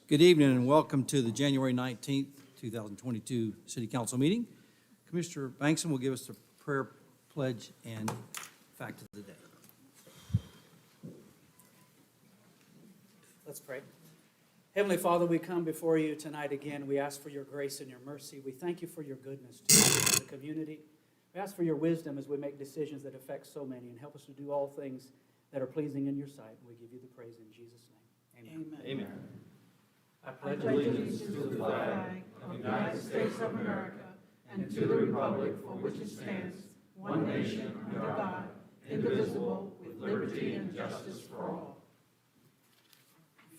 Good evening and welcome to the January 19th, 2022 City Council meeting. Commissioner Bankson will give us the prayer pledge and fact of the day. Let's pray. Heavenly Father, we come before you tonight again. We ask for your grace and your mercy. We thank you for your goodness to the community. We ask for your wisdom as we make decisions that affect so many and help us to do all things that are pleasing in your sight. We give you the praise in Jesus' name. Amen. Amen. I pledge Allegiance to the flag of the United States of America and to the republic for which it stands, one nation under God, indivisible, with liberty and justice for all.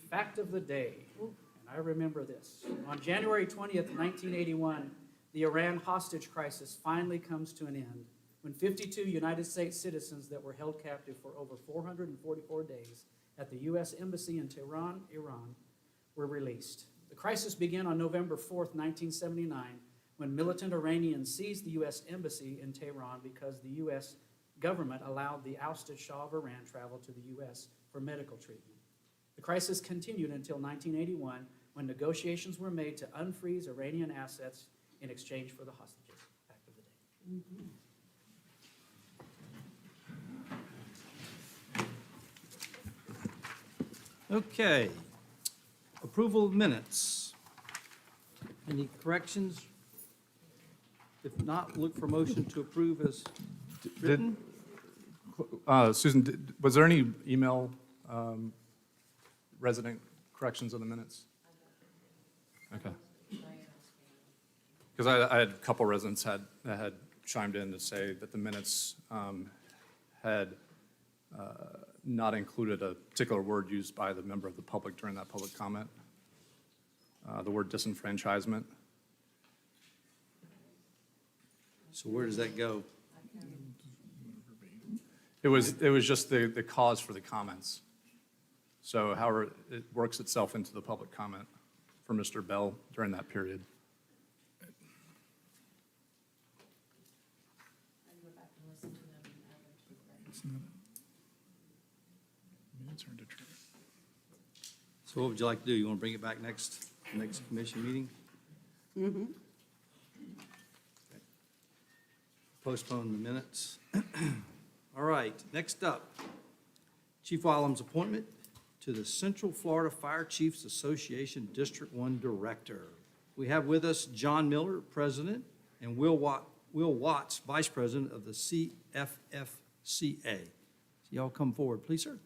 Fact of the day, and I remember this. On January 20th, 1981, the Iran hostage crisis finally comes to an end when 52 United States citizens that were held captive for over 444 days at the U.S. Embassy in Tehran, Iran, were released. The crisis began on November 4th, 1979, when militant Iranians seized the U.S. Embassy in Tehran because the U.S. government allowed the ousted Shah of Iran travel to the U.S. for medical treatment. The crisis continued until 1981, when negotiations were made to unfreeze Iranian assets in exchange for the hostages. Fact of the day. Okay. Approval of minutes. Any corrections? If not, look for motion to approve as written. Susan, was there any email resident corrections on the minutes? Okay. Because I had a couple residents that had chimed in to say that the minutes had not included a particular word used by the member of the public during that public comment, the word disenfranchisement. So where does that go? It was just the cause for the comments. So however, it works itself into the public comment for Mr. Bell during that period. So what would you like to do? You want to bring it back next commission meeting? Mm-hmm. Postpone the minutes. All right, next up, Chief Wylam's appointment to the Central Florida Fire Chiefs Association District 1 Director. We have with us John Miller, President, and Will Watts, Vice President of the CFFCA. So y'all come forward, please, sir.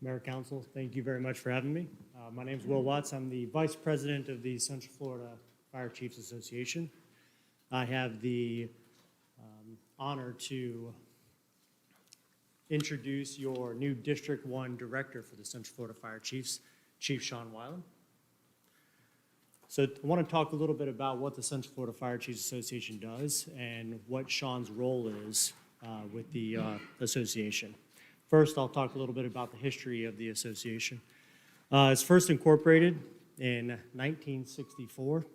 Mayor, Council, thank you very much for having me. My name is Will Watts. I'm the Vice President of the Central Florida Fire Chiefs Association. I have the honor to introduce your new District 1 Director for the Central Florida Fire Chiefs, Chief Sean Wylam. So I want to talk a little bit about what the Central Florida Fire Chiefs Association does and what Sean's role is with the association. First, I'll talk a little bit about the history of the association. It's first incorporated in 1964.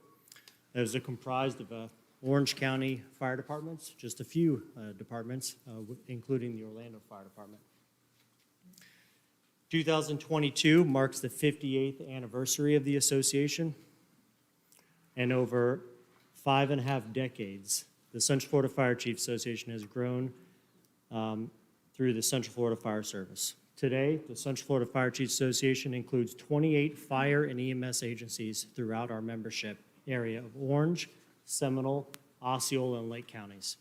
It was comprised of Orange County fire departments, just a few departments, including the Orlando Fire Department. 2022 marks the 58th anniversary of the association, and over 5.5 decades, the Central Florida Fire Chiefs Association has grown through the Central Florida Fire Service. Today, the Central Florida Fire Chiefs Association includes 28 fire and EMS agencies throughout our membership area of Orange, Seminole, Osceola, and Lake counties.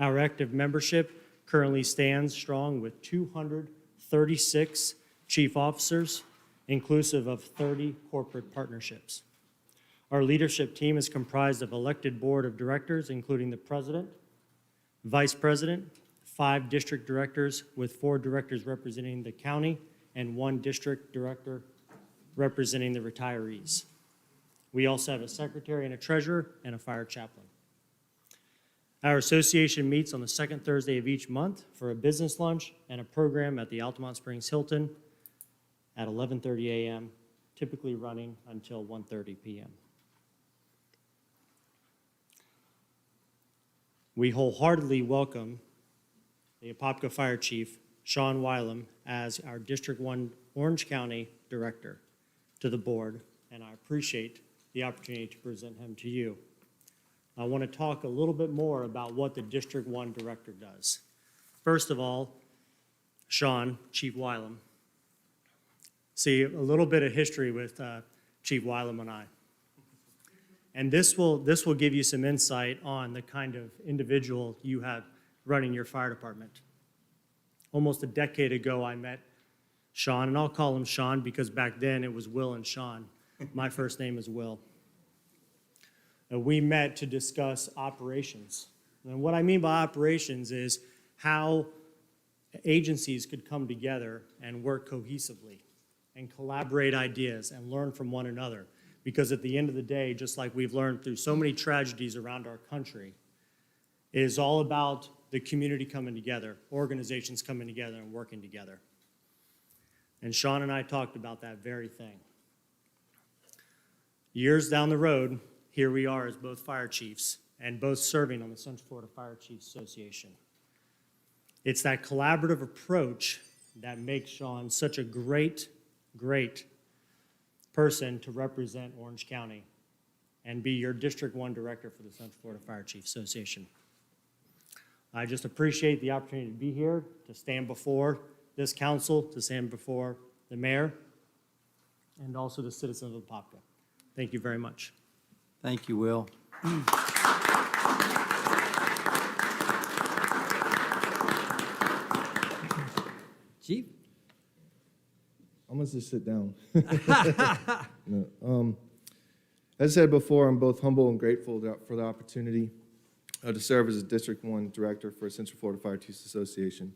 Our active membership currently stands strong with 236 chief officers, inclusive of 30 corporate partnerships. Our leadership team is comprised of elected board of directors, including the president, vice president, 5 district directors with 4 directors representing the county and 1 district director representing the retirees. We also have a secretary and a treasurer and a fire chaplain. Our association meets on the second Thursday of each month for a business lunch and a program at the Altamont Springs Hilton at 11:30 a.m. typically running until 1:30 p.m. We wholeheartedly welcome the Apopka Fire Chief, Sean Wylam, as our District 1 Orange County Director to the board, and I appreciate the opportunity to present him to you. I want to talk a little bit more about what the District 1 Director does. First of all, Sean, Chief Wylam. See, a little bit of history with Chief Wylam and I. And this will give you some insight on the kind of individual you have running your fire department. Almost a decade ago, I met Sean, and I'll call him Sean because back then it was Will and Sean. My first name is Will. And we met to discuss operations. And what I mean by operations is how agencies could come together and work cohesively and collaborate ideas and learn from one another. Because at the end of the day, just like we've learned through so many tragedies around our country, it is all about the community coming together, organizations coming together and working together. And Sean and I talked about that very thing. Years down the road, here we are as both fire chiefs and both serving on the Central Florida Fire Chiefs Association. It's that collaborative approach that makes Sean such a great person to represent Orange County and be your District 1 Director for the Central Florida Fire Chiefs Association. I just appreciate the opportunity to be here, to stand before this council, to stand before the mayor, and also the citizens of Apopka. Thank you very much. Thank you, Will. Chief? I'm gonna just sit down. No, as I said before, I'm both humble and grateful for the opportunity to serve as a District 1 Director for Central Florida Fire Chiefs Association.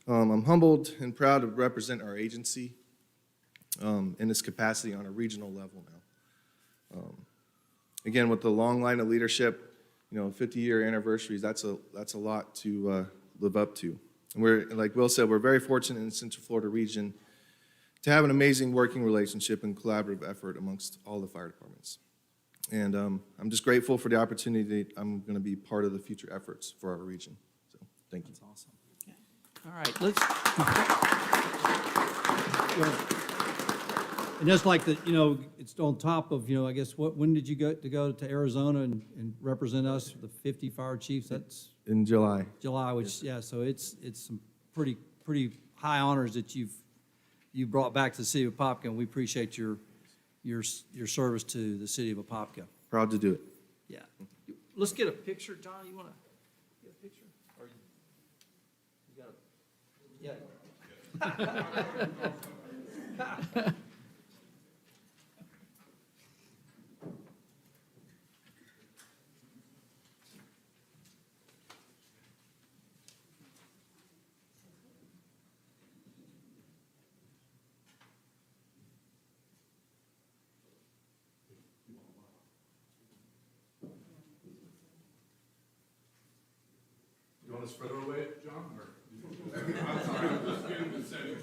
I'm humbled and proud to represent our agency in this capacity on a regional level now. Again, with the long line of leadership, 50-year anniversaries, that's a lot to live up to. And we're, like Will said, we're very fortunate in the Central Florida region to have an amazing working relationship and collaborative effort amongst all the fire departments. And I'm just grateful for the opportunity that I'm going to be part of the future efforts for our region. So, thank you. That's awesome. All right, let's. And just like it's on top of, I guess, when did you go to Arizona and represent us, the 50 fire chiefs? That's In July. July, which, yeah, so it's some pretty high honors that you brought back to the city of Apopka, and we appreciate your service to the city of Apopka. Proud to do it. Yeah. Let's get a picture. John, you want to get a picture? Or you got yeah. You want us further away, John, or? I'm sorry, I'm just getting the setting.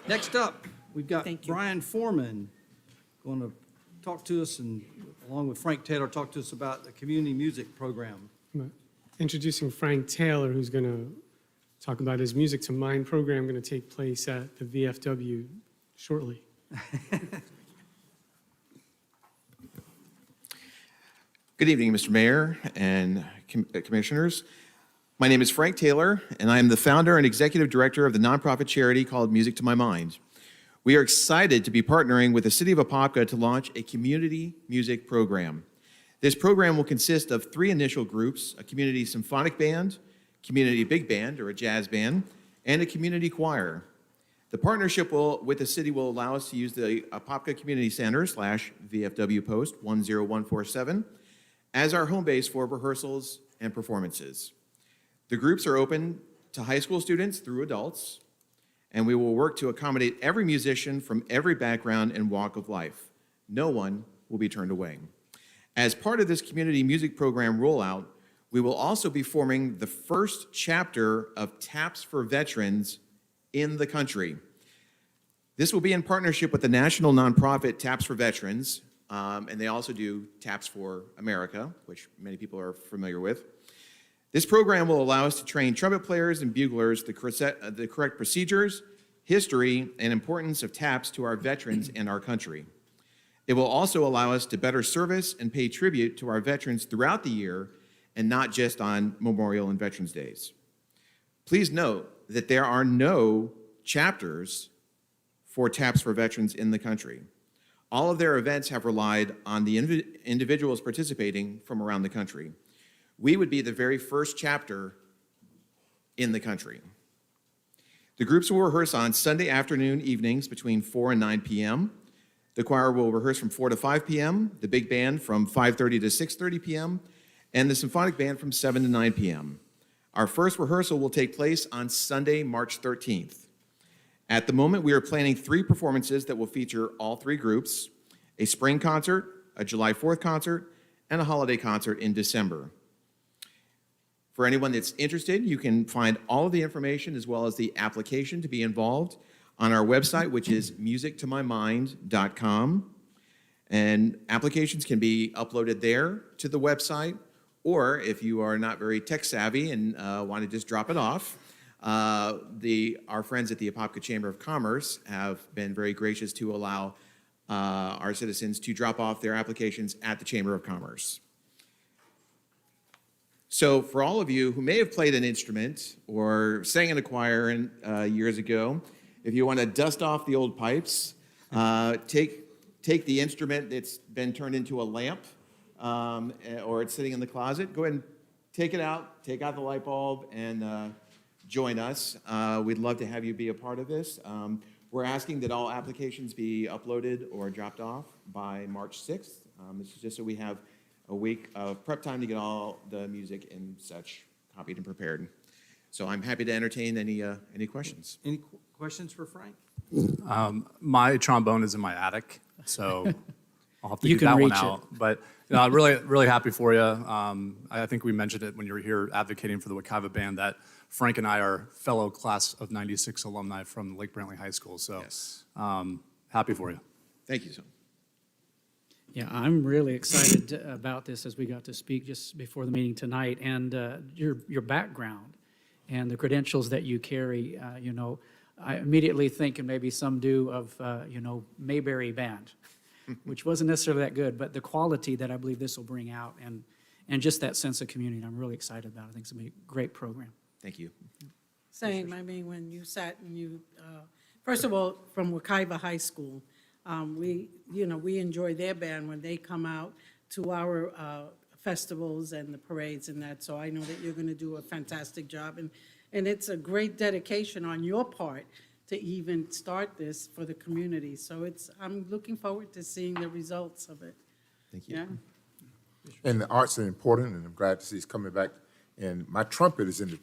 Next up, we've got Thank you. Brian Foreman going to talk to us, and along with Frank Taylor, talk to us about the community music program. I'm introducing Frank Taylor, who's going to talk about his Music to Mind program going to take place at the VFW shortly. Good evening, Mr. Mayor and Commissioners. My name is Frank Taylor, and I am the founder and executive director of the nonprofit charity called Music to My Mind. We are excited to be partnering with the City of Apopka to launch a community music program. This program will consist of 3 initial groups: a community symphonic band, community big band or a jazz band, and a community choir. The partnership with the city will allow us to use the Apopka Community Center /VFW Post 10147 as our home base for rehearsals and performances. The groups are open to high school students through adults, and we will work to accommodate every musician from every background and walk of life. No one will be turned away. As part of this community music program rollout, we will also be forming the first chapter of Taps for Veterans in the country. This will be in partnership with the national nonprofit Taps for Veterans, and they also do Taps for America, which many people are familiar with. This program will allow us to train trumpet players and buglers the correct procedures, history, and importance of taps to our veterans and our country. It will also allow us to better service and pay tribute to our veterans throughout the year and not just on Memorial and Veterans Days. Please note that there are no chapters for Taps for Veterans in the country. All of their events have relied on the individuals participating from around the country. We would be the very first chapter in the country. The groups will rehearse on Sunday afternoon evenings between 4 and 9 p.m. The choir will rehearse from 4 to 5 p.m., the big band from 5:30 to 6:30 p.m., and the symphonic band from 7 to 9 p.m. Our first rehearsal will take place on Sunday, March 13th. At the moment, we are planning 3 performances that will feature all 3 groups: a spring concert, a July 4th concert, and a holiday concert in December. For anyone that's interested, you can find all of the information as well as the application to be involved on our website, which is musictomymind.com. And applications can be uploaded there to the website, or if you are not very tech savvy and want to just drop it off, our friends at the Apopka Chamber of Commerce have been very gracious to allow our citizens to drop off their applications at the Chamber of Commerce. So for all of you who may have played an instrument or sang in a choir years ago, if you want to dust off the old pipes, take the instrument that's been turned into a lamp, or it's sitting in the closet, go ahead and take it out, take out the light bulb, and join us. We'd love to have you be a part of this. We're asking that all applications be uploaded or dropped off by March 6th. This is just so we have a week of prep time to get all the music and such copied and prepared. So I'm happy to entertain any questions. Any questions for Frank? My trombone is in my attic, so I'll have to You get can that one reach it. out. But I'm really happy for you. I think we mentioned it when you were here advocating for the Wekiva Band that Frank and I are fellow class of '96 alumni from Lake Brantley High School. So Yes. Happy for you. Thank you, so. Yeah, I'm really excited about this as we got to speak just before the meeting tonight, and your background and the credentials that you carry. I immediately think, and maybe some do, of Mayberry Band, which wasn't necessarily that good, but the quality that I believe this will bring out, and just that sense of community, I'm really excited about. I think it's gonna be a great program. Thank you. Same, I mean, when you sat and you, first of all, from Wekiva High School, we enjoy their band when they come out to our festivals and the parades and that, so I know that you're going to do a fantastic job, and it's a great dedication on your part to even start this for the community, so I'm looking forward to seeing the results of it. Thank you. Yeah. And the arts are important, and I'm glad to see it's coming back. And my trumpet is in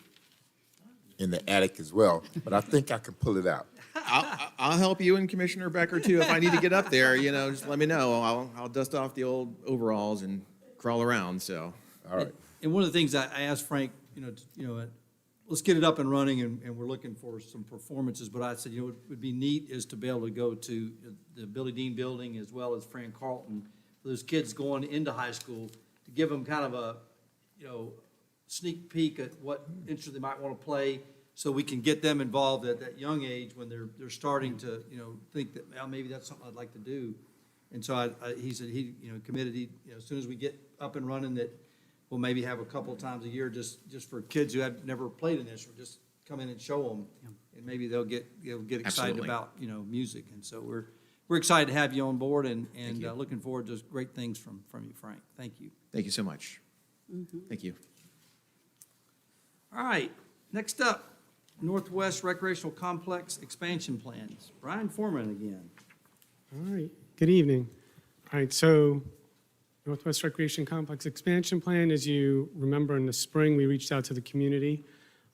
the attic as well, but I think I can pull it out. I'll help you and Commissioner Becker too. If I need to get up there, just let me know. I'll dust off the old overalls and crawl around, so. All right. And one of the things I asked Frank, let's get it up and running, and we're looking for some performances. But I said, what would be neat is to be able to go to the Billy Dean Building as well as Fran Carlton, for those kids going into high school, to give them kind of a, sneak peek at what instrument they might want to play, so we can get them involved at that young age when they're starting to, think that, well, maybe that's something I'd like to do. And so he said he, committed, as soon as we get up and running, that we'll maybe have a couple of times a year just for kids who have never played an instrument, just come in and show them, and maybe they'll get excited Absolutely. about, music. And so we're excited to have you on board, and you. looking forward to great things from you, Frank. Thank you. Thank you so much. Thank you. All right, next up, Northwest Recreational Complex Expansion Plans. Brian Foreman again. All right, good evening. All right, so Northwest Recreation Complex Expansion Plan, as you remember in the spring, we reached out to the community.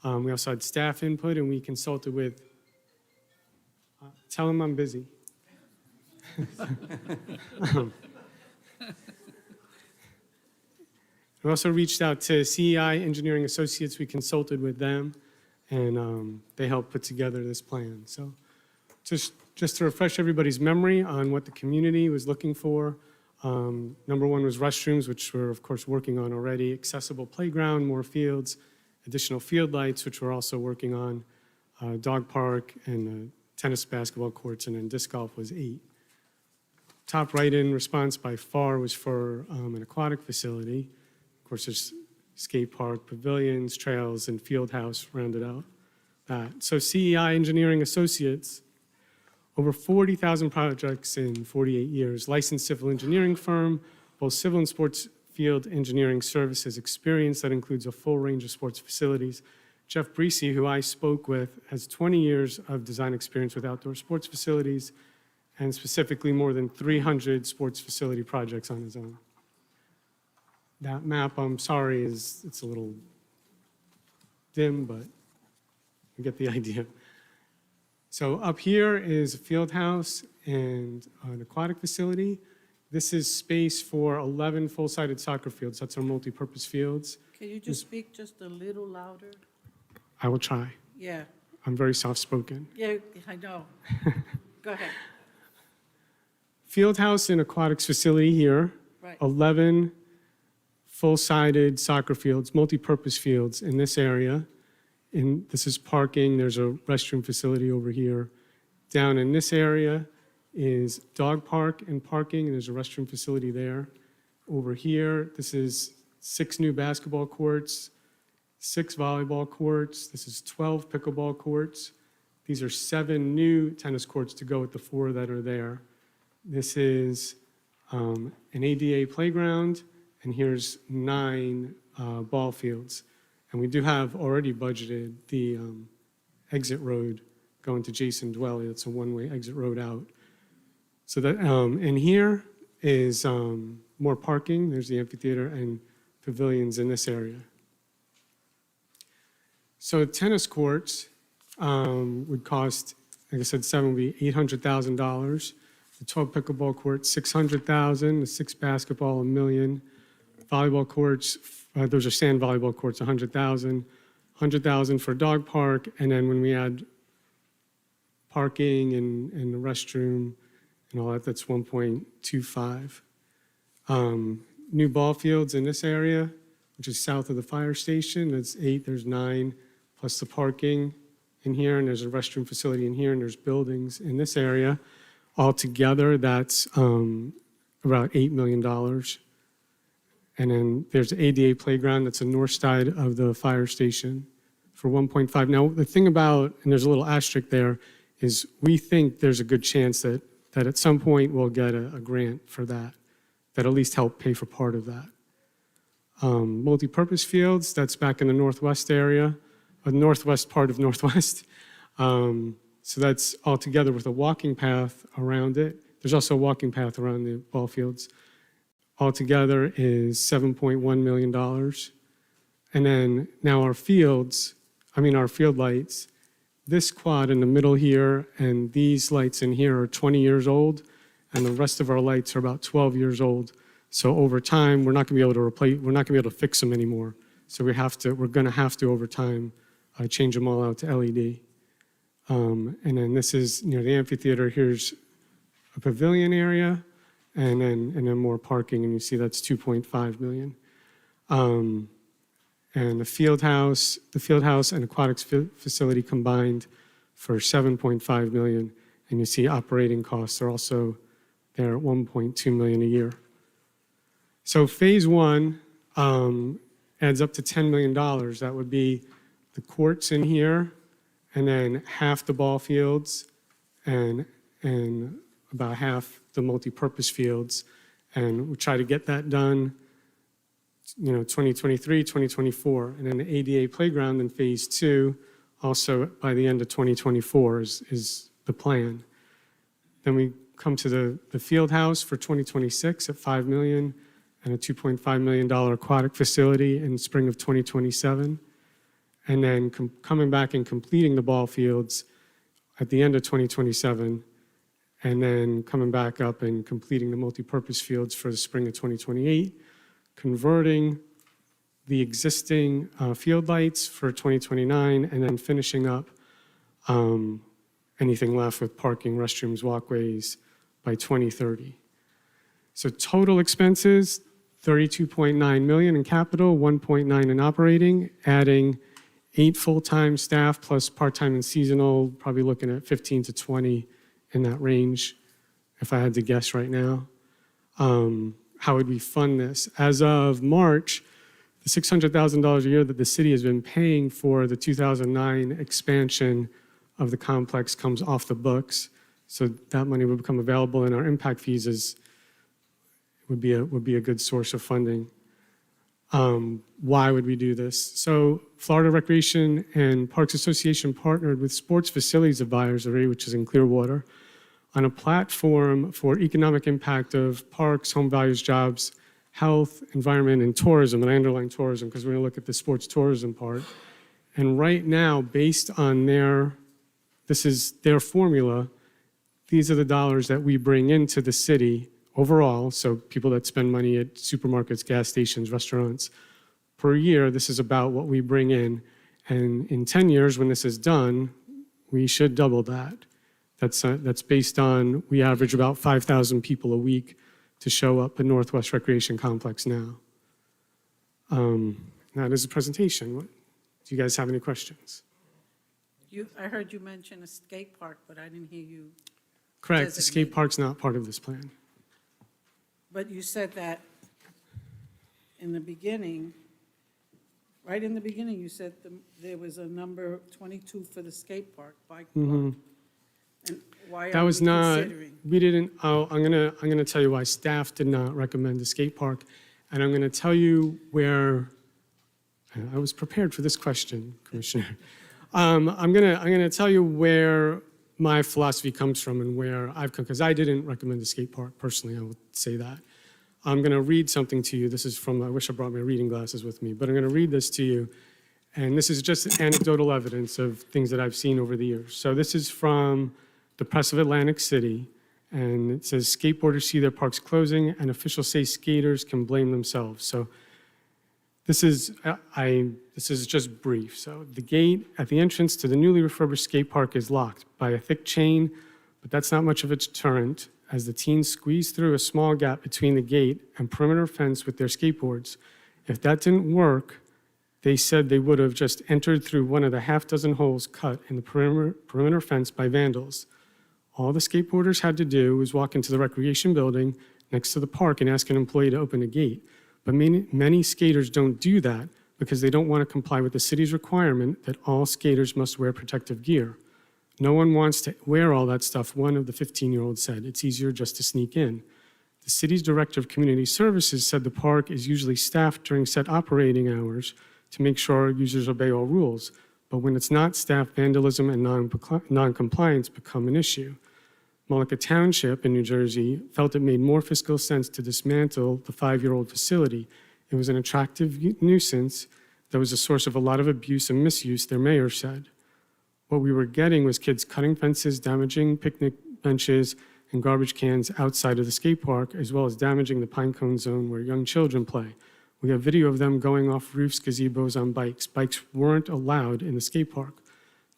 We also had staff input and we consulted with, tell them I'm busy. We also reached out to CEI Engineering Associates. We consulted with them, and they helped put together this plan. So just to refresh everybody's memory on what the community was looking for, number one was restrooms, which we're, of course, working on already, accessible playground, more fields, additional field lights, which we're also working on, dog park, and tennis, basketball courts, and then disc golf was 8. Top write-in response by far was for an aquatic facility. Of course, there's skate park, pavilions, trails, and field house rounded out that. So CEI Engineering Associates, over 40,000 projects in 48 years, licensed civil engineering firm, both civil and sports field engineering services experience that includes a full range of sports facilities. Jeff Breesy, who I spoke with, has 20 years of design experience with outdoor sports facilities and specifically more than 300 sports facility projects on his own. That map, I'm sorry, it's a little dim, but you get the idea. So up here is a field house and an aquatic facility. This is space for 11 full-sided soccer fields. That's our multi-purpose fields. Can you just speak just a little louder? I will try. Yeah, I'm very soft-spoken. yeah, I know. Go ahead. Field house and aquatics facility here. Right. 11 full-sided soccer fields, multi-purpose fields in this area. And this is parking. There's a restroom facility over here. Down in this area is dog park and parking, and there's a restroom facility there. Over here, this is 6 new basketball courts, 6 volleyball courts. This is 12 pickleball courts. These are 7 new tennis courts to go with the 4 that are there. This is an ADA playground, and here's 9 ball fields. And we do have already budgeted the exit road going to Jason Dwelly. It's a one-way exit road out. So that, and here is more parking. There's the amphitheater and pavilions in this area. So tennis courts would cost, like I said, 7 would be $800,000. The 12 pickleball courts, $600,000. The 6 basketball, $1 million. Volleyball courts, those are sand volleyball courts, $100,000. $100,000 for dog park, and then when we add parking and the restroom and all that, that's 1.25. New ball fields in this area, which is south of the fire station, that's 8, there's 9, plus the parking in here, and there's a restroom facility in here, and there's buildings in this area. Altogether, that's about $8 million. And then there's the ADA playground, that's the north side of the fire station for 1.5. Now, the thing about, and there's a little asterisk there, is we think there's a good chance that at some point we'll get a grant for that at least help pay for part of that. Multi-purpose fields, that's back in the northwest area, the northwest part of Northwest. So that's all together with a walking path around it. There's also a walking path around the ball fields. Altogether is $7.1 million. And then now our field lights, this quad in the middle here and these lights in here are 20 years old, and the rest of our lights are about 12 years old. So over time, we're not gonna be able to fix them anymore. So we're gonna have to over time change them all out to LED. And then this is near the amphitheater. Here's a pavilion area, and then more parking, and you see that's $2.5 million. And the field house and aquatics facility combined for $7.5 million, and you see operating costs are also there at $1.2 million a year. So phase 1 adds up to $10 million. That would be the courts in here, and then half the ball fields, and about half the multi-purpose fields, and we'll try to get that done, 2023, 2024. And then the ADA playground in phase 2, also by the end of 2024 is the plan. Then we come to the field house for 2026 at $5 million and a $2.5 million aquatic facility in spring of 2027. And then coming back and completing the ball fields at the end of 2027, and then coming back up and completing the multipurpose fields for the spring of 2028, converting the existing field lights for 2029, and then finishing up anything left with parking, restrooms, walkways by 2030. So total expenses, $32.9 million in capital, $1.9 in operating, adding 8 full-time staff plus part-time and seasonal, probably looking at 15 to 20 in that range, if I had to guess right now. How would we fund this? As of March, the $600,000 a year that the city has been paying for the 2009 expansion of the complex comes off the books. So that money would become available, and our impact fees would be a good source of funding. Why would we do this? So Florida Recreation and Parks Association partnered with Sports Facilities Advisory, which is in Clearwater, on a platform for economic impact of parks, home values, jobs, health, environment, and tourism, and I underline tourism because we're going to look at the sports tourism part. And right now, based on this is their formula, these are the dollars that we bring into the city overall, so people that spend money at supermarkets, gas stations, restaurants, per year, this is about what we bring in. And in 10 years, when this is done, we should double that. That's based on, we average about 5,000 people a week to show up at Northwest Recreation Complex now. That is a presentation. Do you guys have any questions? I heard you mention a skate park, but I didn't hear you. Correct, the skate Designated. park's not part of this plan. But you said that in the beginning, right in the beginning, you said there was a number 22 for the skate park, bike park. And why That are was we not, considering? we didn't, I'm gonna tell you why staff did not recommend the skate park. And I'm gonna tell you where, I was prepared for this question, Commissioner. I'm gonna tell you where my philosophy comes from and where I've come, because I didn't recommend the skate park personally, I would say that. I'm gonna read something to you. This is from, I wish I brought my reading glasses with me, but I'm gonna read this to you. And this is just anecdotal evidence of things that I've seen over the years. So this is from the Press of Atlantic City, and it says skateboarders see their parks closing and officials say skaters can blame themselves. So this is just brief. So the gate at the entrance to the newly refurbished skate park is locked by a thick chain, but that's not much of a deterrent as the teens squeeze through a small gap between the gate and perimeter fence with their skateboards. If that didn't work, they said they would have just entered through one of the half-dozen holes cut in the perimeter fence by vandals. All the skateboarders had to do was walk into the recreation building next to the park and ask an employee to open a gate. But many skaters don't do that because they don't want to comply with the city's requirement that all skaters must wear protective gear. No one wants to wear all that stuff, one of the 15-year-olds said. It's easier just to sneak in. The city's director of community services said the park is usually staffed during set operating hours to make sure users obey all rules. But when it's not staffed, vandalism and non-compliance become an issue. Mullica Township in New Jersey felt it made more fiscal sense to dismantle the 5-year-old facility. It was an attractive nuisance that was a source of a lot of abuse and misuse, their mayor said. What we were getting was kids cutting fences, damaging picnic benches and garbage cans outside of the skate park, as well as damaging the pine cone zone where young children play. We have video of them going off roofs, gazebos on bikes. Bikes weren't allowed in the skate park.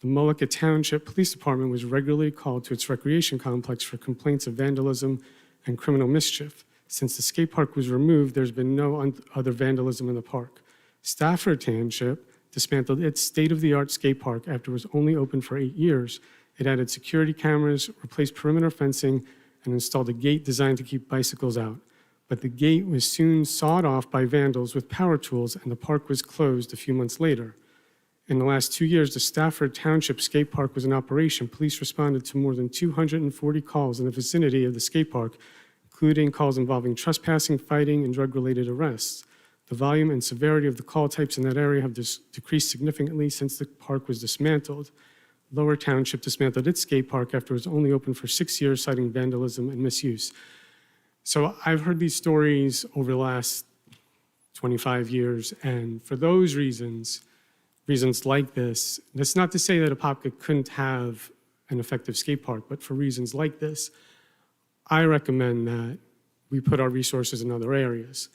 The Mullica Township Police Department was regularly called to its recreation complex for complaints of vandalism and criminal mischief. Since the skate park was removed, there's been no other vandalism in the park. Stafford Township dismantled its state-of-the-art skate park after it was only open for 8 years. It added security cameras, replaced perimeter fencing, and installed a gate designed to keep bicycles out. But the gate was soon sawed off by vandals with power tools, and the park was closed a few months later. In the last 2 years, the Stafford Township skate park was in operation. Police responded to more than 240 calls in the vicinity of the skate park, including calls involving trespassing, fighting, and drug-related arrests. The volume and severity of the call types in that area have decreased significantly since the park was dismantled. Lower Township dismantled its skate park after it was only open for 6 years, citing vandalism and misuse. So I've heard these stories over the last 25 years, and for those reasons like this, that's not to say that Apopka couldn't have an effective skate park, but for reasons like this, I recommend that we put our resources in other areas.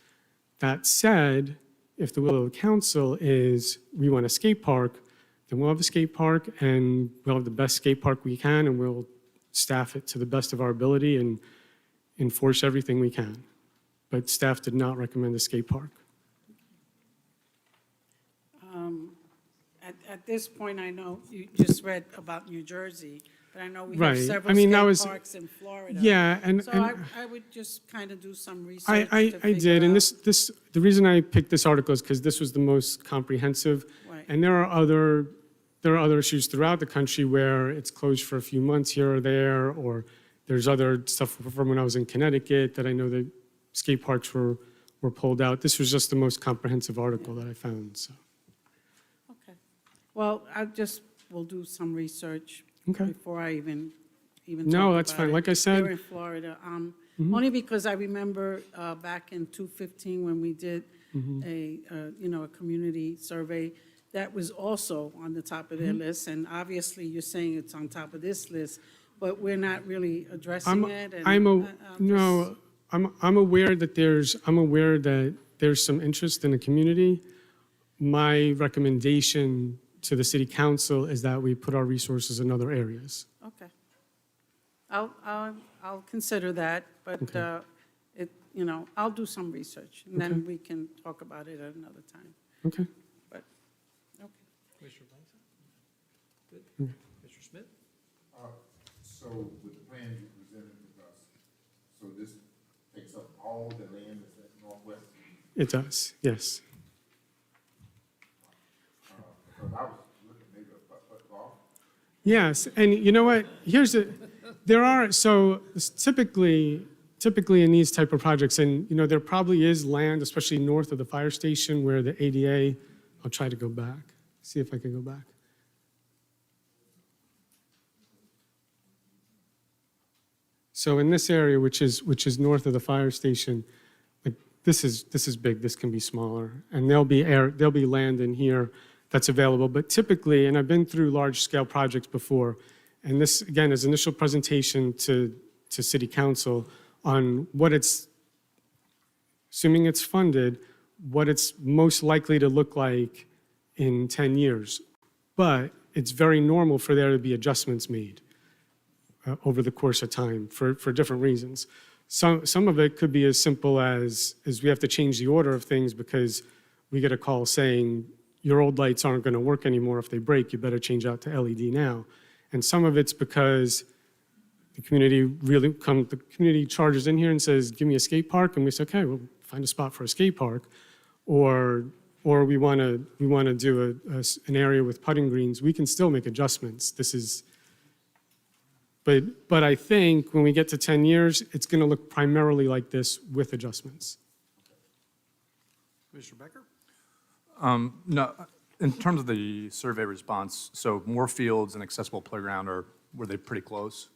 That said, if the will of the council is we want a skate park, then we'll have a skate park and we'll have the best skate park we can and we'll staff it to the best of our ability and enforce everything we can. But staff did not recommend a skate park. At this point, I know you just read about New Jersey, but I know we have Right. several I mean, that skate was- parks in Florida. Yeah, and So I would just kind of do some research I to figure did, and out- the reason I picked this article is because this was the most comprehensive. Right. And there are other issues throughout the country where it's closed for a few months here or there, or there's other stuff from when I was in Connecticut that I know that skate parks were pulled out. This was just the most comprehensive article that I found, so. Okay. Well, I just will do some research Okay. before I even No, talk that's about fine. it. Like I said- Here in Florida. Only because I remember back in 2015 when we did a community survey, that was also on the top of their list. And obviously, you're saying it's on top of this list, but we're not really addressing it. And I'm aware that there's some interest in the community. My recommendation to the city council is that we put our resources in other areas. Okay. I'll consider that, but I'll do some research, and then we can talk about it at another time. Okay. But, okay. Commissioner Blankson? Good. Commissioner Smith? So with the plan you presented with us, so this takes up all the land that's at northwest? It does, yes. Because I was looking maybe a golf. Yes, and you know what? So typically in these type of projects, and there probably is land, especially north of the fire station where the ADA, I'll try to go back, see if I can go back. So in this area, which is north of the fire station, like this is big, this can be smaller, and there'll be land in here that's available. But typically, and I've been through large-scale projects before, and this, again, is initial presentation to city council on what it's, assuming it's funded, what it's most likely to look like in 10 years. But it's very normal for there to be adjustments made over the course of time for different reasons. Some of it could be as simple as we have to change the order of things because we get a call saying, your old lights aren't going to work anymore. If they break, you better change out to LED now. And some of it's because the community charges in here and says, give me a skate park, and we say, okay, we'll find a spot for a skate park. Or we want to do an area with putting greens. We can still make adjustments. But I think when we get to 10 years, it's going to look primarily like this with adjustments. Commissioner Becker? No, in terms of the survey response, so more fields and accessible playground, were they pretty close?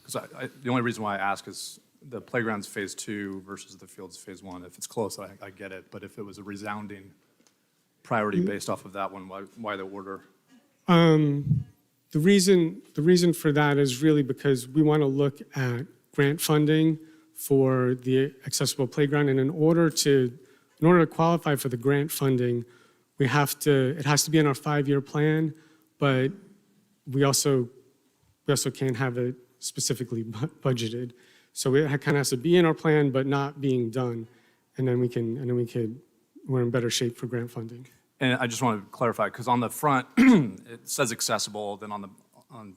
Because the only reason why I ask is the playground's phase 2 versus the field's phase 1. If it's close, I get it, but if it was a resounding priority based off of that one, why the order? The reason for that is really because we want to look at grant funding for the accessible playground, and in order to qualify for the grant funding, it has to be in our 5-year plan, but we also can't have it specifically budgeted. So it kind of has to be in our plan, but not being done, and then we're in better shape for grant funding. And I just want to clarify, because on the front, it says accessible, then on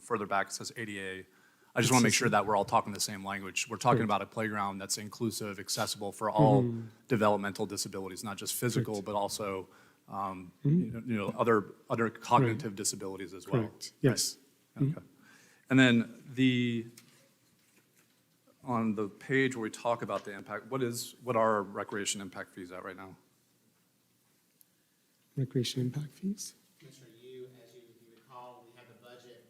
further back, it says ADA. I just want to make sure that we're all talking the same language. We're talking about a playground that's inclusive, accessible for all developmental disabilities, not just physical, but also other cognitive disabilities as well. Correct, yes. Okay. And then on the page where we talk about the impact, what are recreation impact fees at right now? recreation impact fees. Commissioner, as you recall, we have the budget.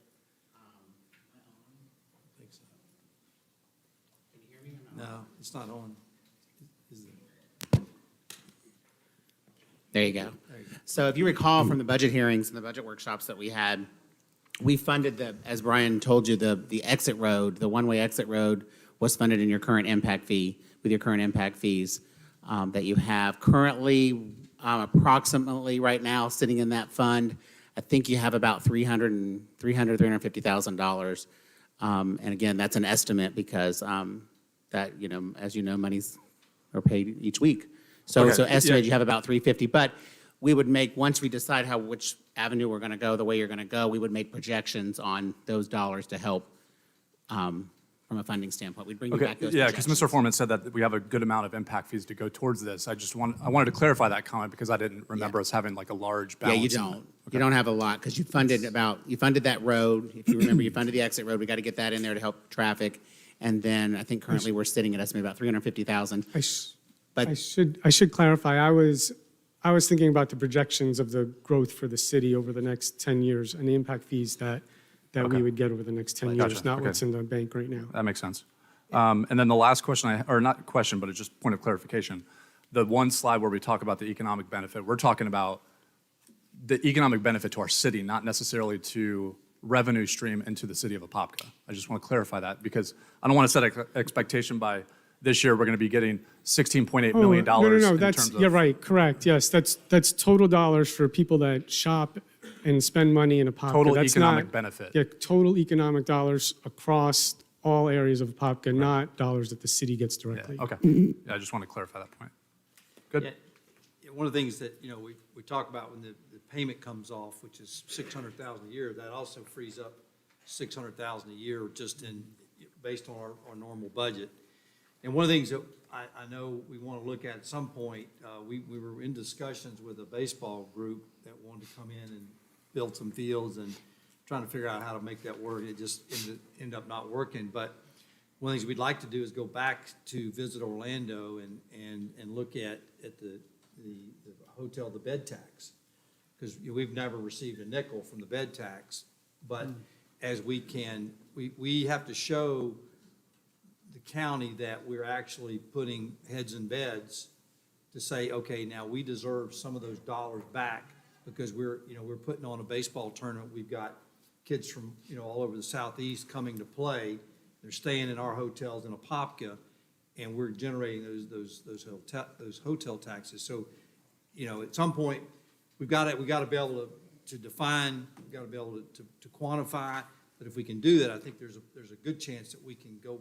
Can you hear me or not? No, it's not on. Is it? There you go. So if you recall from the budget hearings and the budget workshops that we had, we funded as Brian told you, the exit road, the one-way exit road was funded in your current impact fee, with your current impact fees that you have. Currently, approximately right now, sitting in that fund, I think you have about $350,000. And again, that's an estimate because that, as you know, monies are paid each week. So, Okay, so estimate yeah. you have about 350, but we would make, once we decide which avenue we're gonna go, the way you're gonna go, we would make projections on those dollars to help from a funding standpoint. We'd bring you Okay, back those yeah, because projections. Mr. Foreman said that we have a good amount of impact fees to go towards this. I wanted to clarify that comment because I didn't remember us having like a large Yeah, balance. you in don't. it. You don't have a lot because you funded that road. If you remember, you funded the exit road. We got to get that in there to help traffic. And then I think currently we're sitting at estimate about 350,000. But I should clarify, I was thinking about the projections of the growth for the city over the next 10 years and the impact fees that Okay. we would get over the next 10 years, Gotcha, not okay. what's in the bank right now. That makes sense. And then the last question, or not question, but it's just point of clarification. The one slide where we talk about the economic benefit, we're talking about the economic benefit to our city, not necessarily to revenue stream into the city of Apopka. I just want to clarify that because I don't want to set an expectation by this year we're going to be getting $16.8 million No, in that's, terms of. yeah, right, correct, yes, that's total dollars for people that shop and spend money in Apopka. Total That's economic not- benefit. Yeah, total economic dollars across all areas of Apopka, not dollars that the city gets Yeah, directly. okay. Yeah, I just want to clarify that point. Yeah, Good. yeah, one of the things that, we talk about when the payment comes off, which is $600,000 a year, that also frees up $600,000 a year just based on our normal budget. And one of the things that I know we want to look at some point, we were in discussions with a baseball group that wanted to come in and build some fields and trying to figure out how to make that work. It just ended up not working. But one of the things we'd like to do is go back to visit Orlando and look at the hotel, the bed tax. Because we've never received a nickel from the bed tax. But as we have to show the county that we're actually putting heads in beds to say, okay, now we deserve some of those dollars back because we're putting on a baseball tournament. We've got kids from, all over the southeast coming to play. They're staying in our hotels in Apopka, and we're generating those hotel taxes. So, at some point, we've got to be able to define, we've got to be able to quantify. But if we can do that, I think there's a good chance that we can go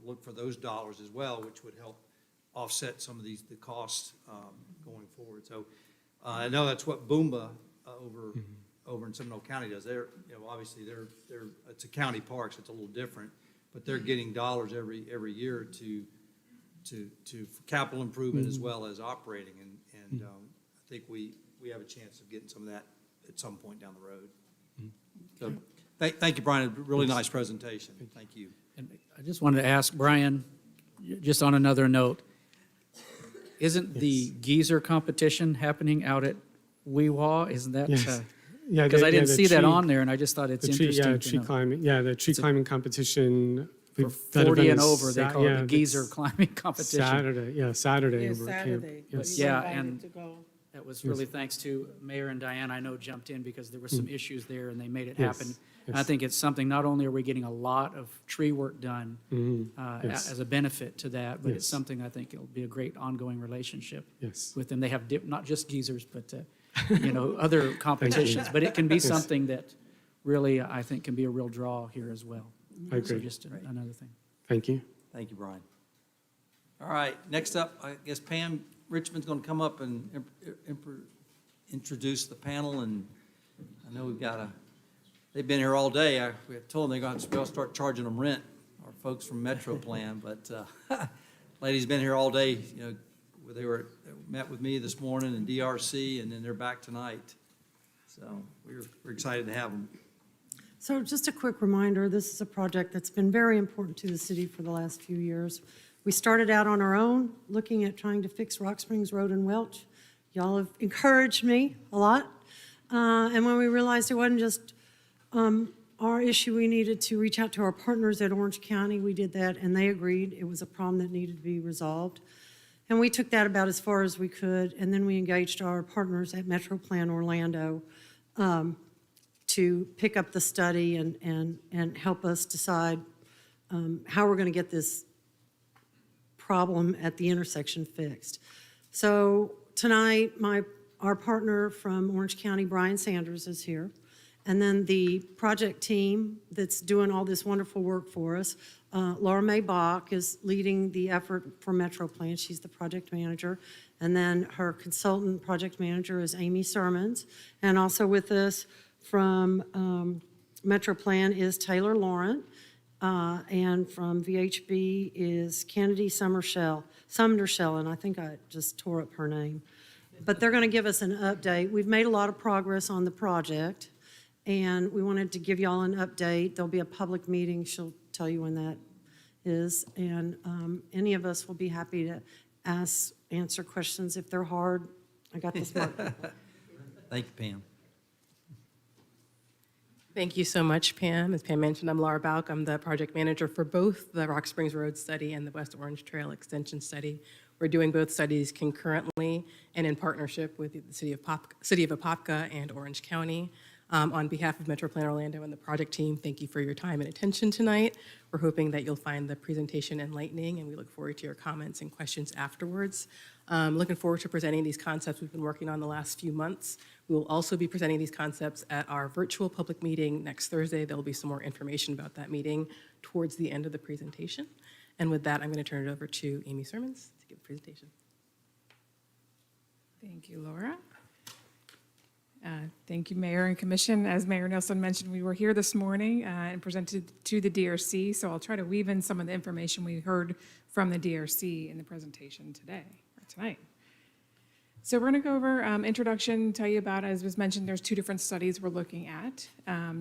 look for those dollars as well, which would help offset some of the costs going forward. So I know that's what Boomba over in Seminole County does. They're, obviously it's a county park, so it's a little different, but they're getting dollars every year for capital improvement as well as operating. And I think we have a chance of getting some of that at some point down the road. So thank you, Brian. Really nice presentation. Thank you. And I just wanted to ask Brian, just on another note, isn't the geyser competition happening out at Weewaw? Isn't that? Yes. Yeah, Because I didn't the see that tree- on there, and I just thought it's The tree, interesting yeah, to tree know. climbing, the tree climbing competition. For that 40 event and is over, they call it the that's geyser climbing competition. Saturday Yeah, over at camp. Saturday. Yes. But you're Yeah, invited and- to go. That was really thanks to Mayor and Diane, I know, jumped in because there were some issues there, and they made it Yes, happen. And I yes. think it's something, not only are we getting a lot of tree work done Yes. as a benefit to that, but it's Yes. something I think it'll be a great ongoing relationship Yes. with them. They have not just geezers, but, other competitions. But it can be something that really, I think, can be a real draw here as well. I So agree. just another thing. Thank you. Thank you, Brian. All right, next up, I guess Pam Richmond's going to come up and introduce the panel, and I know they've been here all day. We told them they're going to start charging them rent, our folks from Metro Plan, but ladies been here all day, they met with me this morning in DRC, and then they're back tonight. So we're excited to have them. So just a quick reminder, this is a project that's been very important to the city for the last few years. We started out on our own, looking at trying to fix Rock Springs Road in Welch. Y'all have encouraged me a lot. And when we realized it wasn't just our issue, we needed to reach out to our partners at Orange County. We did that, and they agreed it was a problem that needed to be resolved. And we took that about as far as we could, and then we engaged our partners at Metro Plan Orlando to pick up the study and help us decide how we're going to get this problem at the intersection fixed. So tonight, our partner from Orange County, Brian Sanders, is here. And then the project team that's doing all this wonderful work for us, Laura Mae Bach is leading the effort for Metro Plan. She's the project manager. And then her consultant project manager is Amy Sermons. And also with us from Metro Plan is Taylor Laurent. And from VHB is Kennedy Summershell, and I think I just tore up her name. But they're going to give us an update. We've made a lot of progress on the project, and we wanted to give y'all an update. There'll be a public meeting. She'll tell you when that is. And any of us will be happy to answer questions if they're hard. I got this marked. Thank you, Pam. Thank you so much, Pam. As Pam mentioned, I'm Laura Bauk. I'm the project manager for both the Rock Springs Road study and the West Orange Trail Extension study. We're doing both studies concurrently and in partnership with the City of Apopka and Orange County. On behalf of Metro Plan Orlando and the project team, thank you for your time and attention tonight. We're hoping that you'll find the presentation enlightening, and we look forward to your comments and questions afterwards. Looking forward to presenting these concepts we've been working on the last few months. We will also be presenting these concepts at our virtual public meeting next Thursday. There will be some more information about that meeting towards the end of the presentation. And with that, I'm going to turn it over to Amy Sermons to give the presentation. Thank you, Laura. Thank you, Mayor and Commission. As Mayor Nelson mentioned, we were here this morning and presented to the DRC, so I'll try to weave in some of the information we heard from the DRC in the presentation today, or tonight. So we're going to go over introduction, tell you about, as was mentioned, there's two different studies we're looking at,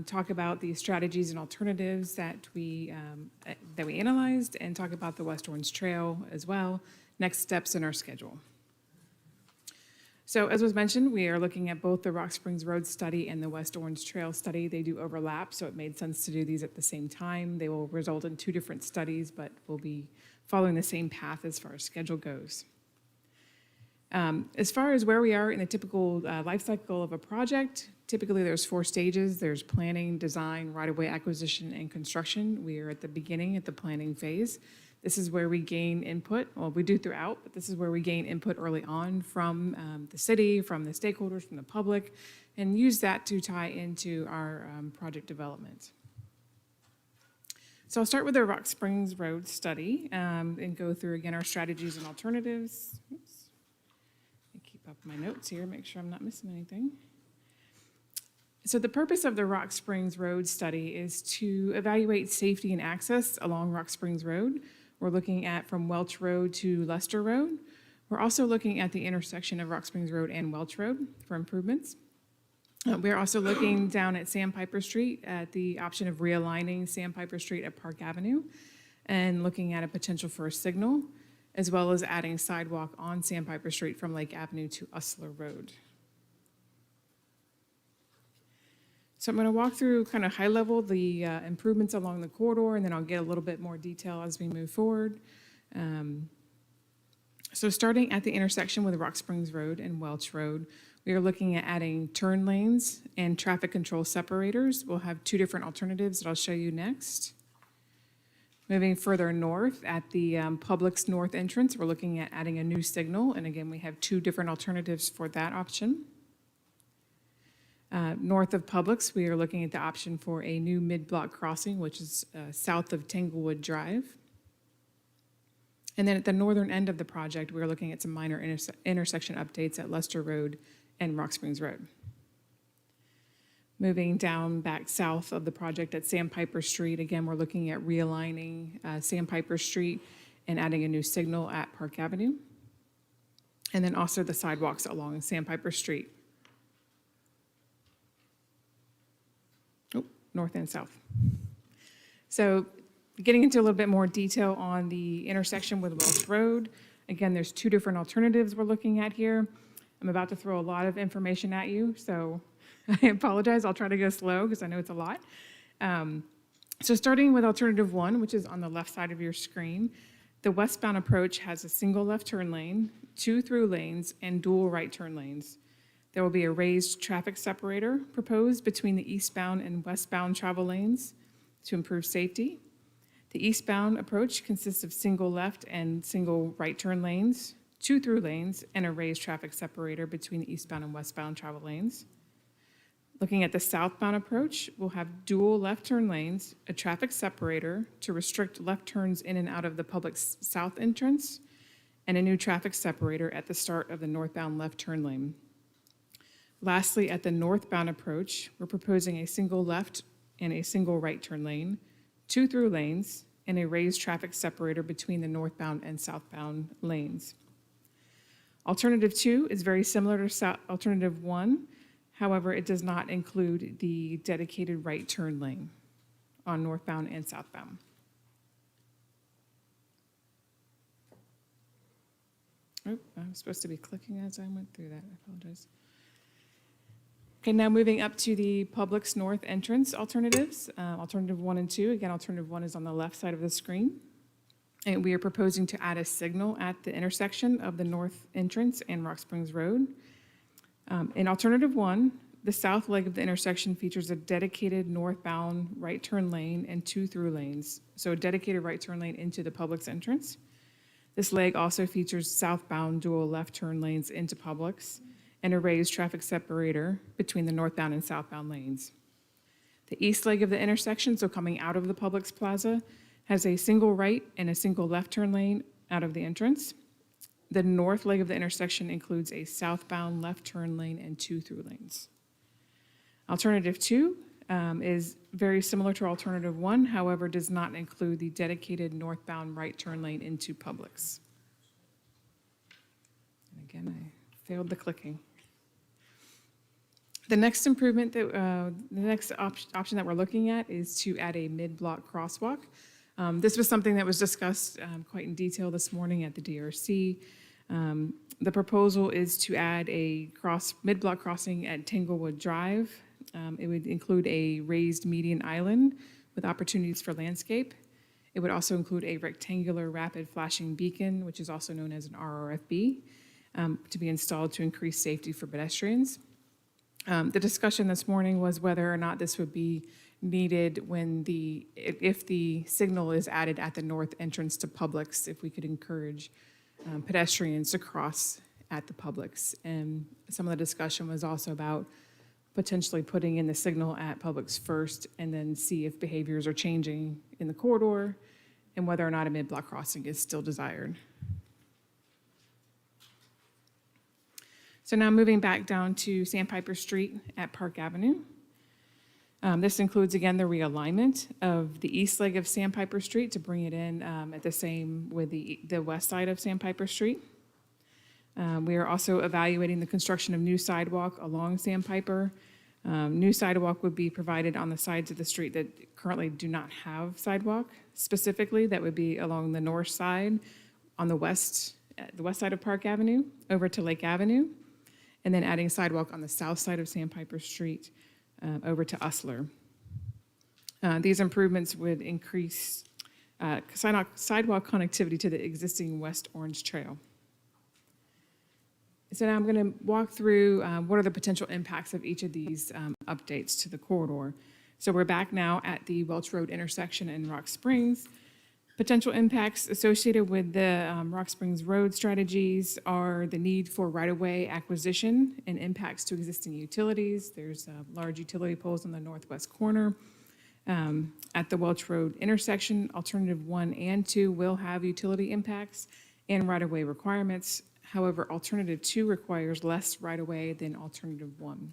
talk about the strategies and alternatives that we analyzed, and talk about the West Orange Trail as well, next steps in our schedule. So as was mentioned, we are looking at both the Rock Springs Road study and the West Orange Trail study. They do overlap, so it made sense to do these at the same time. They will result in two different studies, but will be following the same path as far as schedule goes. As far as where we are in the typical life cycle of a project, typically there's 4 stages. There's planning, design, right-of-way acquisition, and construction. We are at the beginning, at the planning phase. This is where we gain input. Well, we do throughout, but this is where we gain input early on from the city, from the stakeholders, from the public, and use that to tie into our project development. So I'll start with the Rock Springs Road study and go through again our strategies and alternatives. Oops. Let me keep up my notes here, make sure I'm not missing anything. So the purpose of the Rock Springs Road study is to evaluate safety and access along Rock Springs Road. We're looking at from Welch Road to Lester Road. We're also looking at the intersection of Rock Springs Road and Welch Road for improvements. We're also looking down at Sandpiper Street at the option of realigning Sandpiper Street at Park Avenue and looking at a potential for a signal, as well as adding sidewalk on Sandpiper Street from Lake Avenue to Usler Road. So I'm going to walk through kind of high level the improvements along the corridor, and then I'll get a little bit more detail as we move forward. So starting at the intersection with Rock Springs Road and Welch Road, we are looking at adding turn lanes and traffic control separators. We'll have 2 different alternatives that I'll show you next. Moving further north at the Publix North entrance, we're looking at adding a new signal, and again, we have 2 different alternatives for that option. North of Publix, we are looking at the option for a new mid-block crossing, which is south of Tanglewood Drive. And then at the northern end of the project, we're looking at some minor intersection updates at Lester Road and Rock Springs Road. Moving down back south of the project at Sandpiper Street, again, we're looking at realigning Sandpiper Street and adding a new signal at Park Avenue. And then also the sidewalks along Sandpiper Street. North and south. So getting into a little bit more detail on the intersection with Welch Road. Again, there's 2 different alternatives we're looking at here. I'm about to throw a lot of information at you, so I apologize. I'll try to go slow because I know it's a lot. So starting with alternative 1, which is on the left side of your screen, the westbound approach has a single left turn lane, 2 through lanes, and dual right turn lanes. There will be a raised traffic separator proposed between the eastbound and westbound travel lanes to improve safety. The eastbound approach consists of single left and single right turn lanes, 2 through lanes, and a raised traffic separator between the eastbound and westbound travel lanes. Looking at the southbound approach, we'll have dual left turn lanes, a traffic separator to restrict left turns in and out of the public south entrance, and a new traffic separator at the start of the northbound left turn lane. Lastly, at the northbound approach, we're proposing a single left and a single right turn lane, 2 through lanes, and a raised traffic separator between the northbound and southbound lanes. Alternative 2 is very similar to alternative 1. However, it does not include the dedicated right turn lane on northbound and southbound. Oh, I was supposed to be clicking as I went through that. I apologize. Okay, now moving up to the Publix North entrance alternatives. Alternative 1 and 2. Again, alternative 1 is on the left side of the screen. And we are proposing to add a signal at the intersection of the north entrance and Rock Springs Road. In alternative 1, the south leg of the intersection features a dedicated northbound right turn lane and 2 through lanes. So a dedicated right turn lane into the Publix entrance. This leg also features southbound dual left turn lanes into Publix and a raised traffic separator between the northbound and southbound lanes. The east leg of the intersection, so coming out of the Publix Plaza, has a single right and a single left turn lane out of the entrance. The north leg of the intersection includes a southbound left turn lane and 2 through lanes. Alternative 2 is very similar to alternative 1, however, does not include the dedicated northbound right turn lane into Publix. And again, I failed the clicking. The next improvement, the next option that we're looking at is to add a mid-block crosswalk. This was something that was discussed quite in detail this morning at the DRC. The proposal is to add a mid-block crossing at Tanglewood Drive. It would include a raised median island with opportunities for landscape. It would also include a rectangular rapid flashing beacon, which is also known as an RRFB, to be installed to increase safety for pedestrians. The discussion this morning was whether or not this would be needed if the signal is added at the north entrance to Publix, if we could encourage pedestrians to cross at the Publix. And some of the discussion was also about potentially putting in the signal at Publix first and then see if behaviors are changing in the corridor and whether or not a mid-block crossing is still desired. So now moving back down to Sandpiper Street at Park Avenue. This includes, again, the realignment of the east leg of Sandpiper Street to bring it in at the same with the west side of Sandpiper Street. We are also evaluating the construction of new sidewalk along Sandpiper. New sidewalk would be provided on the sides of the street that currently do not have sidewalk. Specifically, that would be along the north side on the west side of Park Avenue over to Lake Avenue, and then adding sidewalk on the south side of Sandpiper Street over to Usler. These improvements would increase sidewalk connectivity to the existing West Orange Trail. So now I'm going to walk through what are the potential impacts of each of these updates to the corridor. So we're back now at the Welch Road intersection in Rock Springs. Potential impacts associated with the Rock Springs Road strategies are the need for right-of-way acquisition and impacts to existing utilities. There's large utility poles on the northwest corner. At the Welch Road intersection, alternative 1 and 2 will have utility impacts and right-of-way requirements. However, alternative 2 requires less right-of-way than alternative 1.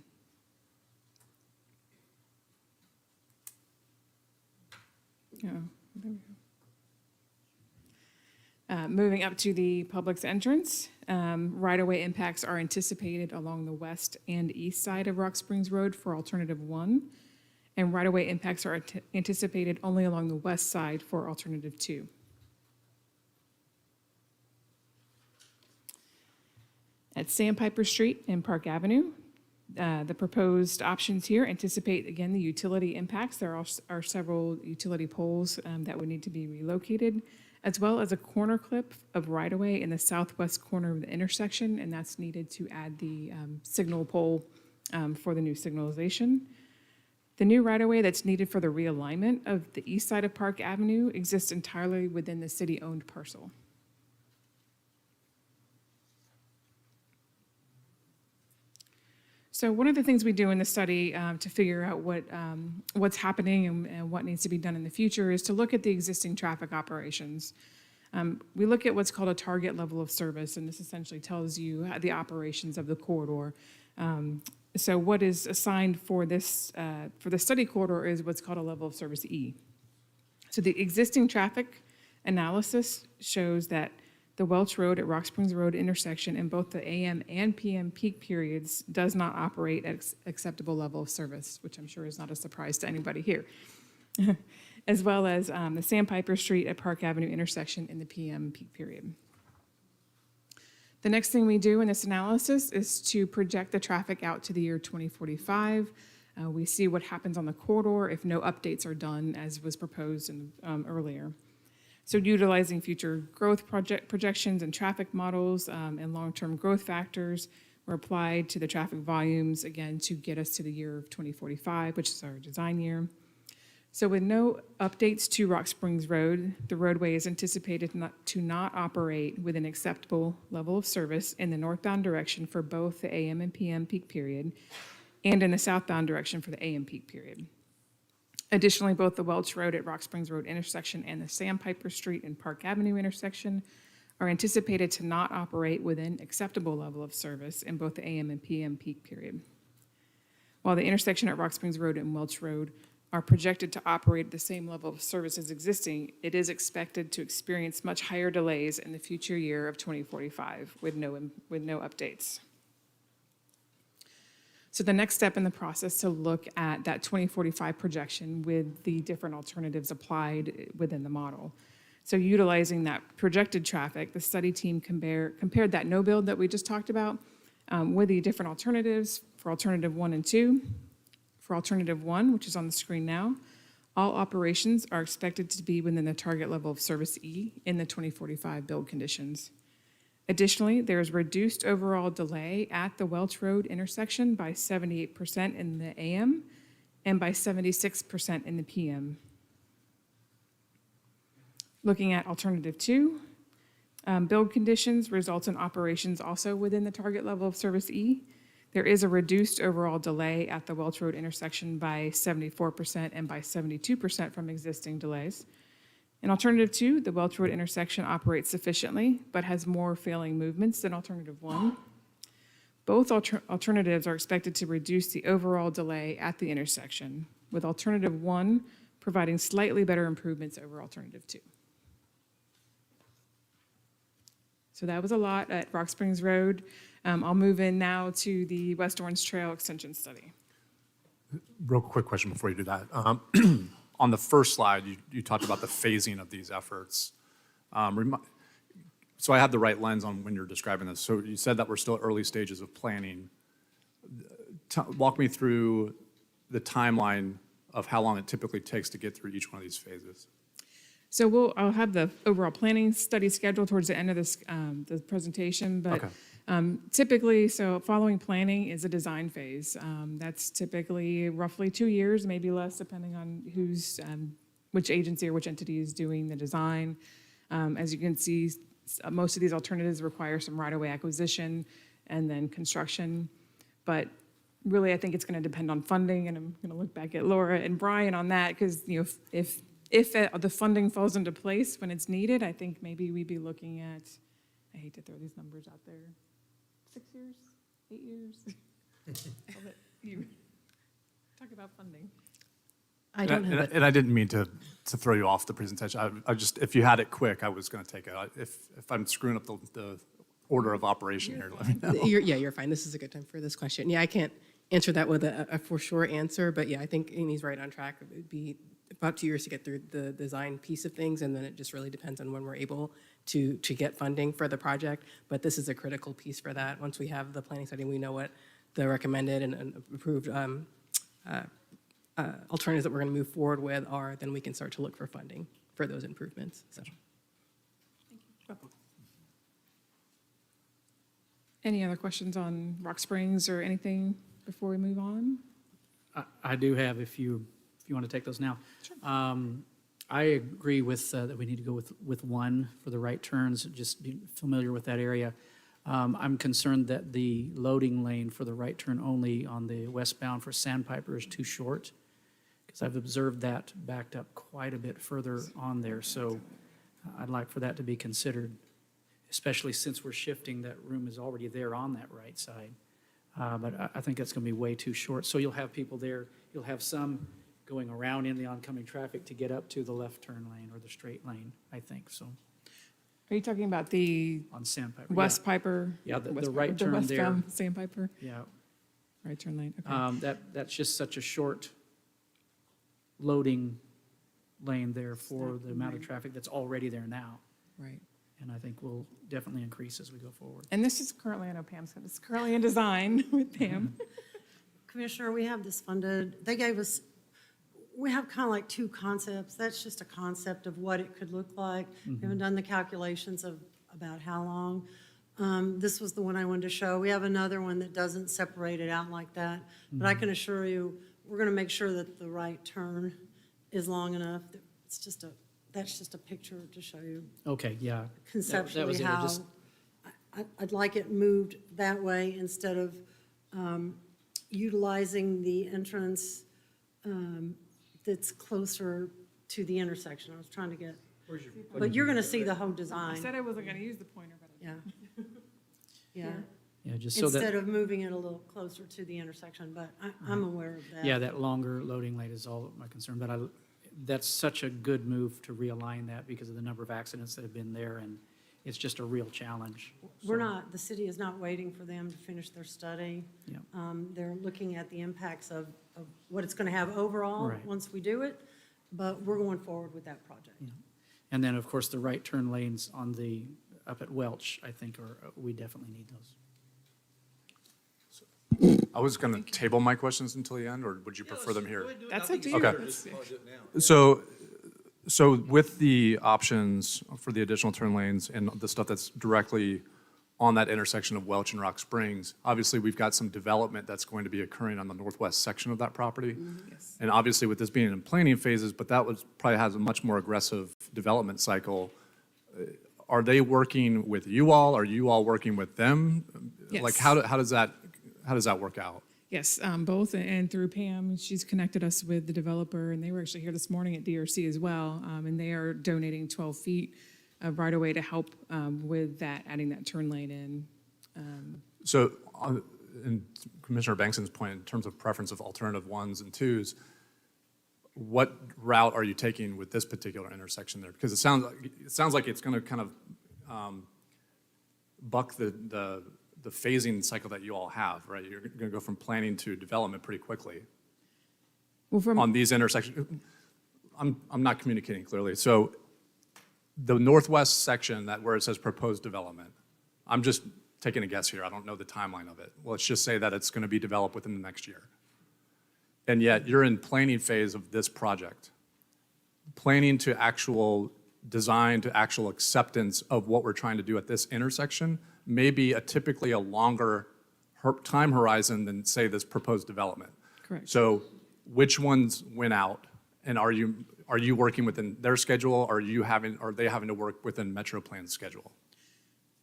There we go. Moving up to the Publix entrance, right-of-way impacts are anticipated along the west and east side of Rock Springs Road for alternative 1, and right-of-way impacts are anticipated only along the west side for alternative 2. at Sandpiper Street and Park Avenue. The proposed options here anticipate, again, the utility impacts. There are several utility poles that would need to be relocated, as well as a corner clip of right-of-way in the southwest corner of the intersection, and that's needed to add the signal pole for the new signalization. The new right-of-way that's needed for the realignment of the east side of Park Avenue exists entirely within the city-owned parcel. So one of the things we do in the study to figure out what's happening and what needs to be done in the future is to look at the existing traffic operations. We look at what's called a target level of service, and this essentially tells you the operations of the corridor. So what is assigned for this for the study corridor is what's called a level of service E. So the existing traffic analysis shows that the Welch Road at Rock Springs Road intersection in both the AM and PM peak periods does not operate at acceptable level of service, which I'm sure is not a surprise to anybody here, as well as the Sandpiper Street at Park Avenue intersection in the PM peak period. The next thing we do in this analysis is to project the traffic out to the year 2045. We see what happens on the corridor if no updates are done, as was proposed earlier. So utilizing future growth projections and traffic models and long-term growth factors were applied to the traffic volumes, again, to get us to the year of 2045, which is our design year. So with no updates to Rock Springs Road, the roadway is anticipated to not operate with an acceptable level of service in the northbound direction for both the AM and PM peak period and in the southbound direction for the AM peak period. Additionally, both the Welch Road at Rock Springs Road intersection and the Sandpiper Street and Park Avenue intersection are anticipated to not operate within acceptable level of service in both the AM and PM peak period. While the intersection at Rock Springs Road and Welch Road are projected to operate at the same level of service as existing, it is expected to experience much higher delays in the future year of 2045 with no updates. So the next step in the process to look at that 2045 projection with the different alternatives applied within the model. So utilizing that projected traffic, the study team compared that no build that we just talked about with the different alternatives for alternative 1 and 2. For alternative 1, which is on the screen now, all operations are expected to be within the target level of service E in the 2045 build conditions. Additionally, there is reduced overall delay at the Welch Road intersection by 78% in the AM and by 76% in the PM. Looking at alternative 2, build conditions result in operations also within the target level of service E. There is a reduced overall delay at the Welch Road intersection by 74% and by 72% from existing delays. In alternative 2, the Welch Road intersection operates sufficiently, but has more failing movements than alternative 1. Both alternatives are expected to reduce the overall delay at the intersection, with alternative 1 providing slightly better improvements over alternative 2. So that was a lot at Rock Springs Road. I'll move in now to the West Orange Trail Extension Study. Real quick question before you do that. On the first slide, you talked about the phasing of these efforts. So I have the right lens on when you're describing this. So you said that we're still at early stages of planning. Walk me through the timeline of how long it typically takes to get through each one of these phases. So I'll have the overall planning study scheduled towards the end of this the presentation, but typically, so following planning is a design phase. That's typically roughly 2 years, maybe less, depending on which agency or which entity is doing the design. As you can see, most of these alternatives require some right-of-way acquisition and then construction. But really, I think it's going to depend on funding, and I'm going to look back at Laura and Brian on that, because if the funding falls into place when it's needed, I think maybe we'd be looking at, I hate to throw these numbers out there, 6 years, 8 years? I'll let you talk about funding. I don't have it. And I didn't mean to throw you off the presentation. I just, if you had it quick, I was going to take it. If I'm screwing up the order of operation here, let me know. You're fine. This is a good time for this question. Yeah, I can't answer that with a for sure answer, but yeah, I think Amy's right on track. It would be about 2 years to get through the design piece of things, and then it just really depends on when we're able to get funding for the project. But this is a critical piece for that. Once we have the planning study, we know what the recommended and approved alternatives that we're going to move forward with are, then we can start to look for funding for those improvements. So. Any other questions on Rock Springs or anything before we move on? I do have, if you want to take those now. I agree with, that we need to go with one for the right turns, just be familiar with that area. I'm concerned that the loading lane for the right turn only on the westbound for Sandpiper is too short, because I've observed that backed up quite a bit further on there. So I'd like for that to be considered, especially since we're shifting, that room is already there on that right side. But I think that's going to be way too short. So you'll have people there, you'll have some going around in the oncoming traffic to get up to the left turn lane or the straight lane, I think, so, Are you talking about the on Sandpiper. West Piper? Yeah, the West right Piper, turn the there. westbound Sandpiper, Yeah, right turn lane, okay. that's just such a short loading lane there for the amount of traffic that's already there now. Right. And I think will definitely increase as we go forward. And this is currently, I know Pam said, it's currently in design with Pam. Commissioner, we have this funded, they gave us, we have kind of like two concepts. That's just a concept of what it could look like. We haven't done the calculations of about how long. This was the one I wanted to show. We have another one that doesn't separate it out like that. But I can assure you, we're going to make sure that the right turn is long enough. It's just that's just a picture to show you Okay, yeah. That conceptually was it. how, Just- I'd like it moved that way instead of utilizing the entrance that's closer to the intersection. I was trying to get, but you're going to see the whole I design. said I wasn't gonna use the pointer, but. Yeah. Yeah. Yeah, just so Instead that, of moving it a little closer to the intersection, but I'm aware of that. yeah, that longer loading lane is all my concern. But that's such a good move to realign that because of the number of accidents that have been there, and it's just a real challenge. We're So, not, the city is not waiting for them to finish their study. Yeah. They're looking at the impacts of what it's going to have overall Right. once we do it, but we're going forward with that project. Yeah. And then, of course, the right turn lanes on the, up at Welch, I think, we definitely need those. I was going to table my questions until the end, or would you prefer them here? That's up to you. Okay. So with the options for the additional turn lanes and the stuff that's directly on that intersection of Welch and Rock Springs, obviously, we've got some development that's going to be occurring on the northwest section of that property. Yes. And obviously, with this being in planning phases, but that was, probably has a much more aggressive development cycle. Are they working with you all? Are you all working with them? Like, Yes. how does that work out? Yes, both, and through Pam, she's connected us with the developer, and they were actually here this morning at DRC as well, and they are donating 12 feet of right-of-way to help with that, adding that turn lane in. So, in Commissioner Bankston's point, in terms of preference of alternative ones and twos, what route are you taking with this particular intersection there? Because it sounds like it's going to kind of buck the phasing cycle that you all have, right? You're going to go from planning to development pretty quickly Well, from, on these intersections. I'm not communicating clearly. So, the northwest section that where it says proposed development, I'm just taking a guess here. I don't know the timeline of it. Well, let's just say that it's going to be developed within the next year. And yet you're in planning phase of this project. Planning to actual design to actual acceptance of what we're trying to do at this intersection may be typically a longer time horizon than, say, this proposed development. correct. So which ones went out? And are you working within their schedule? Are they having to work within Metro Plan's schedule?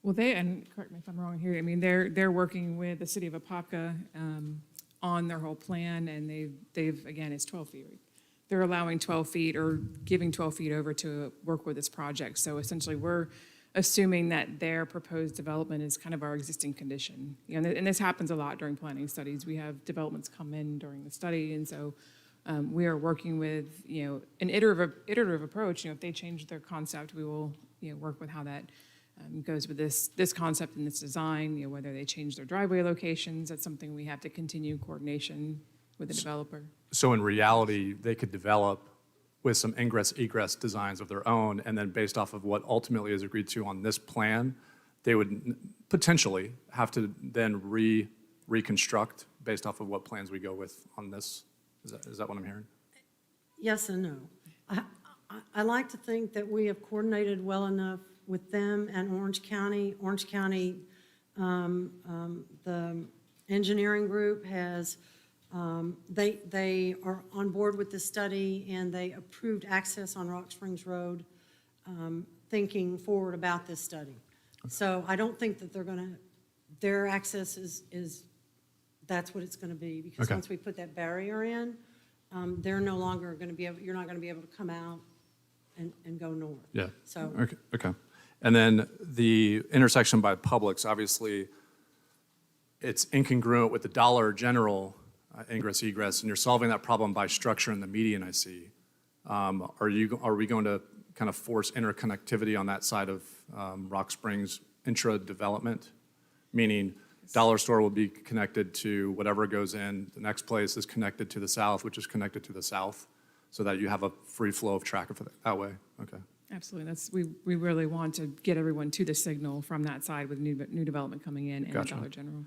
Well, they, and correct me if I'm wrong here, I mean, they're working with the city of Apopka on their whole plan, and they've, again, it's 12 feet. They're allowing 12 feet or giving 12 feet over to work with this project. So essentially, we're assuming that their proposed development is kind of our existing condition. You know, and this happens a lot during planning studies. We have developments come in during the study, and so we are working with, you know, an iterative approach. You know, if they change their concept, we will, you know, work with how that goes with this concept and this design, whether they change their driveway locations, that's something we have to continue coordination with the developer. So in reality, they could develop with some ingress egress designs of their own, and then based off of what ultimately is agreed to on this plan, they would potentially have to then reconstruct based off of what plans we go with on this. Is that what I'm hearing? Yes and no. I like to think that we have coordinated well enough with them and Orange County. Orange County, the engineering group has, they are on board with the study, and they approved access on Rock Springs Road, thinking forward about this study. So I don't think that their access is that's what it's going to be, because Okay. once we put that barrier in, they're no longer going to be able, you're not going to be able to come out and go north. Yeah. So, Okay. And then the intersection by Publix, obviously, it's incongruent with the Dollar General ingress egress, and you're solving that problem by structure in the median, I see. Are we going to kind of force interconnectivity on that side of Rock Springs intra-development? Meaning Dollar Store will be connected to whatever goes in, the next place is connected to the south, which is connected to the south, so that you have a free flow of traffic that way? Okay. Absolutely, we really want to get everyone to the signal from that side with new development coming in and Gotcha. Dollar General.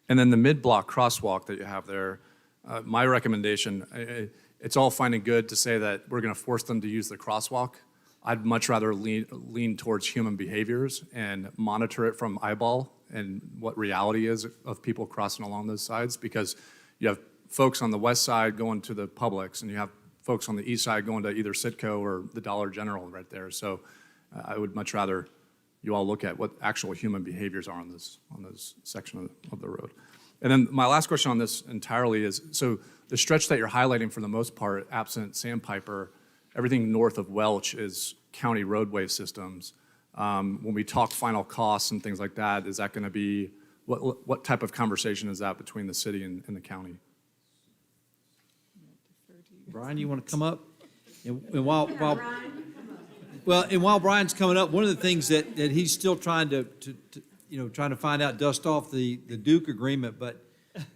And then the mid-block crosswalk that you have there, my recommendation, it's all fine and good to say that we're going to force them to use the crosswalk. I'd much rather lean towards human behaviors and monitor it from eyeball and what reality is of people crossing along those sides, because you have folks on the west side going to the Publix, and you have folks on the east side going to either Citgo or the Dollar General right there. So I would much rather you all look at what actual human behaviors are on this section of the road. And then my last question on this entirely is, so the stretch that you're highlighting for the most part, absent Sandpiper, everything north of Welch is county roadway systems. When we talk final costs and things like that, is that going to be, what type of conversation is that between the city and the county? Brian, you want to come up? And while Brian's coming up, one of the things that he's still trying to trying to find out, dust off the Duke agreement, but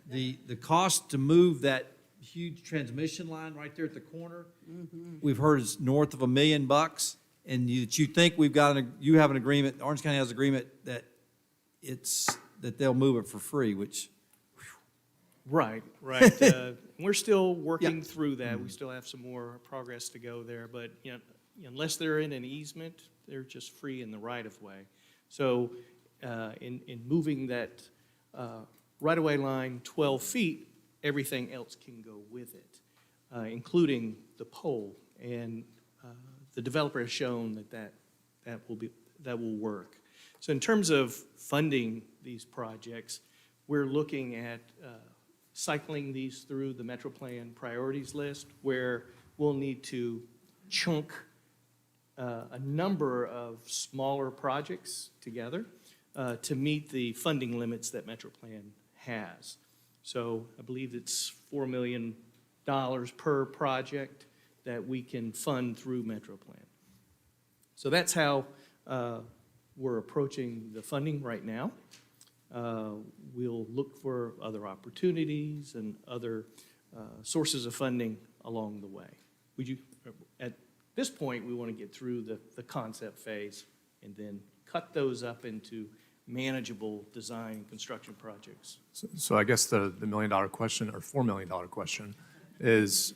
the cost to move that huge transmission line right there at the corner, we've heard is north of $1 million, and you think you have an agreement, Orange County has an agreement that they'll move it for free, which. Right. We're still working through that. We still have some more progress to go there, but unless they're in an easement, they're just free in the right-of-way. So in moving that right-of-way line 12 feet, everything else can go with it, including the pole. And the developer has shown that will work. So in terms of funding these projects, we're looking at cycling these through the Metro Plan priorities list, where we'll need to chunk a number of smaller projects together to meet the funding limits that Metro Plan has. So I believe it's $4 million per project that we can fund through Metro Plan. So that's how we're approaching the funding right now. We'll look for other opportunities and other sources of funding along the way. At this point, we want to get through the concept phase and then cut those up into manageable design and construction projects. So I guess the $1 million question, or $4 million question, is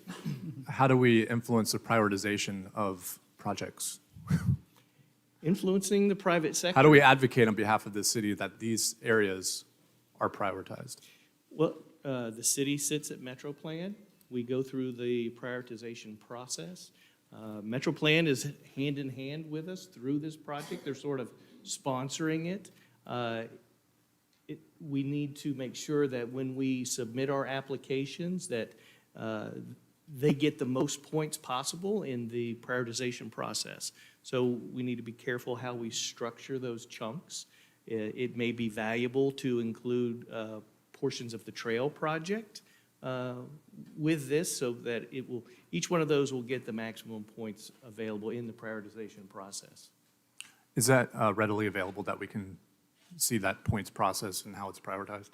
how do we influence the prioritization of projects? Influencing the private sector. How do we advocate on behalf of the city that these areas are prioritized? Well, the city sits at Metro Plan. We go through the prioritization process. Metro Plan is hand in hand with us through this project. They're sort of sponsoring it. We need to make sure that when we submit our applications that they get the most points possible in the prioritization process. So we need to be careful how we structure those chunks. It may be valuable to include portions of the trail project with this, so that each one of those will get the maximum points available in the prioritization process. Is that readily available that we can see that points process and how it's prioritized?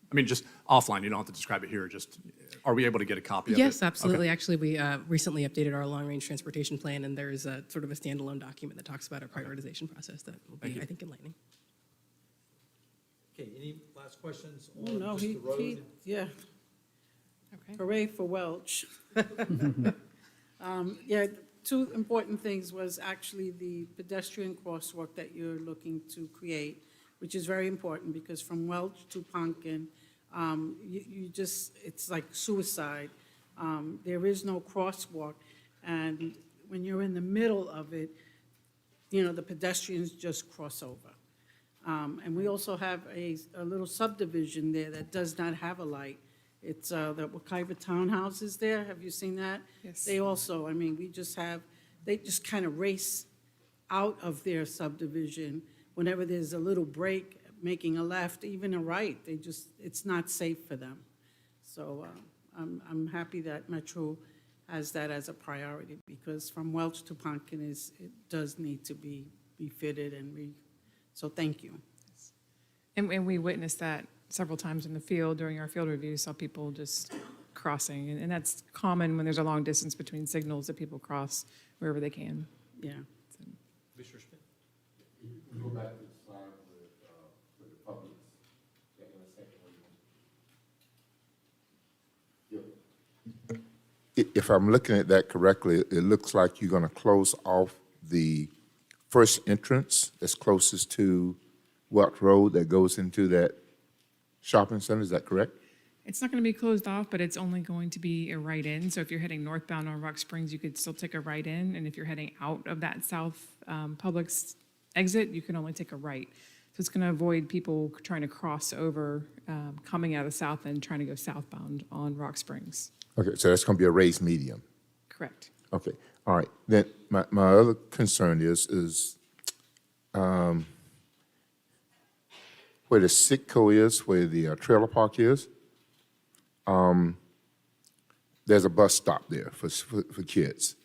I mean, just offline, you don't have to describe it here, just, are we able to get a copy of it? Yes, Okay. absolutely. Actually, we recently updated our long-range transportation plan, and there's a sort of a standalone document that talks about our prioritization process that will be, I think, enlightening. Okay, any last questions Oh, on no, just the road? yeah, Okay. hooray for Welch. Yeah, two important things was actually the pedestrian crosswalk that you're looking to create, which is very important because from Welch to Pumpkin, you just, it's like suicide. There is no crosswalk, and when you're in the middle of it, you know, the pedestrians just cross over. And we also have a little subdivision there that does not have a light. It's the Wekiva Townhouses there. Have you seen that? Yes. They also, I mean, they just kind of race out of their subdivision whenever there's a little break, making a left, even a right. It's not safe for them. So I'm happy that Metro has that as a priority because from Welch to Pumpkin it does need to be refitted so thank you. And we witnessed that several times in the field during our field review, saw people just crossing. And that's common when there's a long distance between signals that people cross wherever they can. Yeah. Commissioner Smith? Go back to the slide with the public, that intersection. If I'm looking at that correctly, it looks like you're gonna close off the first entrance that's closest to Welch Road that goes into that shopping center, is that correct? It's not going to be closed off, but it's only going to be a right in. So if you're heading northbound on Rock Springs, you could still take a right in. And if you're heading out of that south Publix exit, you can only take a right. So it's going to avoid people trying to cross over, coming out of the south and trying to go southbound on Rock Springs. Okay, so that's gonna be a raised medium. Correct. Okay, all right. Then my other concern is where the Sitco is, where the trailer park is, there's a bus stop there for kids.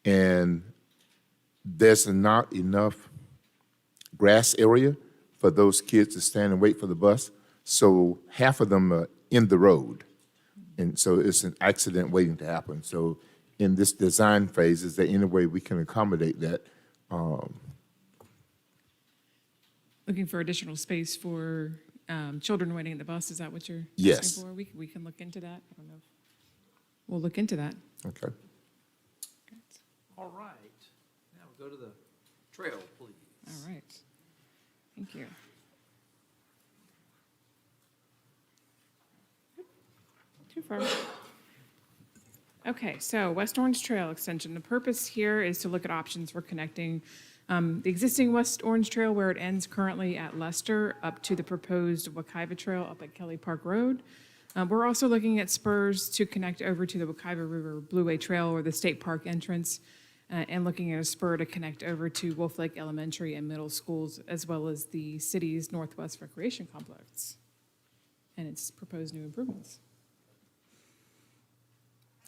And there's not enough grass area for those kids to stand and wait for the bus. So half of them are in the road. And so it's an accident waiting to happen. So in this design phase, is there any way we can accommodate that? Looking for additional space for children waiting at the bus, is that what you're Yes. asking for? We can look into that. I don't know. We'll look into that. Okay. All right. Now we'll go to the trail, please. All right. Thank you. Too far. Okay, so West Orange Trail Extension. The purpose here is to look at options for connecting the existing West Orange Trail where it ends currently at Lester up to the proposed Wekiva Trail up at Kelly Park Road. We're also looking at spurs to connect over to the Wekiva River Blueway Trail or the state park entrance and looking at a spur to connect over to Wolf Lake Elementary and middle schools as well as the city's Northwest Recreation Complex and its proposed new improvements.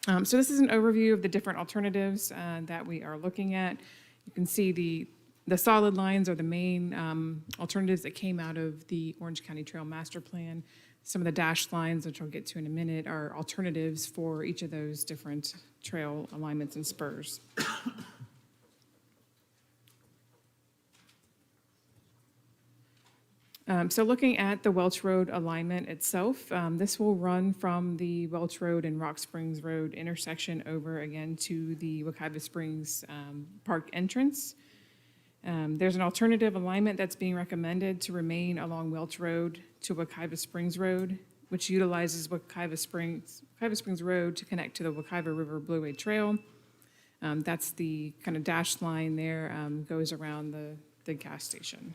So this is an overview of the different alternatives that we are looking at. You can see the solid lines are the main alternatives that came out of the Orange County Trail Master Plan. Some of the dashed lines, which I'll get to in a minute, are alternatives for each of those different trail alignments and spurs. So looking at the Welch Road alignment itself, this will run from the Welch Road and Rock Springs Road intersection over again to the Wekiva Springs Park entrance. There's an alternative alignment that's being recommended to remain along Welch Road to Wekiva Springs Road, which utilizes Wekiva Springs Road to connect to the Wekiva River Blueway Trail. That's the kind of dashed line there, goes around the gas station.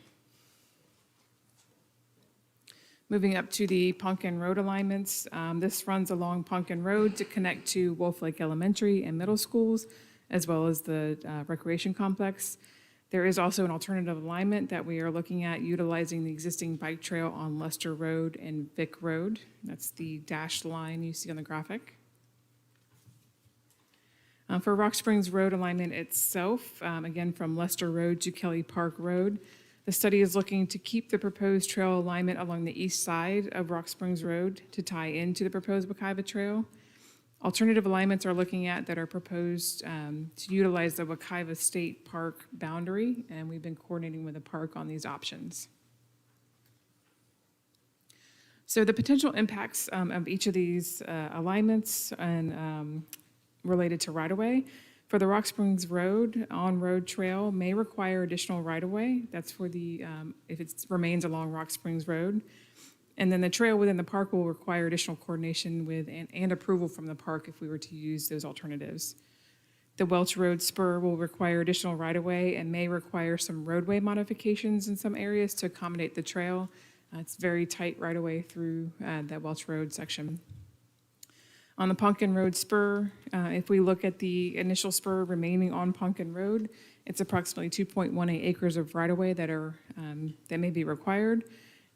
Moving up to the Pumpkin Road alignments, this runs along Pumpkin Road to connect to Wolf Lake Elementary and middle schools, as well as the recreation complex. There is also an alternative alignment that we are looking at utilizing the existing bike trail on Lester Road and Vic Road. That's the dashed line you see on the graphic. For Rock Springs Road alignment itself, again, from Lester Road to Kelly Park Road, the study is looking to keep the proposed trail alignment along the east side of Rock Springs Road to tie into the proposed Wekiva Trail. Alternative alignments are looking at that are proposed to utilize the Wekiva State Park boundary, and we've been coordinating with the park on these options. So the potential impacts of each of these alignments and related to right-of-way. For the Rock Springs Road, on-road trail may require additional right-of-way. That's for the, if it remains along Rock Springs Road. And then the trail within the park will require additional coordination with and approval from the park if we were to use those alternatives. The Welch Road spur will require additional right-of-way and may require some roadway modifications in some areas to accommodate the trail. It's very tight right-of-way through that Welch Road section. On the Pumpkin Road spur, if we look at the initial spur remaining on Pumpkin Road, it's approximately 2.18 acres of right-of-way that may be required.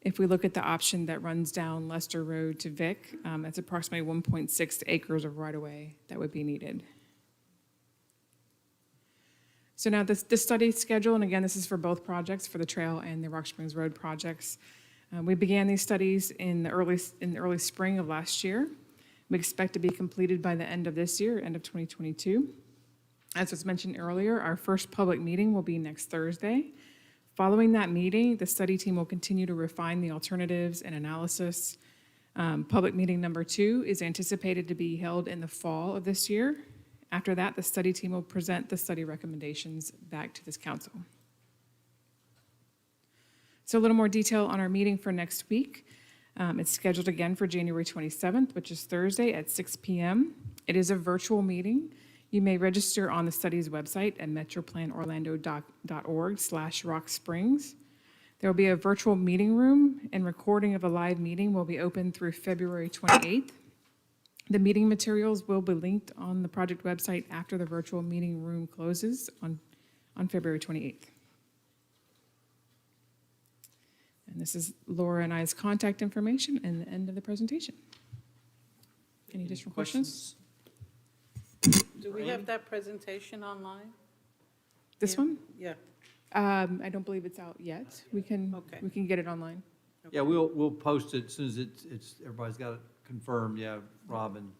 If we look at the option that runs down Lester Road to Vic, it's approximately 1.6 acres of right-of-way that would be needed. So now this study schedule, and again, this is for both projects, for the trail and the Rock Springs Road projects. We began these studies in the early spring of last year. We expect to be completed by the end of this year, end of 2022. As was mentioned earlier, our first public meeting will be next Thursday. Following that meeting, the study team will continue to refine the alternatives and analysis. Public meeting number 2 is anticipated to be held in the fall of this year. After that, the study team will present the study recommendations back to this council. So a little more detail on our meeting for next week. It's scheduled again for January 27th, which is Thursday at 6 p.m. It is a virtual meeting. You may register on the study's website at metroplanorlando.org/rocksprings. There will be a virtual meeting room, and recording of a live meeting will be open through February 28th. The meeting materials will be linked on the project website after the virtual meeting room closes on February 28th. And this is Laura and I's contact information and the end of the presentation. Any additional questions? Do we have that presentation online? This Yeah. one? Yeah. I don't believe it's out yet. We can get it online. Yeah, we'll post it as soon as it's everybody's got it confirmed. Yeah, Rob and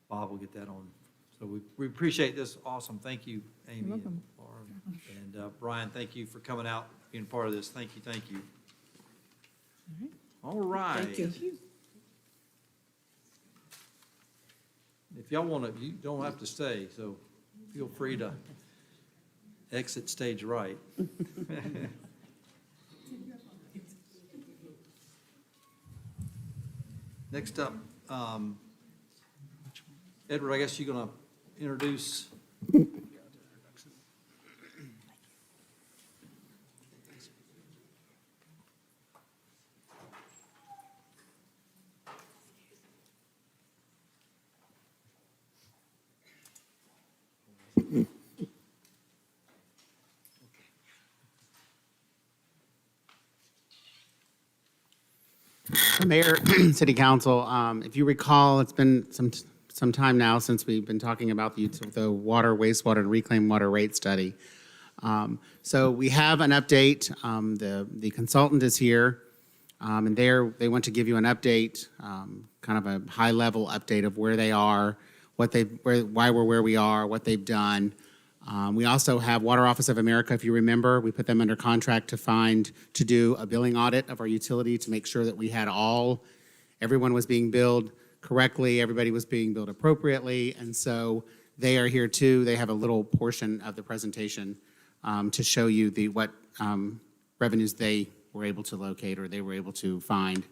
Bob will get that on. So we appreciate this. Awesome. Thank you, Amy and welcome. Laura. And Brian, thank you for coming out, being part of this. Thank you, thank you. All right. Thank you. If y'all want to, you don't have to stay, so feel free to exit stage right. Next up, Edward, I guess you're going to introduce. Mayor, City Council, if you recall, it's been some time now since we've been talking about the water, wastewater, and reclaimed water rate study. So we have an update. The consultant is here, and they want to give you an update, kind of a high-level update of where they are, why we're where we are, what they've done. We also have Water Office of America, if you remember. We put them under contract to do a billing audit of our utility to make sure that we had everyone was being billed correctly, everybody was being billed appropriately, and so they are here too. They have a little portion of the presentation to show you what revenues they were able to locate or they were able to find.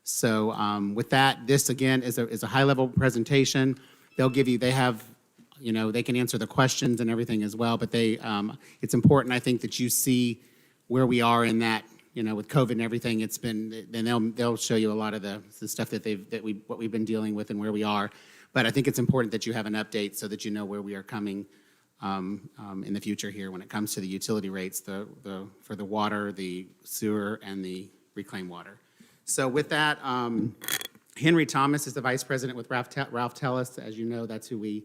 So with that, this again is a high-level presentation. They have, they can answer the questions and everything as well, but it's important, I think, that you see where we are in that, with COVID and everything, then they'll show you a lot of the stuff what we've been dealing with and where we are. But I think it's important that you have an update so that you know where we are coming in the future here when it comes to the utility rates, for the water, the sewer, and the reclaimed water. So with that, Henry Thomas is the vice president with Ralph Tellis. As you know, that's who we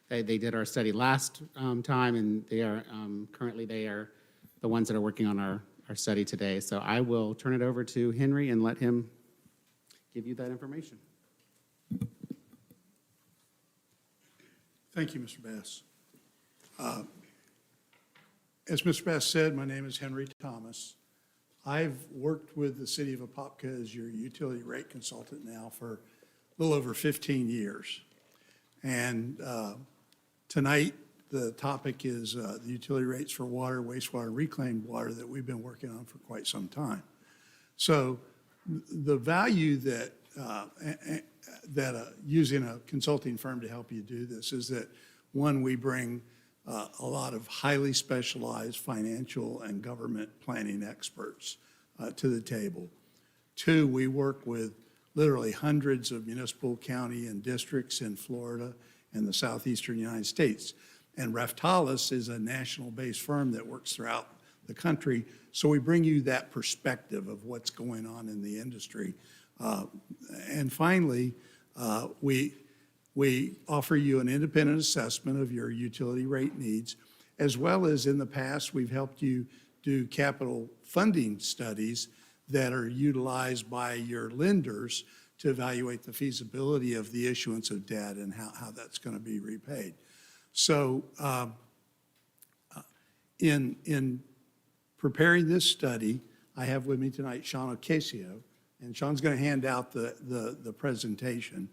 They did our study last time, and they are currently the ones that are working on our study today. So I will turn it over to Henry and let him give you that information. Thank you, Mr. Bass. As Mr. Bass said, my name is Henry Thomas. I've worked with the city of Apopka as your utility rate consultant now for a little over 15 years. And tonight, the topic is the utility rates for water, wastewater, and reclaimed water that we've been working on for quite some time. So the value that using a consulting firm to help you do this is that, one, we bring a lot of highly specialized financial and government planning experts to the table. Two, we work with literally hundreds of municipal, county, and districts in Florida and the southeastern United States. And Reftalis is a national-based firm that works throughout the country, so we bring you that perspective of what's going on in the industry. And finally, we offer you an independent assessment of your utility rate needs, as well as in the past, we've helped you do capital funding studies that are utilized by your lenders to evaluate the feasibility of the issuance of debt and how that's going to be repaid. So in preparing this study, I have with me tonight Sean Ocasio, and Sean's going to hand out the presentation.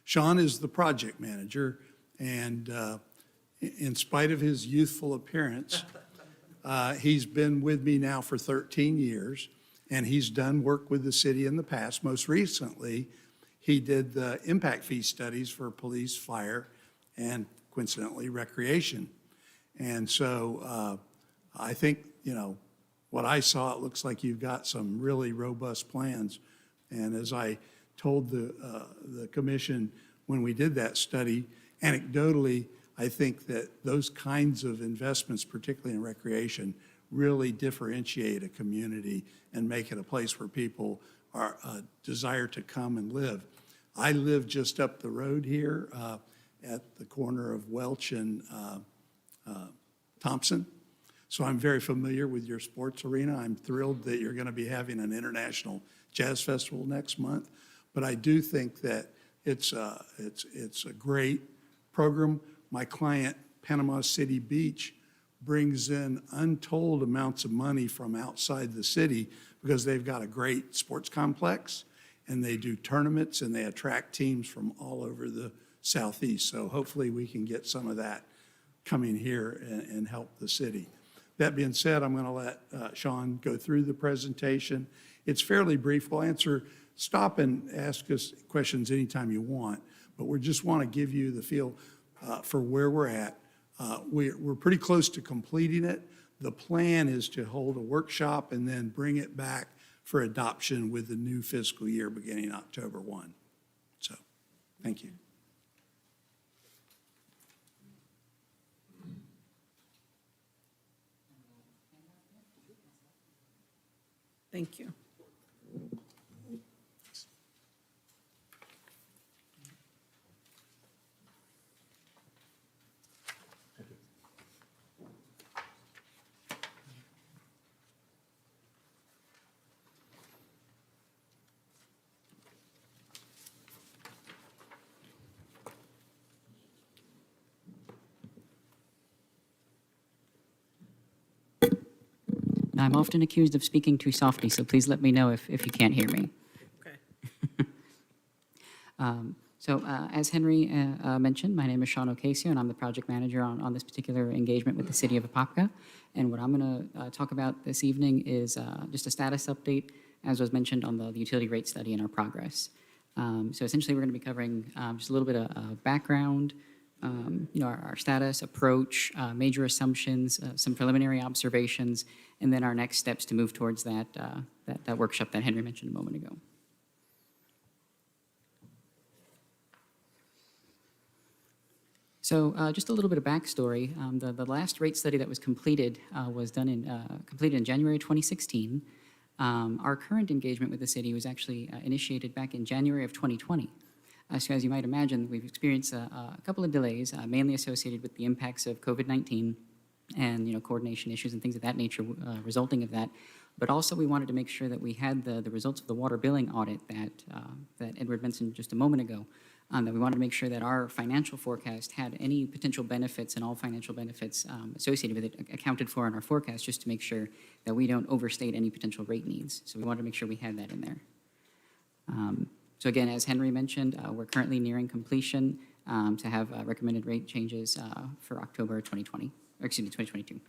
Sean is the project manager, and in spite of his youthful appearance, he's been with me now for 13 years, and he's done work with the city in the past. Most recently, he did the impact fee studies for police, fire, and coincidentally, recreation. And so I think, what I saw, it looks like you've got some really robust plans. And as I told the commission when we did that study, anecdotally, I think that those kinds of investments, particularly in recreation, really differentiate a community and make it a place where people are desire to come and live. I live just up the road here at the corner of Welch and Thompson. So I'm very familiar with your sports arena. I'm thrilled that you're going to be having an international jazz festival next month. But I do think that it's a great program. My client, Panama City Beach, brings in untold amounts of money from outside the city because they've got a great sports complex, and they do tournaments, and they attract teams from all over the Southeast. So hopefully we can get some of that coming here and help the city. That being said, I'm going to let Sean go through the presentation. It's fairly brief. We'll stop and ask us questions anytime you want, but we just want to give you the feel for where we're at. We're pretty close to completing it. The plan is to hold a workshop and then bring it back for adoption with the new fiscal year beginning October 1. So, thank you. Thank you. I'm often accused of speaking too softly, so please let me know if you can't hear me. Okay. As Henry mentioned, my name is Sean Ocasio, and I'm the project manager on this particular engagement with the city of Apopka. And what I'm going to talk about this evening is just a status update, as was mentioned on the utility rate study and our progress. So essentially, we're going to be covering just a little bit of background, our status, approach, major assumptions, some preliminary observations, and then our next steps to move towards that workshop that Henry mentioned a moment ago. So just a little bit of backstory. The last rate study that was completed was completed in January 2016. Our current engagement with the city was actually initiated back in January of 2020. So as you might imagine, we've experienced a couple of delays, mainly associated with the impacts of COVID-19 and coordination issues and things of that nature resulting of that. But also we wanted to make sure that we had the results of the water billing audit that Edward mentioned just a moment ago, that we wanted to make sure that our financial forecast had any potential benefits and all financial benefits associated with it accounted for in our forecast, just to make sure that we don't overstate any potential rate needs. So we wanted to make sure we had that in there. So again, as Henry mentioned, we're currently nearing completion to have recommended rate changes for October 2020, or excuse me, 2022.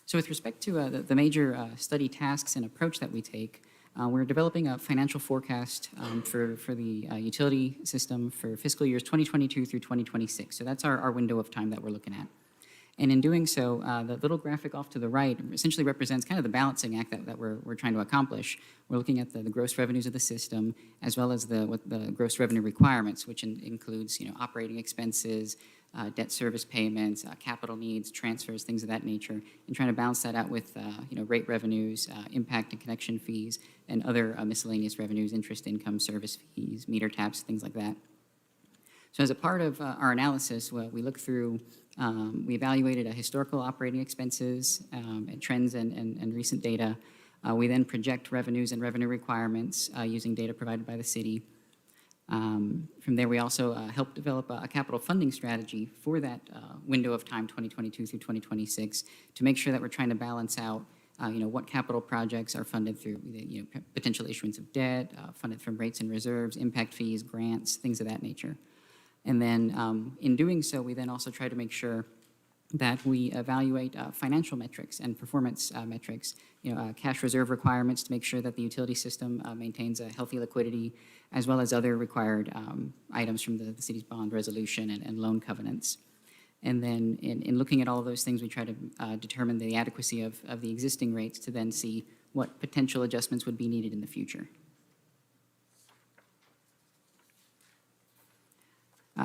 So with respect to the major study tasks and approach that we take, we're developing a financial forecast for the utility system for fiscal years 2022 through 2026. So that's our window of time that we're looking at. And in doing so, the little graphic off to the right essentially represents kind of the balancing act that we're trying to accomplish. We're looking at the gross revenues of the system, as well as the gross revenue requirements, which includes operating expenses, debt service payments, capital needs, transfers, things of that nature, and trying to balance that out with rate revenues, impact and connection fees, and other miscellaneous revenues, interest income, service fees, meter taps, things like that. So as a part of our analysis, we look through, we evaluated historical operating expenses and trends and recent data. We then project revenues and revenue requirements using data provided by the city. From there, we also helped develop a capital funding strategy for that window of time, 2022 through 2026, to make sure that we're trying to balance out what capital projects are funded through potential issuance of debt, funded from rates and reserves, impact fees, grants, things of that nature. And then in doing so, we then also try to make sure that we evaluate financial metrics and performance metrics, cash reserve requirements to make sure that the utility system maintains a healthy liquidity, as well as other required items from the city's bond resolution and loan covenants. And then in looking at all of those things, we try to determine the adequacy of the existing rates to then see what potential adjustments would be needed in the future.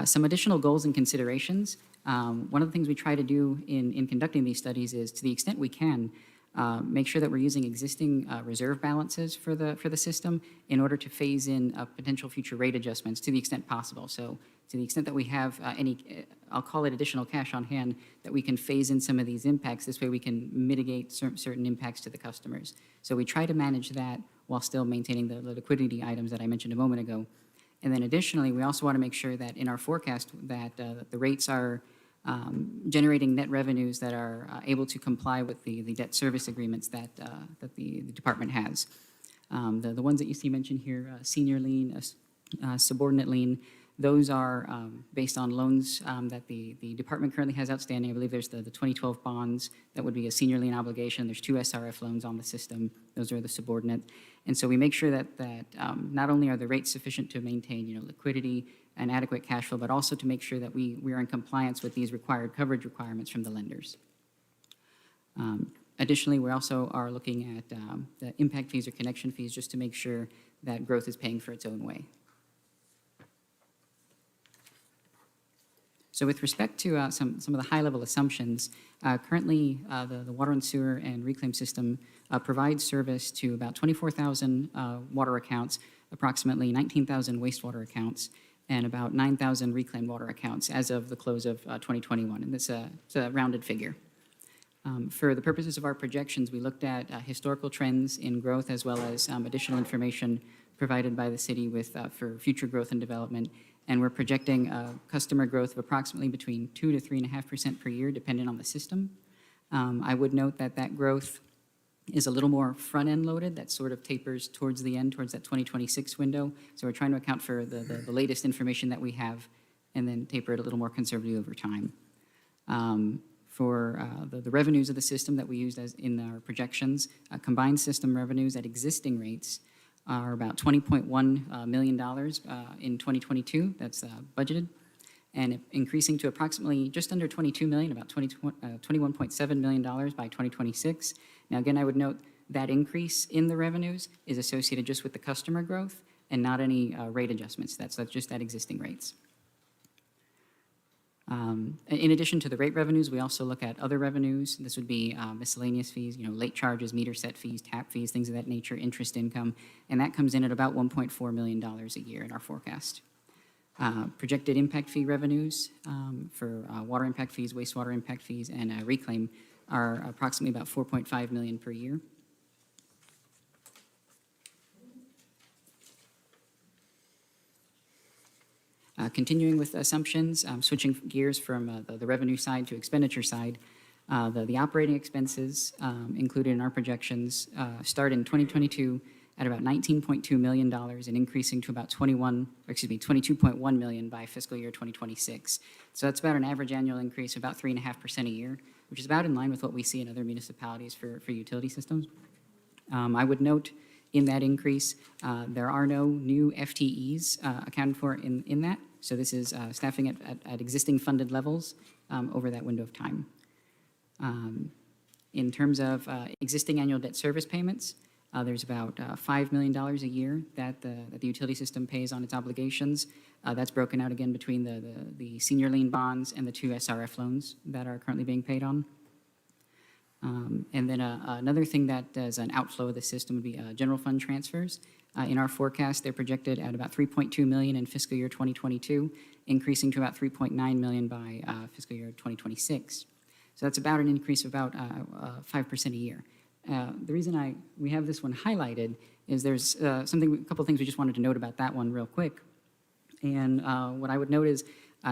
Some additional goals and considerations. One of the things we try to do in conducting these studies is, to the extent we can, make sure that we're using existing reserve balances for the system in order to phase in potential future rate adjustments to the extent possible. So to the extent that we have any, I'll call it additional cash on hand, that we can phase in some of these impacts. This way we can mitigate certain impacts to the customers. So we try to manage that while still maintaining the liquidity items that I mentioned a moment ago. And then additionally, we also want to make sure that in our forecast that the rates are generating net revenues that are able to comply with the debt service agreements that the department has. The ones that you see mentioned here, senior lien, subordinate lien, those are based on loans that the department currently has outstanding. I believe there's the 2012 bonds that would be a senior lien obligation. There's 2 SRF loans on the system. Those are the subordinate. And so we make sure that not only are the rates sufficient to maintain liquidity and adequate cash flow, but also to make sure that we are in compliance with these required coverage requirements from the lenders. Additionally, we also are looking at the impact fees or connection fees, just to make sure that growth is paying for its own way. So with respect to some of the high-level assumptions, currently the water and sewer and reclaim system provides service to about 24,000 water accounts, approximately 19,000 wastewater accounts, and about 9,000 reclaimed water accounts as of the close of 2021, and it's a rounded figure. For the purposes of our projections, we looked at historical trends in growth, as well as additional information provided by the city for future growth and development. And we're projecting customer growth of approximately between 2 to 3.5% per year, depending on the system. I would note that growth is a little more front-end loaded. That sort of tapers towards the end, towards that 2026 window. So we're trying to account for the latest information that we have, and then taper it a little more conservatively over time. For the revenues of the system that we used in our projections, combined system revenues at existing rates are about $20.1 million in 2022, that's budgeted, and increasing to approximately just under $22 million, about $21.7 million by 2026. Now again, I would note that increase in the revenues is associated just with the customer growth and not any rate adjustments. That's just at existing rates. In addition to the rate revenues, we also look at other revenues. This would be miscellaneous fees, late charges, meter set fees, tap fees, things of that nature, interest income, and that comes in at about $1.4 million a year in our forecast. Projected impact fee revenues for water impact fees, wastewater impact fees, and reclaim are approximately about $4.5 million per year. Continuing with assumptions, switching gears from the revenue side to expenditure side, the operating expenses included in our projections start in 2022 at about $19.2 million and increasing to about $22.1 million by fiscal year 2026. So that's about an average annual increase of about 3.5% a year, which is about in line with what we see in other municipalities for utility systems. I would note in that increase, there are no new FTEs accounted for in that. So this is staffing at existing funded levels over that window of time. In terms of existing annual debt service payments, there's about $5 million a year that the utility system pays on its obligations. That's broken out again between the senior lien bonds and the 2 SRF loans that are currently being paid on. And then another thing that is an outflow of the system would be general fund transfers. In our forecast, they're projected at about $3.2 million in fiscal year 2022, increasing to about $3.9 million by fiscal year 2026. So that's about an increase of about 5% a year. The reason we have this one highlighted is there's a couple of things we just wanted to note about that one real quick. And what I would note is,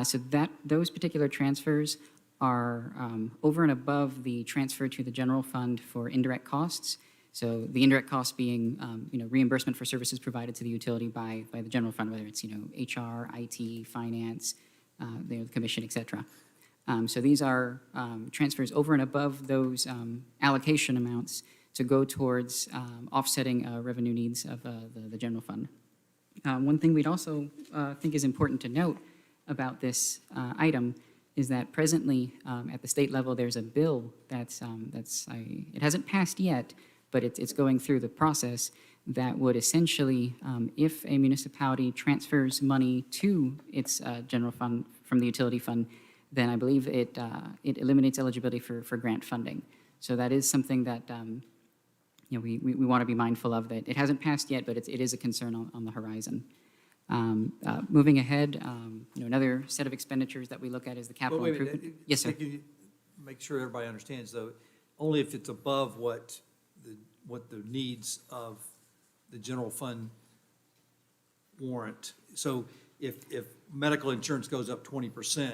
so that those particular transfers are over and above the transfer to the general fund for indirect costs. So the indirect costs being, reimbursement for services provided to the utility by the general fund, whether it's, HR, IT, finance, the commission, et cetera. So these are transfers over and above those allocation amounts to go towards offsetting revenue needs of the general fund. One thing we'd also think is important to note about this item is that presently at the state level there's a bill it hasn't passed yet, but it's going through the process that would essentially, if a municipality transfers money to its general fund from the utility fund, then I believe it eliminates eligibility for grant funding. So that is something that we want to be mindful of. That it hasn't passed yet, but it is a concern on the horizon. Moving ahead, another set of expenditures that we look at is the capital Wait a improvement. minute. Yes, sir. Make sure everybody understands, though, only if it's above what the needs of the general fund warrant. So if medical insurance goes up 20%,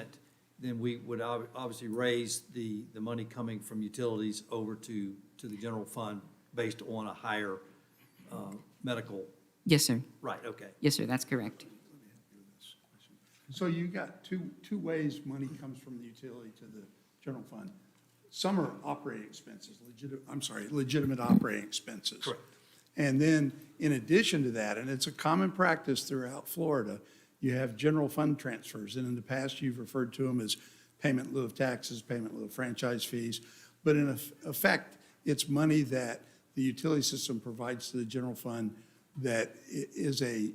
then we would obviously raise the money coming from utilities over to the general fund based on a higher medical. Yes, sir. Right, okay. Yes, sir, that's correct. So you got two ways money comes from the utility to the general fund. Some are operating expenses, legitimate operating expenses. Correct. And then in addition to that, and it's a common practice throughout Florida, you have general fund transfers. And in the past, you've referred to them as payment in lieu of taxes, payment in lieu of franchise fees. But in effect, it's money that the utility system provides to the general fund that is a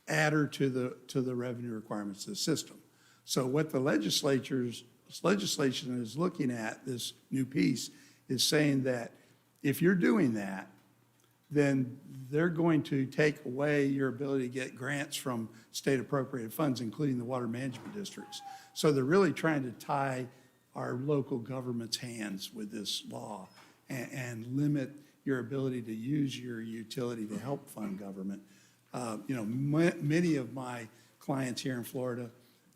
adder to the revenue requirements of the system. So what the legislation is looking at, this new piece, is saying that if you're doing that, then they're going to take away your ability to get grants from state appropriated funds, including the water management districts. So they're really trying to tie our local government's hands with this law and limit your ability to use your utility to help fund government. Many of my clients here in Florida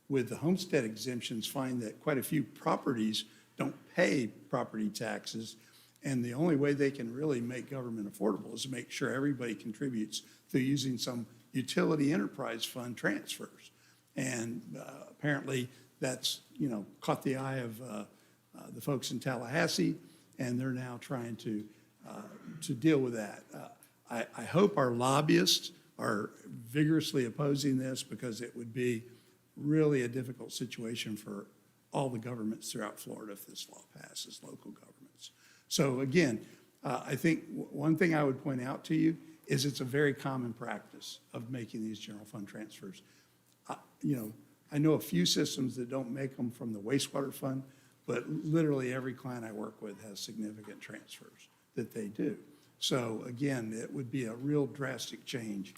with the homestead exemptions find that quite a few properties don't pay property taxes, and the only way they can really make government affordable is to make sure everybody contributes through using some utility enterprise fund transfers. And apparently that's, caught the eye of the folks in Tallahassee, and they're now trying to deal with that. I hope our lobbyists are vigorously opposing this because it would be really a difficult situation for all the governments throughout Florida if this law passes, local governments. So again, I think one thing I would point out to you is it's a very common practice of making these general fund transfers. I know a few systems that don't make them from the wastewater fund, but literally every client I work with has significant transfers that they do. So again, it would be a real drastic change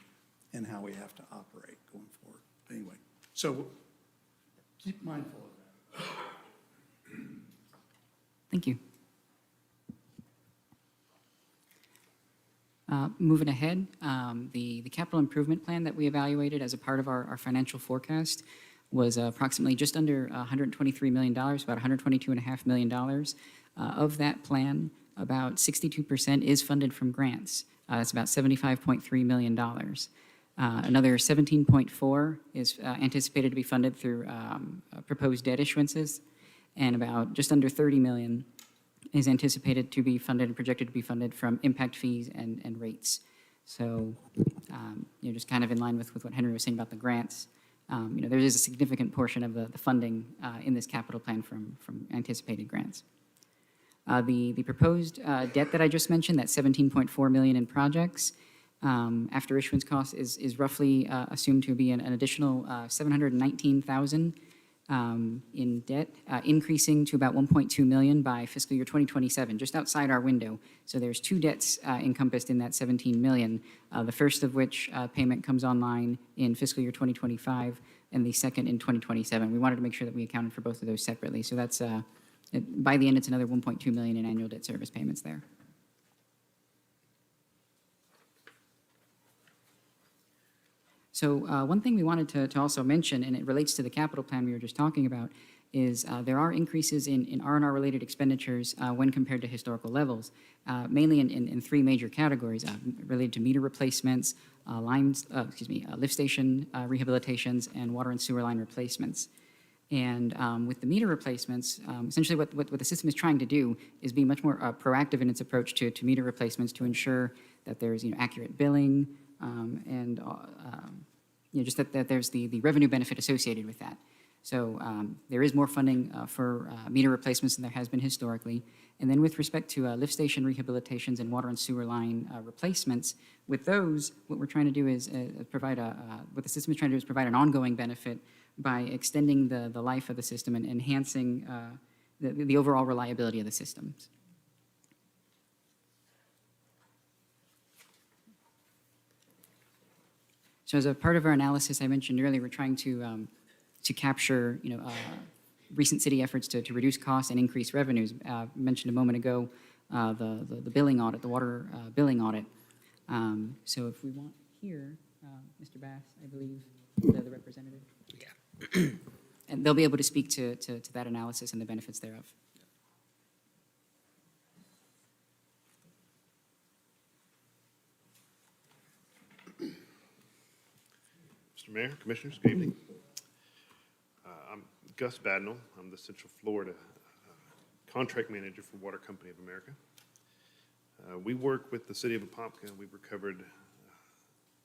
in how we have to operate going forward. Anyway, so keep mindful of that. Thank you. Moving ahead, the capital improvement plan that we evaluated as a part of our financial forecast was approximately just under $123 million, about $122.5 million. Of that plan, about 62% is funded from grants. That's about $75.3 million. Another 17.4 is anticipated to be funded through proposed debt issuances, and about just under 30 million is anticipated to be funded and projected to be funded from impact fees and rates. So, just kind of in line with what Henry was saying about the grants, there is a significant portion of the funding in this capital plan from anticipated grants. The proposed debt that I just mentioned, that 17.4 million in projects, after issuance costs is roughly assumed to be an additional 719,000 in debt, increasing to about 1.2 million by fiscal year 2027, just outside our window. So there's two debts encompassed in that 17 million, the first of which payment comes online in fiscal year 2025, and the second in 2027. We wanted to make sure that we accounted for both of those separately. So that's, by the end, it's another 1.2 million in annual debt service payments there. So one thing we wanted to also mention, and it relates to the capital plan we were just talking about, is there are increases in R&R related expenditures when compared to historical levels, mainly in three major categories related to meter replacements, lift station rehabilitations, and water and sewer line replacements. And with the meter replacements, essentially what the system is trying to do is be much more proactive in its approach to meter replacements to ensure that there's accurate billing and just that there's the revenue benefit associated with that. So there is more funding for meter replacements than there has been historically. And then with respect to lift station rehabilitations and water and sewer line replacements, with those, what we're trying to do is what the system is trying to do is provide an ongoing benefit by extending the life of the system and enhancing the overall reliability of the systems. So as a part of our analysis, I mentioned earlier, we're trying to capture, recent city efforts to reduce costs and increase revenues. Mentioned a moment ago the billing audit, the water billing audit. So if we want here, Mr. Bass, I believe, the representative. Yeah. And they'll be able to speak to that analysis and the benefits thereof. Mr. Mayor, Commissioners, good evening. I'm Gus Badnell. I'm the Central Florida Contract Manager for Water Company of America. We work with the City of Apopka. We've recovered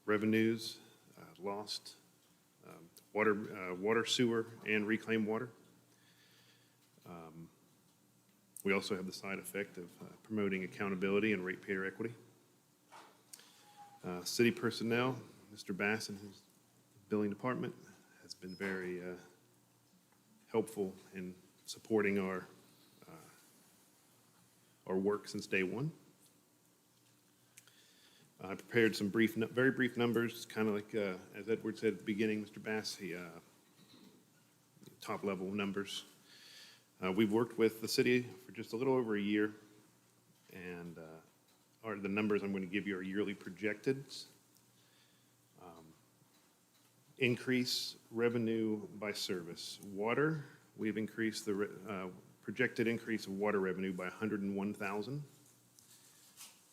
revenues, lost water, sewer, and reclaimed water. We also have the side effect of promoting accountability and ratepayer equity. City personnel, Mr. Bass and his billing department has been very helpful in supporting our work since day one. I prepared some very brief numbers, kind of like, as Edward said at the beginning, Mr. Bass, top-level numbers. We've worked with the city for just a little over a year, and the numbers I'm going to give you are yearly projected. Increase revenue by service. Water, we've increased the projected increase of water revenue by $101,000.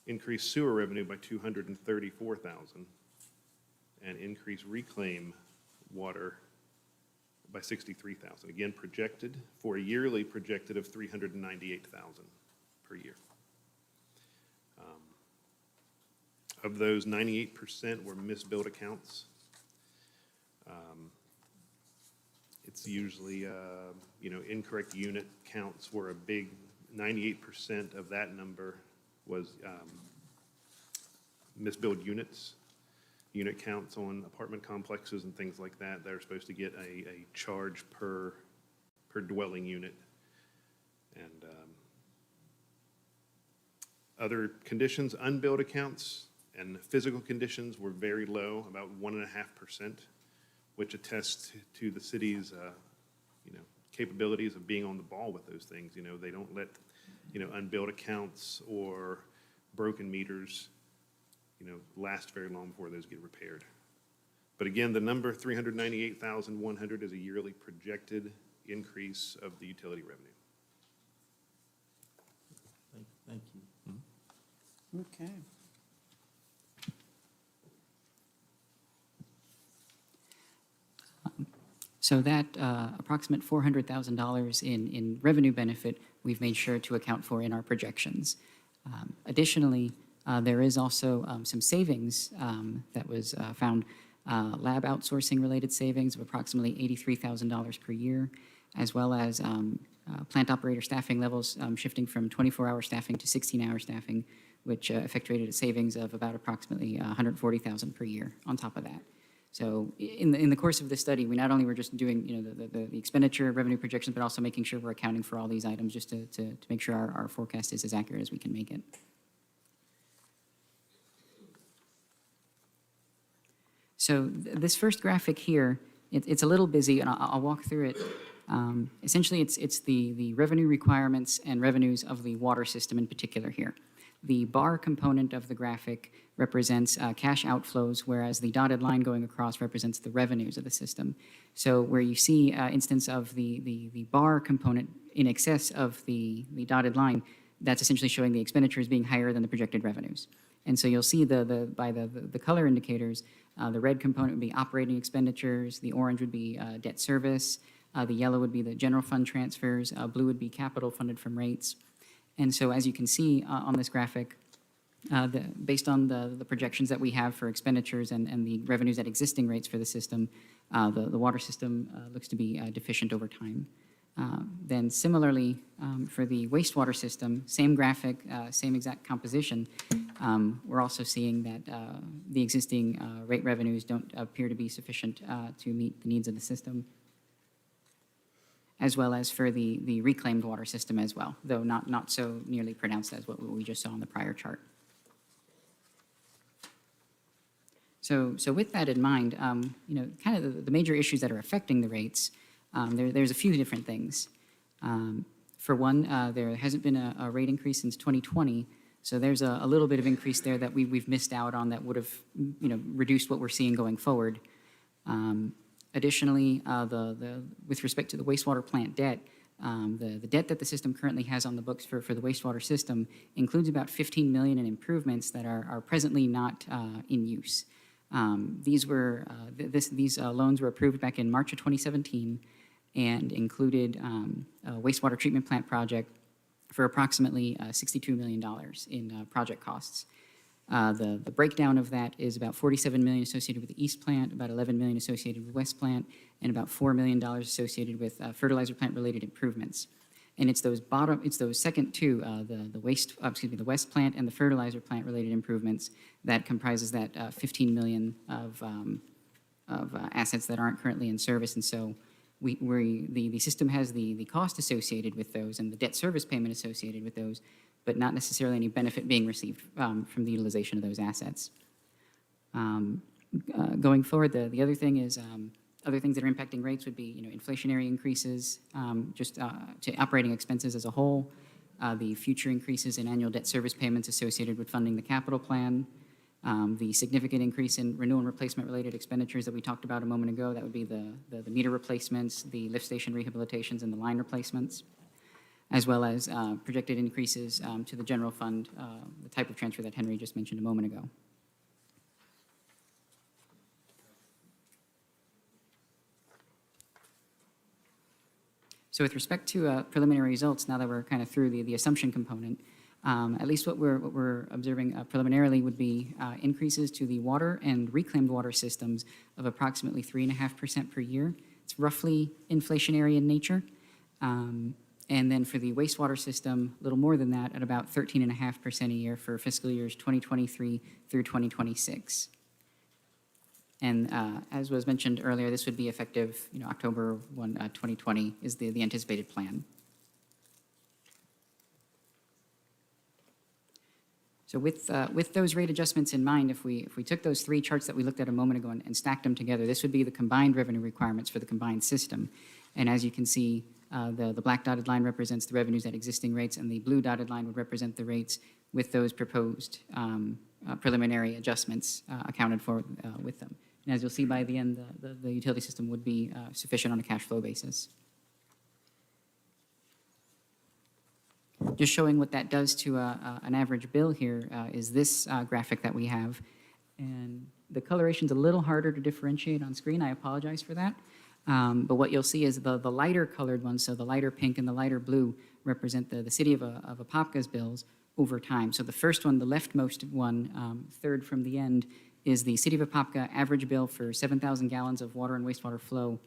Increase sewer revenue by $234,000, and increase reclaim water by $63,000. Again, projected for a yearly projected of $398,000 per year. Of those, 98% were misbilled accounts. It's usually, incorrect unit counts were a big 98% of that number was misbilled units. unit counts on apartment complexes and things like that. They're supposed to get a charge per dwelling unit. And other conditions, unbilled accounts and physical conditions were very low, about 1.5%, which attests to the city's, capabilities of being on the ball with those things. They don't let, unbilled accounts or broken meters, last very long before those get repaired. But again, the number 398,100 is a yearly projected increase of the utility revenue. Thank you. Okay. So that approximate $400,000 in revenue benefit, we've made sure to account for in our projections. Additionally, there is also some savings that was found, lab outsourcing related savings of approximately $83,000 per year, as well as plant operator staffing levels shifting from 24-hour staffing to 16-hour staffing, which effectuated a savings of about approximately $140,000 per year on top of that. So in the course of this study, we not only were just doing the expenditure revenue projections, but also making sure we're accounting for all these items just to make sure our forecast is as accurate as we can make it. So this first graphic here, it's a little busy, and I'll walk through it. Essentially, it's the revenue requirements and revenues of the water system in particular here. The bar component of the graphic represents cash outflows, whereas the dotted line going across represents the revenues of the system. So where you see instance of the bar component in excess of the dotted line, that's essentially showing the expenditures being higher than the projected revenues. And so you'll see by the color indicators, the red component would be operating expenditures, the orange would be debt service, the yellow would be the general fund transfers, blue would be capital funded from rates. And so as you can see on this graphic, based on the projections that we have for expenditures and the revenues at existing rates for the system, the water system looks to be deficient over time. Then similarly, for the wastewater system, same graphic, same exact composition, we're also seeing that the existing rate revenues don't appear to be sufficient to meet the needs of the system, as well as for the reclaimed water system as well, though not so nearly pronounced as what we just saw on the prior chart. So with that in mind, kind of the major issues that are affecting the rates, there's a few different things. For one, there hasn't been a rate increase since 2020, so there's a little bit of increase there that we've missed out on that would have reduced what we're seeing going forward. Additionally, with respect to the wastewater plant debt, the debt that the system currently has on the books for the wastewater system includes about $15 million in improvements that are presently not in use. These loans were approved back in March of 2017 and included a wastewater treatment plant project for approximately $62 million in project costs. The breakdown of that is about $47 million associated with the East plant, about $11 million associated with West plant, and about $4 million associated with fertilizer plant related improvements. And it's those second two, the West plant and the fertilizer plant related improvements that comprises that $15 million of assets that aren't currently in service. And so the system has the cost associated with those and the debt service payment associated with those, but not necessarily any benefit being received from the utilization of those assets. Going forward, the other thing is other things that are impacting rates would be inflationary increases to operating expenses as a whole, the future increases in annual debt service payments associated with funding the capital plan, the significant increase in renewal and replacement related expenditures that we talked about a moment ago. That would be the meter replacements, the lift station rehabilitations, and the line replacements, as well as projected increases to the general fund, the type of transfer that Henry just mentioned a moment ago. So with respect to preliminary results, now that we're kind of through the assumption component, at least what we're observing preliminarily would be increases to the water and reclaimed water systems of approximately 3.5% per year. It's roughly inflationary in nature. And then for the wastewater system, a little more than that, at about 13.5% a year for fiscal years 2023 through 2026. And as was mentioned earlier, this would be effective, October 1, 2020 is the anticipated plan. So with those rate adjustments in mind, if we took those three charts that we looked at a moment ago and stacked them together, this would be the combined revenue requirements for the combined system. And as you can see, the black dotted line represents the revenues at existing rates, and the blue dotted line would represent the rates with those proposed preliminary adjustments accounted for with them. And as you'll see by the end, the utility system would be sufficient on a cash flow basis. Just showing what that does to an average bill here is this graphic that we have. And the coloration's a little harder to differentiate on screen. I apologize for that. But what you'll see is the lighter colored ones, so the lighter pink and the lighter blue, represent the city of Apopka's bills over time. So the first one, the leftmost one, third from the end, is the city of Apopka average bill for 7,000 gallons of water and wastewater flow.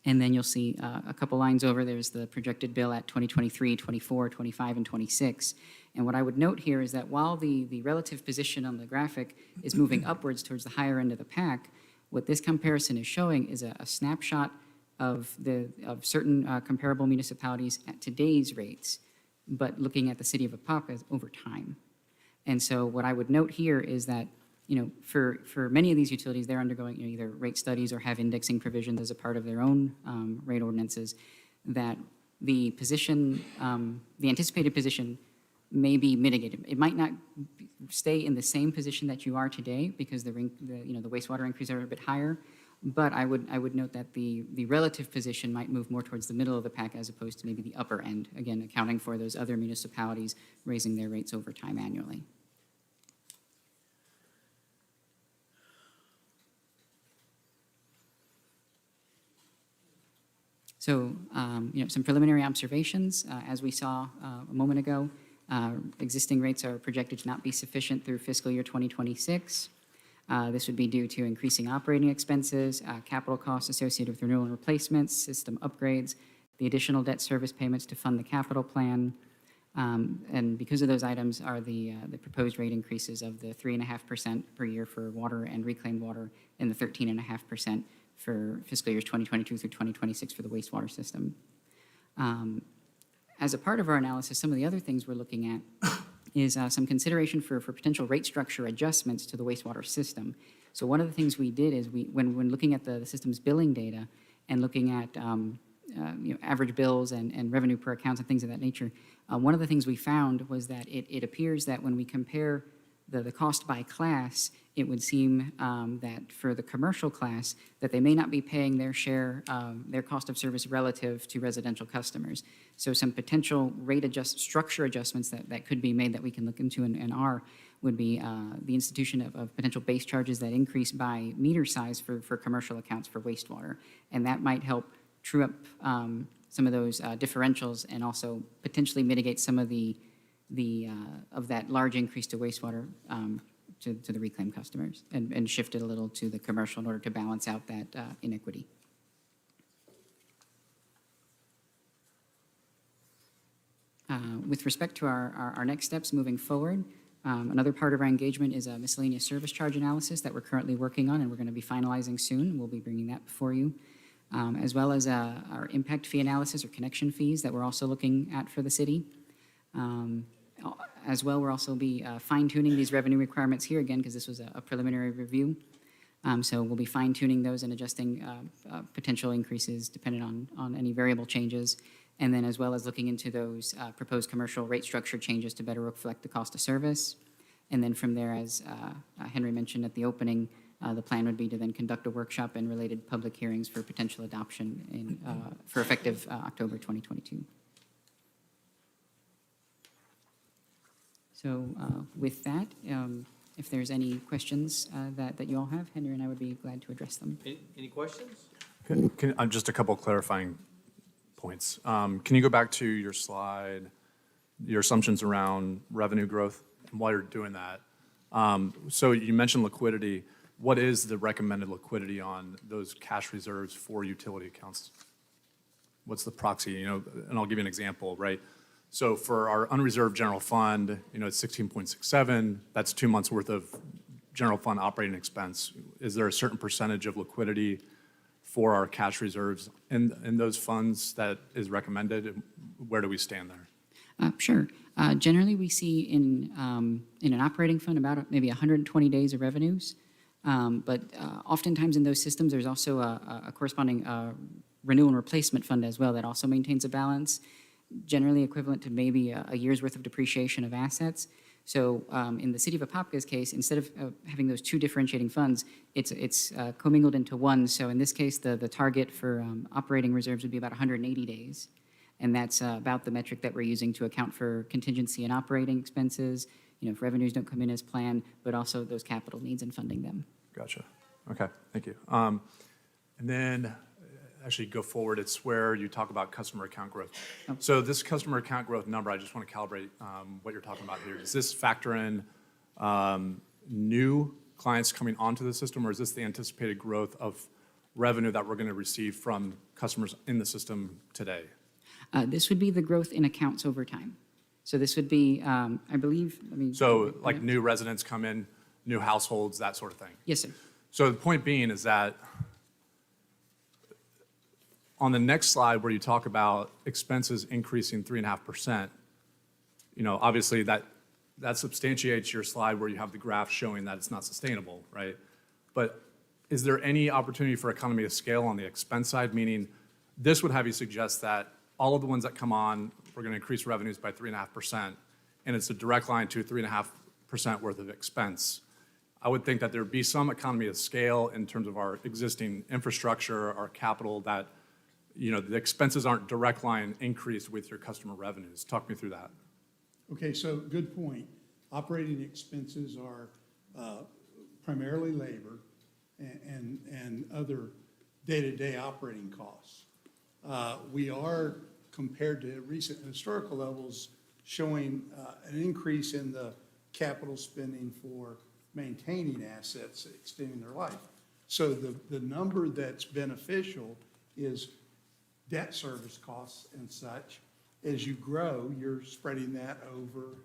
And then you'll see a couple lines over, there's the projected bill at 2023, 24, 25, and 26. And what I would note here is that while the relative position on the graphic is moving upwards towards the higher end of the pack, what this comparison is showing is a snapshot of certain comparable municipalities at today's rates, but looking at the city of Apopka over time. And so what I would note here is that for many of these utilities, they're undergoing either rate studies or have indexing provisions as a part of their own rate ordinances, that the position, the anticipated position may be mitigated. It might not stay in the same position that you are today because the wastewater increases are a bit higher, but I would note that the relative position might move more towards the middle of the pack as opposed to maybe the upper end, again, accounting for those other municipalities raising their rates over time annually. So, some preliminary observations. As we saw a moment ago, existing rates are projected to not be sufficient through fiscal year 2026. This would be due to increasing operating expenses, capital costs associated with renewal and replacements, system upgrades, the additional debt service payments to fund the capital plan. And because of those items are the proposed rate increases of the 3.5% per year for water and reclaimed water and the 13.5% for fiscal years 2022 through 2026 for the wastewater system. As a part of our analysis, some of the other things we're looking at is some consideration for potential rate structure adjustments to the wastewater system. So one of the things we did is when looking at the system's billing data and looking at average bills and revenue per accounts and things of that nature, one of the things we found was that it appears that when we compare the cost by class, it would seem that for the commercial class, that they may not be paying their share, their cost of service relative to residential customers. So some potential rate structure adjustments that could be made that we can look into and are would be the institution of potential base charges that increase by meter size for commercial accounts for wastewater. And that might help true up some of those differentials and also potentially mitigate some of of that large increase to wastewater to the reclaimed customers and shift it a little to the commercial in order to balance out that inequity. With respect to our next steps moving forward, another part of our engagement is a miscellaneous service charge analysis that we're currently working on and we're going to be finalizing soon. We'll be bringing that before you, as well as our impact fee analysis or connection fees that we're also looking at for the city. As well, we'll also be fine-tuning these revenue requirements here again because this was a preliminary review. So we'll be fine-tuning those and adjusting potential increases depending on any variable changes. And then as well as looking into those proposed commercial rate structure changes to better reflect the cost of service. And then from there, as Henry mentioned at the opening, the plan would be to then conduct a workshop and related public hearings for potential adoption for effective October 2022. So with that, if there's any questions that you all have, Henry and I would be glad to address them. Any questions? Just a couple clarifying points. Can you go back to your slide, your assumptions around revenue growth, and while you're doing that? So you mentioned liquidity. What is the recommended liquidity on those cash reserves for utility accounts? What's the proxy? And I'll give you an example, right? So for our unreserved general fund, it's 16.67. That's 2 months worth of general fund operating expense, is there a certain percentage of liquidity for our cash reserves in those funds that is recommended? Where do we stand there? Sure. Generally, we see in an operating fund about maybe 120 days of revenues. But oftentimes in those systems, there's also a corresponding renewal and replacement fund as well that also maintains a balance, generally equivalent to maybe a year's worth of depreciation of assets. So in the city of Apopka's case, instead of having those two differentiating funds, it's commingled into one. So in this case, the target for operating reserves would be about 180 days. And that's about the metric that we're using to account for contingency and operating expenses, if revenues don't come in as planned, but also those capital needs and funding them. Gotcha. Okay, thank you. And then, actually go forward, it's where you talk about customer account growth. Oh. So this customer account growth number, I just want to calibrate what you're talking about here. Does this factor in new clients coming onto the system, or is this the anticipated growth of revenue that we're going to receive from customers in the system today? This would be the growth in accounts over time. So this would be, I believe, So like new residents come in, new households, that sort of thing? Yes, sir. So the point being is that on the next slide where you talk about expenses increasing 3.5%, obviously that substantiates your slide where you have the graph showing that it's not sustainable, right? But is there any opportunity for economy of scale on the expense side? Meaning this would have you suggest that all of the ones that come on, we're going to increase revenues by 3.5%, and it's a direct line to 3.5% worth of expense. I would think that there'd be some economy of scale in terms of our existing infrastructure, our capital, that the expenses aren't direct line increased with your customer revenues. Talk me through that. Okay, so good point. Operating expenses are primarily labor and other day-to-day operating costs. We are, compared to recent historical levels, showing an increase in the capital spending for maintaining assets, extending their life. So the number that's beneficial is debt service costs and such. As you grow, you're spreading that over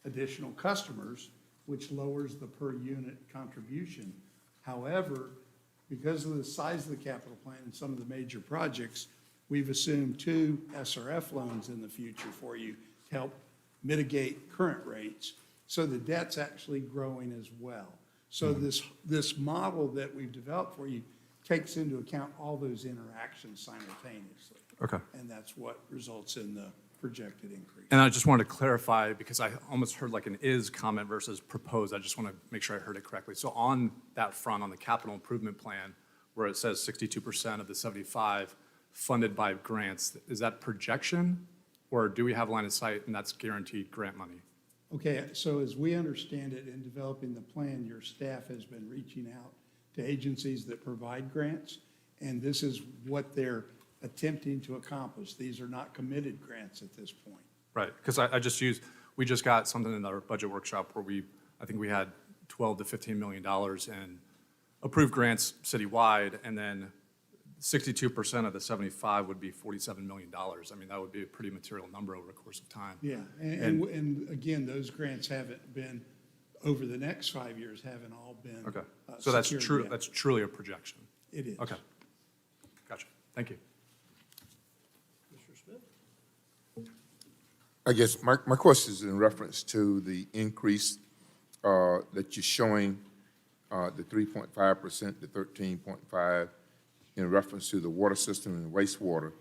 additional customers, which lowers the per unit contribution. However, because of the size of the capital plan and some of the major projects, we've assumed 2 SRF loans in the future for you to help mitigate current rates. So the debt's actually growing as well. So this model that we've developed for you takes into account all those interactions simultaneously. Okay. And that's what results in the projected increase. And I just wanted to clarify, because I almost heard like an is comment versus proposed. I just want to make sure I heard it correctly. So on that front, on the capital improvement plan, where it says 62% of the 75 funded by grants, is that projection, or do we have line of sight and that's guaranteed grant money? Okay, so as we understand it, in developing the plan, your staff has been reaching out to agencies that provide grants, and this is what they're attempting to accomplish. These are not committed grants at this point. Right, because we just got something in our budget workshop where I think we had $12 to $15 million in approved grants citywide, and then 62% of the 75 would be $47 million. I mean, that would be a pretty material number over the course of time. Yeah, and again, those grants haven't been, over the next 5 years, haven't all been Okay, so that's secured true. yet. That's truly a projection. It is. Okay, gotcha. Thank you. I guess my question is in reference to the increase that you're showing, the 3.5% to 13.5, in reference to the water system and wastewater.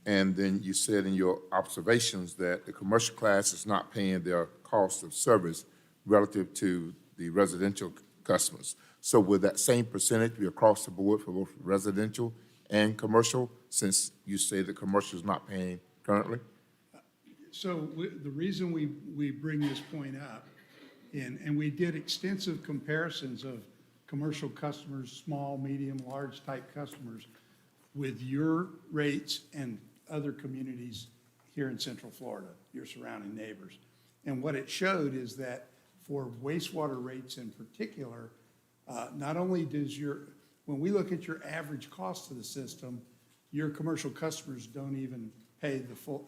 And then you said in your observations that the commercial class is not paying their cost of service relative to the residential customers. So will that same percentage be across the board for both residential and commercial, since you say the commercial is not paying currently? So the reason we bring this point up, and we did extensive comparisons of commercial customers, small, medium, large type customers, with your rates and other communities here in Central Florida, your surrounding neighbors. And what it showed is that for wastewater rates in particular, not only does when we look at your average cost of the system, your commercial customers don't even pay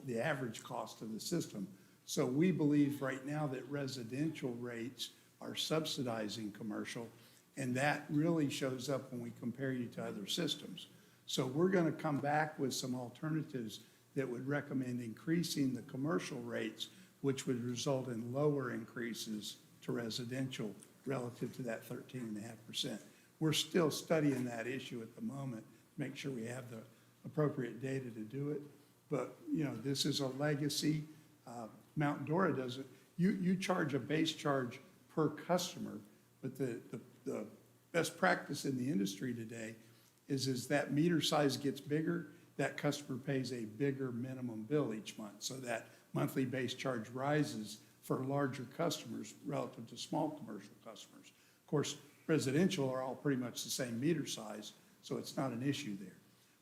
the average cost of the system. So we believe right now that residential rates are subsidizing commercial, and that really shows up when we compare you to other systems. So we're going to come back with some alternatives that would recommend increasing the commercial rates, which would result in lower increases to residential relative to that 13.5%. We're still studying that issue at the moment, to make sure we have the appropriate data to do it. But, you know, this is a legacy. Mount Dora doesn't. You charge a base charge per customer, but the best practice in the industry today is that meter size gets bigger, that customer pays a bigger minimum bill each month. So that monthly base charge rises for larger customers relative to small commercial customers. Of course, residential are all pretty much the same meter size, so it's not an issue there.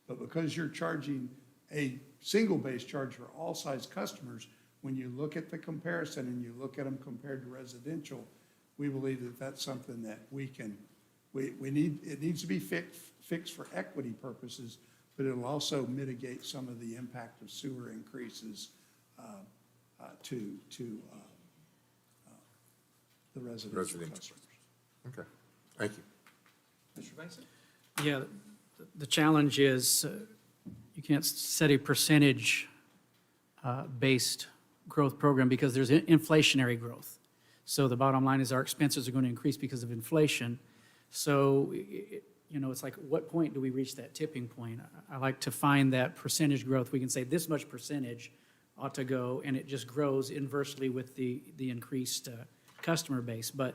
But because you're charging a single base charge for all size customers, when you look at the comparison and you look at them compared to residential, we believe that that's something that it needs to be fixed for equity purposes, but it'll also mitigate some of the impact of sewer increases to the residential customers. Okay, thank you. Mr. Mason? Yeah, the challenge is you can't set a percentage based growth program because there's inflationary growth. So the bottom line is our expenses are going to increase because of inflation. So, you know, it's like, what point do we reach that tipping point? I like to find that percentage growth. We can say this much percentage ought to go, and it just grows inversely with the increased customer base. But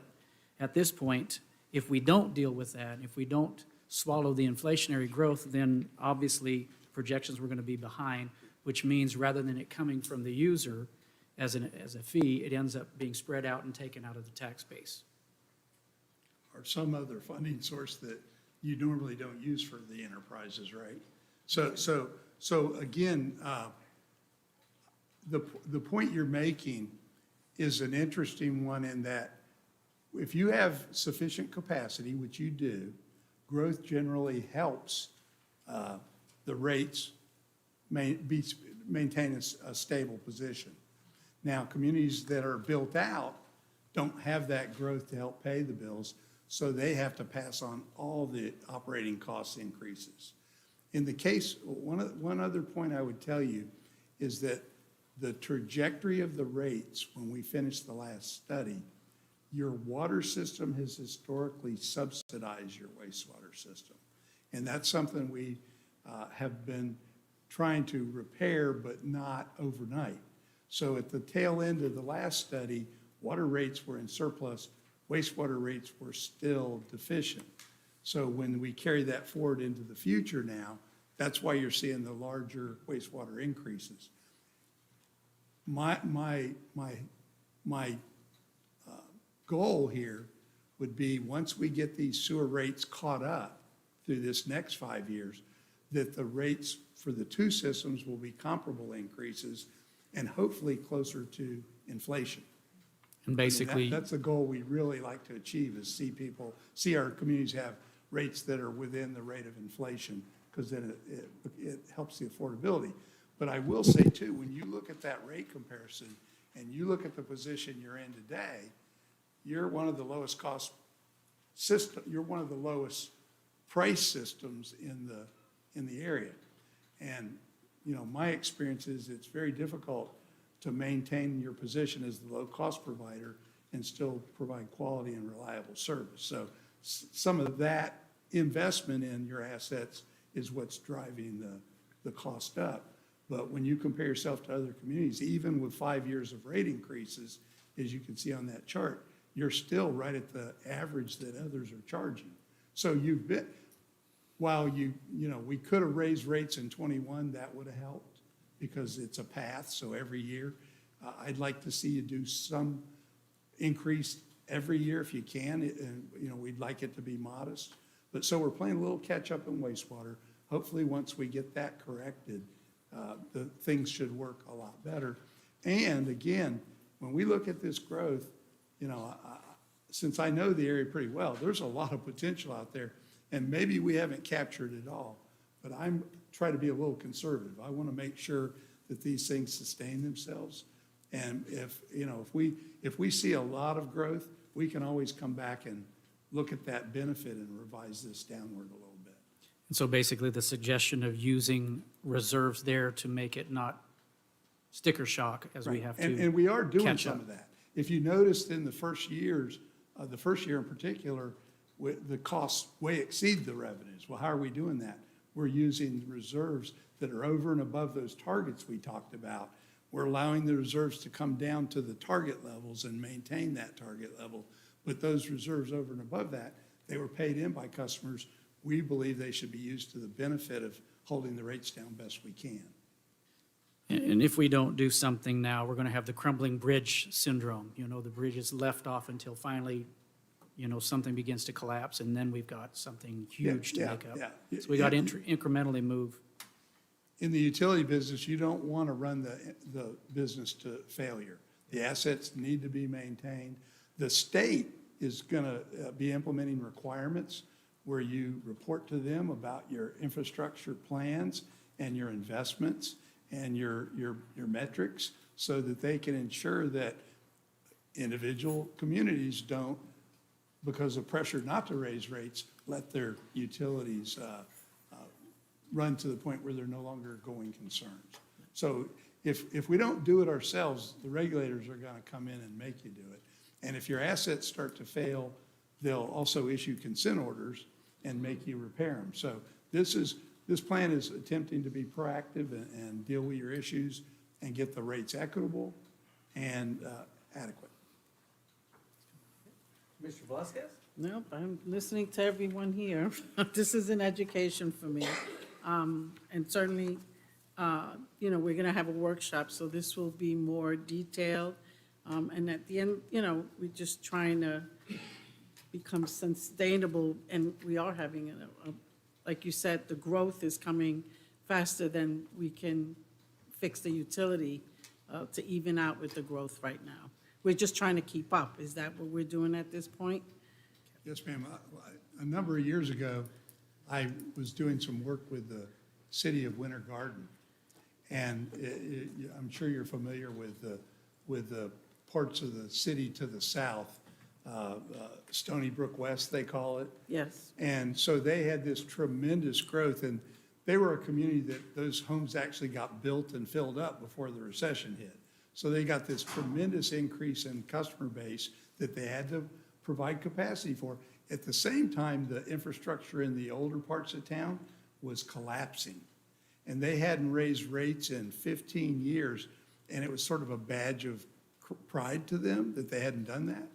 at this point, if we don't deal with that, if we don't swallow the inflationary growth, then obviously projections we're going to be behind, which means rather than it coming from the user as a fee, it ends up being spread out and taken out of the tax base. Or some other funding source that you normally don't use for the enterprises, right? So again, the point you're making is an interesting one in that if you have sufficient capacity, which you do, growth generally helps the rates maintain a stable position. Now, communities that are built out don't have that growth to help pay the bills, so they have to pass on all the operating cost increases. In the case, one other point I would tell you is that the trajectory of the rates when we finish the last study, your water system has historically subsidized your wastewater system. And that's something we have been trying to repair, but not overnight. So at the tail end of the last study, water rates were in surplus, wastewater rates were still deficient. So when we carry that forward into the future now, that's why you're seeing the larger wastewater increases. My goal here would be, once we get these sewer rates caught up through this next 5 years, that the rates for the two systems will be comparable increases and hopefully closer to inflation. And basically, That's a goal we really like to achieve, is see our communities have rates that are within the rate of inflation, because then it helps the affordability. But I will say too, when you look at that rate comparison and you look at the position you're in today, you're one of the lowest cost system, you're one of the lowest price systems in the area. And, you know, my experience is it's very difficult to maintain your position as the low-cost provider and still provide quality and reliable service. So some of that investment in your assets is what's driving the cost up. But when you compare yourself to other communities, even with 5 years of rate increases, as you can see on that chart, you're still right at the average that others are charging. So you've been, while we could have raised rates in 21, that would have helped because it's a path, so every year. I'd like to see you do some increase every year if you can, and we'd like it to be modest. But so we're playing a little catch up in wastewater. Hopefully, once we get that corrected, the things should work a lot better. And again, when we look at this growth, since I know the area pretty well, there's a lot of potential out there, and maybe we haven't captured it all. But I'm trying to be a little conservative. I want to make sure that these things sustain themselves. And if we see a lot of growth, we can always come back and look at that benefit and revise this downward a little bit. And so basically, the suggestion of using reserves there to make it not sticker shock as we Right. have And to we are doing catch some up. of that. If you noticed in the first years, the first year in particular, the costs way exceed the revenues. Well, how are we doing that? We're using reserves that are over and above those targets we talked about. We're allowing the reserves to come down to the target levels and maintain that target level. But those reserves over and above that, they were paid in by customers. We believe they should be used to the benefit of holding the rates down best we can. And if we don't do something now, we're going to have the crumbling bridge syndrome. You know, the bridge is left off until finally, you know, something begins to collapse, and then we've got something huge to Yeah, make up. yeah. So we got to incrementally move. In the utility business, you don't want to run the business to failure. The assets need to be maintained. The state is going to be implementing requirements where you report to them about your infrastructure plans and your investments and your metrics so that they can ensure that individual communities don't, because of pressure not to raise rates, let their utilities run to the point where they're no longer going concerns. So if we don't do it ourselves, the regulators are going to come in and make you do it. And if your assets start to fail, they'll also issue consent orders and make you repair them. So this plan is attempting to be proactive and deal with your issues and get the rates equitable and adequate. Mr. Velasquez? Nope, I'm listening to everyone here. This is an education for me. And certainly, you know, we're going to have a workshop, so this will be more detailed. And at the end, you know, we're just trying to become sustainable, and we are having, like you said, the growth is coming faster than we can fix the utility to even out with the growth right now. We're just trying to keep up. Is that what we're doing at this point? Yes, ma'am. A number of years ago, I was doing some work with the city of Winter Garden. And I'm sure you're familiar with the parts of the city to the south, Stony Brook West, they call it. Yes. And so they had this tremendous growth, and they were a community that those homes actually got built and filled up before the recession hit. So they got this tremendous increase in customer base that they had to provide capacity for. At the same time, the infrastructure in the older parts of town was collapsing. And they hadn't raised rates in 15 years, and it was sort of a badge of pride to them that they hadn't done that.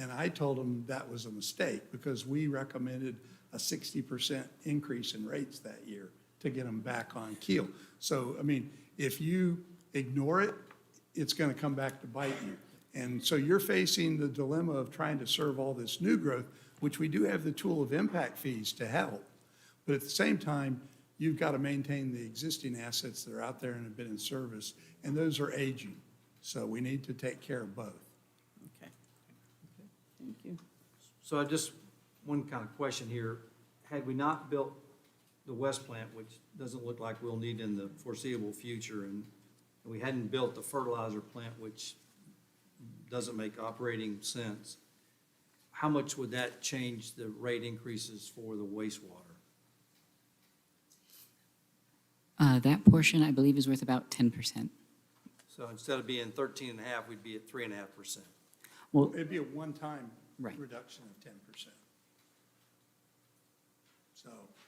And I told them that was a mistake because we recommended a 60% increase in rates that year to get them back on keel. So, I mean, if you ignore it, it's going to come back to bite you. And so you're facing the dilemma of trying to serve all this new growth, which we do have the tool of impact fees to help. But at the same time, you've got to maintain the existing assets that are out there and have been in service, and those are aging. So we need to take care of both. Okay. Thank you. So I just, one kind of question here. Had we not built the West plant, which doesn't look like we'll need in the foreseeable future, and we hadn't built the fertilizer plant, which doesn't make operating sense, how much would that change the rate increases for the wastewater? That portion, I believe, is worth about 10%. So instead of being 13.5, we'd be at 3.5%. Well, It'd be a one-time Right. reduction of 10%.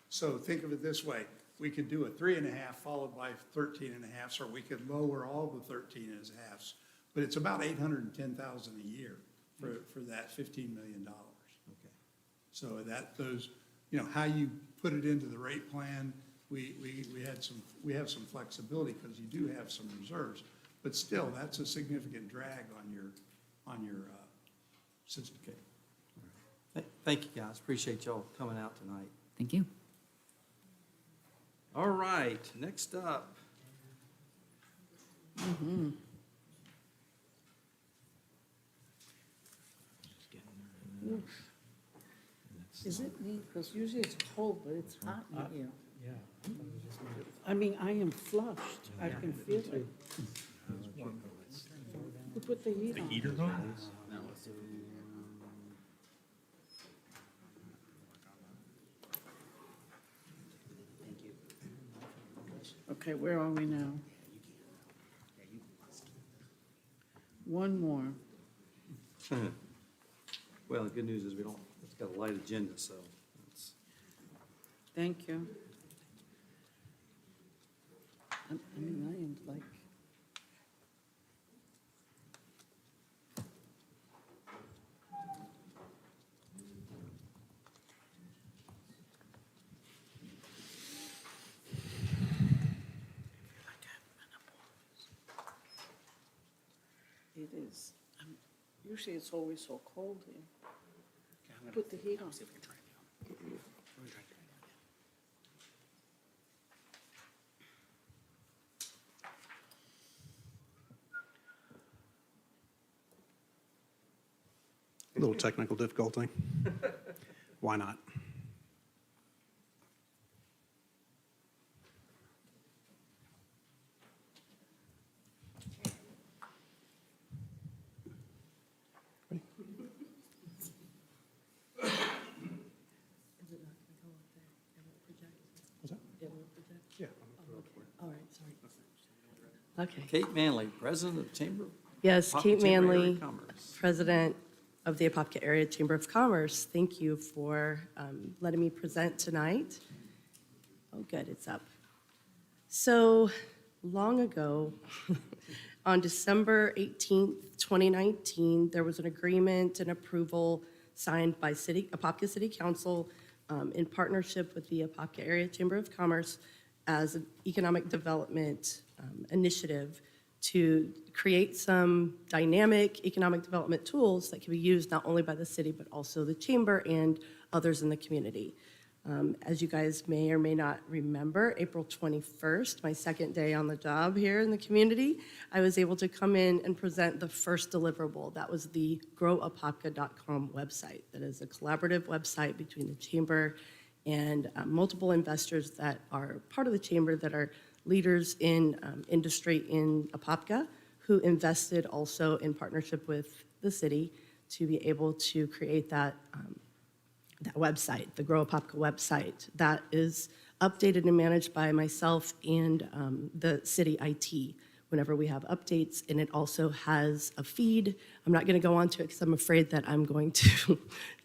So think of it this way. We could do a 3.5 followed by 13.5, or we could lower all the 13.5s. But it's about $810,000 a year for that $15 million. Okay. So those, you know, how you put it into the rate plan, we have some flexibility because you do have some reserves. But still, that's a significant drag on your system. Thank you, guys. Appreciate y'all coming out tonight. thank you. All right, next up. Is it me? Because usually it's cold, but it's hot in here. Yeah. I mean, I am flushed. I can feel it. Who put the heat on? Okay, where are we now? One more. Well, the good news is it's got a light agenda, so it's. Thank you. I mean, I am like. It is. Usually it's always so cold here. Put the heat on. A little technical difficulty. Why not? Yeah. All right, sorry. Okay. Kate Manley, President of the Chamber. Yes, Apopka Kate Chamber Area Manley, Commerce. President of the Apopka Area Chamber of Commerce. Thank you for letting me present tonight. Oh, good, it's up. So, long ago, on December 18th, 2019, there was an agreement and approval signed by Apopka City Council in partnership with the Apopka Area Chamber of Commerce as an economic development initiative to create some dynamic economic development tools that can be used not only by the city, but also the chamber and others in the community. As you guys may or may not remember, April 21st, my second day on the job here in the community, I was able to come in and present the first deliverable. That was the growapopka.com website. That is a collaborative website between the chamber and multiple investors that are part of the chamber that are leaders in industry in Apopka, who invested also in partnership with the city to be able to create that website, the Grow Apopka website, that is updated and managed by myself and the city IT whenever we have updates, and it also has a feed. I'm not going to go on to it because I'm afraid that I'm going to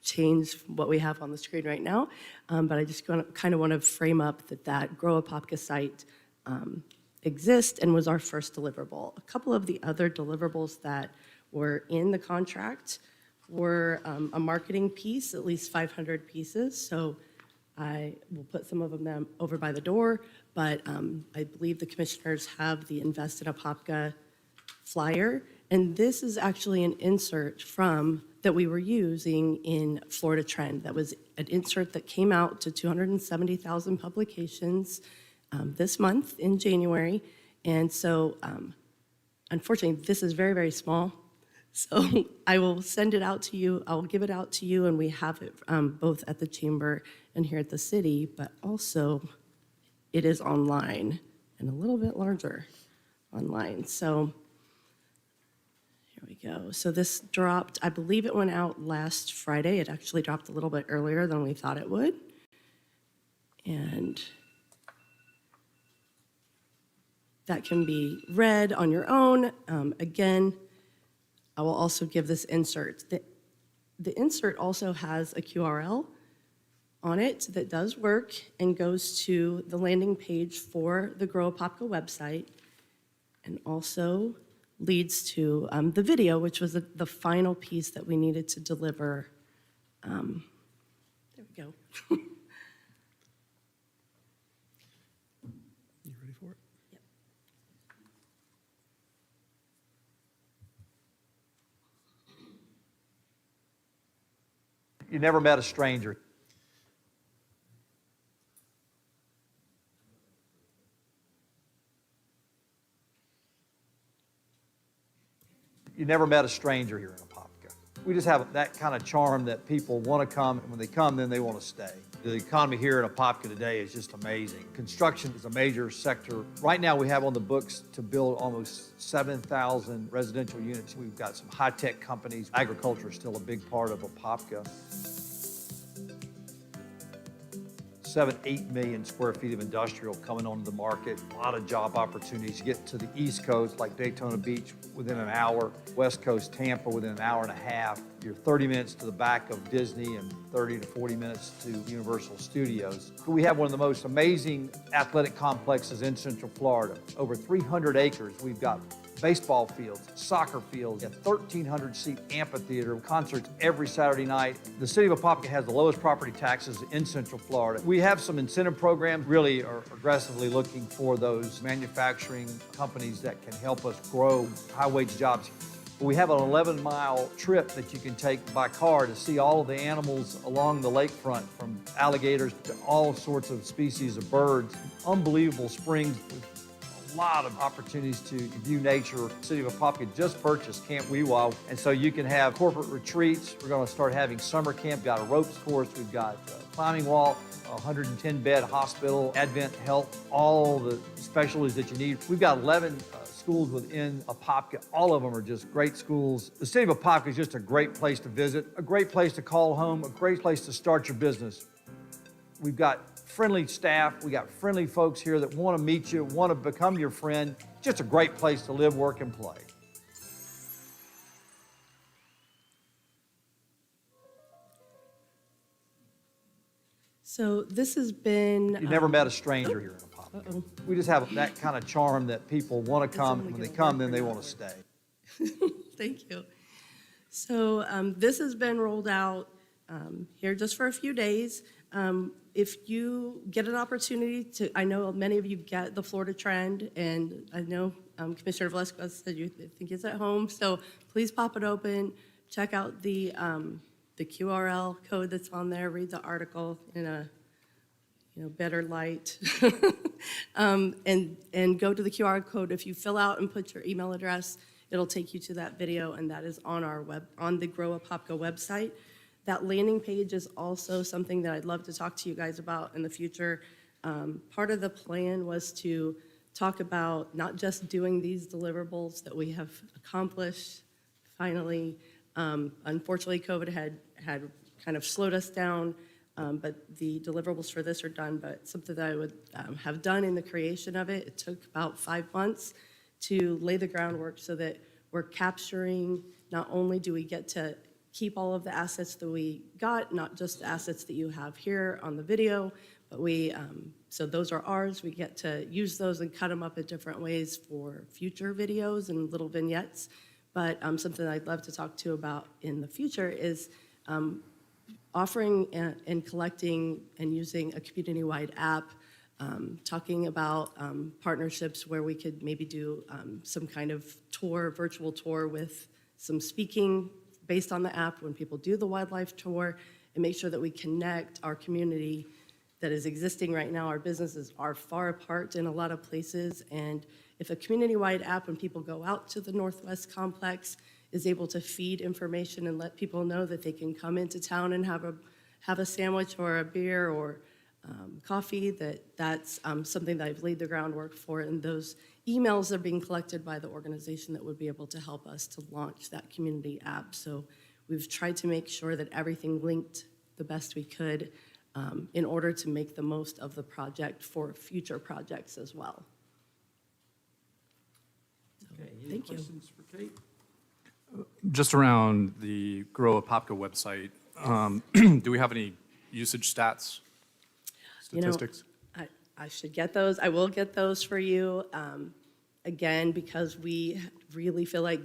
change what we have on the screen right now, but I just kind of want to frame up that Grow Apopka site exists and was our first deliverable. A couple of the other deliverables that were in the contract were a marketing piece, at least 500 pieces. So I will put some of them over by the door, but I believe the commissioners have the Invest in Apopka flyer. And this is actually an insert that we were using in Florida Trend. That was an insert that came out to 270,000 publications this month in January. And so unfortunately, this is very, very small. So I will send it out to you. I'll give it out to you, and we have it both at the chamber and here at the city, but also it is online and a little bit larger online. So here we go. So this dropped, I believe it went out last Friday. It actually dropped a little bit earlier than we thought it would. And that can be read on your own. Again, I will also give this insert. The insert also has a QRL on it that does work and goes to the landing page for the Grow Apopka website, and also leads to the video, which was the final piece that we needed to deliver. There we go. You ready for it? Yep. You never met a stranger. You never met a stranger here in Apopka. We just have that kind of charm that people want to come, and when they come, then they want to stay. The economy here in Apopka today is just amazing. Construction is a major sector. Right now, we have on the books to build almost 7,000 residential units. We've got some high-tech companies. Agriculture is still a big part of Apopka. 7-8 million square feet of industrial coming onto the market. A lot of job opportunities. You get to the East Coast, like Daytona Beach, within an hour. West Coast, Tampa, within an hour and a half. You're 30 minutes to the back of Disney and 30 to 40 minutes to Universal Studios. We have one of the most amazing athletic complexes in Central Florida. Over 300 acres. We've got baseball fields, soccer fields, a 1,300-seat amphitheater, concerts every Saturday night. The city of Apopka has the lowest property taxes in Central Florida. We have some incentive programs, really are aggressively looking for those manufacturing companies that can help us grow high-wage jobs. We have an 11-mile trip that you can take by car to see all of the animals along the lakefront, from alligators to all sorts of species of birds. Unbelievable springs with a lot of opportunities to view nature. The city of Apopka just purchased Camp Weewa, and so you can have corporate retreats. We're going to start having summer camp. We've got a ropes course. We've got a climbing wall, a 110-bed hospital, Advent Health, all the specialties that you need. We've got 11 schools within Apopka. All of them are just great schools. The city of Apopka is just a great place to visit, a great place to call home, a great place to start your business. We've got friendly staff. We got friendly folks here that want to meet you, want to become your friend. Just a great place to live, work, and play. So this has been. You've never met a stranger here in Apopka. We just have that kind of charm that people want to come, and when they come, then they want to stay. Thank you. So this has been rolled out here just for a few days. If you get an opportunity to, I know many of you get the Florida Trend, and I know Commissioner Velasquez said you think it's at home, so please pop it open, check out the QRL code that's on there, read the article in a better light, and go to the QR code. If you fill out and put your email address, it'll take you to that video, and that is on on the Grow Apopka website. That landing page is also something that I'd love to talk to you guys about in the future. Part of the plan was to talk about not just doing these deliverables that we have accomplished finally. Unfortunately, COVID had kind of slowed us down, but the deliverables for this are done. But something that I would have done in the creation of it, it took about 5 months to lay the groundwork so that we're capturing, not only do we get to keep all of the assets that we got, not just the assets that you have here on the video, but so those are ours. We get to use those and cut them up in different ways for future videos and little vignettes. But something I'd love to talk to you about in the future is offering and collecting and using a community-wide app, talking about partnerships where we could maybe do some kind of tour, virtual tour with some speaking based on the app when people do the wildlife tour, and make sure that we connect our community that is existing right now. Our businesses are far apart in a lot of places, and if a community-wide app, when people go out to the Northwest Complex, is able to feed information and let people know that they can come into town and have a sandwich or a beer or coffee, that's something that I've laid the groundwork for, and those emails are being collected by the organization that would be able to help us to launch that community app. So we've tried to make sure that everything linked the best we could in order to make the most of the project for future projects as well. Okay, any Thank you. questions for Kate? Just around the Grow Apopka website, do we have any usage stats, statistics? I should get those. I will get those for you. Again, because we really feel like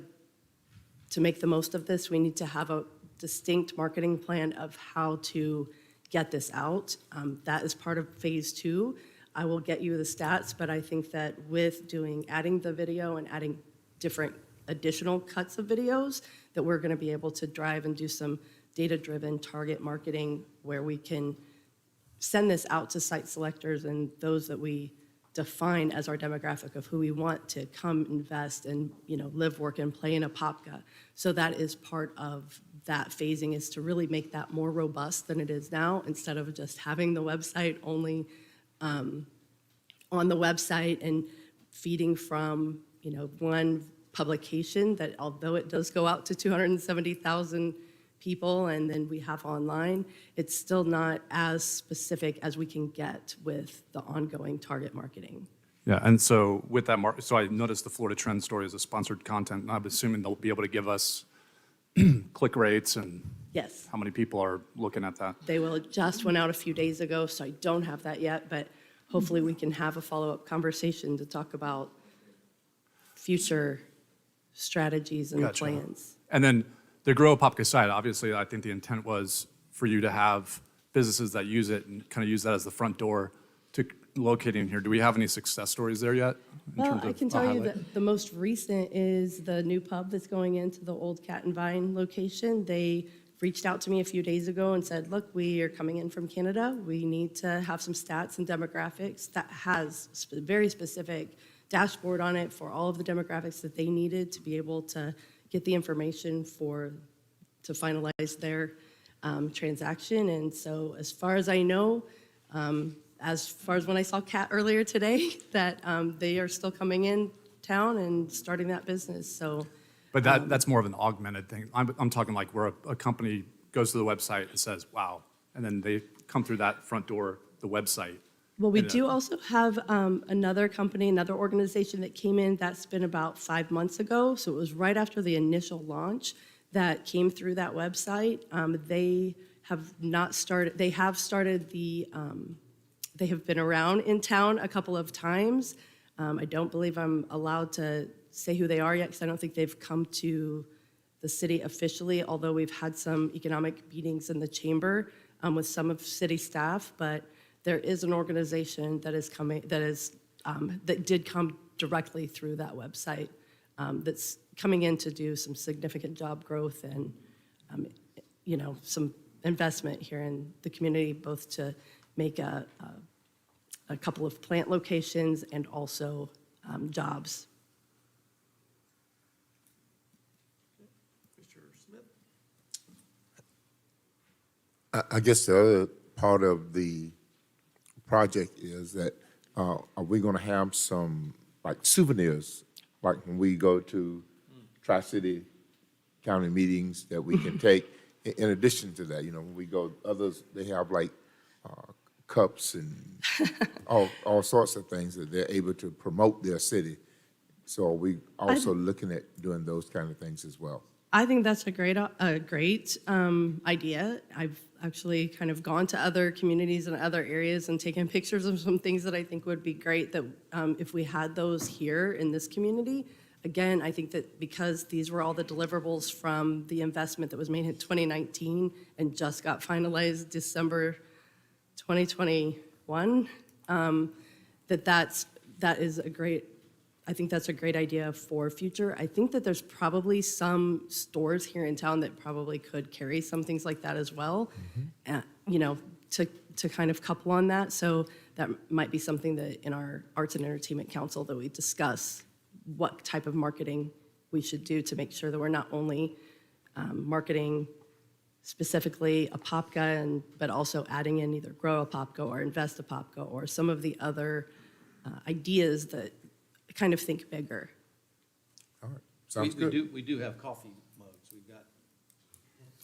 to make the most of this, we need to have a distinct marketing plan of how to get this out. That is part of phase 2. I will get you the stats, but I think that with adding the video and adding different additional cuts of videos, that we're going to be able to drive and do some data-driven target marketing where we can send this out to site selectors and those that we define as our demographic of who we want to come invest and live, work, and play in Apopka. So that is part of that phasing, is to really make that more robust than it is now, instead of just having the website only on the website and feeding from one publication that, although it does go out to 270,000 people, and then we have online, it's still not as specific as we can get with the ongoing target marketing. Yeah, and so with that, so I noticed the Florida Trend story is a sponsored content, and I'm assuming they'll be able to give us click rates and Yes, how many people are looking at that. they will. It just went out a few days ago, so I don't have that yet, but hopefully we can have a follow-up conversation to talk about future strategies and Gotcha. plans. And then the Grow Apopka site, obviously, I think the intent was for you to have businesses that use it and kind of use that as the front door to locating here. Do we have any success stories there yet? in Well, terms I of can a tell you highlight? that the most recent is the new pub that's going into the old Cat and Vine location. They reached out to me a few days ago and said, look, we are coming in from Canada. We need to have some stats and demographics. That has very specific dashboard on it for all of the demographics that they needed to be able to get the information to finalize their transaction. And so as far as I know, as far as when I saw Kat earlier today, that they are still coming in town and starting that business, so. But that's more of an augmented thing. I'm talking like where a company goes to the website and says, wow, and then they come through that front door, the website. Well, we And, do also have another company, another organization that came in, that's been about 5 months ago, so it was right after the initial launch that came through that website. They have not started, they have started they have been around in town a couple of times. I don't believe I'm allowed to say who they are yet, because I don't think they've come to the city officially, although we've had some economic meetings in the chamber with some of city staff, but there is an organization that is coming, that did come directly through that website, that's coming in to do some significant job growth and, some investment here in the community, both to make a couple of plant locations and also jobs. Mr. Smith? I guess the other part of the project is that, are we gonna have some, like souvenirs, like when we go to Tri-City County meetings that we can take, in addition to that, when we go, others, they have like, cups and all sorts of things that they're able to promote their city. So are we also looking at doing those kind of things as well? I think that's a great idea. I've actually kind of gone to other communities and other areas and taken pictures of some things that I think would be great that if we had those here in this community. Again, I think that because these were all the deliverables from the investment that was made in 2019 and just got finalized December 2021, that is a great, I think that's a great idea for future. I think that there's probably some stores here in town that probably could carry some things like that as well, to kind of couple on that. So that might be something that in our Arts and Entertainment Council that we discuss what type of marketing we should do to make sure that we're not only marketing specifically Apopka, but also adding in either Grow Apopka or Invest Apopka or some of the other ideas that kind of think bigger. All right, sounds good. We do have coffee mugs. We've got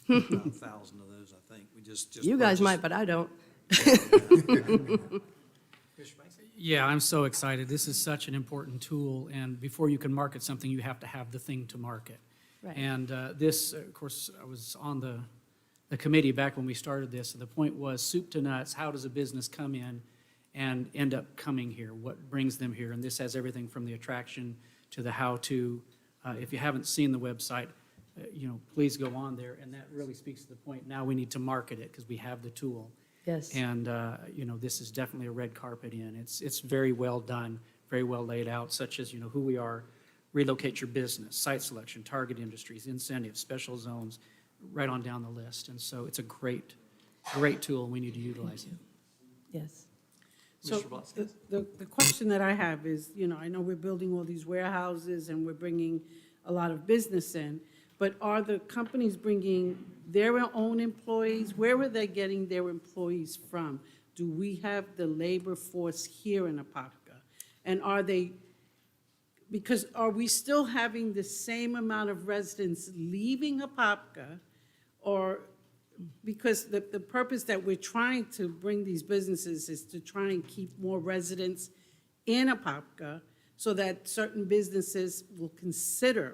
about 1,000 of those, I think. We just You guys purchased- might, but I don't. Yeah, I'm so excited. This is such an important tool, and before you can market something, you have to have the thing to market. Right. And this, of course, I was on the committee back when we started this, and the point was soup to nuts, how does a business come in and end up coming here? What brings them here? And this has everything from the attraction to the how-to. If you haven't seen the website, please go on there, and that really speaks to the point. Now we need to market it because we have the tool. Yes. And, this is definitely a red carpet in. It's very well done, very well laid out, such as, who we are, relocate your business, site selection, target industries, incentives, special zones, right on down the list. And so it's a great, great tool, and we need to utilize it. Yes. So Mr. Vasquez? the question that I have is, I know we're building all these warehouses and we're bringing a lot of business in, but are the companies bringing their own employees? Where are they getting their employees from? Do we have the labor force here in Apopka? And are we still having the same amount of residents leaving Apopka, or, because the purpose that we're trying to bring these businesses is to try and keep more residents in Apopka so that certain businesses will consider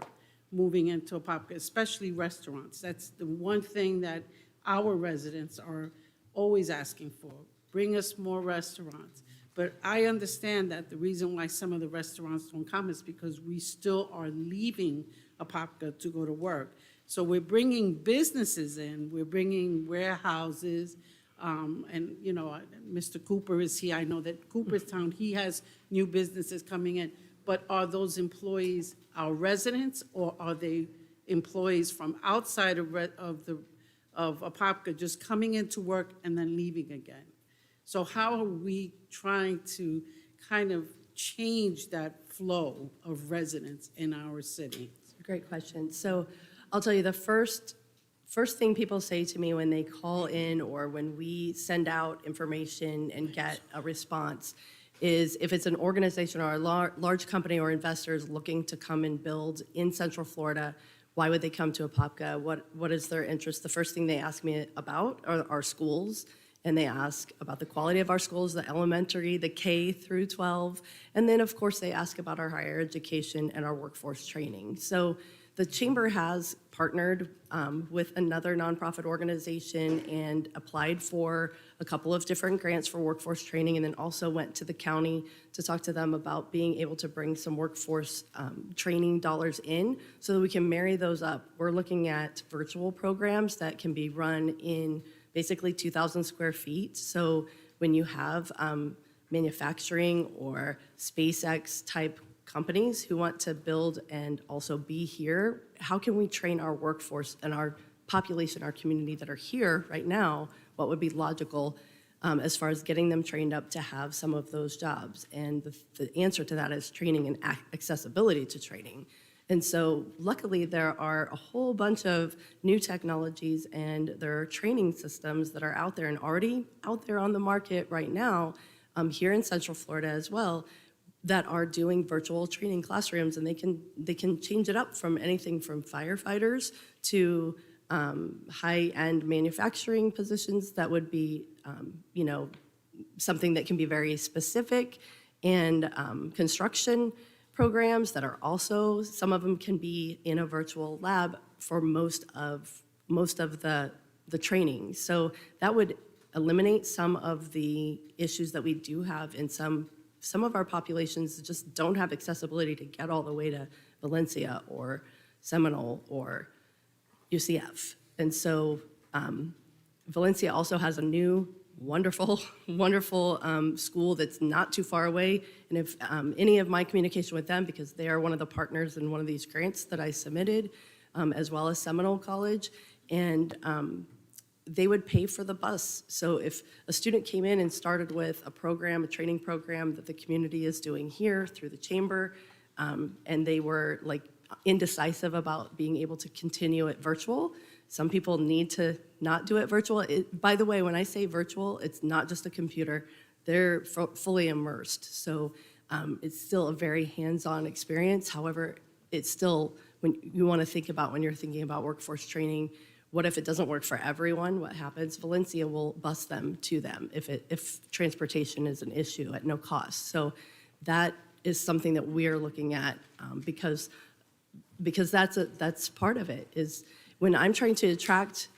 moving into Apopka, especially restaurants. That's the one thing that our residents are always asking for. Bring us more restaurants. But I understand that the reason why some of the restaurants don't come is because we still are leaving Apopka to go to work. So we're bringing businesses in, we're bringing warehouses, and, you know, Mr. Cooper is here. I know that Cooperstown, he has new businesses coming in. But are those employees our residents, or are they employees from outside of Apopka just coming into work and then leaving again? So how are we trying to kind of change that flow of residents in our city? Great question. So I'll tell you, the first thing people say to me when they call in or when we send out information and get a response is if it's an organization or a large company or investors looking to come and build in Central Florida, why would they come to Apopka? What is their interest? The first thing they ask me about are our schools. And they ask about the quality of our schools, the elementary, the K through 12. And then, of course, they ask about our higher education and our workforce training. So the Chamber has partnered with another nonprofit organization and applied for a couple of different grants for workforce training, and then also went to the county to talk to them about being able to bring some workforce training dollars in so that we can marry those up. We're looking at virtual programs that can be run in basically 2,000 square feet. So when you have manufacturing or SpaceX type companies who want to build and also be here, how can we train our workforce and our population, our community that are here right now? What would be logical as far as getting them trained up to have some of those jobs? And the answer to that is training and accessibility to training. And so luckily there are a whole bunch of new technologies and there are training systems that are out there and already out there on the market right now, here in Central Florida as well, that are doing virtual training classrooms, and they can change it up from anything from firefighters to high-end manufacturing positions that would be, you know, something that can be very specific, and construction programs that are also, some of them can be in a virtual lab for most of the training. So that would eliminate some of the issues that we do have in some of our populations that just don't have accessibility to get all the way to Valencia or Seminole or UCF. And so Valencia also has a new wonderful school that's not too far away. And if any of my communication with them, because they are one of the partners in one of these grants that I submitted, as well as Seminole College, and they would pay for the bus. So if a student came in and started with a program, a training program that the community is doing here through the Chamber, and they were like indecisive about being able to continue it virtual, some people need to not do it virtual. By the way, when I say virtual, it's not just a computer. They're fully immersed. So it's still a very hands-on experience. However, it's still, when you want to think about when you're thinking about workforce training, what if it doesn't work for everyone? What happens? Valencia will bus them to them if transportation is an issue at no cost. So that is something that we're looking at because that's part of it, is when I'm trying to attract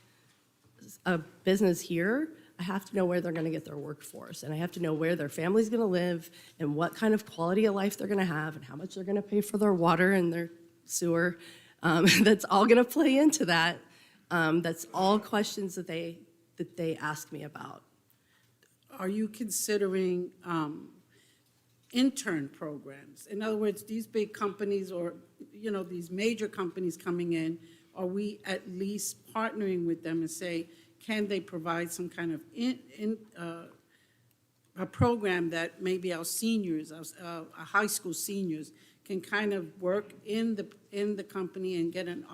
a business here, I have to know where they're going to get their workforce, and I have to know where their family's going to live and what kind of quality of life they're going to have and how much they're going to pay for their water and their sewer. That's all going to play into that. That's all questions that they ask me about. Are you considering intern programs? In other words, these big companies or, you know, these major companies coming in, are we at least partnering with them and say, can they provide some kind of a program that maybe our seniors, our high school seniors, can kind of work in the company and get an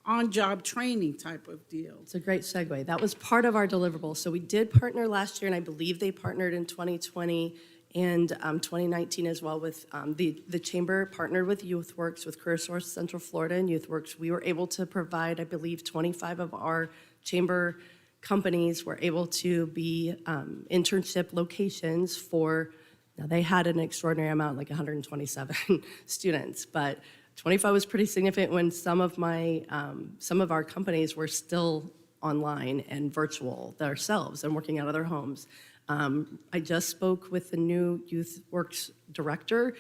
on-job training type of deal? It's a great segue. That was part of our deliverable. So we did partner last year, and I believe they partnered in 2020, and 2019 as well with the Chamber partnered with YouthWorks, with CareerSource Central Florida and YouthWorks. We were able to provide, I believe, 25 of our Chamber companies were able to be internship locations for, now they had an extraordinary amount, like 127 students, but 25 was pretty significant when some of our companies were still online and virtual themselves and working out of their homes. I just spoke with the new YouthWorks director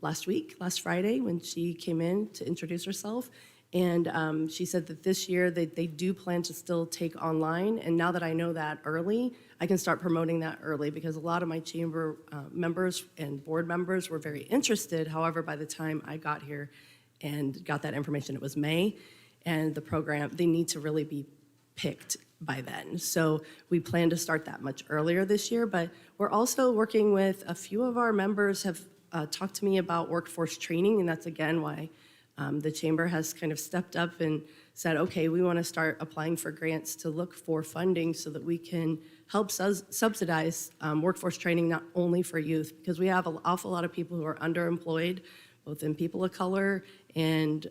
last Friday, when she came in to introduce herself. And she said that this year they do plan to still take online. And now that I know that early, I can start promoting that early, because a lot of my chamber members and board members were very interested. However, by the time I got here and got that information, it was May. And the program, they need to really be picked by then. So we plan to start that much earlier this year. But we're also working with a few of our members have talked to me about workforce training. And that's, again, why the Chamber has kind of stepped up and said, okay, we want to start applying for grants to look for funding so that we can help subsidize workforce training, not only for youth, because we have an awful lot of people who are underemployed, both in people of color and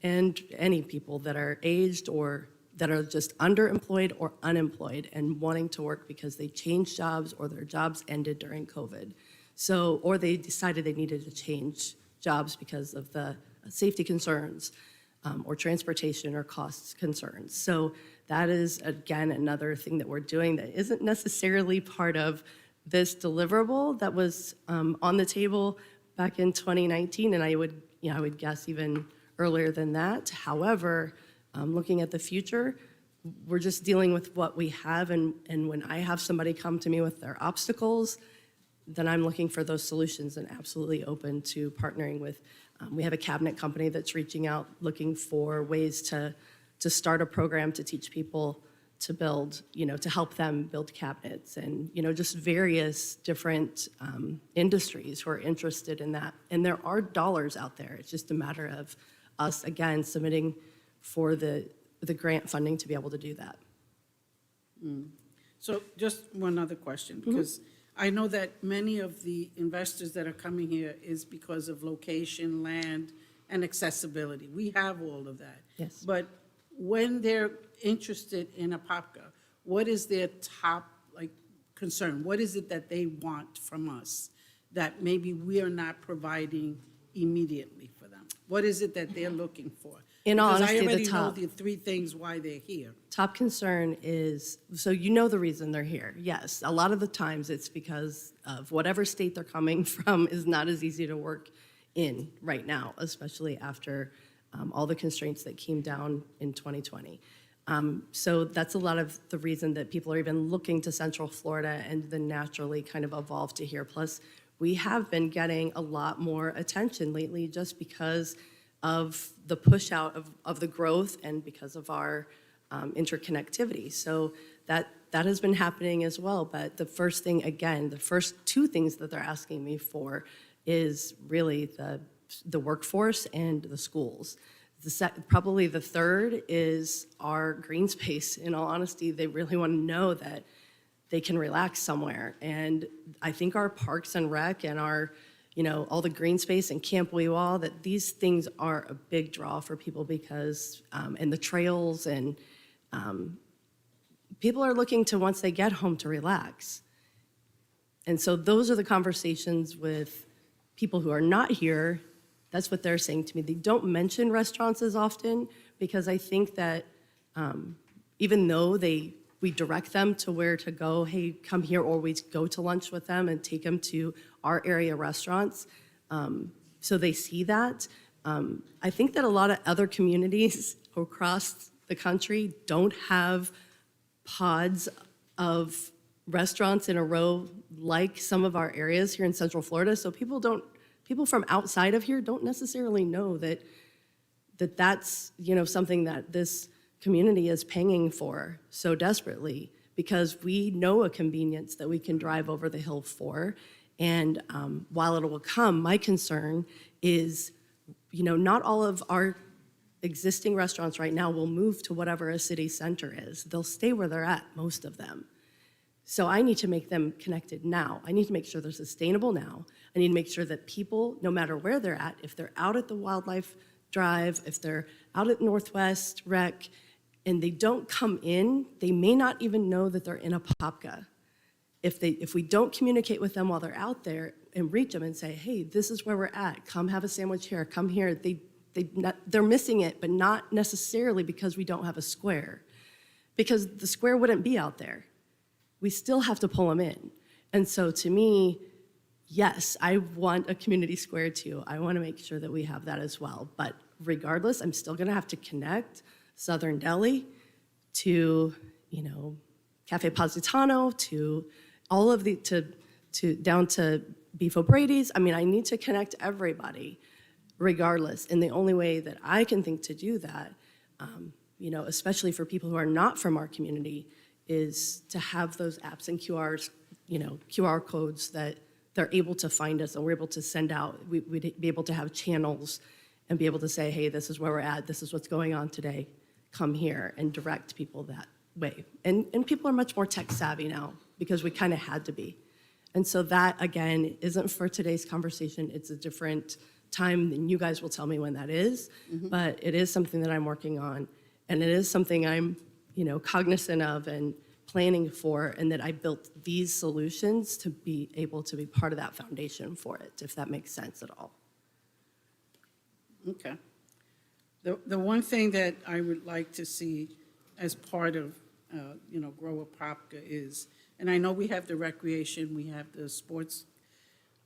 any people that are aged or that are just underemployed or unemployed and wanting to work because they changed jobs or their jobs ended during COVID. So, or they decided they needed to change jobs because of the safety concerns or transportation or costs concerns. So that is, again, another thing that we're doing that isn't necessarily part of this deliverable that was on the table back in 2019, and I would guess even earlier than that. However, looking at the future, we're just dealing with what we have, and when I have somebody come to me with their obstacles, then I'm looking for those solutions and absolutely open to partnering with. We have a cabinet company that's reaching out, looking for ways to start a program to teach people to build, to help them build cabinets, and, just various different industries who are interested in that. And there are dollars out there. It's just a matter of us, again, submitting for the grant funding to be able to do that. So just one other question, because I know that many of the investors that are coming here is because of location, land, and accessibility. We have all of that. Yes. But when they're interested in Apopka, what is their top concern? What is it that they want from us that maybe we are not providing immediately for them? What is it that they're looking for? In all Because honesty, I already the know top. the three things why they're here. Top concern is, so the reason they're here. Yes, a lot of the times it's because of whatever state they're coming from is not as easy to work in right now, especially after all the constraints that came down in 2020. So that's a lot of the reason that people are even looking to Central Florida and then naturally kind of evolve to here. Plus, we have been getting a lot more attention lately just because of the push out of the growth and because of our interconnectivity. So that has been happening as well. But the first thing, again, the first two things that they're asking me for is really the workforce and the schools. Probably the third is our green space. In all honesty, they really want to know that they can relax somewhere. And I think our parks and rec and our, all the green space and Camp Weewall, that these things are a big draw for people because, and the trails, and people are looking to, once they get home, to relax. And so those are the conversations with people who are not here. That's what they're saying to me. They don't mention restaurants as often because I think that even though we direct them to where to go, hey, come here, or we go to lunch with them and take them to our area restaurants, so they see that. I think that a lot of other communities across the country don't have pods of restaurants in a row like some of our areas here in Central Florida, so people from outside of here don't necessarily know that's something that this community is paying for so desperately, because we know a convenience that we can drive over the hill for. And while it will come, my concern is, not all of our existing restaurants right now will move to whatever a city center is. They'll stay where they're at, most of them. So I need to make them connected now. I need to make sure they're sustainable now. I need to make sure that people, no matter where they're at, if they're out at the Wildlife Drive, if they're out at Northwest Rec, and they don't come in, they may not even know that they're in Apopka. If we don't communicate with them while they're out there and reach them and say, hey, this is where we're at, come have a sandwich here, come here, they're missing it, but not necessarily because we don't have a square. Because the square wouldn't be out there. We still have to pull them in. And so to me, yes, I want a community square too. I want to make sure that we have that as well. But regardless, I'm still going to have to connect Southern Deli to, Cafe Positano, to all of the, to down to Beef O'Brady's. I mean, I need to connect everybody regardless. And the only way that I can think to do that, especially for people who are not from our community, is to have those apps and QR codes that they're able to find us and we're able to send out. We'd be able to have channels and be able to say, hey, this is where we're at, this is what's going on today, come here, and direct people that way. And people are much more tech savvy now because we kind of had to be. And so that, again, isn't for today's conversation. It's a different time, and you guys will tell me when that is. But it is something that I'm working on, and it is something I'm cognizant of and planning for, and that I built these solutions to be able to be part of that foundation for it, if that makes sense at all. Okay. The one thing that I would like to see as part of, Grow Apopka is, and I know we have the recreation, we have the sports.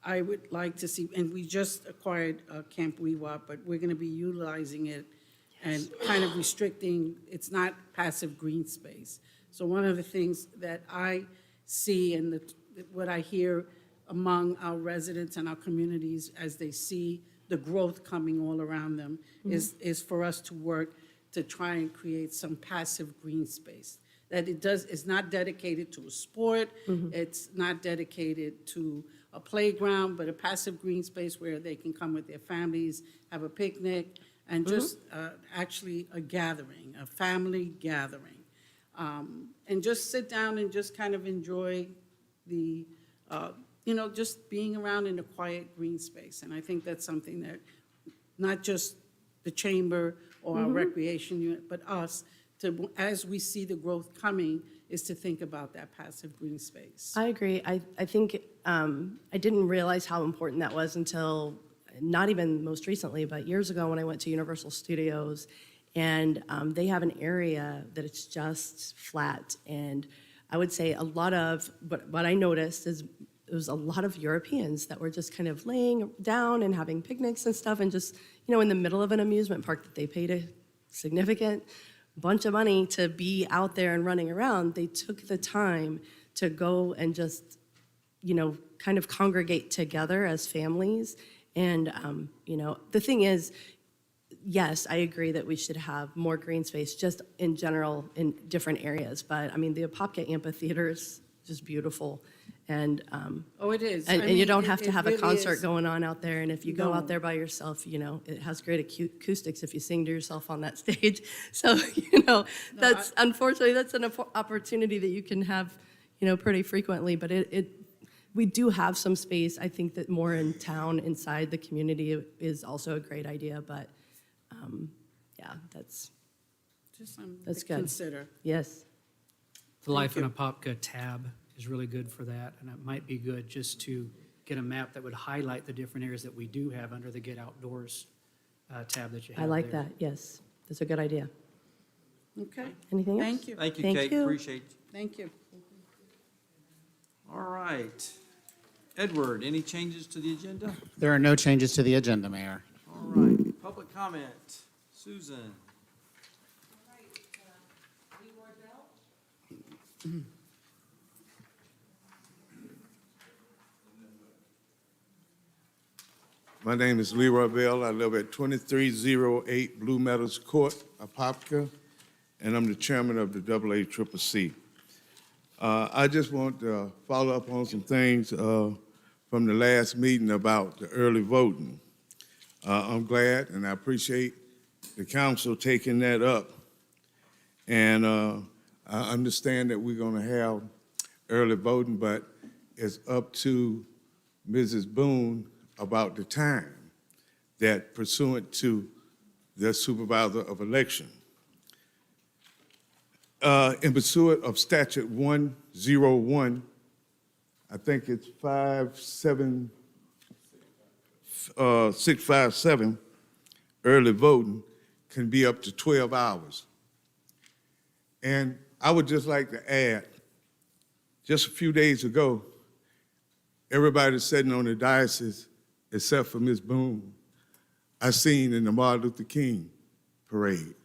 I would like to see, and we just acquired Camp Weewop, but we're going to be utilizing it and kind of restricting, it's not passive green space. So one of the things that I see and what I hear among our residents and our communities as they see the growth coming all around them is for us to work to try and create some passive green space. That it's not dedicated to a sport, it's not dedicated to a playground, but a passive green space where they can come with their families, have a picnic, and just actually a gathering, a family gathering. And just sit down and just kind of enjoy the, just being around in a quiet green space. And I think that's something that not just the chamber or our recreation unit, but us, as we see the growth coming, is to think about that passive green space. I agree. I think I didn't realize how important that was until not even most recently, but years ago when I went to Universal Studios, and they have an area that it's just flat. And I would say a lot of, what I noticed is there was a lot of Europeans that were just kind of laying down and having picnics and stuff, and just, in the middle of an amusement park that they paid a significant bunch of money to be out there and running around. They took the time to go and just, kind of congregate together as families. And, the thing is, yes, I agree that we should have more green space just in general in different areas. But, the Apopka Amphitheater is just beautiful. And, It is. and you don't have to have a really concert is. going on out there. And if you go No. out there by yourself, it has great acoustics if you sing to yourself on that stage. So, unfortunately, that's an opportunity that you can have, pretty frequently. But we do have some space. I think that more in town, inside the community, is also a great idea. But, that's Just something That's to good. consider. yes. The Life in Apopka tab is really good for that, and it might be good just to get a map that would highlight the different areas that we do have under the Get Outdoors tab that you have I like there. that. Yes, that's a good idea. Okay. Anything else? Thank you. Thank you, Thank Kate, you. appreciate you. Thank you. All right. Edward, any changes to the agenda? There are no changes to the agenda, Mayor. All right, public comment. Susan. My name is Leroy Bell. I live at 2308 Blue Meadows Court, Apopka, and I'm the chairman of the AACCC. I just want to follow up on some things from the last meeting about the early voting. I'm glad and I appreciate the council taking that up. And I understand that we're going to have early voting, but it's up to Mrs. Boone about the time that pursuant to the supervisor of election. In pursuant of statute 101, I think it's 657, early voting can be up to 12 hours. And I would just like to add, just a few days ago, everybody sitting on the diocese, except for Ms. Boone, I seen in the Martin Luther King parade.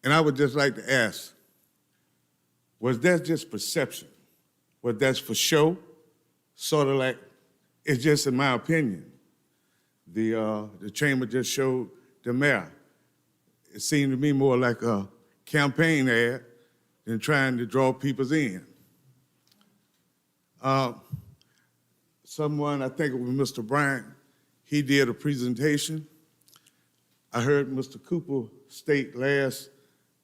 And I would just like to ask, was that just perception? Was that for show? Sort of like, it's just in my opinion. The chamber just showed the mayor. It seemed to me more like a campaign ad than trying to draw people in. Someone, I think it was Mr. Bryant, he did a presentation. I heard Mr. Cooper state last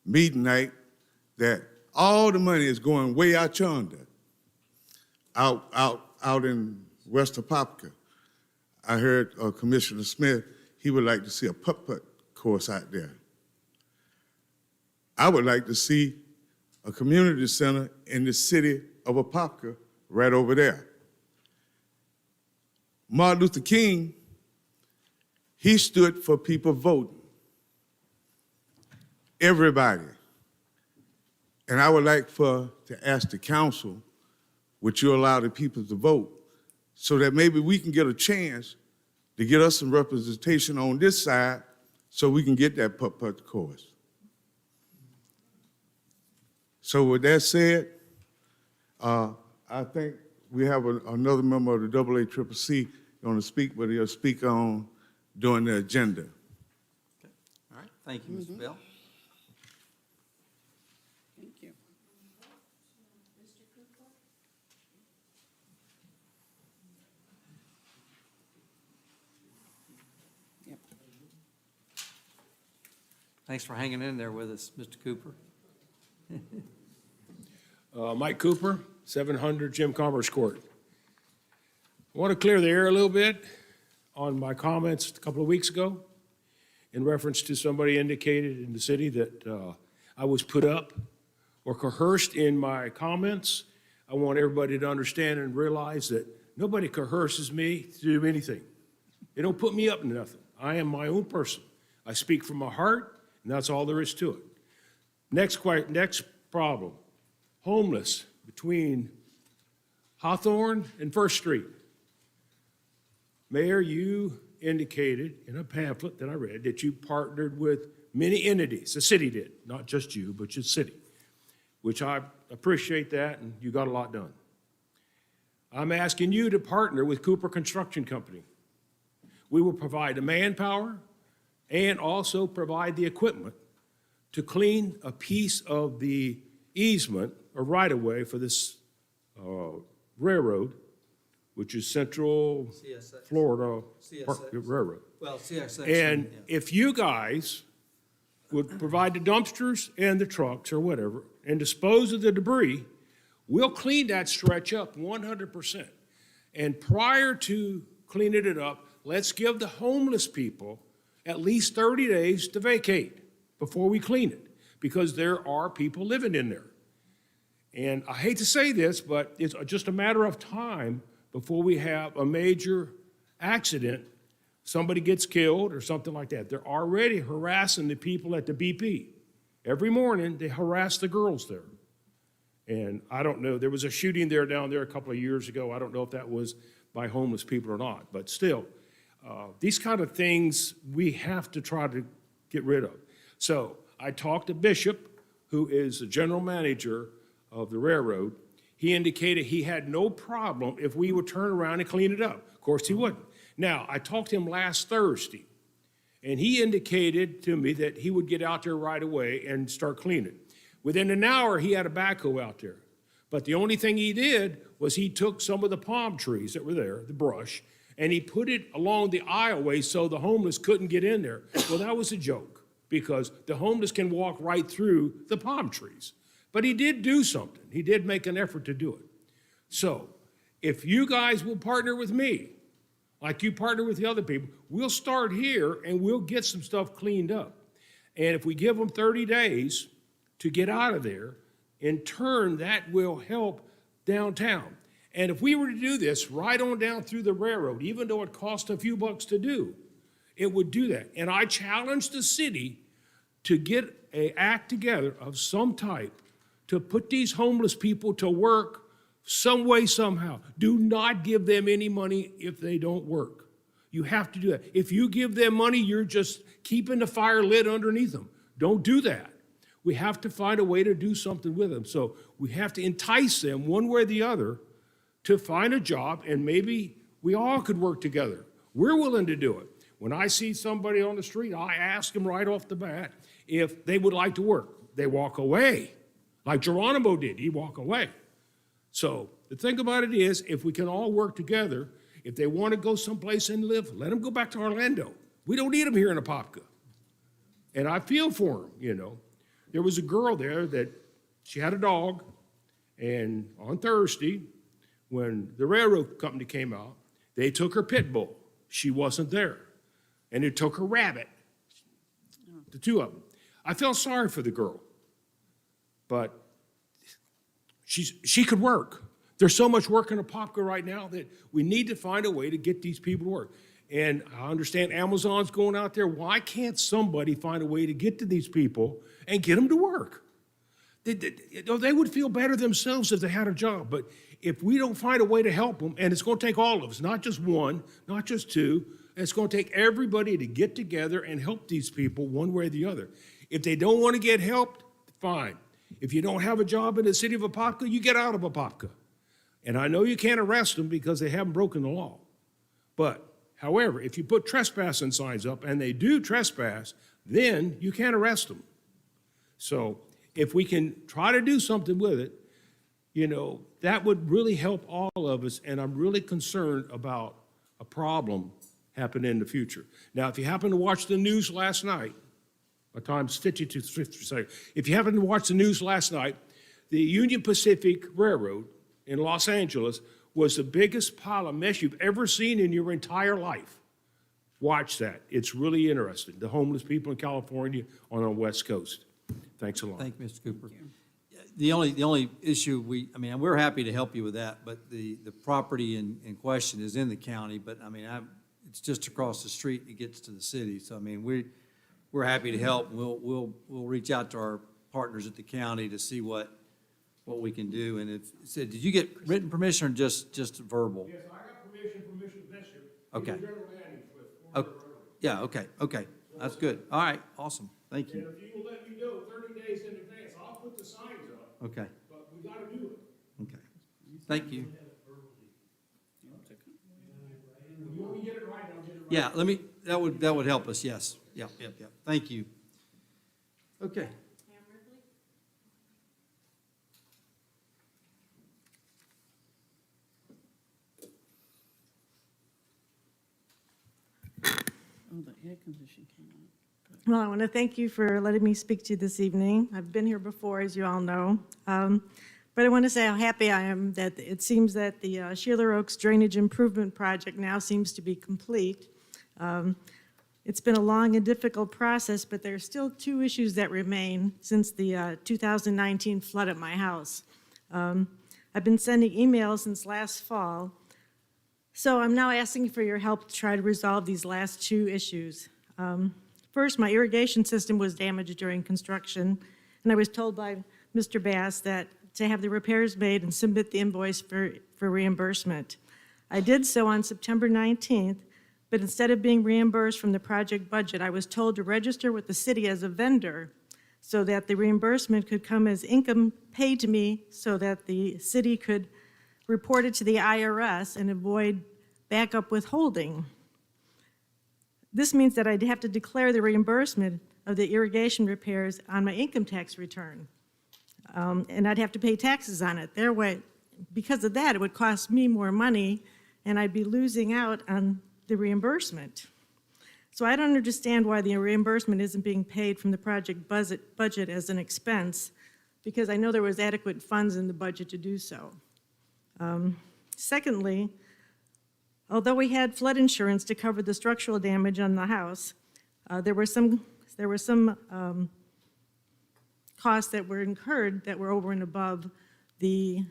meeting night that all the money is going way out yonder, out in West Apopka. I heard Commissioner Smith, he would like to see a putt-putt course out there. I would like to see a community center in the city of Apopka right over there. Martin Luther King, he stood for people voting. Everybody. And I would like to ask the council, would you allow the people to vote so that maybe we can get a chance to get us some representation on this side so we can get that putt-putt course. So with that said, I think we have another member of the AACCC going to speak, but he'll speak on during the agenda. Okay. All right, thank you, Mr. Bell. Thank you. Yep. Thanks for hanging in there with us, Mr. Cooper. Mike Cooper, 700 Jim Commerce Court. I want to clear the air a little bit on my comments a couple of weeks ago in reference to somebody indicated in the city that I was put up or coerced in my comments. I want everybody to understand and realize that nobody coerces me to do anything. They don't put me up to nothing. I am my own person. I speak from my heart, and that's all there is to it. Next problem, homeless between Hawthorne and First Street. Mayor, you indicated in a pamphlet that I read that you partnered with many entities. The city did, not just you, but your city, which I appreciate that, and you got a lot done. I'm asking you to partner with Cooper Construction Company. We will provide the manpower and also provide the equipment to clean a piece of the easement or right-of-way for this railroad, which is Central CSX. Florida CSX. Railroad. Well, CSX. And yeah. if you guys would provide the dumpsters and the trucks or whatever and dispose of the debris, we'll clean that stretch up 100%. And prior to cleaning it up, let's give the homeless people at least 30 days to vacate before we clean it, because there are people living in there. And I hate to say this, but it's just a matter of time before we have a major accident, somebody gets killed or something like that. They're already harassing the people at the BP. Every morning, they harass the girls there. And I don't know, there was a shooting down there a couple of years ago. I don't know if that was by homeless people or not, but still, these kind of things we have to try to get rid of. So I talked to Bishop, who is the general manager of the railroad. He indicated he had no problem if we would turn around and clean it up. Of course, he wouldn't. Now, I talked to him last Thursday, and he indicated to me that he would get out there right away and start cleaning. Within an hour, he had a backhoe out there. But the only thing he did was he took some of the palm trees that were there, the brush, and he put it along the aisleway so the homeless couldn't get in there. Well, that was a joke, because the homeless can walk right through the palm trees. But he did do something. He did make an effort to do it. So if you guys will partner with me, like you partner with the other people, we'll start here and we'll get some stuff cleaned up. And if we give them 30 days to get out of there, in turn, that will help downtown. And if we were to do this right on down through the railroad, even though it cost a few bucks to do, it would do that. And I challenge the city to get an act together of some type to put these homeless people to work some way, somehow. Do not give them any money if they don't work. You have to do that. If you give them money, you're just keeping the fire lit underneath them. Don't do that. We have to find a way to do something with them. So we have to entice them one way or the other to find a job, and maybe we all could work together. We're willing to do it. When I see somebody on the street, I ask them right off the bat if they would like to work. They walk away, like Geronimo did. He walked away. So the thing about it is, if we can all work together, if they want to go someplace and live, let them go back to Orlando. We don't need them here in Apopka. And I feel for them, you know. There was a girl there that she had a dog, and on Thursday, when the railroad company came out, they took her pit bull. She wasn't there. And they took her rabbit, the two of them. I felt sorry for the girl, but she could work. There's so much work in Apopka right now that we need to find a way to get these people to work. And I understand Amazon's going out there. Why can't somebody find a way to get to these people and get them to work? They would feel better themselves if they had a job. But if we don't find a way to help them, and it's going to take all of us, not just one, not just two, it's going to take everybody to get together and help these people one way or the other. If they don't want to get helped, fine. If you don't have a job in the city of Apopka, you get out of Apopka. And I know you can't arrest them because they haven't broken the law. But, however, if you put trespassing signs up and they do trespass, then you can't arrest them. So if we can try to do something with it, you know, that would really help all of us, and I'm really concerned about a problem happening in the future. Now, if you happen to watch the news last night, my time's 52 seconds. If you happen to watch the news last night, the Union Pacific Railroad in Los Angeles was the biggest pile of mess you've ever seen in your entire life. Watch that. It's really interesting. The homeless people in California on the West Coast. Thanks a lot. Thank you, Mr. Cooper. The only issue we're happy to help you with that, but the property in question is in the county, but it's just across the street, it gets to the city. So we're happy to help. We'll reach out to our partners at the county to see what we can do. And did you get written permission or just verbal? Yes, I got permission from Mr. Bishop. Okay. He's the general manager with Oh, yeah, okay. That's good. All right, awesome. Thank And you. if you will let me know 30 days in advance, I'll put the signs up, Okay, but we gotta do it. okay. Thank you. You want me to get it right, I'll get it right. Yeah, that would help us, yes. Yep. Thank you. Okay. Oh, the air conditioning came on. Well, I want to thank you for letting me speak to you this evening. I've been here before, as you all know. But I want to say how happy I am that it seems that the Shealer Oaks Drainage Improvement Project now seems to be complete. It's been a long and difficult process, but there are still two issues that remain since the 2019 flood at my house. I've been sending emails since last fall, so I'm now asking for your help to try to resolve these last two issues. First, my irrigation system was damaged during construction, and I was told by Mr. Bass that to have the repairs made and submit the invoice for reimbursement. I did so on September 19th, but instead of being reimbursed from the project budget, I was told to register with the city as a vendor so that the reimbursement could come as income paid to me so that the city could report it to the IRS and avoid backup withholding. This means that I'd have to declare the reimbursement of the irrigation repairs on my income tax return. And I'd have to pay taxes on it. Because of that, it would cost me more money, and I'd be losing out on the reimbursement. So I don't understand why the reimbursement isn't being paid from the project budget as an expense, because I know there was adequate funds in the budget to do so. Secondly, although we had flood insurance to cover the structural damage on the house, there were some costs that were incurred that were over and above the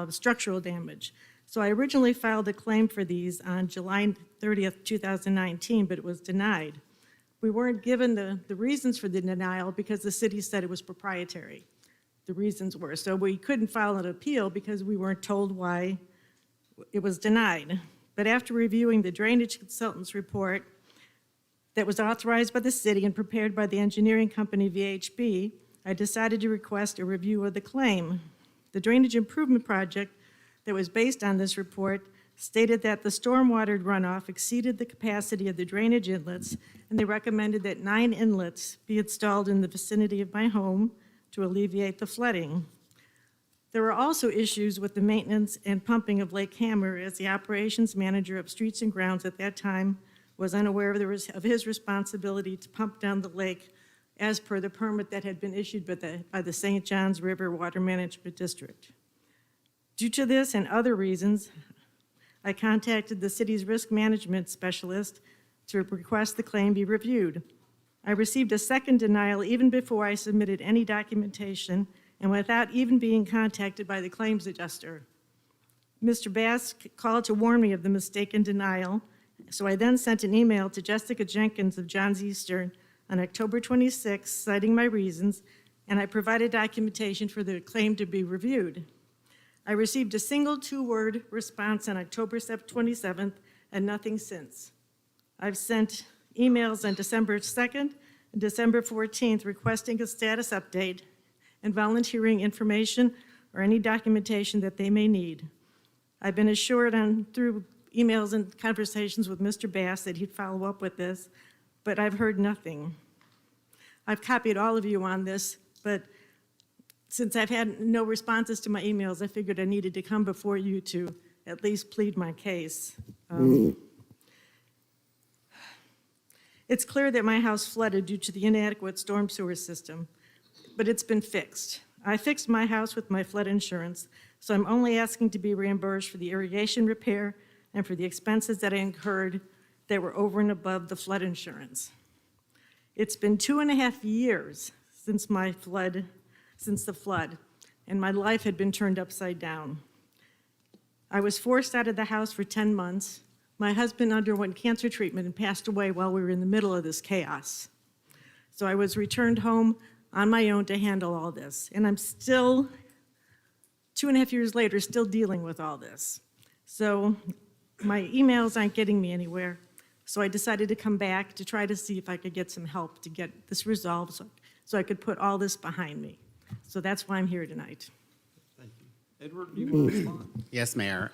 structural damage. So I originally filed a claim for these on July 30th, 2019, but it was denied. We weren't given the reasons for the denial because the city said it was proprietary. The reasons were. So we couldn't file an appeal because we weren't told why it was denied. But after reviewing the drainage consultant's report that was authorized by the city and prepared by the engineering company VHB, I decided to request a review of the claim. The drainage improvement project that was based on this report stated that the stormwater runoff exceeded the capacity of the drainage inlets, and they recommended that 9 inlets be installed in the vicinity of my home to alleviate the flooding. There were also issues with the maintenance and pumping of Lake Hammer, as the operations manager of Streets and Grounds at that time was unaware of his responsibility to pump down the lake as per the permit that had been issued by the St. Johns River Water Management District. Due to this and other reasons, I contacted the city's risk management specialist to request the claim be reviewed. I received a second denial even before I submitted any documentation and without even being contacted by the claims adjuster. Mr. Bass called to warn me of the mistaken denial, so I then sent an email to Jessica Jenkins of Johns Eastern on October 26, citing my reasons, and I provided documentation for the claim to be reviewed. I received a single 2-word response on October 27th and nothing since. I've sent emails on December 2nd and December 14th requesting a status update and volunteering information or any documentation that they may need. I've been assured through emails and conversations with Mr. Bass that he'd follow up with this, but I've heard nothing. I've copied all of you on this, but since I've had no responses to my emails, I figured I needed to come before you to at least plead my case. It's clear that my house flooded due to the inadequate storm sewer system, but it's been fixed. I fixed my house with my flood insurance, so I'm only asking to be reimbursed for the irrigation repair and for the expenses that I incurred that were over and above the flood insurance. It's been 2.5 years since the flood, and my life had been turned upside down. I was forced out of the house for 10 months. My husband underwent cancer treatment and passed away while we were in the middle of this chaos. So I was returned home on my own to handle all this, and I'm still, 2.5 years later, still dealing with all this. So my emails aren't getting me anywhere, so I decided to come back to try to see if I could get some help to get this resolved so I could put all this behind me. So that's why I'm here tonight. Thank you. Edward, do you want to respond? Yes, Mayor.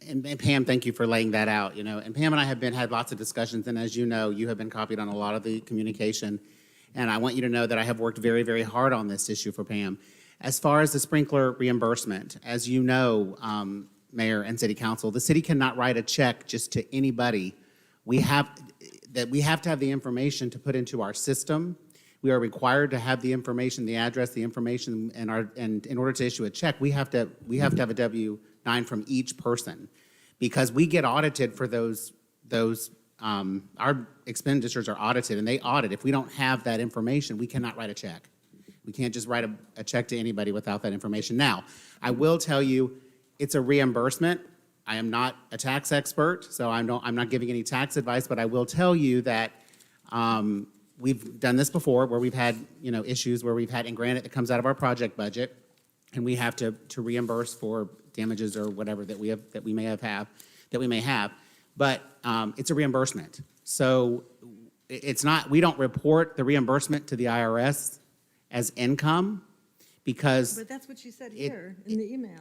And Pam, thank you for laying that out, And Pam and I have had lots of discussions, and as you know, you have been copied on a lot of the communication. And I want you to know that I have worked very, very hard on this issue for Pam. As far as the sprinkler reimbursement, as you know, Mayor and City Council, the city cannot write a check just to anybody. We have to have the information to put into our system. We are required to have the information, the address, the information, and in order to issue a check, we have to have a W-9 from each person, because we get audited for those. Our expenditures are audited, and they audit. If we don't have that information, we cannot write a check. We can't just write a check to anybody without that information. Now, I will tell you, it's a reimbursement. I am not a tax expert, so I'm not giving any tax advice, but I will tell you that we've done this before, where we've had issues where we've had, and granted, it comes out of our project budget, and we have to reimburse for damages or whatever that we may have, but it's a reimbursement. So it's not, we don't report the reimbursement to the IRS as income, because But that's what you said here in the email.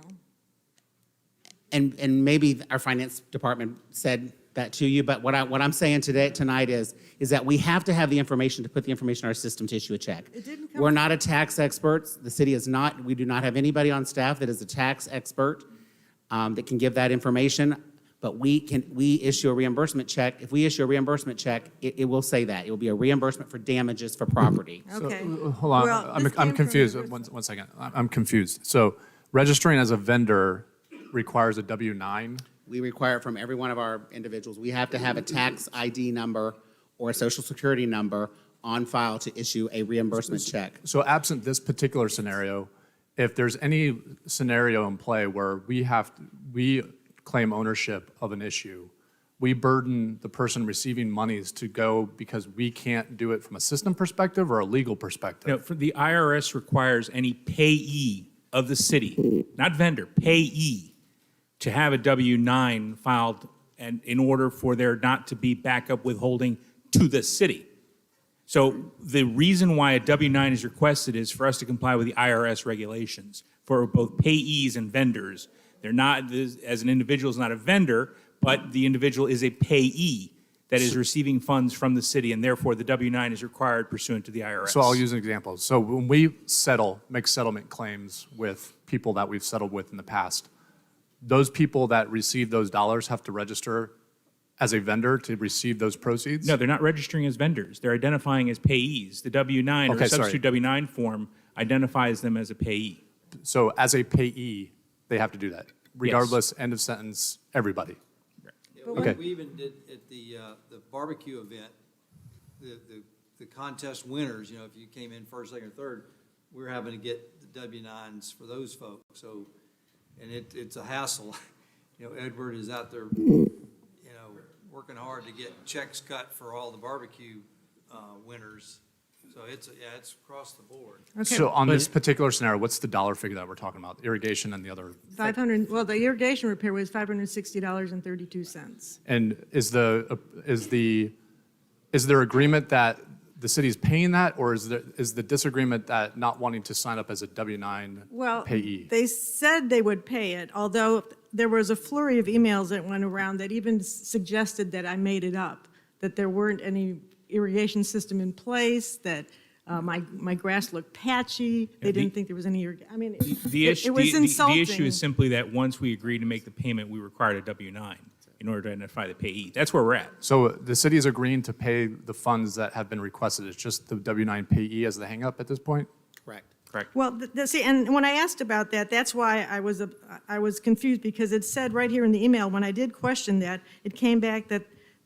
and maybe our finance department said that to you, but what I'm saying tonight is that we have to have the information to put the information in our system to issue a check. It didn't come We're not a tax expert. The city is not. We do not have anybody on staff that is a tax expert that can give that information. But we issue a reimbursement check. If we issue a reimbursement check, it will say that. It will be a reimbursement for damages for property. Okay. Hold on, Well, this came I'm from confused. the- One second. I'm confused. So registering as a vendor requires a W-9? We require it from every one of our individuals. We have to have a tax ID number or a social security number on file to issue a reimbursement check. So absent this particular scenario, if there's any scenario in play where we claim ownership of an issue, we burden the person receiving monies to go because we can't do it from a system perspective or a legal perspective. No, for the IRS requires any payee of the city, not vendor, payee, to have a W-9 filed and in order for there not to be backup withholding to the city. So the reason why a W-9 is requested is for us to comply with the IRS regulations for both payees and vendors. They're not, as an individual is not a vendor, but the individual is a payee that is receiving funds from the city, and therefore the W-9 is required pursuant to the IRS. So I'll use an example. So when we make settlement claims with people that we've settled with in the past, those people that receive those dollars have to register as a vendor to receive those proceeds? No, they're not registering as vendors. They're identifying as payees. The W-9 or Okay, sorry. substitute W-9 form identifies them as a payee. So as a payee, they have to do that, regardless, end of sentence, everybody. Okay. We even did at the barbecue event, the contest winners, you know, if you came in first, second, or third, we're having to get the W-9s for those folks. So, and it's a hassle. You know, Edward is out there, you know, working hard to get checks cut for all the barbecue winners. So it's across the board. So on this particular scenario, what's the dollar figure that we're talking about? Irrigation and the other? 500, well, the irrigation repair was $560.32. And is there agreement that the city's paying that, or is the disagreement that not wanting to sign up as a W-9 Well, payee? they said they would pay it, although there was a flurry of emails that went around that even suggested that I made it up, that there weren't any irrigation system in place, that my grass looked patchy, they didn't think there was any irrigation. I mean, it was insulting. The issue is simply that once we agreed to make the payment, we required a W-9 in order to identify the payee. That's where we're at. So the city is agreeing to pay the funds that have been requested. It's just the W-9 payee as the hang-up at this point? Correct. Correct. Well, see, and when I asked about that, that's why I was confused, because it said right here in the email, when I did question that, it came back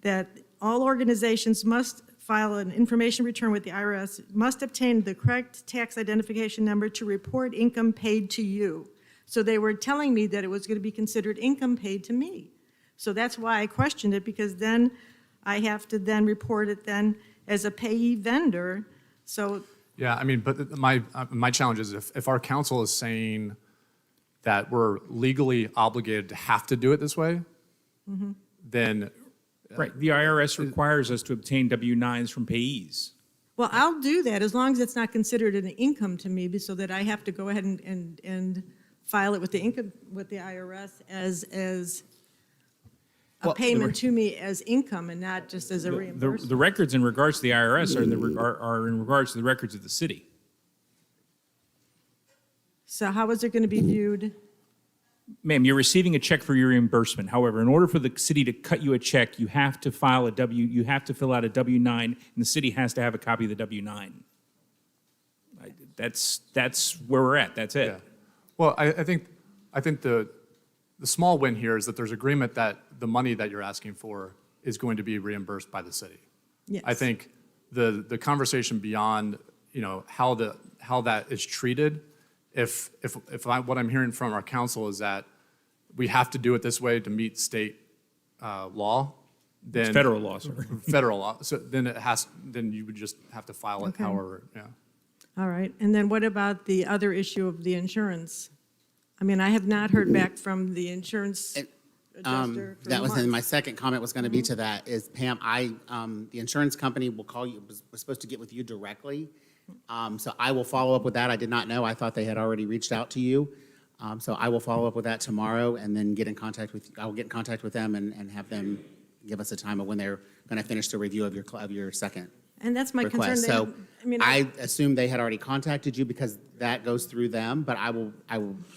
that all organizations must file an information return with the IRS, must obtain the correct tax identification number to report income paid to you. So they were telling me that it was going to be considered income paid to me. So that's why I questioned it, because then I have to then report it then as a payee vendor. So Yeah, I mean, but my challenge is if our council is saying that we're legally obligated to have to do it this way, then Right. The IRS requires us to obtain W-9s from payees. well, I'll do that as long as it's not considered an income to me, so that I have to go ahead and file it with the income, with the IRS as a payment to me as income and not just as a reimbursement. The records in regards to the IRS are in regards to the records of the city. So how is it going to be viewed? Ma'am, you're receiving a check for your reimbursement. However, in order for the city to cut you a check, you have to fill out a W-9, and the city has to have a copy of the W-9. That's where we're at. That's it. yeah. Well, I think the small win here is that there's agreement that the money that you're asking for is going to be reimbursed by the city. Yes. I think the conversation beyond, you know, how that is treated, what I'm hearing from our council is that we have to do it this way to meet state law, then It's federal law, sir. federal law. So then you would just have to file it Okay. however, yeah. All right, and then what about the other issue of the insurance? I mean, I have not heard back from the insurance adjuster for That was in my months. second comment was going to be to that is, Pam, the insurance company will call you, was supposed to get with you directly. So I will follow up with that. I did not know. I thought they had already reached out to you. So I will follow up with that tomorrow and then I will get in contact with them and have them give us a time of when they're going to finish the review of your second And that's my concern. request. They- So I mean, I assume they had already contacted you because that goes through them, but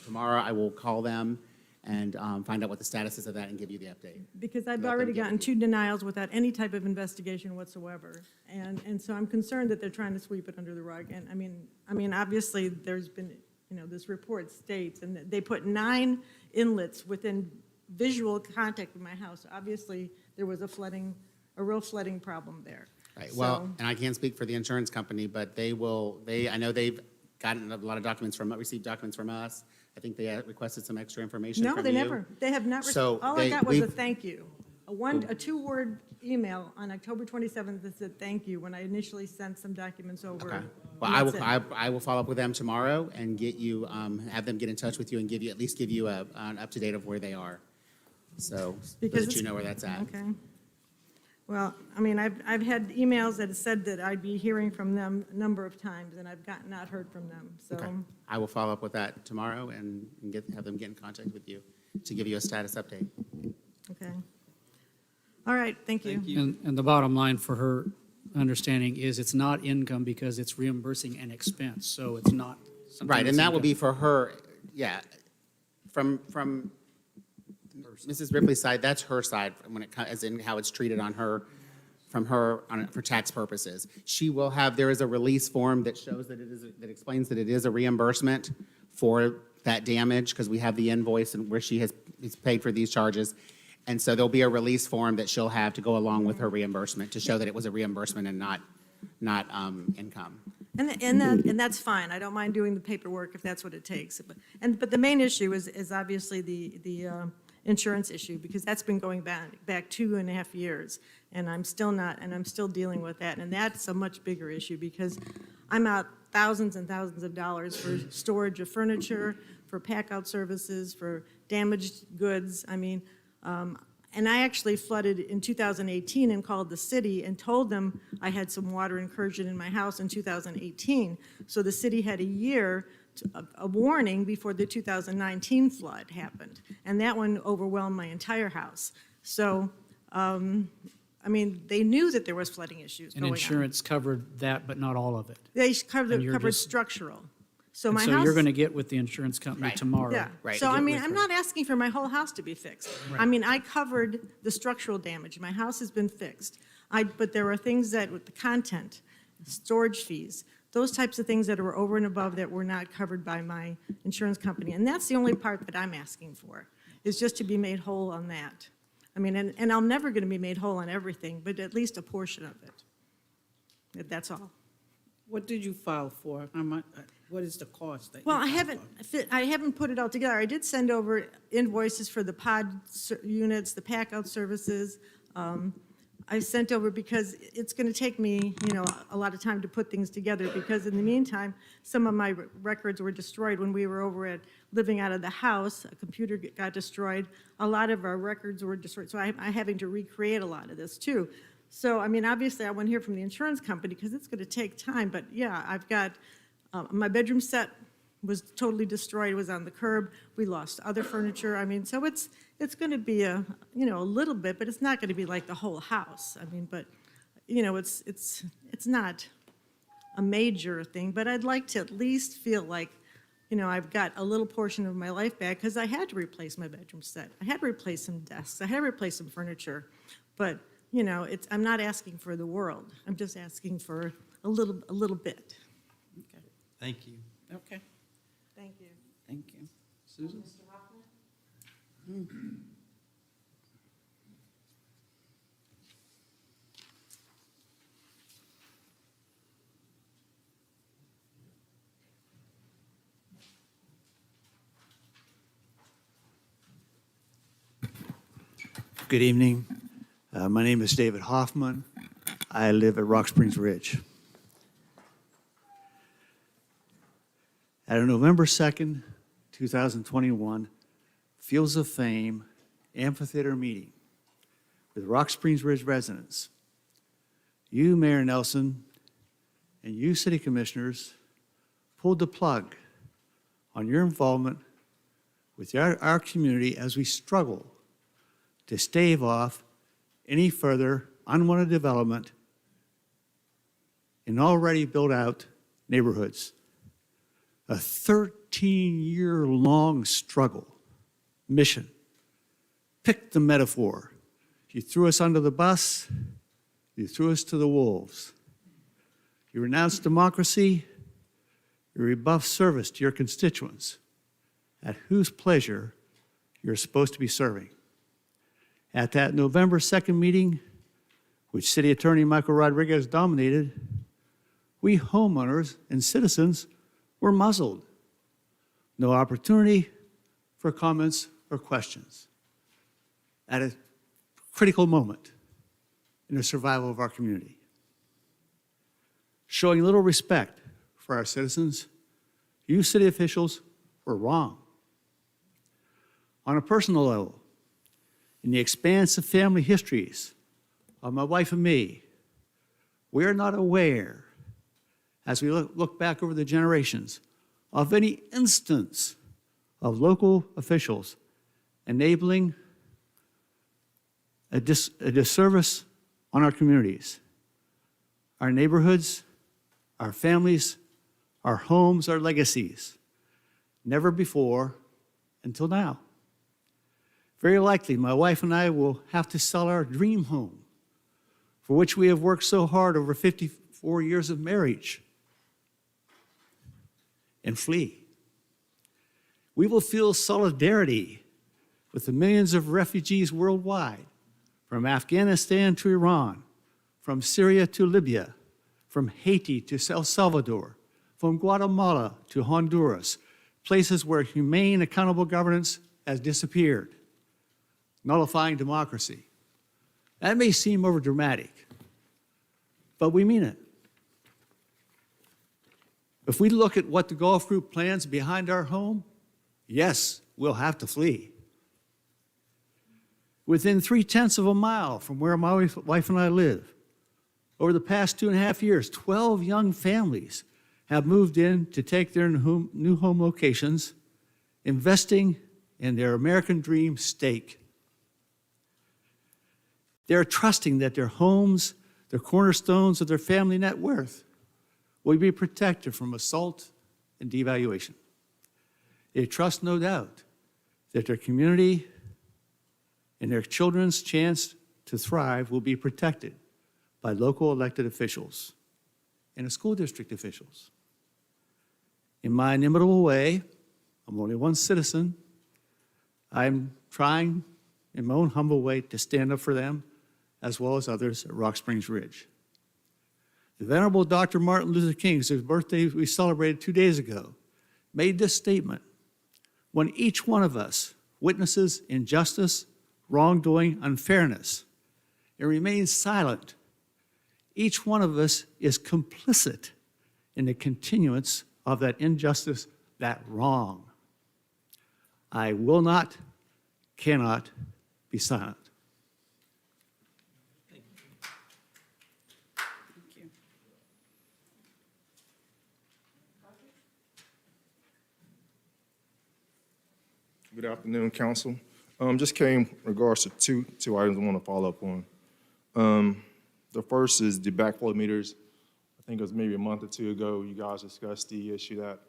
tomorrow I will call them and find out what the status is of that and give you the update. Because I've Let them already get gotten with you. 2 denials without any type of investigation whatsoever. And so I'm concerned that they're trying to sweep it under the rug. And I mean, obviously, there's been, this report states, and they put 9 inlets within visual contact with my house. Obviously, there was a real flooding problem there. Right, well, So- and I can't speak for the insurance company, but I know they've gotten a lot of documents received documents from us. I think they requested some extra information from No, you. they have not, So all I got was a we've- thank you. A 2-word email on October 27th that said thank you when I initially sent some documents over. Okay. and Well, that's it. I will follow up with them tomorrow and get you, have them get in touch with you and at least give you an up-to-date of where they are. So Because that you it's- know where that's at. Okay. Well, I mean, I've had emails that said that I'd be hearing from them a number of times, and I've not heard from them, so. Okay. I will follow up with that tomorrow and have them get in contact with you to give you a status update. Okay. All right, thank you. And the bottom line for her understanding is it's not income because it's reimbursing an expense, so it's not something Right, that's and that will income. be for her, yeah. From Mrs. Ripley's side, that's her side, when it comes, as in how it's treated on her, for tax purposes. There is a release form that shows that explains that it is a reimbursement for that damage, because we have the invoice and where is paid for these charges. And so there'll be a release form that she'll have to go along with her reimbursement to show that it was a reimbursement and not income. And that's fine. I don't mind doing the paperwork if that's what it takes. But the main issue is obviously the insurance issue, because that's been going back 2.5 years, and I'm still dealing with that. And that's a much bigger issue, because I'm out thousands and thousands of dollars for storage of furniture, for pack-out services, for damaged goods. I mean, and I actually flooded in 2018 and called the city and told them I had some water incursion in my house in 2018. So the city had a year, a warning before the 2019 flood happened. And that one overwhelmed my entire house. So, I mean, they knew that there was flooding issues And going on. insurance covered that, but not all of it. They and you're covered just- structural. So And my so house. you're going to get with the insurance company Right. tomorrow. Yeah, Right, so to I get mean, with I'm her. not asking for my whole house to be fixed. I mean, I covered the structural damage, my house has been fixed. But there are things that, with the content, storage fees, those types of things that were over and above that were not covered by my insurance company. And that's the only part that I'm asking for, is just to be made whole on that. I mean, and I'm never gonna be made whole on everything, but at least a portion of it. That's all. What did you file for? What is the cost that you Well, I filed for? haven't put it all together. I did send over invoices for the pod units, the pack-out services. I sent over because it's going to take me, a lot of time to put things together, because in the meantime, some of my records were destroyed when we were over at living out of the house. A computer got destroyed. A lot of our records were destroyed, so I'm having to recreate a lot of this too. So, I mean, obviously, I want to hear from the insurance company because it's going to take time. But yeah, I've got my bedroom set was totally destroyed, was on the curb. We lost other furniture. I mean, so it's going to be a little bit, but it's not going to be like the whole house. I mean, but it's not a major thing. But I'd like to at least feel like I've got a little portion of my life back, because I had to replace my bedroom set. I had to replace some desks. I had to replace some furniture. But I'm not asking for the world. I'm just asking for a little bit. Okay. Thank you. Okay, Thank you. thank you. Susan? Good evening. My name is David Hoffman. I live at Rock Springs Ridge. At a November 2nd, 2021 Fields of Fame amphitheater meeting with Rock Springs Ridge residents, you, Mayor Nelson, and you, city commissioners, pulled the plug on your involvement with our community as we struggle to stave off any further unwanted development in already built-out neighborhoods. A 13-year-long struggle, mission. Pick the metaphor. You threw us under the bus, you threw us to the wolves. You renounced democracy, you rebuffed service to your constituents, at whose pleasure you're supposed to be serving. At that November 2nd meeting, which City Attorney Michael Rodriguez dominated, we homeowners and citizens were muzzled. No opportunity for comments or questions at a critical moment in the survival of our community. Showing little respect for our citizens, you city officials were wrong. On a personal level, in the expansive family histories of my wife and me, we are not aware, as we look back over the generations, of any instance of local officials enabling a disservice on our communities, our neighborhoods, our families, our homes, our legacies. Never before until now. Very likely, my wife and I will have to sell our dream home, for which we have worked so hard over 54 years of marriage, and flee. We will feel solidarity with the millions of refugees worldwide, from Afghanistan to Iran, from Syria to Libya, from Haiti to El Salvador, from Guatemala to Honduras, places where humane, accountable governance has disappeared, nullifying democracy. That may seem overdramatic, but we mean it. If we look at what the Gulf Group plans behind our home, yes, we'll have to flee. Within 3/10 of a mile from where my wife and I live, over the past 2.5 years, 12 young families have moved in to take their new home locations, investing in their American dream stake. They're trusting that their homes, the cornerstones of their family net worth, will be protected from assault and devaluation. They trust, no doubt, that their community and their children's chance to thrive will be protected by local elected officials and the school district officials. In my inimitable way, I'm only one citizen, I'm trying, in my own humble way, to stand up for them, as well as others at Rock Springs Ridge. The Venerable Dr. Martin Luther King, whose birthday we celebrated 2 days ago, made this statement: when each one of us witnesses injustice, wrongdoing, unfairness, and remains silent, each one of us is complicit in the continuance of that injustice, that wrong. I will not, cannot be silent. Good afternoon, Council. Just came in regards to two items I want to follow up on. The first is the backflow meters. I think it was maybe a month or two ago, you guys discussed the issue that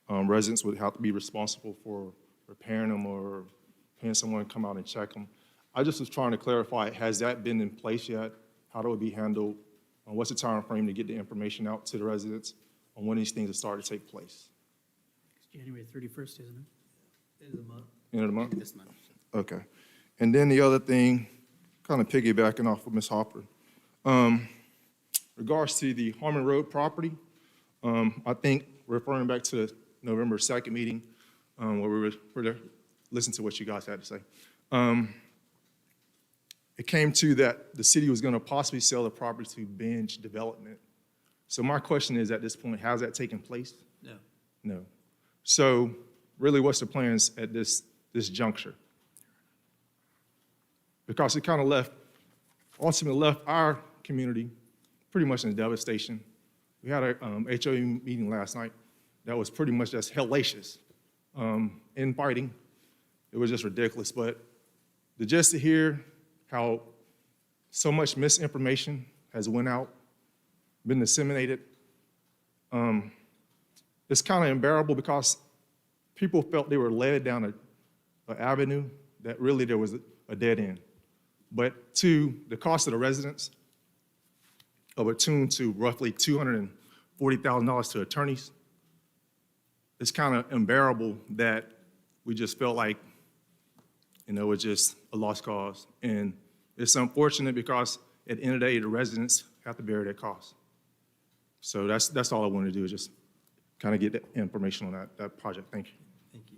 residents would have to be responsible for repairing them or paying someone to come out and check them. I just was trying to clarify, has that been in place yet? How that would be handled? What's the time frame to get the information out to the residents on when these things will start to take place? It's January 31st, isn't it? End of the month. End of the month? This month. Okay. And then the other thing, kind of piggybacking off of Ms. Hopper, regards to the Harmon Road property, I think referring back to the November 2nd meeting, where we were listening to what you guys had to say, it came to that the city was going to possibly sell the property to Bench Development. So my question is, at this point, has that taken place? No. No. So really, what's the plans at this juncture? Because it kind of ultimately left our community pretty much in devastation. We had a HOA meeting last night that was pretty much just hellacious, infighting. It was just ridiculous. But just to hear how so much misinformation has went out, been disseminated, it's kind of unbearable because people felt they were led down an avenue that really there was a dead end. But to the cost of the residents, of attuned to roughly $240,000 to attorneys, it's kind of unbearable that we just felt like, it's just a lost cause. And it's unfortunate because at the end of the day, the residents have to bear that cost. So that's all I wanted to do, is just kind of get that information on that project. Thank you. Thank you.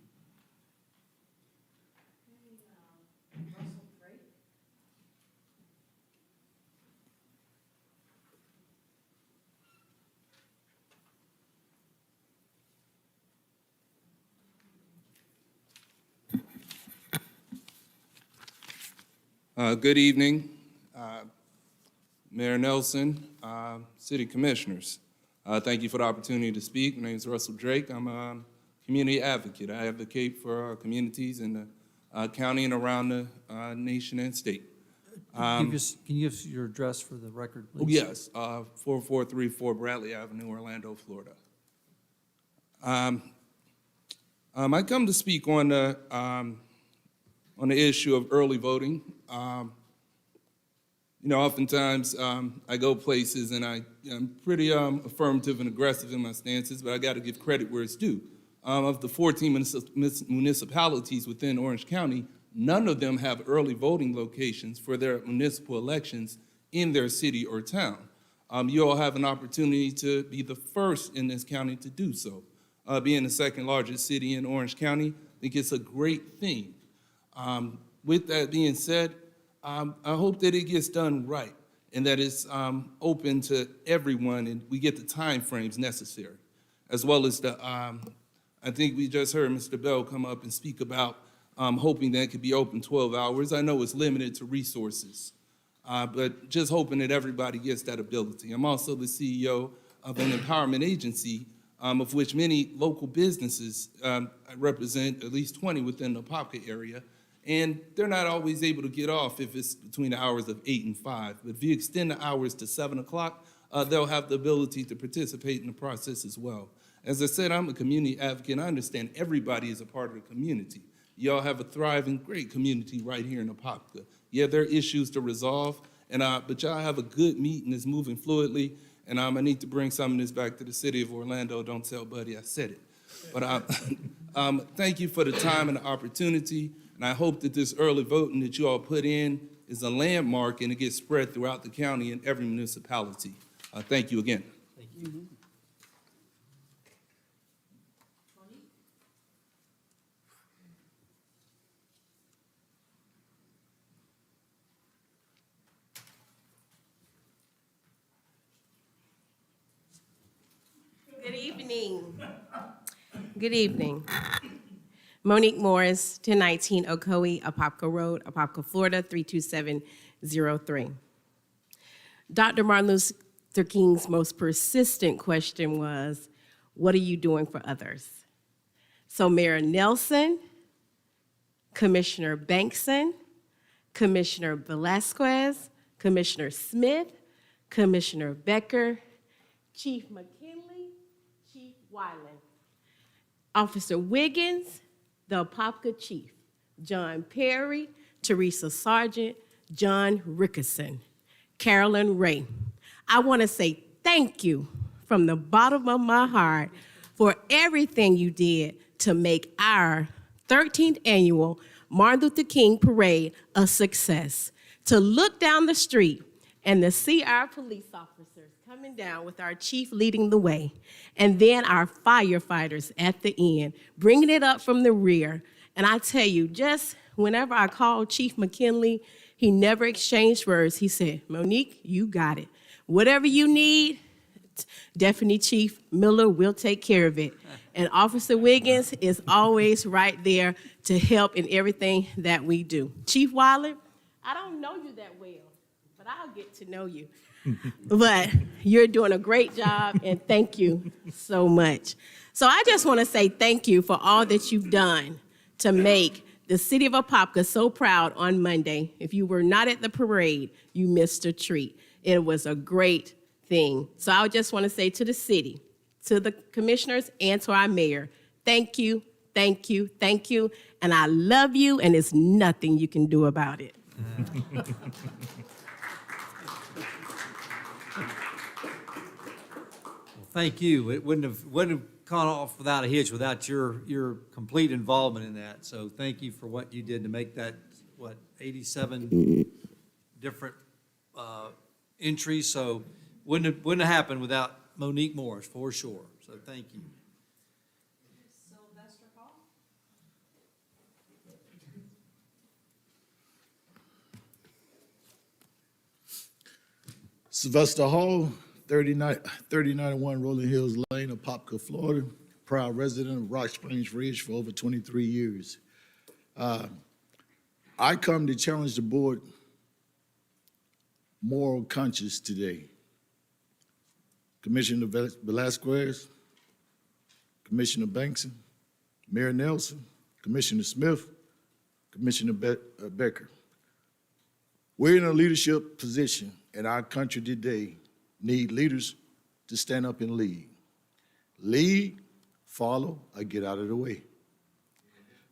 Good evening, Mayor Nelson, City Commissioners. Thank you for the opportunity to speak. My name is Russell Drake. I'm a community advocate. I advocate for our communities in the county and around the nation and state. Can you give us your address for the record, Oh, please? yes, 4434 Bradley Avenue, Orlando, Florida. I come to speak on the issue of early voting. Oftentimes I go places and I'm pretty affirmative and aggressive in my stances, but I got to give credit where it's due. Of the 14 municipalities within Orange County, none of them have early voting locations for their municipal elections in their city or town. You all have an opportunity to be the first in this county to do so. Being the second largest city in Orange County, I think it's a great thing. With that being said, I hope that it gets done right and that it's open to everyone and we get the time frames necessary, as well as I think we just heard Mr. Bell come up and speak about hoping that it could be open 12 hours. I know it's limited to resources, but just hoping that everybody gets that ability. I'm also the CEO of an empowerment agency of which many local businesses, I represent at least 20 within the Apopka area, and they're not always able to get off if it's between the hours of 8 and 5. But if you extend the hours to 7 o'clock, they'll have the ability to participate in the process as well. As I said, I'm a community advocate, and I understand everybody is a part of the community. Y'all have a thriving, great community right here in Apopka. Yeah, there are issues to resolve, but y'all have a good meeting that's moving fluidly, and I need to bring some of this back to the city of Orlando. Don't tell Buddy I said it. But thank you for the time and the opportunity, and I hope that this early voting that you all put in is a landmark and it gets spread throughout the county and every municipality. Thank you again. Thank you. Good evening. Good evening. Monique Morris, 1019 Ocoee, Apopka Road, Apopka, Florida, 32703. Dr. Martin Luther King's most persistent question was, what are you doing for others? So Mayor Nelson, Commissioner Bankson, Commissioner Velasquez, Commissioner Smith, Commissioner Becker, Chief McKinley, Chief Weiland, Officer Wiggins, the Apopka Chief, John Perry, Teresa Sargent, John Rickerson, Carolyn Ray. I want to say thank you from the bottom of my heart for everything you did to make our 13th annual Martin Luther King Parade a success. To look down the street and to see our police officers coming down with our chief leading the way, and then our firefighters at the end, bringing it up from the rear. And I tell you, just whenever I called Chief McKinley, he never exchanged words. He said, Monique, you got it. Whatever you need, Deputy Chief Miller will take care of it. And Officer Wiggins is always right there to help in everything that we do. Chief Weiland, I don't know you that well, but I'll get to know you. But you're doing a great job, and thank you so much. So I just want to say thank you for all that you've done to make the city of Apopka so proud on Monday. If you were not at the parade, you missed a treat. It was a great thing. So I just want to say to the city, to the commissioners, and to our mayor, thank you, thank you, thank you, and I love you, and there's nothing you can do about it. Thank you. It wouldn't have gone off without a hitch without your complete involvement in that. So thank you for what you did to make that, 87 different entries. So wouldn't have happened without Monique Morris, for sure. So thank you. Sylvester Hall, 3091 Rolling Hills Lane, Apopka, Florida. Proud resident of Rock Springs Ridge for over 23 years. I come to challenge the board moral conscience today. Commissioner Velasquez, Commissioner Bankson, Mayor Nelson, Commissioner Smith, Commissioner Becker. We're in a leadership position, and our country today need leaders to stand up and lead. Lead, follow, or get out of the way.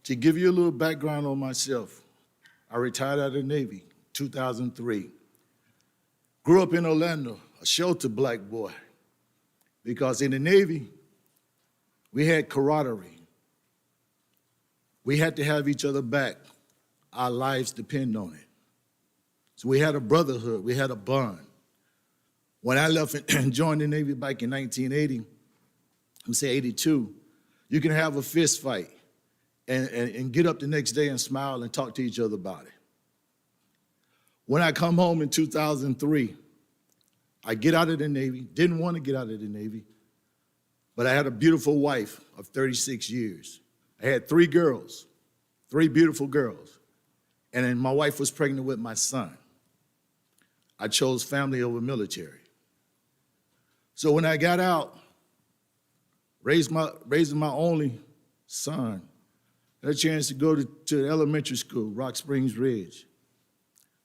To give you a little background on myself, I retired out of the Navy 2003. Grew up in Orlando, a sheltered black boy, because in the Navy, we had camaraderie. We had to have each other back. Our lives depend on it. So we had a brotherhood, we had a bond. When I left and joined the Navy back in 1980, I'm say 82, you can have a fist fight and get up the next day and smile and talk to each other about it. When I come home in 2003, I get out of the Navy, didn't want to get out of the Navy, but I had a beautiful wife of 36 years. I had 3 girls, 3 beautiful girls, and then my wife was pregnant with my son. I chose family over military. So when I got out, raising my only son, had a chance to go to elementary school, Rock Springs Ridge,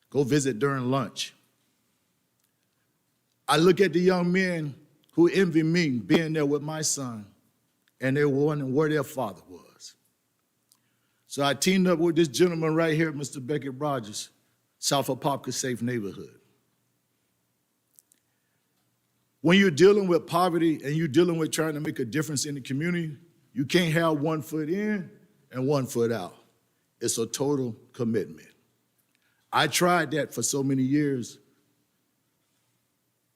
go visit during lunch. I look at the young men who envy me being there with my son, and they were wondering where their father was. So I teamed up with this gentleman right here, Mr. Beckett Rogers, South Apopka Safe Neighborhood. When you're dealing with poverty and you're dealing with trying to make a difference in the community, you can't have one foot in and one foot out. It's a total commitment. I tried that for so many years,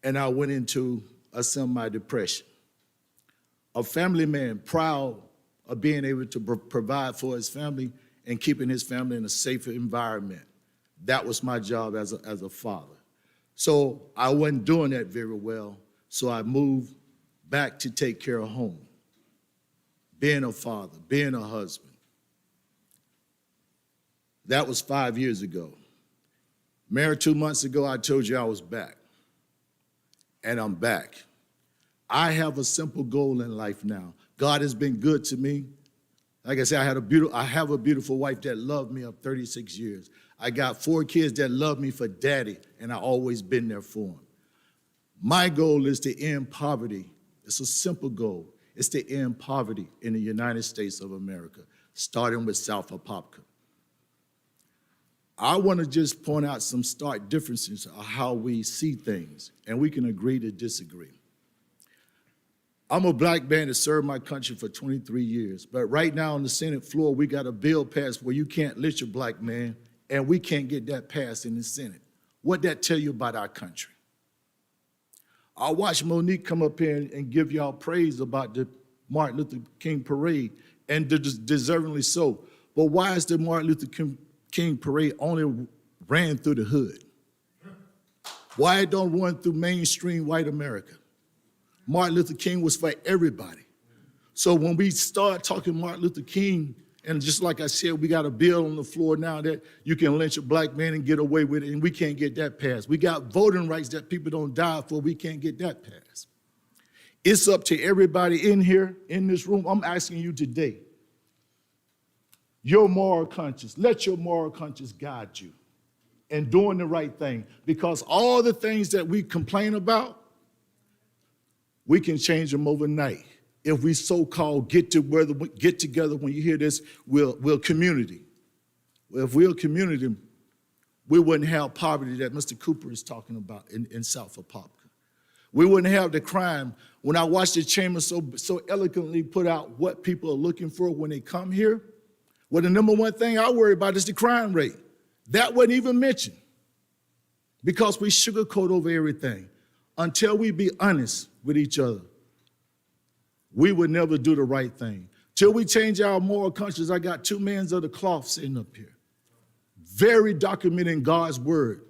and I went into a semi-depression. A family man proud of being able to provide for his family and keeping his family in a safer environment. That was my job as a father. So I wasn't doing that very well, so I moved back to take care of home, being a father, being a husband. That was 5 years ago. Married 2 months ago, I told you I was back, and I'm back. I have a simple goal in life now. God has been good to me. Like I said, I have a beautiful wife that loved me of 36 years. I got 4 kids that love me for daddy, and I've always been there for them. My goal is to end poverty. It's a simple goal. It's to end poverty in the United States of America, starting with South Apopka. I want to just point out some stark differences of how we see things, and we can agree to disagree. I'm a black man that served my country for 23 years, but right now on the Senate floor, we got a bill passed where you can't lynch a black man, and we can't get that passed in the Senate. What'd that tell you about our country? I watched Monique come up here and give y'all praise about the Martin Luther King parade, and deservingly so. But why is the Martin Luther King parade only ran through the hood? Why it don't run through mainstream white America? Martin Luther King was for everybody. So when we start talking Martin Luther King, and just like I said, we got a bill on the floor now that you can lynch a black man and get away with it, and we can't get that passed. We got voting rights that people don't die for, we can't get that passed. It's up to everybody in here, in this room. I'm asking you today, your moral conscience, let your moral conscience guide you in doing the right thing, because all the things that we complain about, we can change them overnight. if we so-called get together, when you hear this, we're community. Well, if we're a community, we wouldn't have poverty that Mr. Cooper is talking about in South Apopka. We wouldn't have the crime. When I watched the chamber so eloquently put out what people are looking for when they come here, well, the number one thing I worry about is the crime rate. That wasn't even mentioned because we sugarcoat over everything. Until we be honest with each other, we would never do the right thing. Till we change our moral conscience, I got 2 men of the cloth sitting up here, very documenting God's word.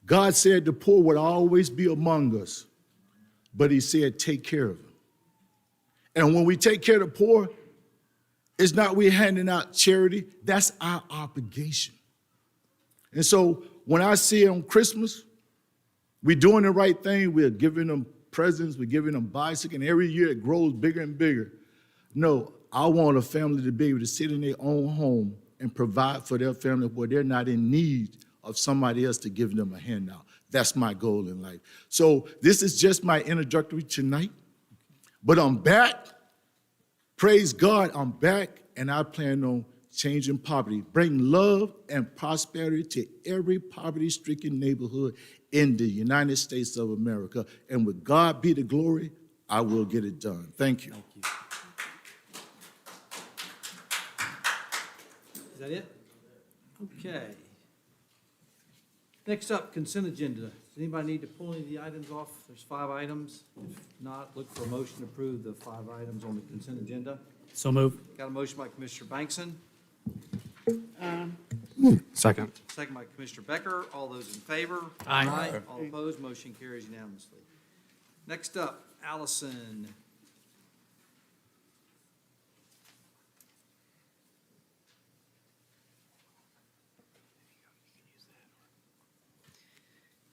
God said the poor would always be among us, but he said, take care of them. And when we take care of the poor, it's not we handing out charity, that's our obligation. And so when I see on Christmas, we're doing the right thing, we're giving them presents, we're giving them bicycles, and every year it grows bigger and bigger. No, I want a family to be able to sit in their own home and provide for their family where they're not in need of somebody else to give them a handout. That's my goal in life. So this is just my introductory tonight, but I'm back. Praise God, I'm back, and I plan on changing poverty, bring love and prosperity to every poverty-stricken neighborhood in the United States of America. And with God be the glory, I will get it done. Thank you. Is that it? Okay. Next up, consent agenda. Does anybody need to pull any of the items off? There's 5 items. If not, look for a motion to approve the 5 items on the consent agenda. So move. Got a motion by Commissioner Bankson, Second. second by Commissioner Becker. All those in favor? Aye. All opposed, motion carries unanimously. Next up, Allison.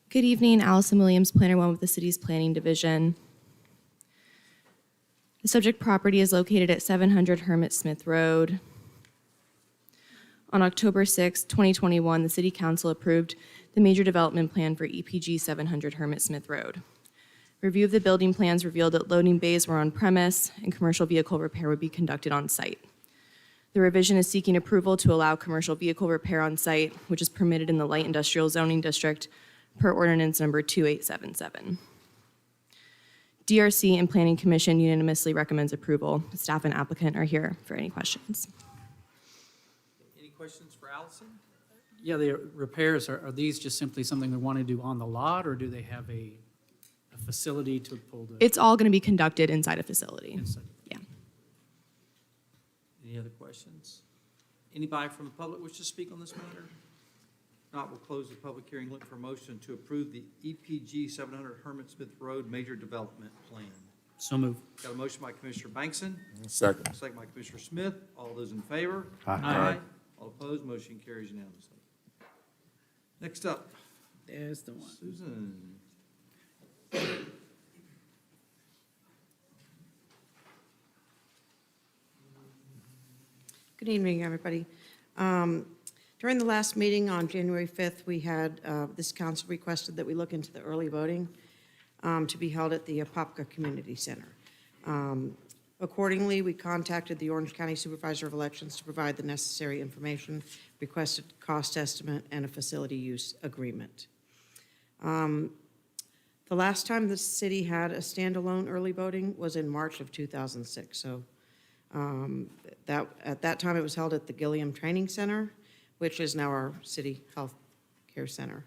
Good evening, Allison Williams, Planner 1 with the City's Planning Division. The subject property is located at 700 Hermit Smith Road. On October 6, 2021, the City Council approved the major development plan for EPG 700 Hermit Smith Road. Review of the building plans revealed that loading bays were on premise and commercial vehicle repair would be conducted on site. The revision is seeking approval to allow commercial vehicle repair on site, which is permitted in the Light Industrial Zoning District per ordinance number 2877. DRC and Planning Commission unanimously recommends approval. Staff and applicant are here for any questions. Any questions for Allison? Yeah, the repairs, are these just simply something they want to do on the lot, or do they have a facility to pull the? It's all going to be conducted inside a facility. Inside. Yeah. Any other questions? Anybody from the public wish to speak on this matter? If not, we'll close the public hearing. Look for a motion to approve the EPG 700 Hermit Smith Road Major Development Plan. So move. Got a motion by Commissioner Bankson, Second. second by Commissioner Smith. All those in favor? Aye. All opposed, motion carries unanimously. Next up, There's the one. Susan. Good evening, everybody. During the last meeting on January 5th, we had, this council requested that we look into the early voting to be held at the Apopka Community Center. Accordingly, we contacted the Orange County Supervisor of Elections to provide the necessary information, requested cost estimate, and a facility use agreement. The last time the city had a standalone early voting was in March of 2006. So at that time, it was held at the Gilliam Training Center, which is now our city health care center.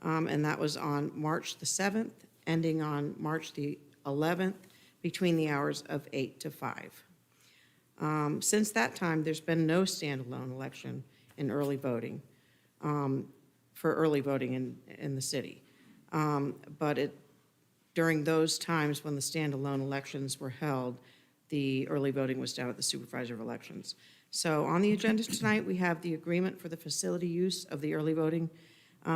And that was on March the 7th, ending on March the 11th, between the hours of 8 to 5. Since that time, there's been no standalone election in early voting, for early voting in the city. But during those times when the standalone elections were held, the early voting was down at the Supervisor of Elections. So on the agenda tonight, we have the agreement for the facility use of the early voting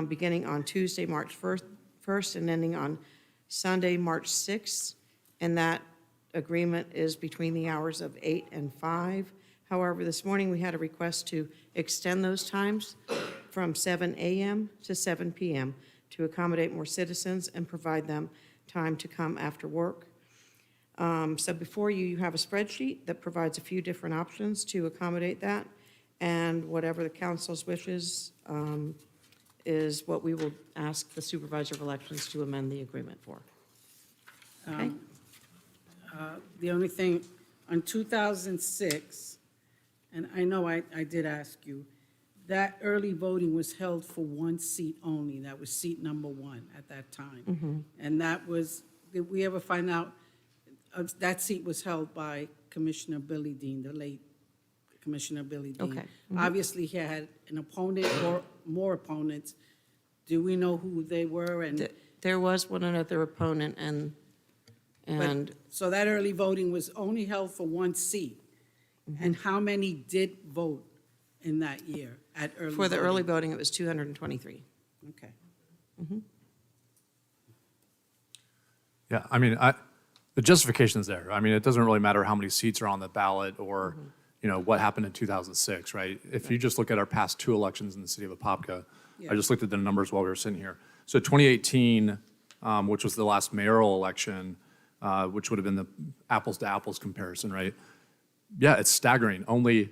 beginning on Tuesday, March 1st, and ending on Sunday, March 6th. And that agreement is between the hours of 8 and 5. However, this morning we had a request to extend those times from 7 a.m. to 7 p.m. to accommodate more citizens and provide them time to come after work. So before you, you have a spreadsheet that provides a few different options to accommodate that, and whatever the council's wishes is what we will ask the supervisor of elections to amend the agreement for. Okay? The only thing, on 2006, and I know I did ask you, that early voting was held for one seat only. That was seat number 1 at that time. And that was, did we ever find out, that seat was held by Commissioner Billy Dean, the late Commissioner Billy Dean. Okay. Obviously, he had an opponent or more opponents. Do we know who they were? And There was one other opponent, and so that early voting was only held for one seat. And how many did vote in that year at early voting? for the early voting, it was 223. Okay. Yeah, I mean, the justification's there. I mean, it doesn't really matter how many seats are on the ballot or, you know, what happened in 2006, right? If you just look at our past 2 elections in the city of Apopka, I just looked at the numbers while we were sitting here. So 2018, which was the last mayoral election, which would have been the apples to apples comparison, right? Yeah, it's staggering. Only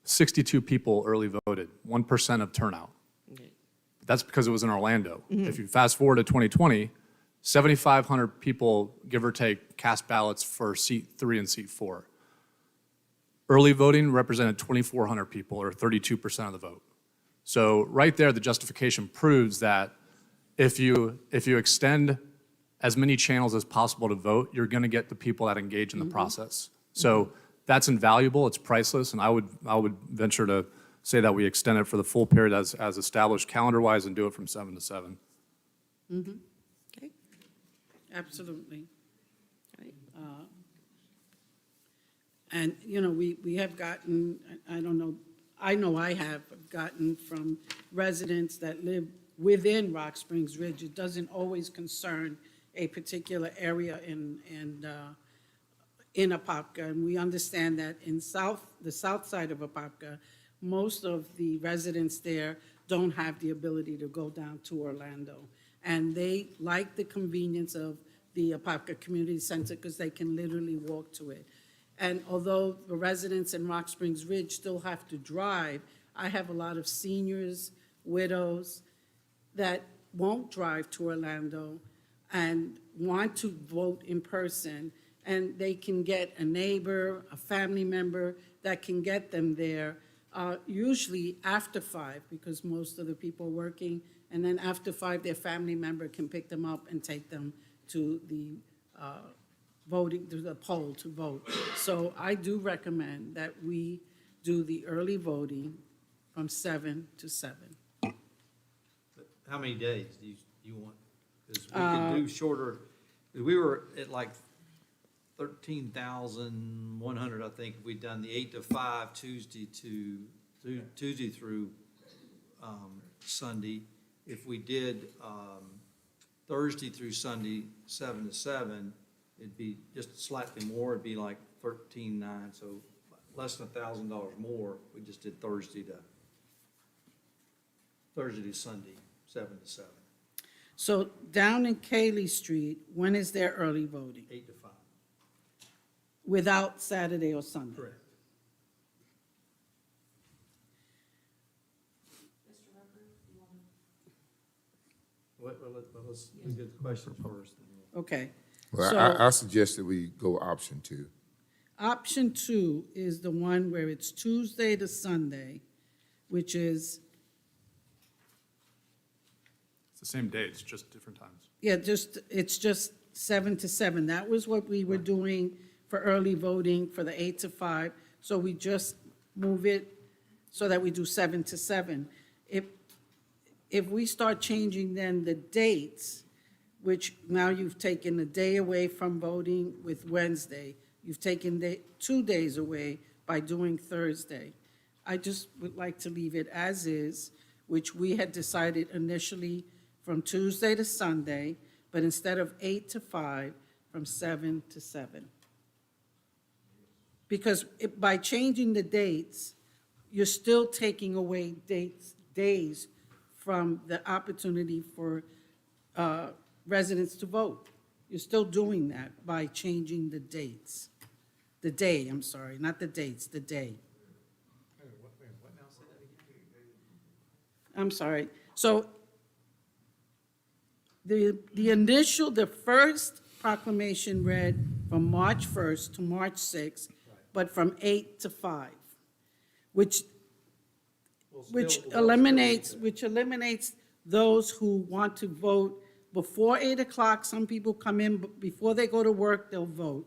62 people early voted, 1% of turnout. That's because it was in Orlando. If you fast forward to 2020, 7,500 people, give or take, cast ballots for seat 3 and seat 4. Early voting represented 2,400 people, or 32% of the vote. So right there, the justification proves that if you extend as many channels as possible to vote, you're going to get the people that engage in the process. So that's invaluable. It's priceless, and I would venture to say that we extend it for the full period as established calendar-wise and do it from 7 to 7. Okay? Absolutely. Right. And, you know, we have gotten, I don't know, I know I have gotten from residents that live within Rock Springs Ridge. It doesn't always concern a particular area in Apopka. And we understand that in the south side of Apopka, most of the residents there don't have the ability to go down to Orlando. And they like the convenience of the Apopka Community Center because they can literally walk to it. And although the residents in Rock Springs Ridge still have to drive, I have a lot of seniors, widows, that won't drive to Orlando and want to vote in person, and they can get a neighbor, a family member that can get them there, usually after 5, because most of the people are working, and then after 5, their family member can pick them up and take them to the voting, to the poll to vote. So I do recommend that we do the early voting from 7 to 7. How many days do you want? Because we could do shorter, 'cause we were at like 13,100, I think, if we'd done the 8 to 5 Tuesday through Sunday. If we did Thursday through Sunday, 7 to 7, it'd be just slightly more, it'd be like 13,900, so less than $1,000 more. We just did Thursday to Sunday, 7 to 7, So down in Cayley Street, when is their early voting? 8 to 5. Without Saturday or Sunday? Correct. Let's get the question first. Okay. Well, So- I suggest that we go option 2. Option 2 is the one where it's Tuesday to Sunday, which is, It's the same day, it's just different times. yeah, it's just 7 to 7. That was what we were doing for early voting for the 8 to 5. So we just move it so that we do 7 to 7. If we start changing then the dates, which now you've taken a day away from voting with Wednesday, you've taken 2 days away by doing Thursday. I just would like to leave it as is, which we had decided initially from Tuesday to Sunday, but instead of 8 to 5, from 7 to 7. Because by changing the dates, you're still taking away days from the opportunity for residents to vote. You're still doing that by changing the dates. The day, I'm sorry, not the dates, the day. I'm sorry. So the first proclamation read from March 1st to March 6th, but from 8 to 5, which eliminates those who want to vote before 8 o'clock. Some people come in before they go to work, they'll vote.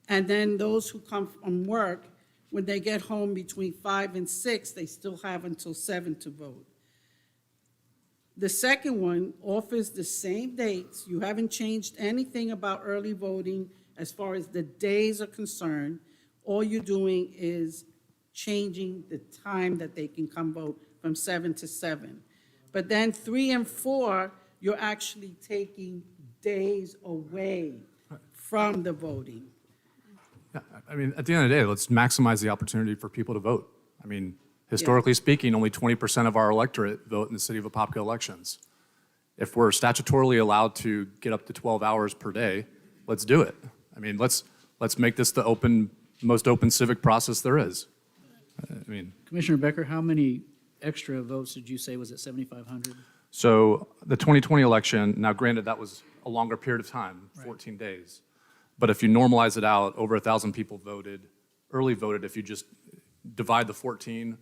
And then those who come from work, when they get home between 5 and 6, they still have until 7 to vote. The second one offers the same dates. You haven't changed anything about early voting as far as the days are concerned. All you're doing is changing the time that they can come vote from 7 to 7. But then 3 and 4, you're actually taking days away from the voting. Yeah, I mean, at the end of the day, let's maximize the opportunity for people to vote. I mean, historically speaking, only 20% of our electorate vote in the city of Apopka elections. If we're statutorily allowed to get up to 12 hours per day, let's do it. I mean, let's make this the most open civic process there is. I mean, Commissioner Becker, how many extra votes did you say? Was it 7,500? so the 2020 election, now granted that was a longer period of time, 14 days. But if you normalize it out, over 1,000 people early voted. If you just divide the 14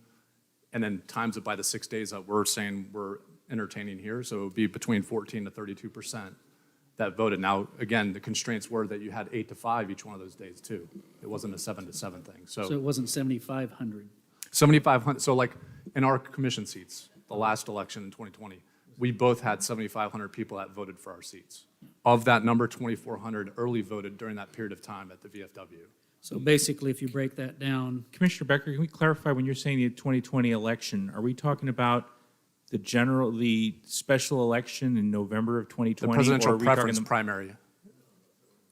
and then times it by the 6 days that we're saying we're entertaining here, so it would be between 14 to 32% that voted. Now, again, the constraints were that you had 8 to 5 each one of those days too. It wasn't a 7 to 7 thing. So it wasn't 7,500. 7,500, so like in our commission seats, the last election in 2020, we both had 7,500 people that voted for our seats. Of that number, 2,400 early voted during that period of time at the VFW. So basically, if you break that down, Commissioner Becker, can we clarify when you're saying the 2020 election, are we talking about the special election in November of 2020? The presidential or are we talking preference primary.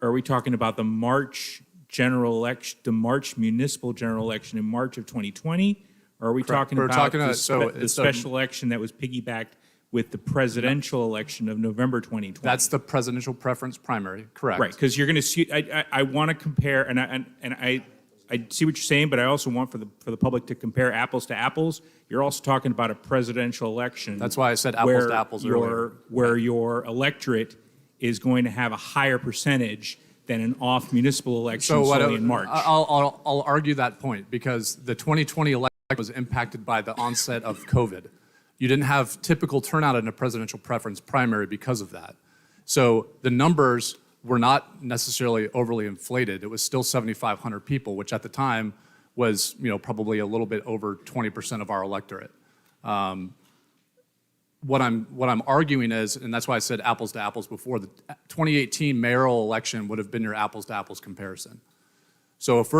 Are we talking about the March general election, the March municipal general election in March of 2020? Or are we talking We're about talking the, about- so the it's special election that was piggybacked with the presidential election of November 2020? That's the presidential preference primary, correct. Right, because you're going to see, I want to compare, and I see what you're saying, but I also want for the public to compare apples to apples. You're also talking about a presidential election. That's why I said apples to apples earlier. Where your electorate is going to have a higher percentage than an off municipal election solely in March. I'll argue that point because the 2020 election was impacted by the onset of COVID. You didn't have typical turnout in a presidential preference primary because of that. So the numbers were not necessarily overly inflated. It was still 7,500 people, which at the time was, probably a little bit over 20% of our electorate. What I'm arguing is, and that's why I said apples to apples before, the 2018 mayoral election would have been your apples to apples comparison. So if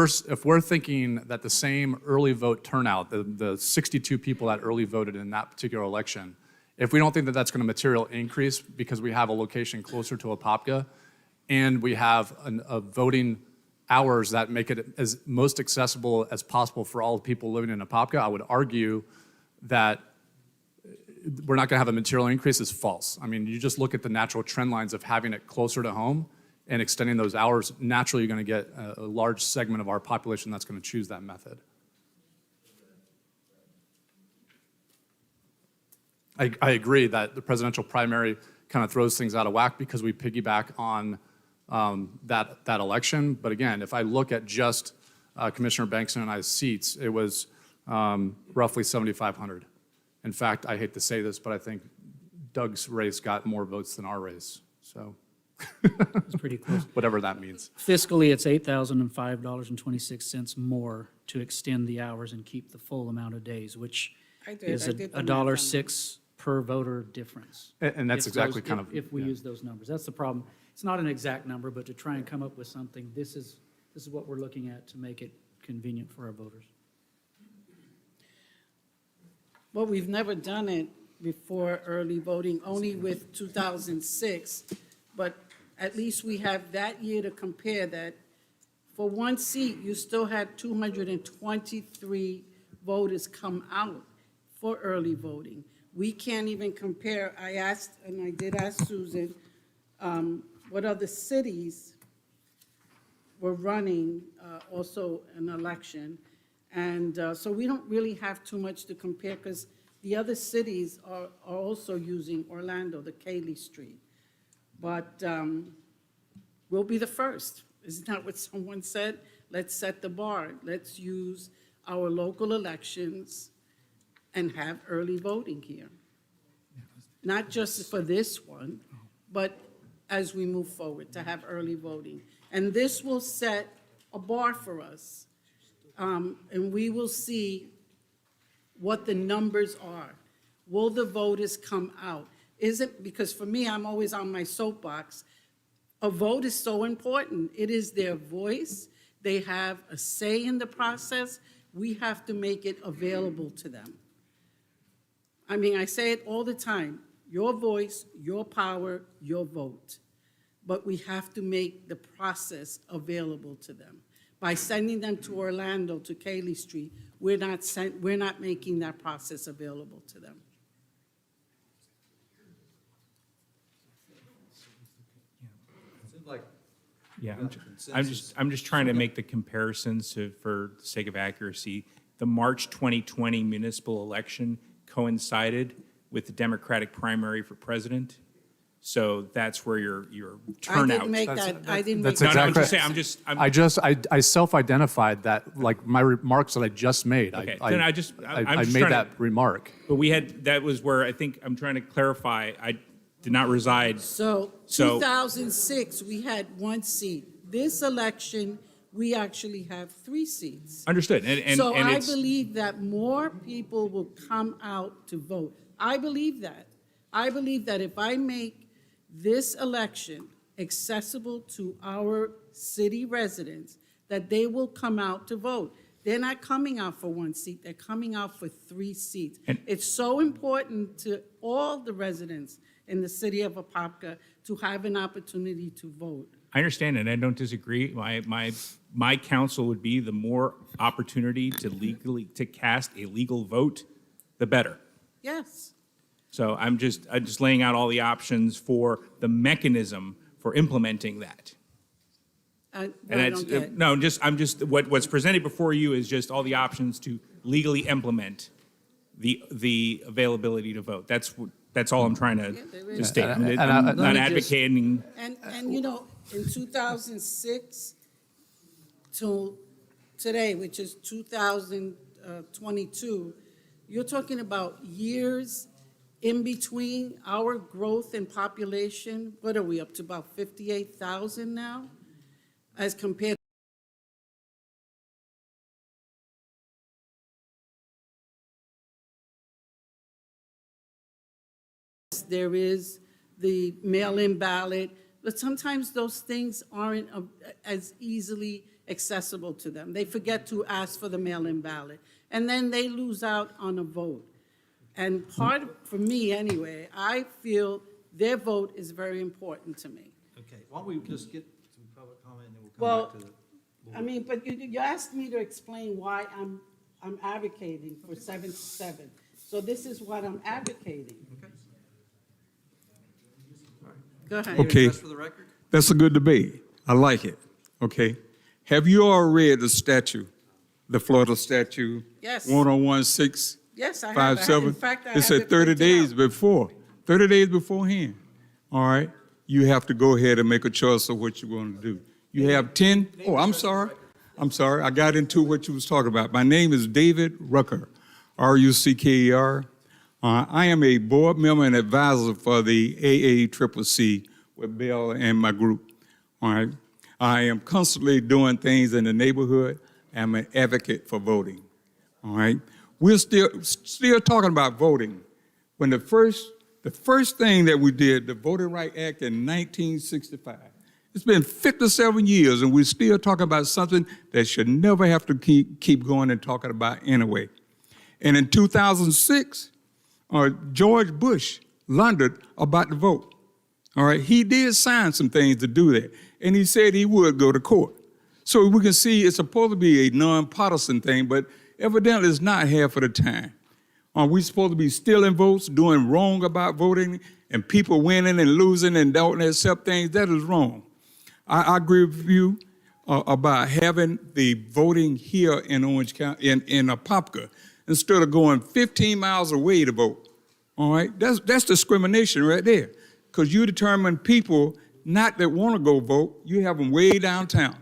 we're thinking that the same early vote turnout, the 62 people that early voted in that particular election, if we don't think that that's going to material increase because we have a location closer to Apopka and we have a voting hours that make it as most accessible as possible for all the people living in Apopka, I would argue that we're not going to have a material increase is false. I mean, you just look at the natural trend lines of having it closer to home and extending those hours, naturally you're going to get a large segment of our population that's going to choose that method. I agree that the presidential primary kind of throws things out of whack because we piggyback on that election. But again, if I look at just Commissioner Bankson and I's seats, it was roughly 7,500. In fact, I hate to say this, but I think Doug's race got more votes than our race. So. it's pretty close. Whatever that means. Fiscally, it's $8,005.26 more to extend the hours and keep the full amount of days, which is I did the a math on that. $1.06 per voter difference. And that's exactly If we use those numbers. That's the problem. It's not an exact number, but to try and come up with something, this is what we're looking at to make it convenient for our voters. Well, we've never done it before early voting, only with 2006, but at least we have that year to compare that. For one seat, you still had 223 voters come out for early voting. We can't even compare. I asked, and I did ask Susan, what other cities were running also an election. And so we don't really have too much to compare because the other cities are also using Orlando, the Cayley Street. But we'll be the first. Isn't that what someone said? Let's set the bar. Let's use our local elections and have early voting here. Not just for this one, but as we move forward, to have early voting. And this will set a bar for us. And we will see what the numbers are. Will the voters come out? Is it, because for me, I'm always on my soapbox, a vote is so important. It is their voice. They have a say in the process. We have to make it available to them. I mean, I say it all the time, your voice, your power, your vote. But we have to make the process available to them. By sending them to Orlando, to Cayley Street, we're not making that process available to them. Seems like Yeah, got consensus. I'm just trying to make the comparisons for the sake of accuracy. The March 2020 municipal election coincided with the Democratic primary for president. So that's where your turnout. I didn't make that, I didn't make That's that. No, I'm exactly. just saying, I'm I self-identified that, like my remarks that I just made. Okay, then I'm I just made trying that remark. but that was where I think, I'm trying to clarify, I did not reside. So So- 2006, we had 1 seat. This election, we actually have 3 seats. Understood, and So I it's, believe that more people will come out to vote. I believe that. I believe that if I make this election accessible to our city residents, that they will come out to vote. They're not coming out for 1 seat, they're coming out for 3 seats. And- It's so important to all the residents in the city of Apopka to have an opportunity to vote. I understand, and I don't disagree. My counsel would be the more opportunity to cast a legal vote, the better. Yes. So I'm just laying out all the options for the mechanism for implementing that. I And don't get. no, what's presented before you is just all the options to legally implement the availability to vote. That's all I'm trying Yeah, to there is. to state. And I'm let not me just- advocating. And you know, in 2006 till today, which is 2022, you're talking about years in between our growth in population. What are we up to, about 58,000 now? As compared there is the mail-in ballot, but sometimes those things aren't as easily accessible to them. They forget to ask for the mail-in ballot, and then they lose out on a vote. And for me anyway, I feel their vote is very important to me. Okay, why don't we just get some public comment and then Well, we'll come back to the. I mean, but you asked me to explain why I'm advocating for 7 to 7. So this is what I'm advocating. Go ahead. Okay. Just for the record? That's a good debate. I like it. Okay. Have you all read the statute, the Florida statute? Yes. 101657? Yes, I have. In fact, I It have said it 30 printed days out. before, 30 days beforehand. All right. You have to go ahead and make a choice of what you're going to do. You have 10. Oh, I'm sorry. I'm sorry. I got into what you was talking about. My name is David Rucker, Rucker. I am a board member and advisor for the AACCC with Bill and my group. All right. I am constantly doing things in the neighborhood. I'm an advocate for voting. All right. We're still talking about voting. When the first thing that we did, the Voting Rights Act in 1965, it's been 57 years and we're still talking about something that should never have to keep going and talking about anyway. And in 2006, George Bush learned about the vote. All right, he did sign some things to do that, and he said he would go to court. So we can see it's supposed to be a nonpartisan thing, but evidently it's not half of the time. We're supposed to be stealing votes, doing wrong about voting, and people winning and losing and don't accept things, that is wrong. I agree with you about having the voting here in Orange County, in Apopka, instead of going 15 miles away to vote. All right, that's discrimination right there, because you determine people not that want to go vote, you have them way downtown.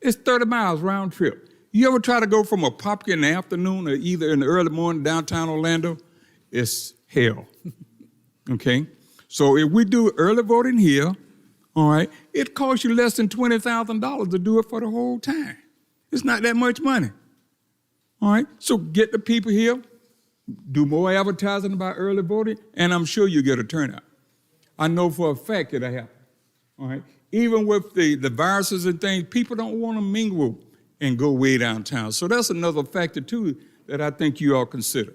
It's 30 miles round trip. You ever try to go from Apopka in the afternoon or either in the early morning downtown Orlando? It's hell, okay? So if we do early voting here, all right, it costs you less than $20,000 to do it for the whole time. It's not that much money, all right? So get the people here, do more advertising about early voting, and I'm sure you get a turnout. I know for a fact it'll happen, all right? Even with the viruses and things, people don't want to mingle and go way downtown. So that's another factor, too, that I think you all consider.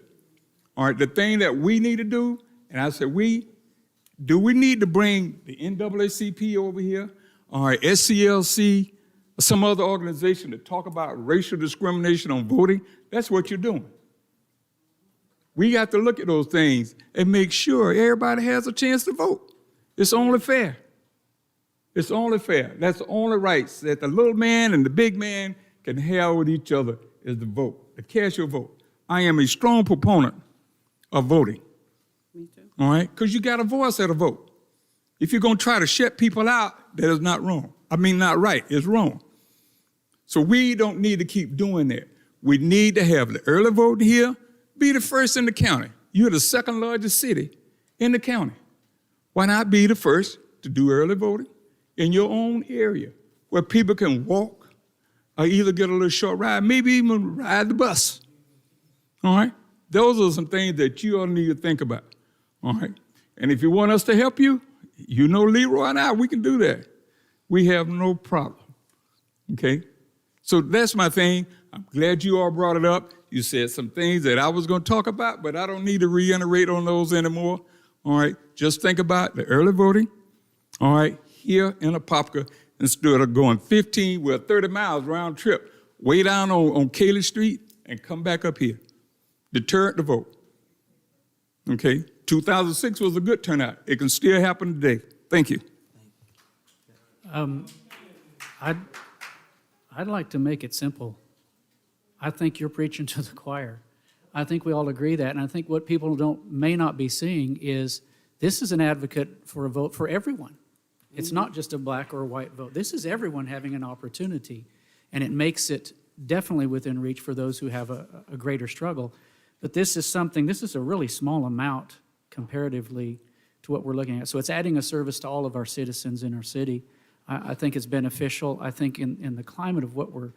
All right, the thing that we need to do, and I said do we need to bring the NAACP over here, or SCLC, or some other organization to talk about racial discrimination on voting? That's what you're doing. We got to look at those things and make sure everybody has a chance to vote. It's only fair. It's only fair. That's the only rights that the little man and the big man can have with each other is the vote, the casual vote. I am a strong proponent of voting. Me too. All right? Because you got a voice at a vote. If you're going to try to shut people out, that is not wrong. I mean, not right. It's wrong. So we don't need to keep doing that. We need to have the early vote here, be the first in the county. You're the second largest city in the county. Why not be the first to do early voting in your own area where people can walk or either get a little short ride, maybe even ride the bus? All right? Those are some things that you all need to think about. All right? And if you want us to help you, you know Leroy and I, we can do that. We have no problem. Okay? So that's my thing. I'm glad you all brought it up. You said some things that I was going to talk about, but I don't need to reiterate on those anymore. All right? Just think about the early voting, all right, here in Apopka, instead of going 30 miles round trip, way down on Cayley Street and come back up here. Deterrent to vote. Okay? 2006 was a good turnout. It can still happen today. Thank you. I'd like to make it simple. I think you're preaching to the choir. I think we all agree that, and I think what people may not be seeing is this is an advocate for a vote for everyone. It's not just a black or a white vote. This is everyone having an opportunity, and it makes it definitely within reach for those who have a greater struggle. But this is a really small amount comparatively to what we're looking at. So it's adding a service to all of our citizens in our city. I think it's beneficial. I think in the climate of what we're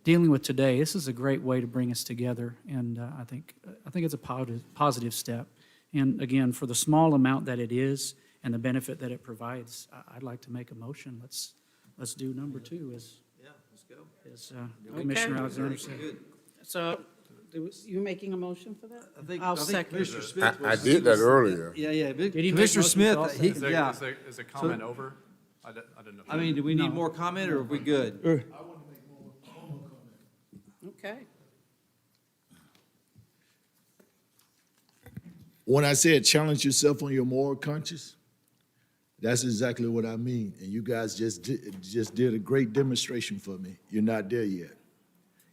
dealing with today, this is a great way to bring us together, and I think it's a positive step. And again, for the small amount that it is and the benefit that it provides, I'd like to make a motion. Let's do number 2 as Let's go. Commissioner Alexander said. Good. So, you making a motion for that? I think I'll second. Commissioner Smith I was. did that earlier. Yeah. Did he make Commissioner motions Smith, also? yeah. Is the comment over? I didn't know. I mean, do we need more comment or are we good? Okay. When I said challenge yourself on your moral conscience, that's exactly what I mean. And you guys just did a great demonstration for me. You're not there yet.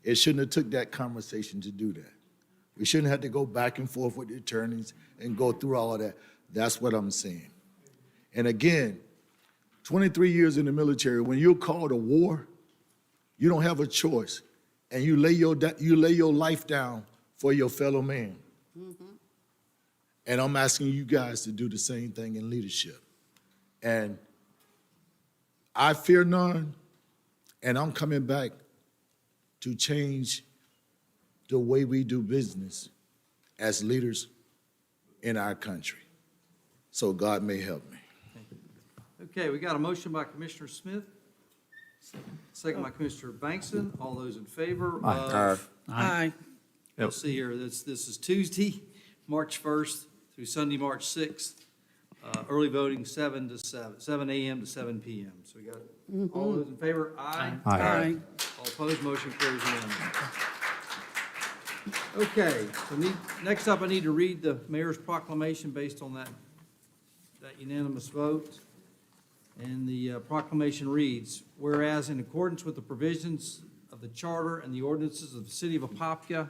It shouldn't have took that conversation to do that. We shouldn't have to go back and forth with the attorneys and go through all of that. That's what I'm saying. And again, 23 years in the military, when you're called to war, you don't have a choice. And you lay your life down for your fellow man. And I'm asking you guys to do the same thing in leadership. And I fear none, and I'm coming back to change the way we do business as leaders in our country. So God may help me. Okay, we got a motion by Commissioner Smith, second by Commissioner Bankson. All those in favor of? Aye. Let's see here, this is Tuesday, March 1st through Sunday, March 6th. Early voting 7 a.m. to 7 p.m. So we got all those in favor? Aye. Aye. All opposed, motion carries unanimously. Okay, so next up, I need to read the mayor's proclamation based on that that unanimous vote. And the proclamation reads, whereas in accordance with the provisions of the charter and the ordinances of the city of Apopka,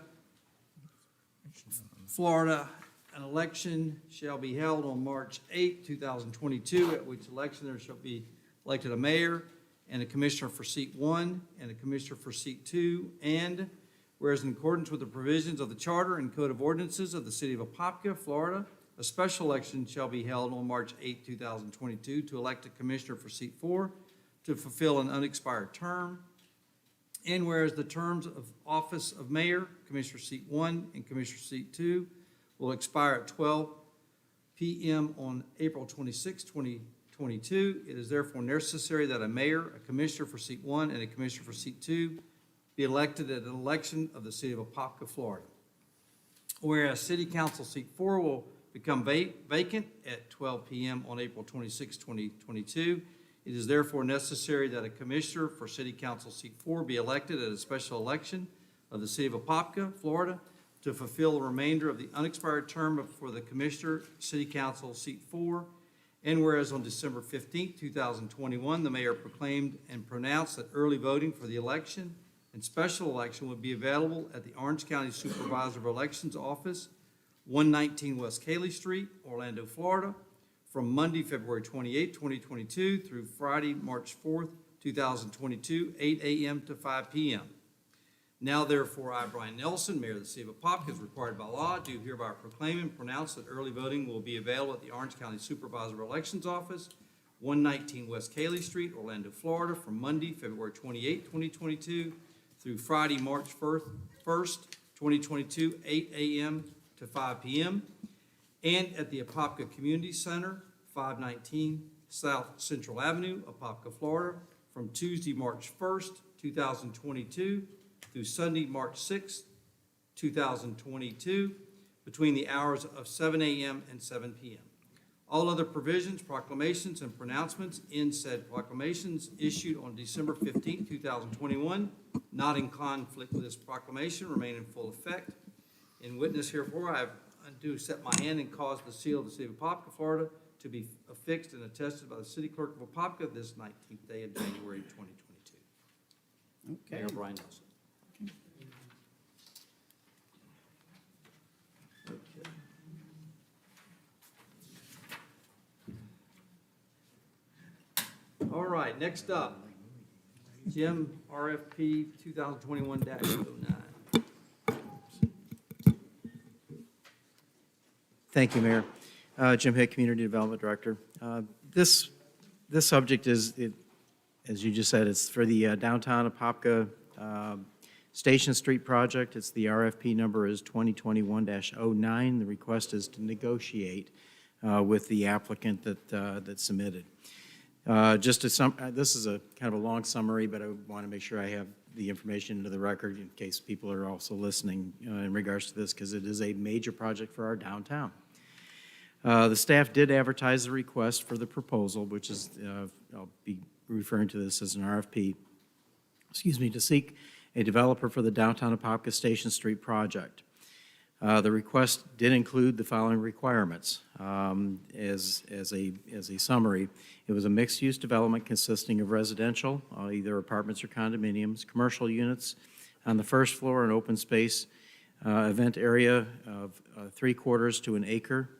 Florida, an election shall be held on March 8, 2022, at which election there shall be elected a mayor and a commissioner for seat 1 and a commissioner for seat 2. And whereas in accordance with the provisions of the charter and code of ordinances of the city of Apopka, Florida, a special election shall be held on March 8, 2022, to elect a commissioner for seat 4 to fulfill an unexpired term. And whereas the terms of office of mayor, commissioner seat 1, and commissioner seat 2 will expire at 12 p.m. on April 26, 2022, it is therefore necessary that a mayor, a commissioner for seat 1, and a commissioner for seat 2 be elected at an election of the city of Apopka, Florida. Whereas city council seat 4 will become vacant at 12 p.m. on April 26, 2022, it is therefore necessary that a commissioner for city council seat 4 be elected at a special election of the city of Apopka, Florida, to fulfill the remainder of the unexpired term for the commissioner, city council seat 4. And whereas on December 15, 2021, the mayor proclaimed and pronounced that early voting for the election and special election would be available at the Orange County Supervisor of Elections Office, 119 West Cayley Street, Orlando, Florida, from Monday, February 28, 2022 through Friday, March 4th, 2022, 8 a.m. to 5 p.m. Now therefore, I, Brian Nelson, Mayor of the City of Apopka, as required by law, do hereby proclaim and pronounce that early voting will be available at the Orange County Supervisor of Elections Office, 119 West Cayley Street, Orlando, Florida, from Monday, February 28, 2022 through Friday, March 1st, 2022, 8 a.m. to 5 p.m. and at the Apopka Community Center, 519 South Central Avenue, Apopka, Florida, from Tuesday, March 1st, 2022 through Sunday, March 6th, 2022, between the hours of 7 a.m. and 7 p.m. All other provisions, proclamations, and pronouncements in said proclamations issued on December 15, 2021, not in conflict with this proclamation, remain in full effect. In witness herefore, I have do set my hand and cause the seal of the city of Apopka, Florida, to be affixed and attested by the city clerk of Apopka this 19th day of January 2022. Okay. Mayor Brian Nelson. Okay. All right, next up, Jim, RFP 2021-09. Thank you, Mayor. Jim Hick, Community Development Director. This subject is, as you just said, it's for the downtown Apopka Station Street project. It's the RFP number is 2021-09. The request is to negotiate with the applicant that submitted. This is a kind of a long summary, but I want to make sure I have the information into the record in case people are also listening in regards to this, because it is a major project for our downtown. The staff did advertise the request for the proposal, which is, I'll be referring to this as an RFP, to seek a developer for the downtown Apopka Station Street project. The request did include the following requirements. As a summary, it was a mixed-use development consisting of residential, either apartments or condominiums, commercial units on the first floor, an open space event area of 3/4 to an acre,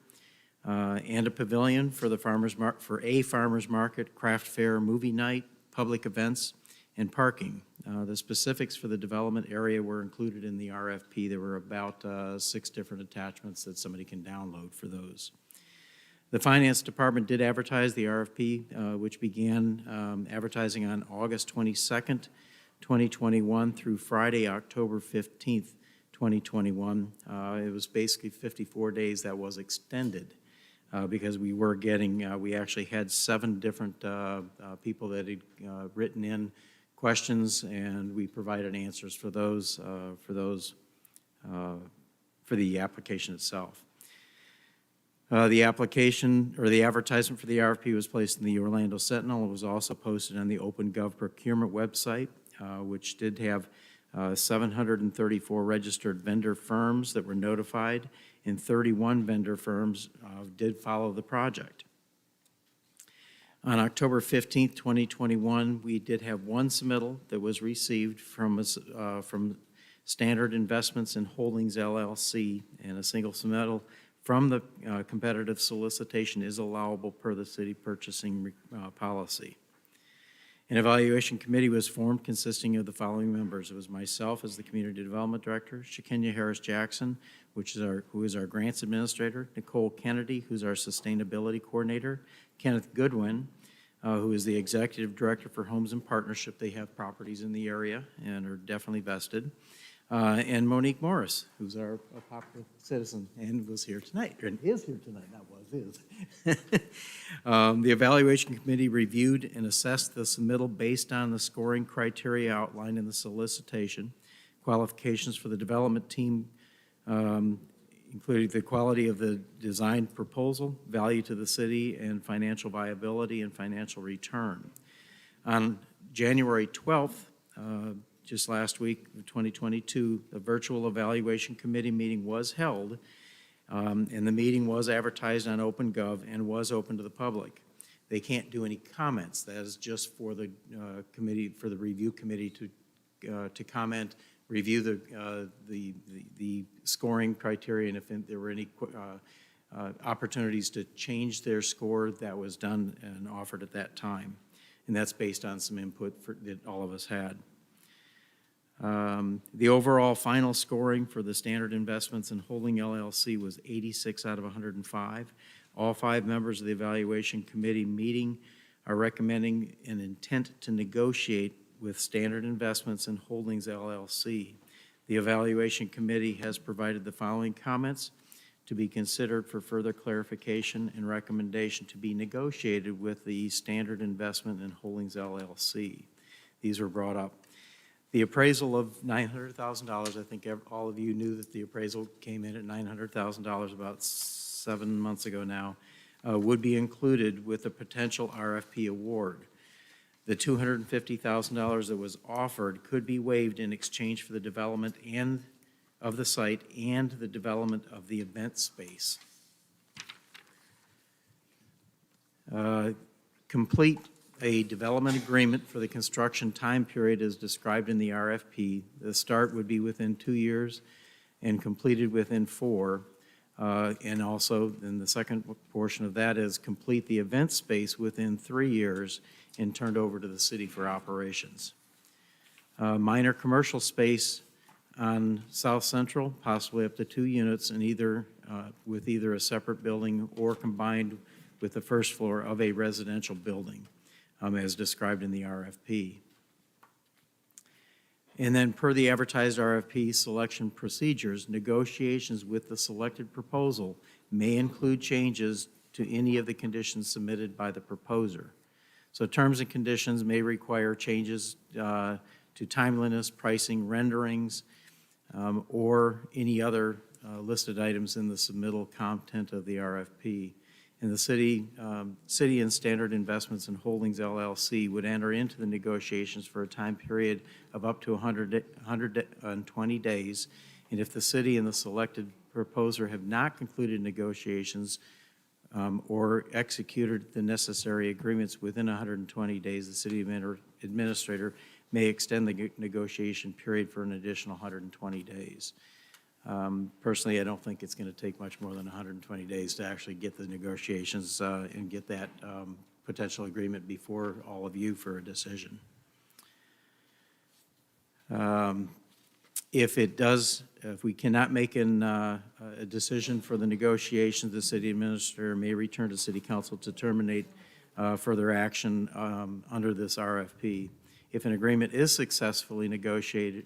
and a pavilion for the farmers market, craft fair, movie night, public events, and parking. The specifics for the development area were included in the RFP. There were about 6 different attachments that somebody can download for those. The Finance Department did advertise the RFP, which began advertising on August 22nd, 2021 through Friday, October 15th, 2021. It was basically 54 days that was extended because we were getting, we actually had 7 different people that had written in questions, and we provided answers for those, for the application itself. The application, or the advertisement for the RFP was placed in the Orlando Sentinel. It was also posted on the OpenGov procurement website, which did have 734 registered vendor firms that were notified, and 31 vendor firms did follow the project. On October 15th, 2021, we did have one submittal that was received from Standard Investments and Holdings LLC, and a single submittal from the competitive solicitation is allowable per the city purchasing policy. An evaluation committee was formed consisting of the following members. It was myself as the Community Development Director, Shakenya Harris Jackson, who is our Grants Administrator, Nicole Kennedy, who's our Sustainability Coordinator, Kenneth Goodwin, who is the Executive Director for Homes and Partnership. They have properties in the area and are definitely vested. And Monique Morris, who's our Apopka citizen and was here tonight, and is here tonight, not was, is. The evaluation committee reviewed and assessed the submittal based on the scoring criteria outlined in the solicitation. Qualifications for the development team including the quality of the design proposal, value to the city, and financial viability and financial return. On January 12th, just last week, 2022, the virtual evaluation committee meeting was held, and the meeting was advertised on OpenGov and was open to the public. They can't do any comments. That is just for the committee, for the review committee to comment, review the scoring criteria, and if there were any opportunities to change their score, that was done and offered at that time. And that's based on some input that all of us had. The overall final scoring for the Standard Investments and Holding LLC was 86 out of 105. All 5 members of the evaluation committee meeting are recommending an intent to negotiate with Standard Investments and Holdings LLC. The evaluation committee has provided the following comments to be considered for further clarification and recommendation to be negotiated with the Standard Investment and Holdings LLC. These were brought up. The appraisal of $900,000, I think all of you knew that the appraisal came in at $900,000 about 7 months ago now, would be included with a potential RFP award. The $250,000 that was offered could be waived in exchange for the development and of the site and the development of the event space. Complete a development agreement for the construction time period as described in the RFP. The start would be within 2 years and completed within 4. And also, then the second portion of that is complete the event space within 3 years and turned over to the city for operations. Minor commercial space on South Central, possibly up to 2 units, and with either a separate building or combined with the first floor of a residential building, as described in the RFP. And then per the advertised RFP selection procedures, negotiations with the selected proposal may include changes to any of the conditions submitted by the proposer. So terms and conditions may require changes to timeliness, pricing, renderings, or any other listed items in the submittal content of the RFP. And the city and Standard Investments and Holdings LLC would enter into the negotiations for a time period of up to 120 days. And if the city and the selected proposer have not concluded negotiations or executed the necessary agreements within 120 days, the city administrator may extend the negotiation period for an additional 120 days. Personally, I don't think it's going to take much more than 120 days to actually get the negotiations and get that potential agreement before all of you for a decision. If we cannot make a decision for the negotiations, the city administrator may return to city council to terminate further action under this RFP. If an agreement is successfully negotiated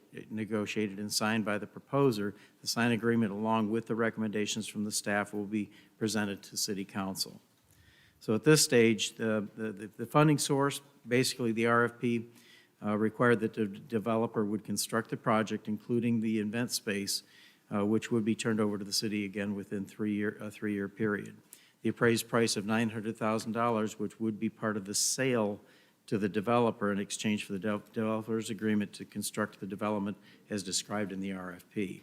and signed by the proposer, the signed agreement along with the recommendations from the staff will be presented to city council. So at this stage, the funding source, basically the RFP, required that the developer would construct the project, including the event space, which would be turned over to the city again within a 3-year period. The appraised price of $900,000, which would be part of the sale to the developer in exchange for the developer's agreement to construct the development as described in the RFP.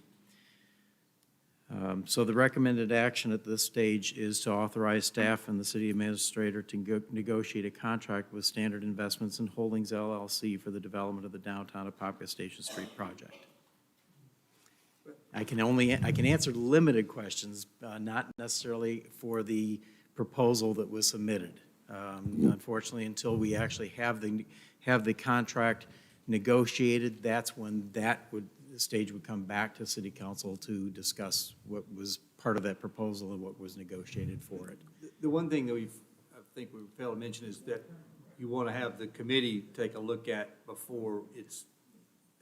So the recommended action at this stage is to authorize staff and the city administrator to negotiate a contract with Standard Investments and Holdings LLC for the development of the downtown Apopka Station Street project. I can answer limited questions, not necessarily for the proposal that was submitted. Unfortunately, until we actually have the contract negotiated, that's when the stage would come back to city council to discuss what was part of that proposal and what was negotiated for it. The one thing that I think we failed to mention is that you want to have the committee take a look at before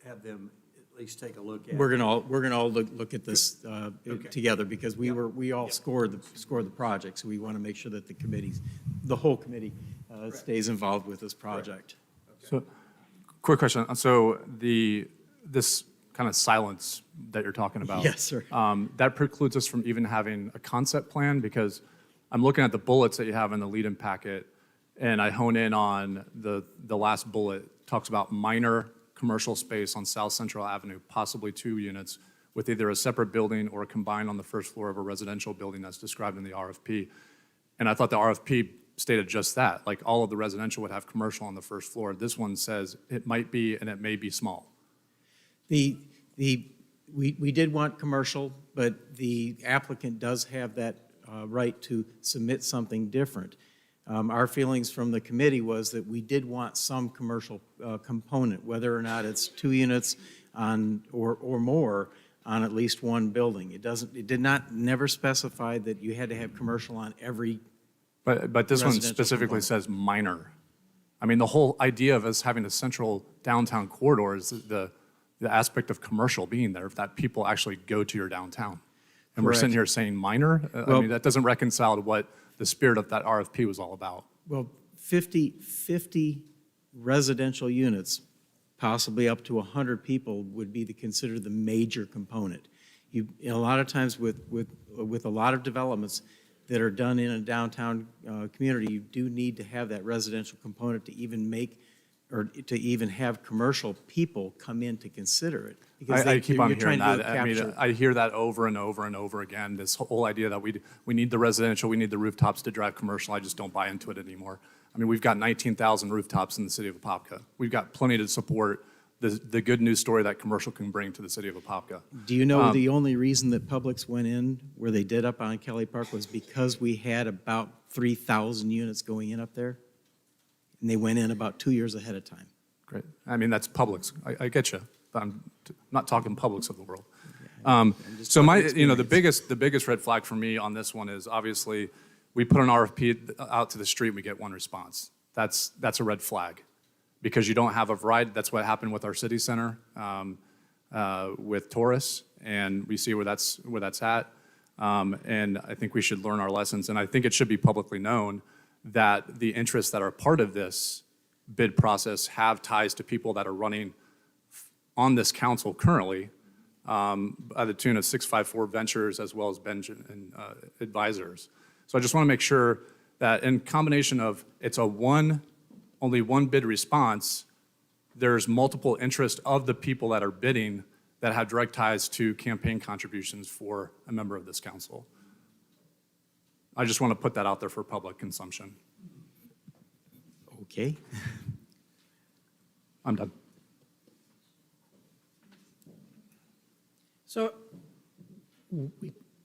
have them at least take a look at. We're gonna all look at this together, because we all scored the project, so we want to make sure that the whole committee stays involved with this project. So, quick question. So this kind of silence that you're talking about. Yes, sir. That precludes us from even having a concept plan, because I'm looking at the bullets that you have in the lead-in packet, and I hone in on the last bullet. Talks about minor commercial space on South Central Avenue, possibly 2 units, with either a separate building or combined on the first floor of a residential building as described in the RFP. And I thought the RFP stated just that, like all of the residential would have commercial on the first floor. This one says it might be and it may be small. We did want commercial, but the applicant does have that right to submit something different. Our feelings from the committee was that we did want some commercial component, whether or not it's 2 units on or more on at least one building. It did not never specify that you had to have commercial on every. But this one Residential specifically component. says minor. I mean, the whole idea of us having a central downtown corridor is the aspect of commercial being there, that people actually go to your downtown. And we're sitting Correct. here saying minor? I mean, that doesn't reconcile to what the spirit of that RFP was all about. Well, 50 residential units, possibly up to 100 people, would be considered the major component. A lot of times with a lot of developments that are done in a downtown community, you do need to have that residential component to even make, or to even have commercial people come in to consider it. Because I keep on you're trying hearing to that. I mean, capture. I hear that over and over and over again, this whole idea that we need the residential, we need the rooftops to drive commercial. I just don't buy into it anymore. I mean, we've got 19,000 rooftops in the city of Apopka. We've got plenty to support the good news story that commercial can bring to the city of Apopka. Do you know the only reason that Publix went in where they did up on Kelly Park was because we had about 3,000 units going in up there? And they went in about 2 years ahead of time. Great. I mean, that's Publix. I get you, but I'm not talking Publix of the world. So the biggest red flag for me on this one is obviously we put an RFP out to the street and we get one response. That's a red flag, because you don't have a variety. That's what happened with our city center with Taurus, and we see where that's at. And I think we should learn our lessons. And I think it should be publicly known that the interests that are part of this bid process have ties to people that are running on this council currently, by the tune of 654 Ventures as well as Benjamin Advisors. So I just want to make sure that in combination of it's only one bid response, there's multiple interest of the people that are bidding that have direct ties to campaign contributions for a member of this council. I just want to put that out there for public consumption. Okay. I'm done. So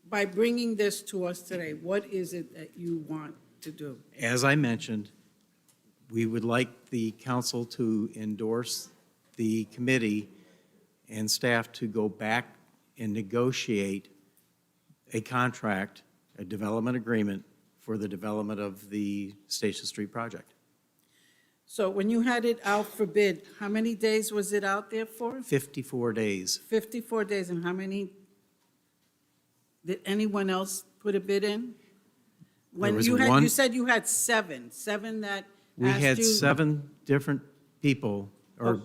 by bringing this to us today, what is it that you want to do? As I mentioned, we would like the council to endorse the committee and staff to go back and negotiate a contract, a development agreement for the development of the Station Street project. So when you had it out for bid, how many days was it out there for? 54 days. 54 days, and how many, did anyone else put a bid in? When was you had, one- you said you had seven that We asked had you. 7 different people or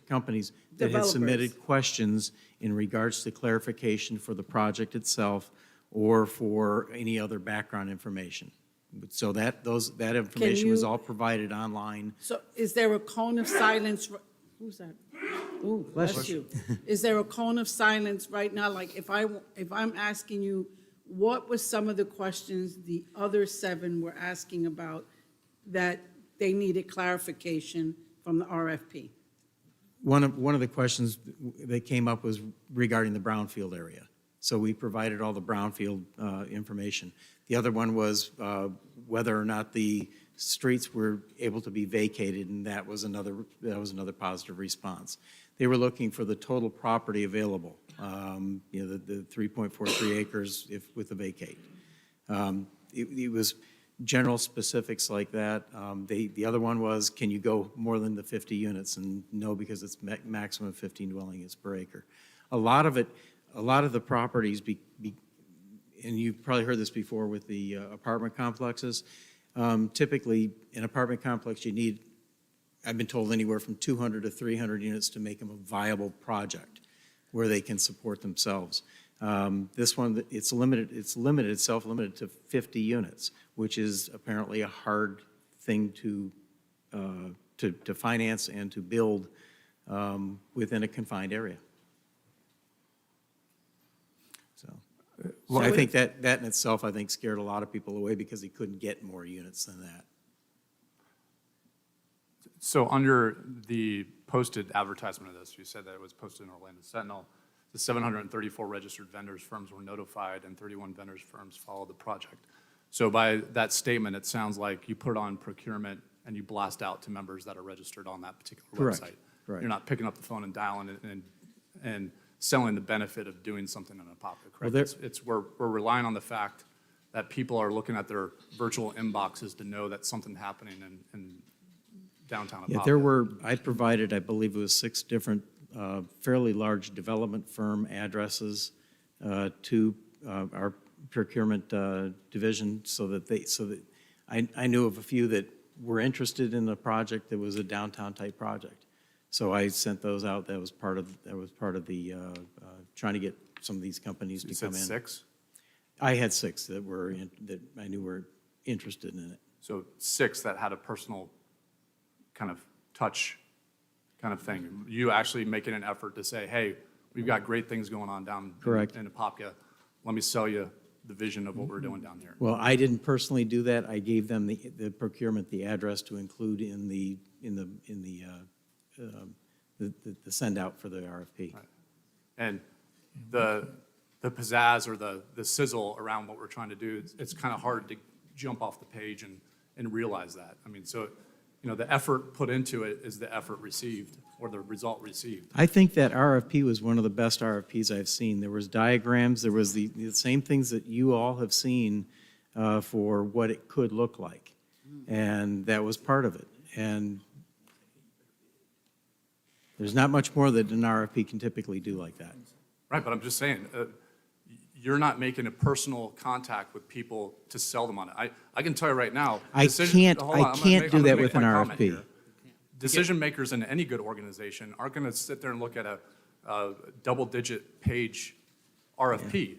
companies that had submitted Developers. questions in regards to clarification for the project itself or for any other background information. So that information was you- all provided online. So is there a cone of silence? Who's that? Ooh, bless you. Is there a cone of silence right now? Like if I'm asking you, what were some of the questions the other 7 were asking about that they needed clarification from the RFP? One of the questions that came up was regarding the brownfield area. So we provided all the brownfield information. The other one was whether or not the streets were able to be vacated, and that was another positive response. They were looking for the total property available, the 3.43 acres with the vacate. It was general specifics like that. The other one was, can you go more than the 50 units? And no, because it's maximum 15 dwelling units per acre. A lot of the properties, and you've probably heard this before with the apartment complexes, typically in apartment complex you need, I've been told, anywhere from 200 to 300 units to make them a viable project where they can support themselves. This one, it's self-limited to 50 units, which is apparently a hard thing to finance and to build within a confined area. So I think that in itself, I think, scared a lot of people away because they couldn't get more units than that. So under the posted advertisement of this, you said that it was posted in Orlando Sentinel. The 734 registered vendors firms were notified and 31 vendors firms followed the project. So by that statement, it sounds like you put it on procurement and you blast out to members that are registered on that particular website. Correct. You're not picking up the phone and dialing it and selling the benefit of doing something in Apopka, correct? Well, we're relying on the fact that people are looking at their virtual inboxes to know that something's happening in downtown Apopka. I provided, I believe it was 6 different fairly large development firm addresses to our procurement division so that I knew of a few that were interested in the project that was a downtown type project. So I sent those out. That was part of the trying to get some of these companies to come in. You said 6? I had 6 that I knew were interested in it. So 6 that had a personal kind of touch kind of thing. You actually making an effort to say, hey, we've got great things going on down Correct. in Apopka. Let me sell you the vision of what we're doing down here. Well, I didn't personally do that. I gave them the procurement, the address to include in the send out for the RFP. Right. And the pizzazz or the sizzle around what we're trying to do, it's kind of hard to jump off the page and realize that. I mean, so, the effort put into it is the effort received or the result received. I think that RFP was one of the best RFPs I've seen. There was diagrams, there was the same things that you all have seen for what it could look like. And that was part of it. And there's not much more that an RFP can typically do like that. Right, but I'm just saying, you're not making a personal contact with people to sell them on it. I can tell you right now. I can't do that with an comment RFP. here. Decision makers in any good organization aren't going to sit there and look at a double-digit page RFP.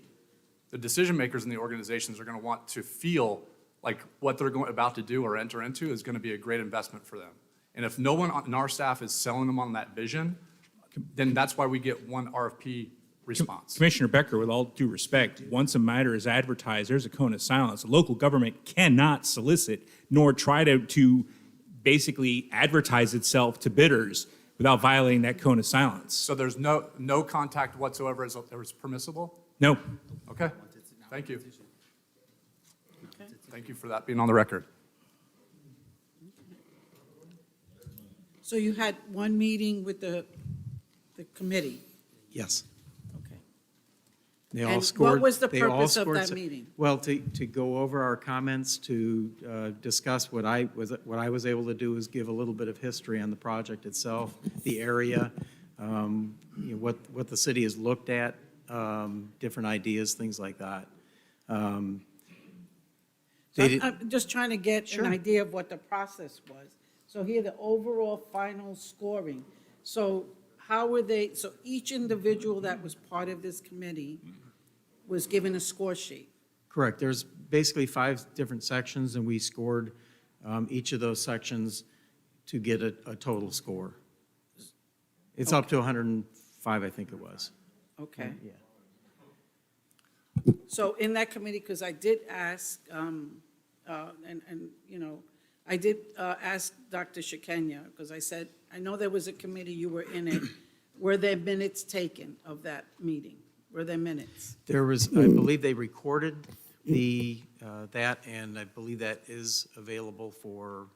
The decision makers in the organizations are going to want to feel like what they're about to do or enter into is going to be a great investment for them. And if no one on our staff is selling them on that vision, then that's why we get one RFP response. Commissioner Becker, with all due respect, once a matter is advertised, there's a cone of silence. A local government cannot solicit nor try to basically advertise itself to bidders without violating that cone of silence. So there's no contact whatsoever is permissible? No. Okay, thank you. Thank you for that being on the record. So you had one meeting with the committee? Yes. Okay. They all And what scored. was the they all purpose of scored that meeting? Well, to go over our comments, to discuss what I was able to do is give a little bit of history on the project itself, the area, what the city has looked at, different ideas, things like that. So I'm just trying to get an idea of what the process was. So here, the overall final scoring. So how were they, so each individual that was part of this committee was given a score sheet? Correct. There's basically 5 different sections, and we scored each of those sections to get a total score. It's up to 105, I think it was. Okay. Yeah. So in that committee, because I did ask, I did ask Dr. Shekenya, because I said, I know there was a committee, you were in it. Were there minutes taken of that meeting? Were there minutes? There was, I believe they recorded that, and I believe that is available for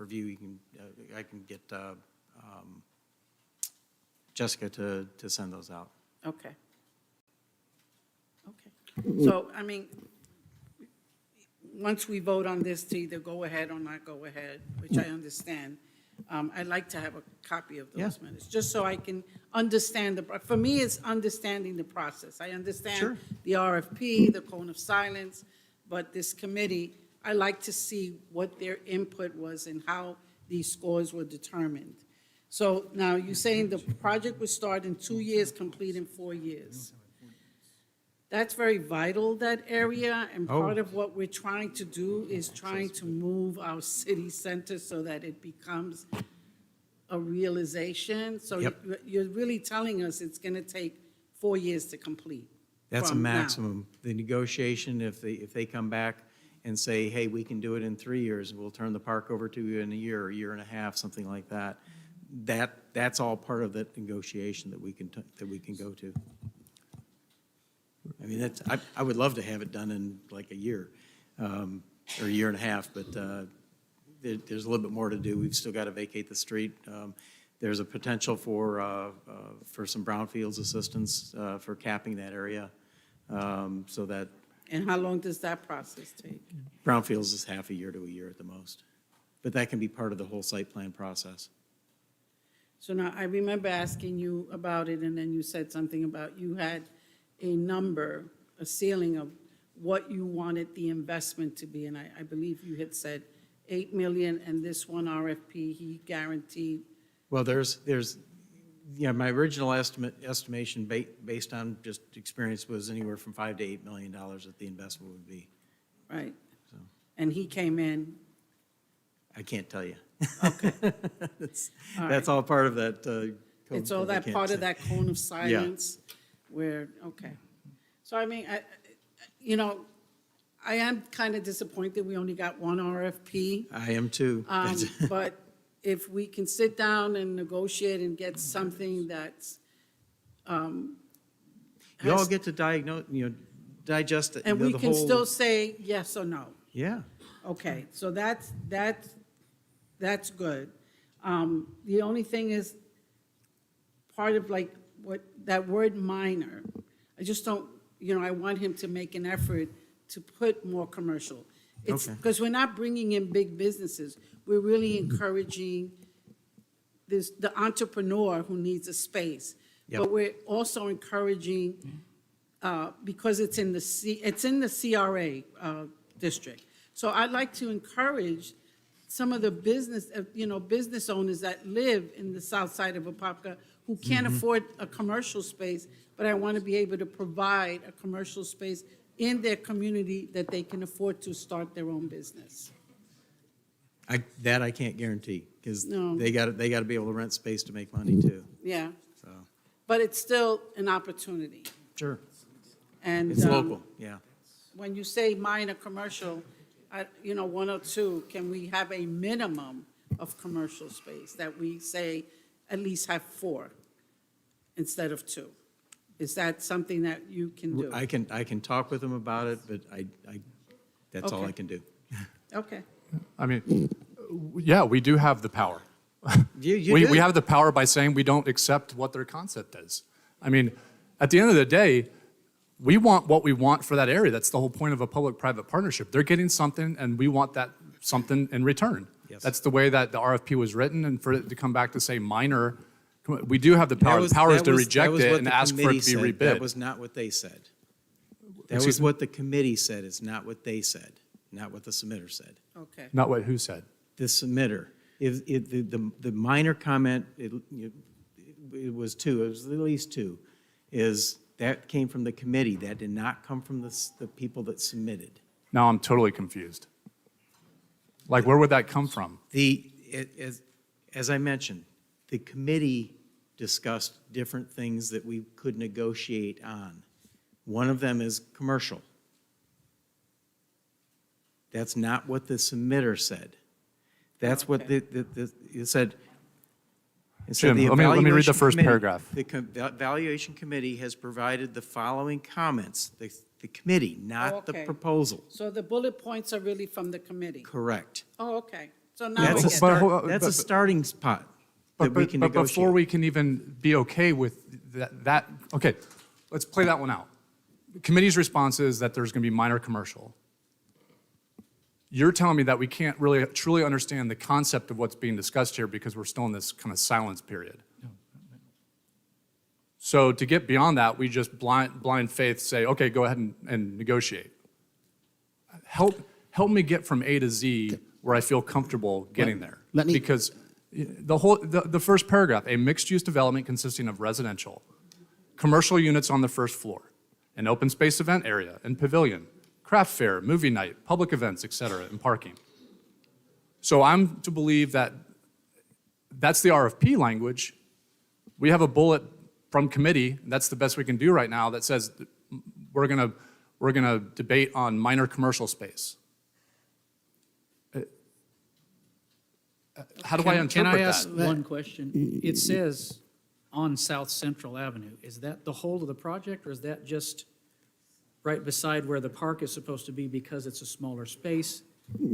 view. You can, I can get Jessica to send those out. Okay. Okay. So, I mean, once we vote on this to either go ahead or not go ahead, which I understand, I'd like to have a copy of those minutes, just so I can understand for me, it's understanding the process. I understand the RFP, the cone of silence, but this committee, I like to see what their input was and how these scores were determined. So now you're saying the project would start in 2 years, complete in 4 years. That's very vital, that area, and part of what we're trying to do is trying to move our city center so that it becomes a realization. So you're really telling us it's going to take 4 years to complete. That's a from now. maximum. The negotiation, if they come back and say, hey, we can do it in 3 years, we'll turn the park over to you in a year and a half, something like that. That's all part of that negotiation that we can go to. I mean, I would love to have it done in like a year, or a year and a half, but there's a little bit more to do. We've still got to vacate the street. There's a potential for some brownfields assistance for capping that area, so that. And how long does that process take? Brownfields is half a year to a year at the most, but that can be part of the whole site plan process. So now, I remember asking you about it, and then you said something about you had a number, a ceiling of what you wanted the investment to be, and I believe you had said 8 million, and this one RFP, he guaranteed. Well, there's my original estimation based on just experience was anywhere from $5 to $8 million that the investment would be. Right. So. And he came in. I can't tell you. Okay. That's all part of that. It's all that part of that cone of silence where, okay. So I mean, I am kind of disappointed we only got one RFP. I am too. But if we can sit down and negotiate and get something that's. You all get to digest it. And we can whole. still say yes or no. Yeah. Okay, so that's good. The only thing is, part of like what, that word minor, I just don't, I want him to make an effort to put more commercial. It's because we're not bringing in big businesses. We're really encouraging the entrepreneur who needs a space. Yep. But we're also encouraging, because it's in the CRA district. So I'd like to encourage some of the business owners that live in the south side of Apopka who can't afford a commercial space, but I want to be able to provide a commercial space in their community that they can afford to start their own business. I can't guarantee, because No. they got to be able to rent space to make money too. Yeah, So but it's still an opportunity. sure, And it's local. Yeah. when you say minor commercial, 102, can we have a minimum of commercial space that we say at least have 4 instead of 2? Is that something that you can do? I can talk with them about it, but that's all I Okay. can do. Okay. I mean, yeah, we do have the power. You We do. have the power by saying we don't accept what their concept is. I mean, at the end of the day, we want what we want for that area. That's the whole point of a public-private partnership. They're getting something, and we want that something in return. Yes. That's the way that the RFP was written, and for it to come back to say minor, we do have the power. The power is to reject it and ask for it to be rebid. That was not what they said. That was what the committee said. It's not what they said, not what the submitter said. Okay. Not what who said. The submitter. The minor comment, it was 2, it was at least 2, is that came from the committee. That did not come from the people that submitted. Now I'm totally confused. Like, where would that come from? As I mentioned, the committee discussed different things that we could negotiate on. One of them is commercial. That's not what the submitter said. That's what it said. It said Jim, the let me read the evaluation first committee- paragraph. The evaluation committee has provided the following comments. The committee, not the Okay. proposal. So the bullet points are really from the committee? Correct. Oh, okay. So now That's we a get But- start, that's a starting spot that we can But before negotiate. we can even be okay with that, okay, let's play that one out. The committee's response is that there's going to be minor commercial. You're telling me that we can't really truly understand the concept of what's being discussed here because we're still in this kind of silence period. So to get beyond that, we just blind faith say, okay, go ahead and negotiate. Help me get from A to Z where I feel comfortable getting there. let me- Because the first paragraph, a mixed-use development consisting of residential, commercial units on the first floor, an open space event area and pavilion, craft fair, movie night, public events, et cetera, and parking. So I'm to believe that that's the RFP language. We have a bullet from committee, and that's the best we can do right now, that says we're gonna debate on minor commercial space. How do I interpret Can I that? ask one question? It says on South Central Avenue. Is that the whole of the project, or is that just right beside where the park is supposed to be because it's a smaller space,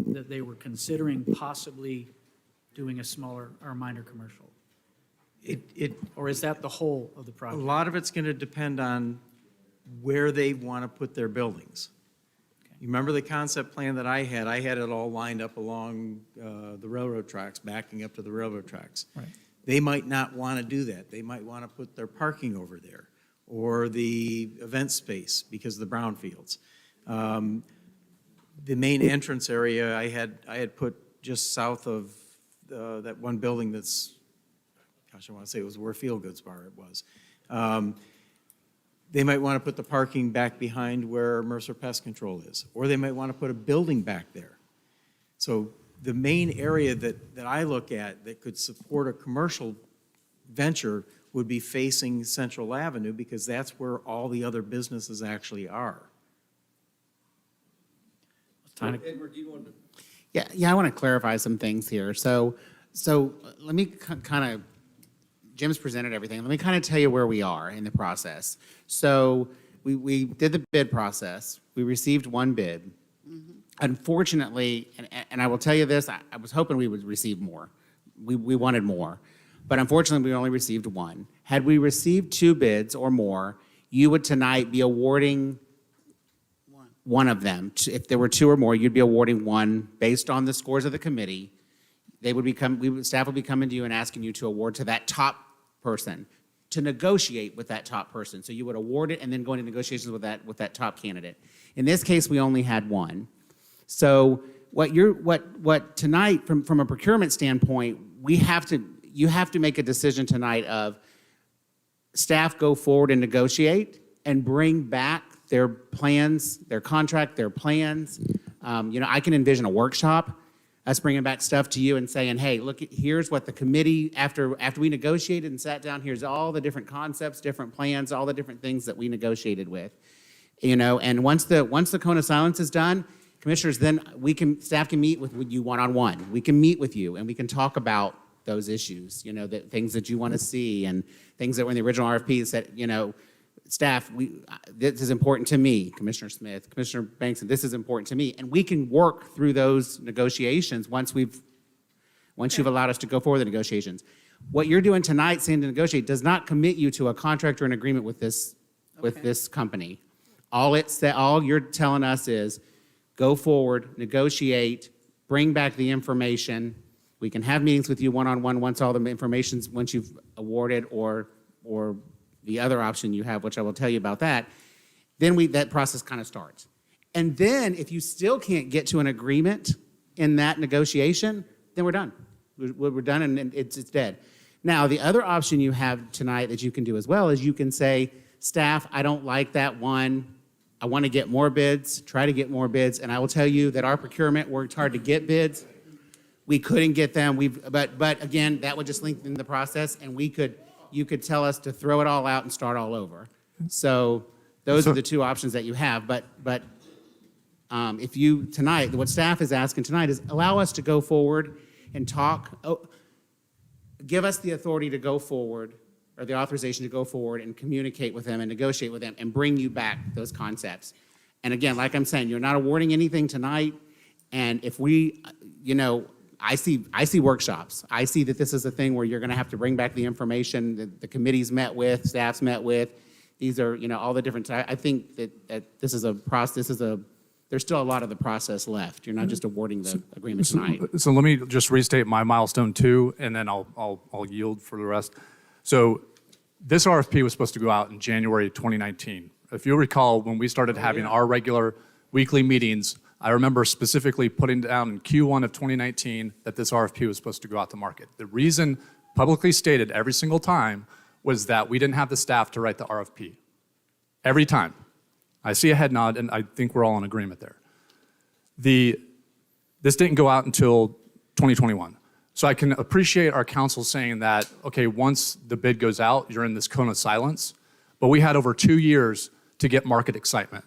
that they were considering possibly doing a smaller or minor commercial? Or is that the whole of the A project? lot of it's going to depend on where they want to put their buildings. You remember the concept plan that I had? I had it all lined up along the railroad tracks, backing up to the railroad tracks. Right. They might not want to do that. They might want to put their parking over there or the event space because of the brownfields. The main entrance area I had put just south of that one building that's, gosh, I want to say it was where Field Goods Bar it was. They might want to put the parking back behind where Mercer Pest Control is, or they might want to put a building back there. So the main area that I look at that could support a commercial venture would be facing Central Avenue because that's where all the other businesses actually are. Edward, do you want to? Yeah, I want to clarify some things here. So let me kind of, Jim's presented everything. Let me kind of tell you where we are in the process. So we did the bid process. We received one bid. Unfortunately, and I will tell you this, I was hoping we would receive more. We wanted more. But unfortunately, we only received one. Had we received two bids or more, you would tonight be awarding one of them. If there were two or more, you'd be awarding one based on the scores of the committee. Staff would be coming to you and asking you to award to that top person, to negotiate with that top person. So you would award it and then go into negotiations with that top candidate. In this case, we only had one. So what tonight, from a procurement standpoint, you have to make a decision tonight of staff go forward and negotiate and bring back their plans, their contract, their plans. I can envision a workshop, us bringing back stuff to you and saying, hey, look, here's what the committee, after we negotiated and sat down, here's all the different concepts, different plans, all the different things that we negotiated with. And once the cone of silence is done, commissioners, then staff can meet with you one-on-one. We can meet with you and we can talk about those issues, the things that you want to see and things that were in the original RFP said, staff, this is important to me, Commissioner Smith, Commissioner Bankson, this is important to me. And we can work through those negotiations once you've allowed us to go forward the negotiations. What you're doing tonight, saying to negotiate, does not commit you to a contract or an agreement with this company. All you're telling us is go forward, negotiate, bring back the information. We can have meetings with you one-on-one once all the information's, once you've awarded or the other option you have, which I will tell you about that, then that process kind of starts. And then if you still can't get to an agreement in that negotiation, then we're done. We're done and it's dead. Now, the other option you have tonight that you can do as well is you can say, staff, I don't like that one. I want to get more bids, try to get more bids. And I will tell you that our procurement worked hard to get bids. We couldn't get them. But again, that would just lengthen the process and we could you could tell us to throw it all out and start all over. So those are the two options that you have. But if you, tonight, what staff is asking tonight is allow us to go forward and talk, give us the authority to go forward, or the authorization to go forward and communicate with them and negotiate with them and bring you back those concepts. And again, like I'm saying, you're not awarding anything tonight. And if we, I see workshops. I see that this is a thing where you're going to have to bring back the information that the committees met with, staffs met with. These are, all the different, I think that this is a process, there's still a lot of the process left. You're not just awarding the agreement tonight. So let me just restate my milestone too, and then I'll yield for the rest. So this RFP was supposed to go out in January 2019. If you'll recall, when we started having our regular weekly meetings, I remember specifically putting down in Q1 of 2019 that this RFP was supposed to go out to market. The reason publicly stated every single time was that we didn't have the staff to write the RFP. Every time. I see a head nod, and I think we're all in agreement there. This didn't go out until 2021. So I can appreciate our council saying that, okay, once the bid goes out, you're in this cone of silence. But we had over 2 years to get market excitement.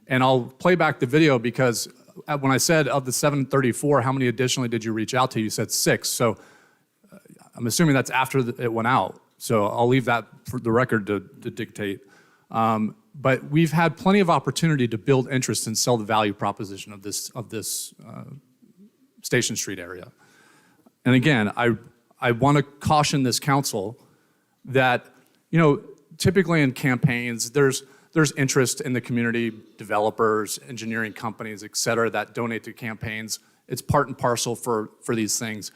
And I'll play back the video because when I said of the 734, how many additionally did you reach out to? You said 6. So I'm assuming that's after it went out. So I'll leave that for the record to dictate. But we've had plenty of opportunity to build interest and sell the value proposition of this Station Street area. And again, I want to caution this council that, typically in campaigns, there's interest in the community, developers, engineering companies, et cetera, that donate to campaigns. It's part and parcel for these things.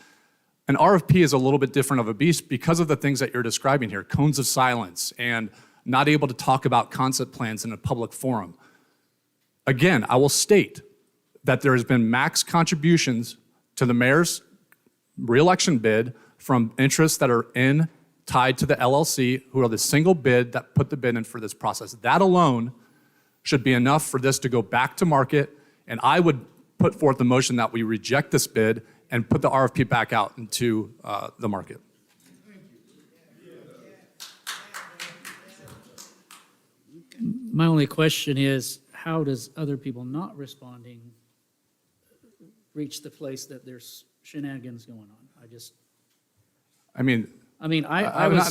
An RFP is a little bit different of a beast because of the things that you're describing here, cones of silence and not able to talk about concept plans in a public forum. Again, I will state that there has been max contributions to the mayor's reelection bid from interests that are tied to the LLC, who are the single bid that put the bid in for this process. That alone should be enough for this to go back to market, and I would put forth the motion that we reject this bid and put the RFP back out into the market. My only question is, how does other people not responding reach the place that there's shenanigans going on? I'm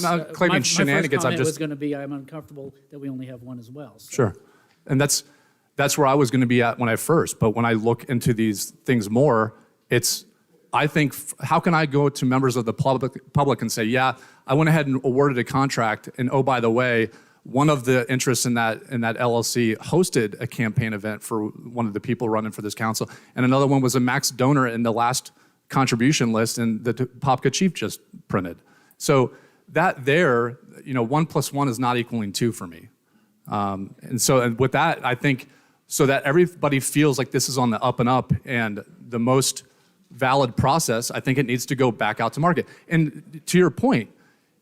not claiming shenanigans. My first comment was going to be, I'm uncomfortable that we only have one as well. So. Sure, and that's where I was going to be at when I first. But when I look into these things more, I think, how can I go to members of the public and say, yeah, I went ahead and awarded a contract, and oh, by the way, one of the interests in that LLC hosted a campaign event for one of the people running for this council, and another one was a max donor in the last contribution list, and the Apopka chief just printed. So that there, 1 + 1 is not equaling 2 for me. And with that, I think, so that everybody feels like this is on the up and up and the most valid process, I think it needs to go back out to market. And to your point,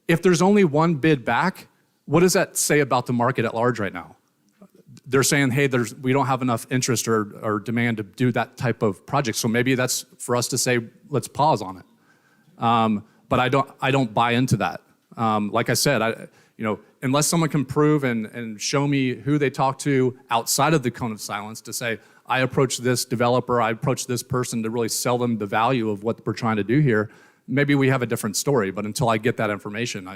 if there's only one bid back, what does that say about the market at large right now? They're saying, hey, we don't have enough interest or demand to do that type of project. So maybe that's for us to say, let's pause on it. But I don't buy into that. Like I said, unless someone can prove and show me who they talked to outside of the cone of silence to say, I approached this developer, I approached this person to really sell them the value of what we're trying to do here, maybe we have a different story. But until I get that information,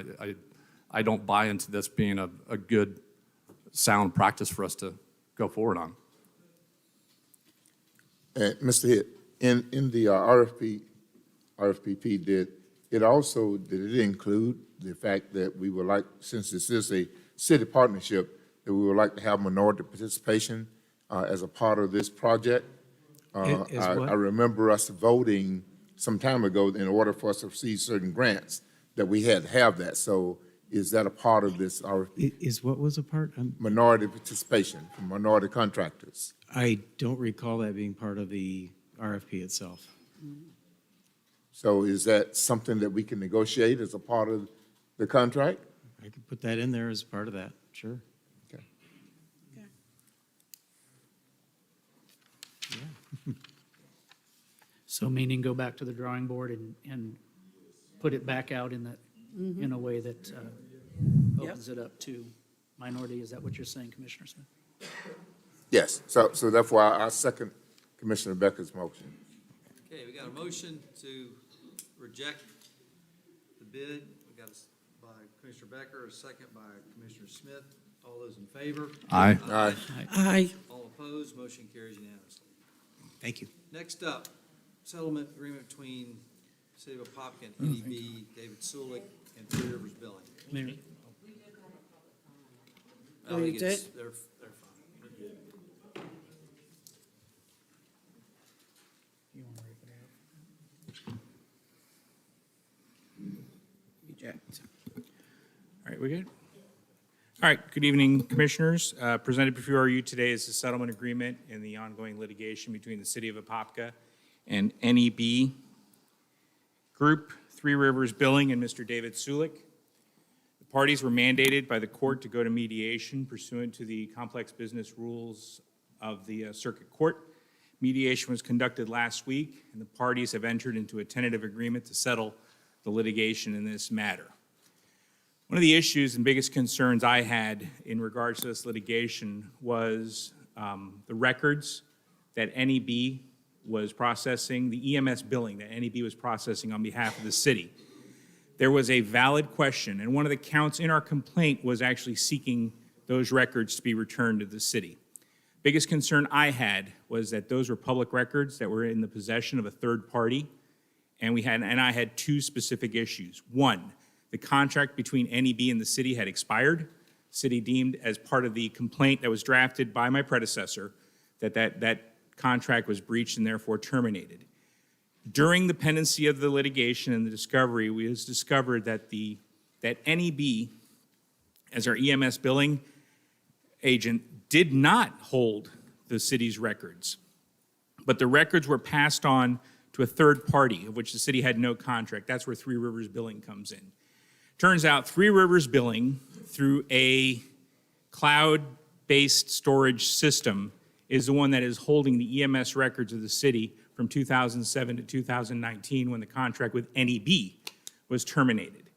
I don't buy into this being a good, sound practice for us to go forward on. Mr. Hitt, in the RFP, did it include the fact that we would like, since this is a city partnership, that we would like to have minority participation as a part of this project? I remember us voting some time ago in order for us to receive certain grants that we had to have that. So is that a part of this RFP? Is what was a part? Minority participation from minority contractors. I don't recall that being part of the RFP itself. So is that something that we can negotiate as a part of the contract? I could put that in there as part of that, sure. Okay. Yeah. So meaning go back to the drawing board and put it back out in in a way that opens it up to minority. Is that what you're saying, Commissioner Smith? Yes, so therefore I second Commissioner Becker's motion. Okay, we got a motion to reject the bid. We got by Commissioner Becker, a second by Commissioner Smith. All those in favor? Aye. Aye. Aye. All opposed, motion carries unanimously. Thank you. Next up, settlement agreement between City of Apopka and NEB, David Sulik, and Three Rivers Billing. Mayor. I think it's, they're fine. You want to rip it out? Reject. All right, we good? All right, good evening, Commissioners. Presented before you today is the settlement agreement in the ongoing litigation between the City of Apopka and NEB Group, Three Rivers Billing, and Mr. David Sulik. The parties were mandated by the court to go to mediation pursuant to the complex business rules of the Circuit Court. Mediation was conducted last week, and the parties have entered into a tentative agreement to settle the litigation in this matter. One of the issues and biggest concerns I had in regards to this litigation was the records that NEB was processing, the EMS billing that NEB was processing on behalf of the city. There was a valid question, and one of the counts in our complaint was actually seeking those records to be returned to the city. Biggest concern I had was that those were public records that were in the possession of a third party, and I had two specific issues. One, the contract between NEB and the city had expired. City deemed as part of the complaint that was drafted by my predecessor that contract was breached and therefore terminated. During the pendency of the litigation and the discovery, we has discovered that NEB, as our EMS billing agent, did not hold the city's records, but the records were passed on to a third party, of which the city had no contract. That's where Three Rivers Billing comes in. Turns out Three Rivers Billing, through a cloud-based storage system, is the one that is holding the EMS records of the city from 2007 to 2019 when the contract with NEB was terminated.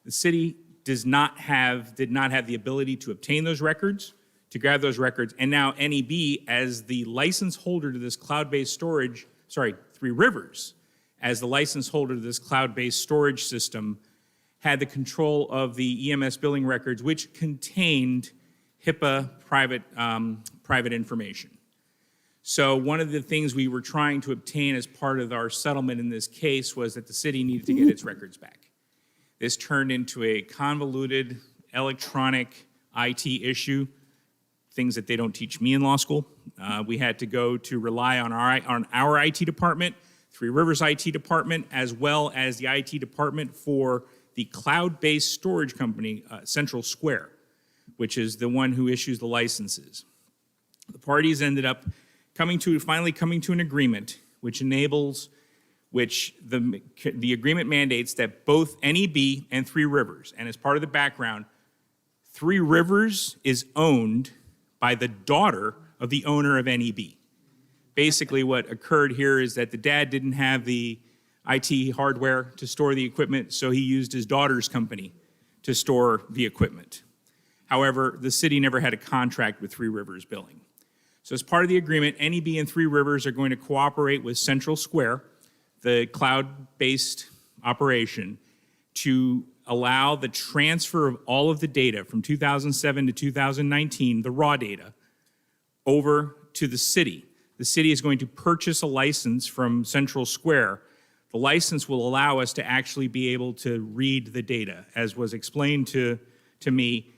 The city did not have the ability to obtain those records, to grab those records, and now NEB, as the license holder to this cloud-based storage, Three Rivers, as the license holder to this cloud-based storage system, had the control of the EMS billing records, which contained HIPAA private information. So one of the things we were trying to obtain as part of our settlement in this case was that the city needed to get its records back. This turned into a convoluted electronic IT issue, things that they don't teach me in law school. We had to go to rely on our IT department, Three Rivers IT department, as well as the IT department for the cloud-based storage company, Central Square, which is the one who issues the licenses. The parties ended up finally coming to an agreement which the agreement mandates that both NEB and Three Rivers, and as part of the background, Three Rivers is owned by the daughter of the owner of NEB. Basically what occurred here is that the dad didn't have the IT hardware to store the equipment, so he used his daughter's company to store the equipment. However, the city never had a contract with Three Rivers Billing. So as part of the agreement, NEB and Three Rivers are going to cooperate with Central Square, the cloud-based operation, to allow the transfer of all of the data from 2007 to 2019, the raw data, over to the city. The city is going to purchase a license from Central Square. The license will allow us to actually be able to read the data. As was explained to me,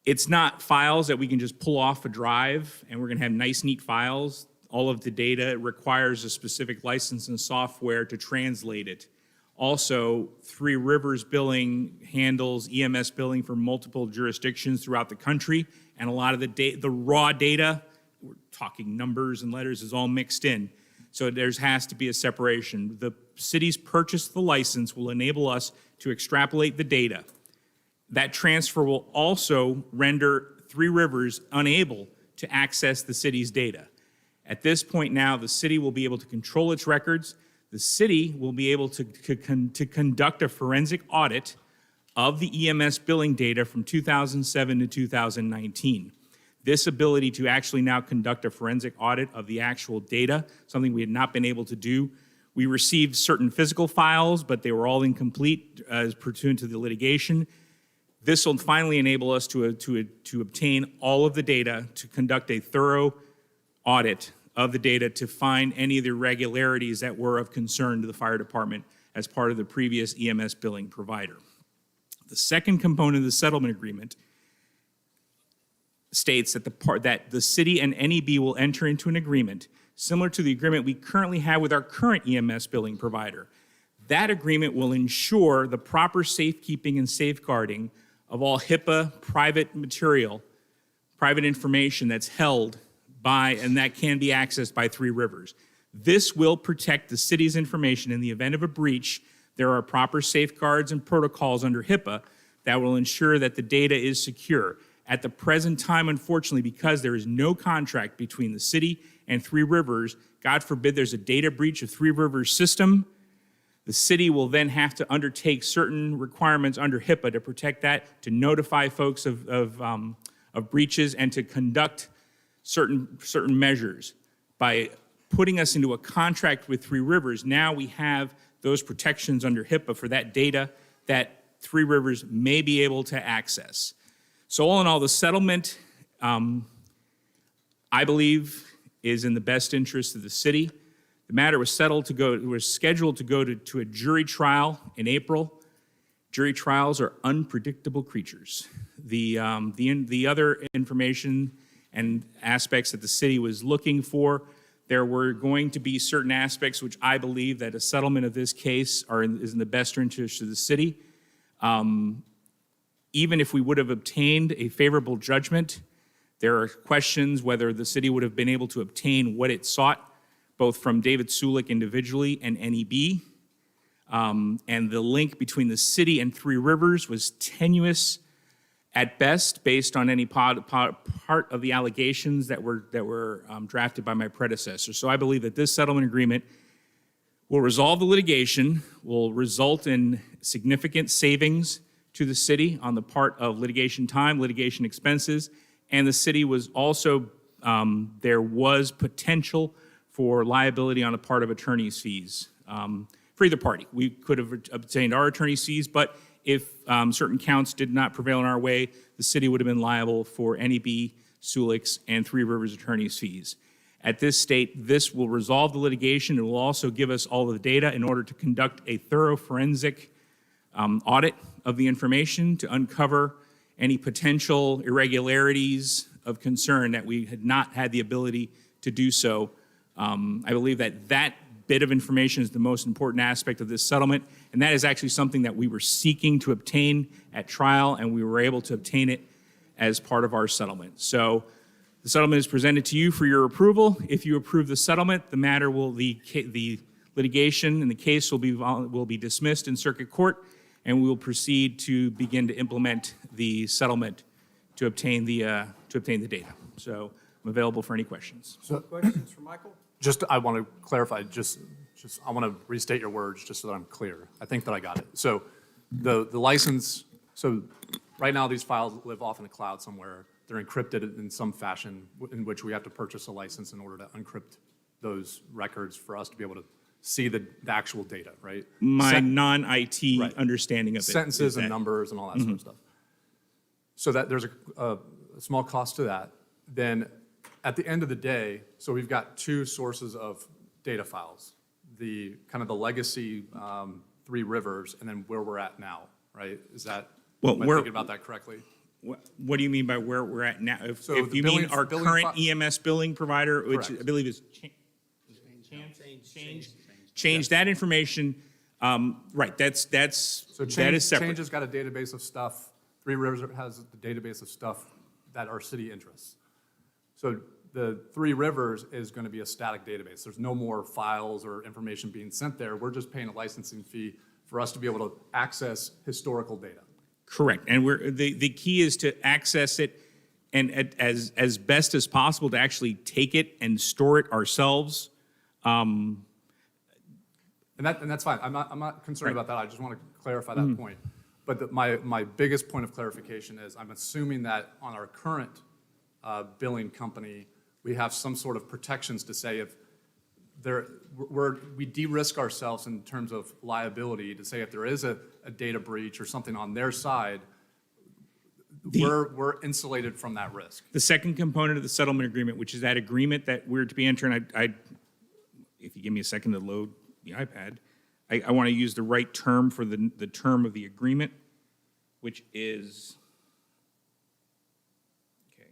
it's not files that we can just pull off a drive and we're going to have nice, neat files. All of the data requires a specific license and software to translate it. Also, Three Rivers Billing handles EMS billing for multiple jurisdictions throughout the country, and a lot of the raw data, we're talking numbers and letters, is all mixed in. So there has to be a separation. The city's purchase of the license will enable us to extrapolate the data. That transfer will also render Three Rivers unable to access the city's data. At this point now, the city will be able to control its records. The city will be able to conduct a forensic audit of the EMS billing data from 2007 to 2019. This ability to actually now conduct a forensic audit of the actual data, something we had not been able to do. We received certain physical files, but they were all incomplete as pursuant to the litigation. This will finally enable us to obtain all of the data, to conduct a thorough audit of the data to find any of the irregularities that were of concern to the fire department as part of the previous EMS billing provider. The second component of the settlement agreement states that the city and NEB will enter into an agreement similar to the agreement we currently have with our current EMS billing provider. That agreement will ensure the proper safekeeping and safeguarding of all HIPAA private material, private information that's held by and that can be accessed by Three Rivers. This will protect the city's information in the event of a breach. There are proper safeguards and protocols under HIPAA that will ensure that the data is secure. At the present time, unfortunately, because there is no contract between the city and Three Rivers, God forbid there's a data breach of Three Rivers' system, the city will then have to undertake certain requirements under HIPAA to protect that, to notify folks of breaches, and to conduct certain measures. By putting us into a contract with Three Rivers, now we have those protections under HIPAA for that data that Three Rivers may be able to access. So all in all, the settlement, I believe, is in the best interest of the city. The matter was scheduled to go to a jury trial in April. Jury trials are unpredictable creatures. The other information and aspects that the city was looking for, there were going to be certain aspects which I believe that a settlement of this case is in the best interest of the city. Even if we would have obtained a favorable judgment, there are questions whether the city would have been able to obtain what it sought, both from David Sulik individually and NEB. And the link between the city and Three Rivers was tenuous at best, based on any part of the allegations that were drafted by my predecessor. So I believe that this settlement agreement will resolve the litigation, will result in significant savings to the city on the part of litigation time, litigation expenses, and the city was also, there was potential for liability on the part of attorney's fees for either party. We could have obtained our attorney's fees, but if certain counts did not prevail in our way, the city would have been liable for NEB, Sulik's, and Three Rivers attorney's fees. At this state, this will resolve the litigation. It will also give us all of the data in order to conduct a thorough forensic audit of the information to uncover any potential irregularities of concern that we had not had the ability to do so. I believe that that bit of information is the most important aspect of this settlement, and that is actually something that we were seeking to obtain at trial, and we were able to obtain it as part of our settlement. So the settlement is presented to you for your approval. If you approve the settlement, the matter will, the litigation and the case will be dismissed in circuit court, and we will proceed to begin to implement the settlement to obtain the data. So I'm available for any questions. Questions for Michael? I want to clarify, I want to restate your words just so that I'm clear. I think that I got it. So the license, so right now these files live off in the cloud somewhere. They're encrypted in some fashion in which we have to purchase a license in order to uncrypt those records for us to be able to see the actual data, right? My non-IT Right. understanding of it. Sentences is and that- numbers and all that sort of stuff. So that there's a small cost to that. Then at the end of the day, so we've got two sources of data files, the kind of the legacy Three Rivers and then where we're at now, right? Is that, Well, am I thinking about that correctly? What do you mean by where we're at now? If So if the you mean billing- our billing current fi- EMS billing provider, which I Correct. believe is change that information, right, that So is separate. Change has got a database of stuff. Three Rivers has the database of stuff that are city interests. So the Three Rivers is going to be a static database. There's no more files or information being sent there. We're just paying a licensing fee for us to be able to access historical data. Correct, and the key is to access it and as best as possible to actually take it and store it ourselves. And that's fine. I'm not concerned about that. I just want to clarify that point. But my biggest point of clarification is I'm assuming that on our current billing company, we have some sort of protections to say if we de-risk ourselves in terms of liability to say if there is a data breach or something on their side, we're insulated from that risk. The second component of the settlement agreement, which is that agreement that we're to be entering, if you give me a second to load the iPad, I want to use the right term for the term of the agreement, which is, okay,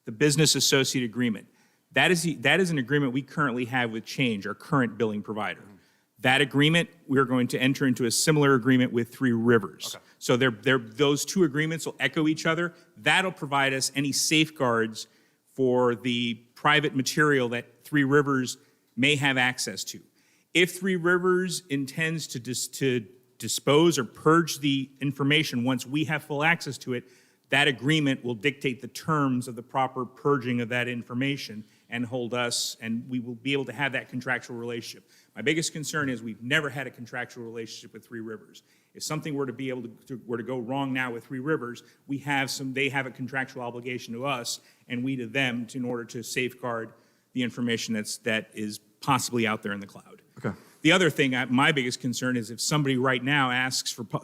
the business associate agreement. That is an agreement we currently have with Change, our current billing provider. That agreement, we're going to enter into a similar agreement with Three Rivers. Okay. So those two agreements will echo each other. That'll provide us any safeguards for the private material that Three Rivers may have access to. If Three Rivers intends to dispose or purge the information once we have full access to it, that agreement will dictate the terms of the proper purging of that information and hold us, and we will be able to have that contractual relationship. My biggest concern is we've never had a contractual relationship with Three Rivers. If something were to go wrong now with Three Rivers, they have a contractual obligation to us and we to them in order to safeguard the information that is possibly out there in the cloud. Okay. The other thing, my biggest concern is if somebody right now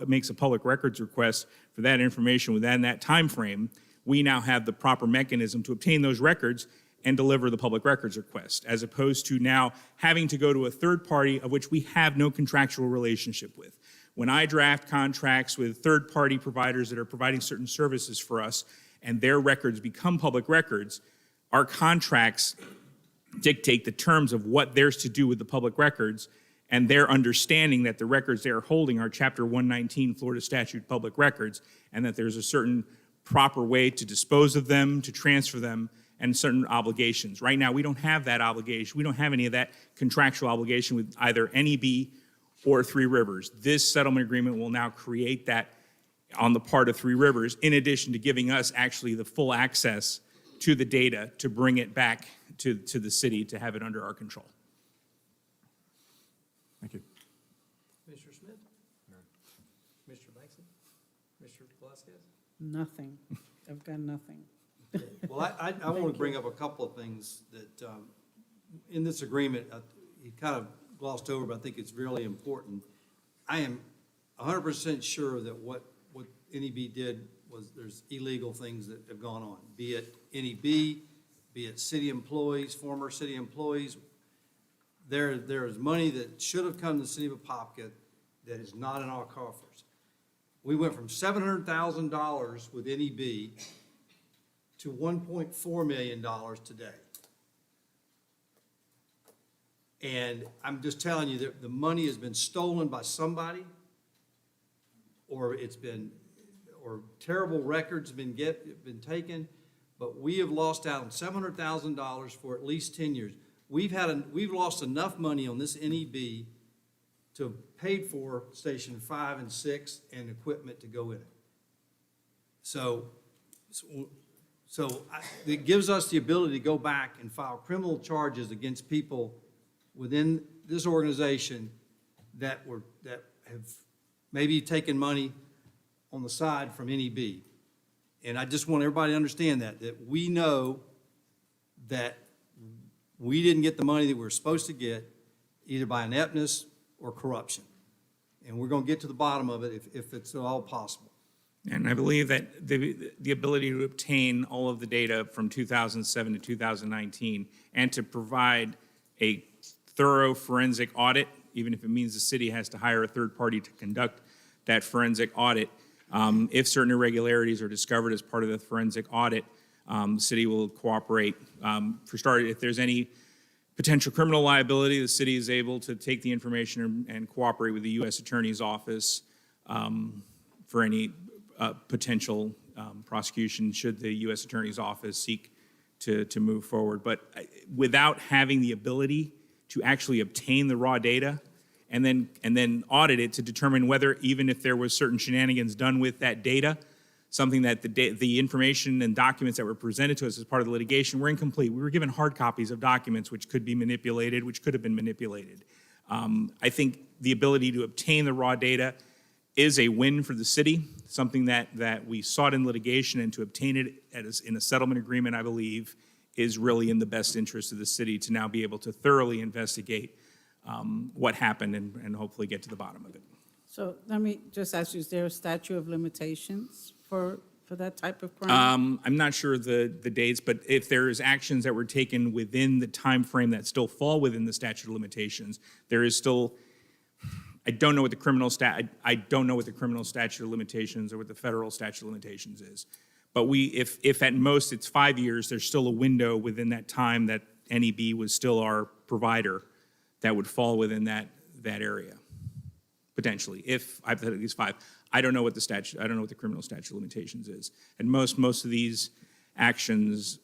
makes a public records request for that information within that time frame, we now have the proper mechanism to obtain those records and deliver the public records request, as opposed to now having to go to a third party of which we have no contractual relationship with. When I draft contracts with third-party providers that are providing certain services for us and their records become public records, our contracts dictate the terms of what there's to do with the public records and their understanding that the records they are holding are Chapter 119 Florida Statute public records and that there's a certain proper way to dispose of them, to transfer them, and certain obligations. Right now, we don't have that obligation. We don't have any of that contractual obligation with either NEB or Three Rivers. This settlement agreement will now create that on the part of Three Rivers, in addition to giving us actually the full access to the data to bring it back to the city to have it under our control. Thank you. Commissioner Smith? No. Commissioner Langston? Commissioner Velasquez? Nothing. I've got nothing. Well, I want to bring up a couple of things that, in this agreement, you kind of glossed over, but I think it's really important. I am 100% sure that what NEB did was there's illegal things that have gone on, be it NEB, be it city employees, former city employees. There is money that should have come to the city of Apopka that is not in our coffers. We went from $700,000 with NEB to $1.4 million today. And I'm just telling you that the money has been stolen by somebody, or terrible records have been taken, but we have lost out on $700,000 for at least 10 years. We've lost enough money on this NEB to have paid for Station 5 and 6 and equipment to go in it. So it gives us the ability to go back and file criminal charges against people within this organization that have maybe taken money on the side from NEB. And I just want everybody to understand that we know that we didn't get the money that we were supposed to get, either by ineptness or corruption. And we're going to get to the bottom of it if it's at all possible. And I believe that the ability to obtain all of the data from 2007 to 2019 and to provide a thorough forensic audit, even if it means the city has to hire a third party to conduct that forensic audit. If certain irregularities are discovered as part of the forensic audit, the city will cooperate. For starters, if there's any potential criminal liability, the city is able to take the information and cooperate with the U.S. Attorney's Office for any potential prosecution should the U.S. Attorney's Office seek to move forward. But without having the ability to actually obtain the raw data and then audit it to determine whether, even if there was certain shenanigans done with that data, something that the information and documents that were presented to us as part of the litigation were incomplete. We were given hard copies of documents which could be manipulated, which could have been manipulated. I think the ability to obtain the raw data is a win for the city, something that we sought in litigation, and to obtain it in a settlement agreement, I believe, is really in the best interest of the city to now be able to thoroughly investigate what happened and hopefully get to the bottom of it. So let me just ask you, is there a statute of limitations for that type of crime? I'm not sure the dates, but if there's actions that were taken within the time frame that still fall within the statute of limitations, there is still, I don't know what the criminal I don't know what the criminal statute of limitations or what the federal statute of limitations is. But if at most it's 5 years, there's still a window within that time that NEB was still our provider that would fall within that area, potentially, if hypothetically it's 5. I don't know what the criminal statute of limitations is. And most of these actions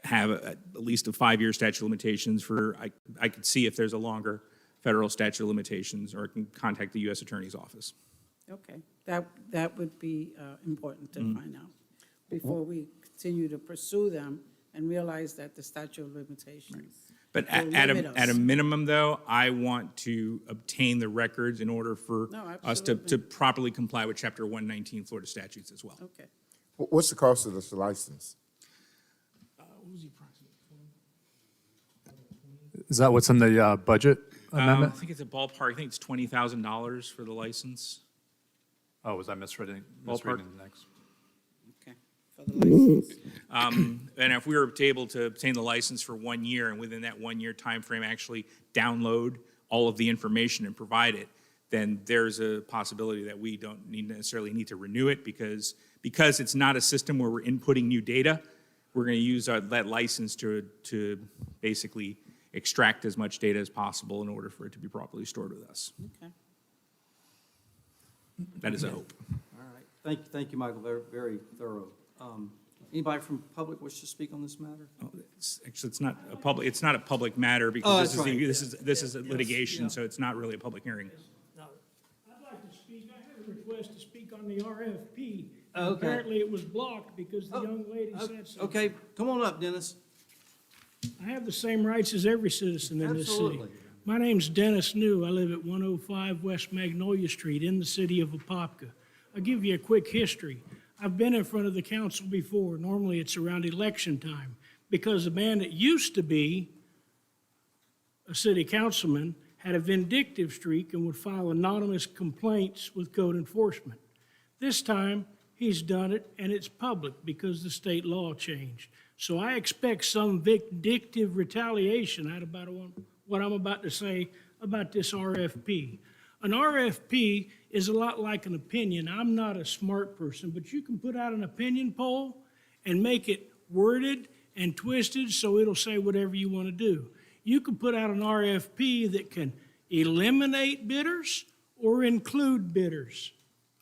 have at least a 5-year statute of limitations for, I could see if there's a longer federal statute of limitations, or I can contact the U.S. Attorney's Office. Okay, that would be important to find out before we continue to pursue them and realize that the statute of limitations. But will at limit a us. minimum, though, I want to obtain the records in order for No, us to absolutely. properly comply with Chapter 119 Florida statutes as well. Okay. What's the cost of this license? Is that what's in the budget I amendment? think it's a ballpark, I think it's $20,000 for the license. Oh, was I misreading Ballpark. the next? Okay, for the license. And if we were able to obtain the license for 1 year, and within that 1 year timeframe actually download all of the information and provide it, then there's a possibility that we don't necessarily need to renew it, because it's not a system where we're inputting new data. We're going to use that license to basically extract as much data as possible in order for it to be properly stored with us. Okay. That is a hope. All right. Thank you, Michael. Very, very thorough. Anybody from public wish to speak on this matter? It's not a public matter, because that's right. this is a litigation, so it's not really a public hearing. I'd like to speak. I have a request to speak on the RFP. Okay. Apparently, it was blocked because the young lady said so. Okay, come on up, Dennis. I have the same rights as every citizen in this city. Absolutely. My name's Dennis New. I live at 105 West Magnolia Street in the city of Apopka. I'll give you a quick history. I've been in front of the council before. Normally, it's around election time, because a man that used to be a city councilman had a vindictive streak and would file anonymous complaints with code enforcement. This time, he's done it, and it's public because the state law changed. So I expect some vindictive retaliation out about what I'm about to say about this RFP. An RFP is a lot like an opinion. I'm not a smart person, but you can put out an opinion poll and make it worded and twisted so it'll say whatever you want to do. You can put out an RFP that can eliminate bidders or include bidders,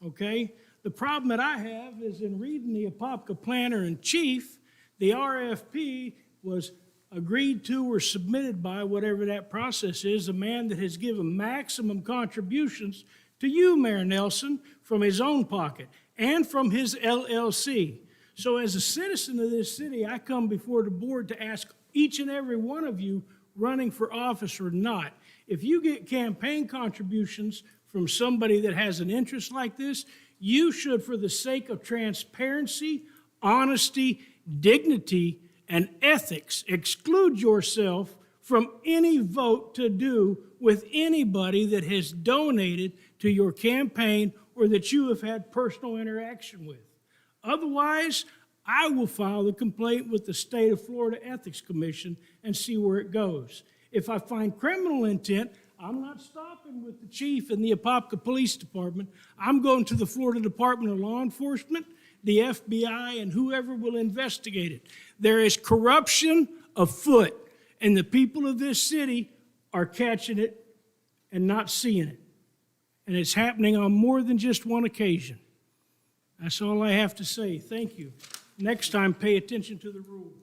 okay? The problem that I have is in reading the Apopka Planner in Chief, the RFP was agreed to or submitted by, whatever that process is, a man that has given maximum contributions to you, Mayor Nelson, from his own pocket and from his LLC. So as a citizen of this city, I come before the board to ask each and every one of you running for office or not, if you get campaign contributions from somebody that has an interest like this, you should, for the sake of transparency, honesty, dignity, and ethics, exclude yourself from any vote to do with anybody that has donated to your campaign or that you have had personal interaction with. Otherwise, I will file the complaint with the State of Florida Ethics Commission and see where it goes. If I find criminal intent, I'm not stopping with the chief and the Apopka Police Department. I'm going to the Florida Department of Law Enforcement, the FBI, and whoever will investigate it. There is corruption afoot, and the people of this city are catching it and not seeing it. And it's happening on more than just one occasion. That's all I have to say. Thank you. Next time, pay attention to the rules.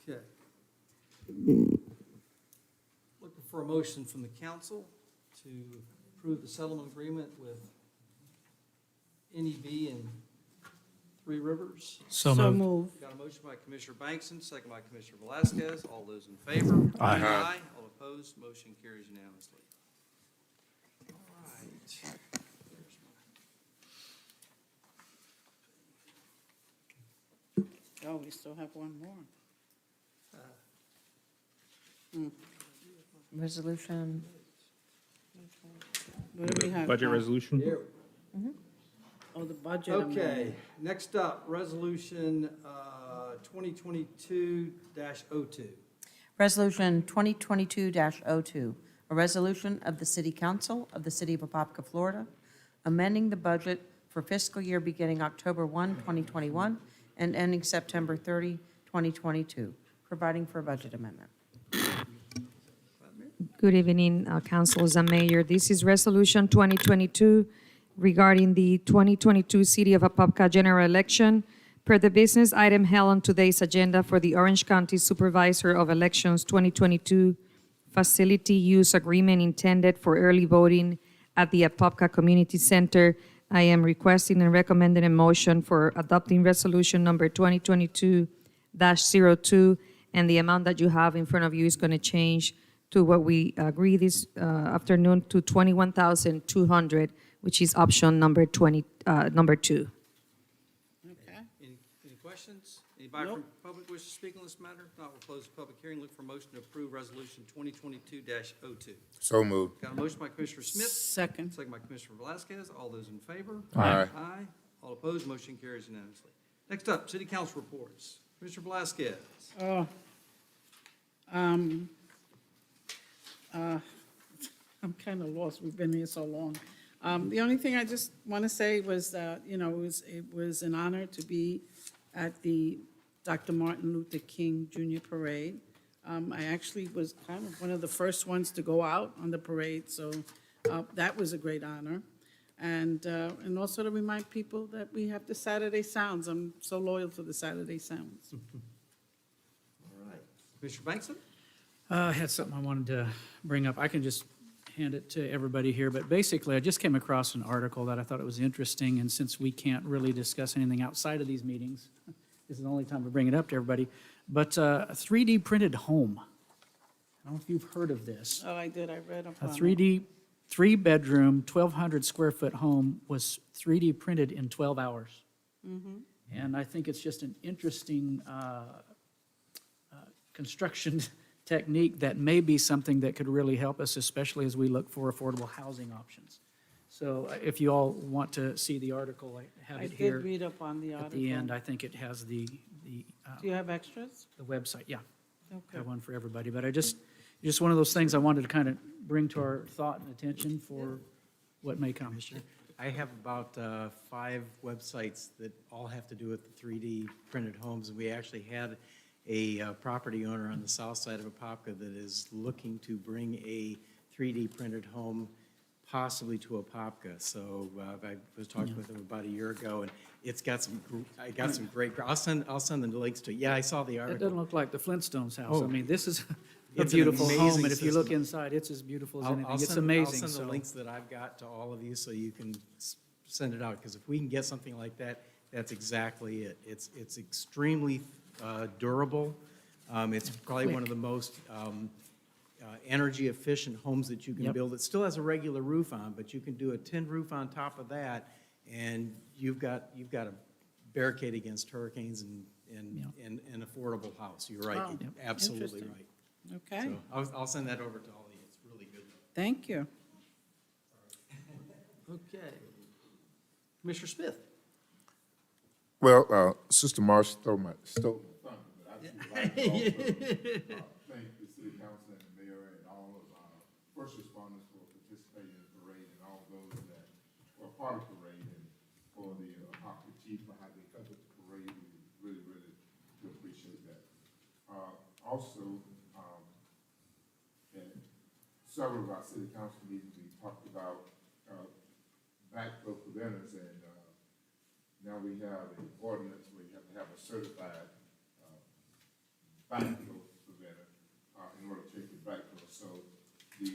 Okay. Looking for a motion from the council to approve the settlement agreement with NEB and Three Rivers? So moved. Got a motion by Commissioner Bankson, second by Commissioner Velasquez. All those in favor? Aye. All opposed, motion carries unanimously. All right. Oh, we still have one more. Resolution, What do we have? Budget now? resolution? Oh, the budget amendment. Okay, next up, Resolution 2022-02. Resolution 2022-02, a resolution of the City Council of the City of Apopka, Florida, amending the budget for fiscal year beginning October 1, 2021, and ending September 30, 2022, providing for a budget amendment. Good evening, councilors and mayor. This is Resolution 2022 regarding the 2022 City of Apopka general election. Per the business item held on today's agenda for the Orange County Supervisor of Elections 2022 facility use agreement intended for early voting at the Apopka Community Center, I am requesting and recommending a motion for adopting resolution number 2022-02, and the amount that you have in front of you is going to change to what we agreed this afternoon to $21,200, which is option number 2. Okay. Any questions? Anybody from the public wish to speak on this matter? If not, we'll close the public hearing. Look for a motion to approve Resolution 2022-02. So moved. Got a motion by Commissioner Smith, Second. second by Commissioner Velasquez. All those in favor? Aye. Aye. All opposed, motion carries unanimously. Next up, City Council reports. Commissioner Velasquez. I'm kind of lost. We've been here so long. The only thing I just want to say was that, it was an honor to be at the Dr. Martin Luther King Jr. Parade. I actually was kind of one of the first ones to go out on the parade, so that was a great honor. And also to remind people that we have the Saturday Sounds. I'm so loyal to the Saturday Sounds. All right. Commissioner Bankson? I had something I wanted to bring up. I can just hand it to everybody here, but basically, I just came across an article that I thought it was interesting, and since we can't really discuss anything outside of these meetings, this is the only time to bring it up to everybody, but a 3D printed home. I don't know if you've heard of this. Oh, I did. I read A upon it. 3D, three-bedroom, 1,200 square foot home was 3D printed in 12 hours. And I think it's just an interesting construction technique that may be something that could really help us, especially as we look for affordable housing options. So if you all want to see the article, I have I it did here read up on the at article. the end. I think it has the Do you have extras? website, yeah. Okay. Have one for everybody, but just one of those things I wanted to kind of bring to our thought and attention for what may come. I have about 5 websites that all have to do with the 3D printed homes. And we actually had a property owner on the south side of Apopka that is looking to bring a 3D printed home possibly to Apopka. So I was talking with him about a year ago, and it's got I got some great, I'll send the links to it. Yeah, I saw the It article. doesn't look like the Flintstones house. Oh. I mean, this is a It's an beautiful home, amazing and if you look system. inside, it's as beautiful as I'll anything. It's send- amazing. I'll send the So- links that I've got to all of you so you can send it out, because if we can get something like that, that's exactly it. It's extremely durable. It's probably one of the most energy efficient homes that you can Yep. build. It still has a regular roof on, but you can do a tin roof on top of that, and you've got a barricade against hurricanes and an affordable house. You're right, Wow. You're absolutely Interesting. right. Okay, So I'll send that over to all of you. It's really good. thank you. Okay. Commissioner Smith? Well, Sister Marsh stole my thunder, but I would like to also thank the city council and the mayor and all of our first responders for participating in the parade, and all those that were part of the parade, and for the Apopka chief for how they covered the parade. We really, really do appreciate that. Also, in several of our city council meetings, we talked about backflow preventers, and now we have an ordinance where you have to have a certified backflow preventer in order to take the backflow. So the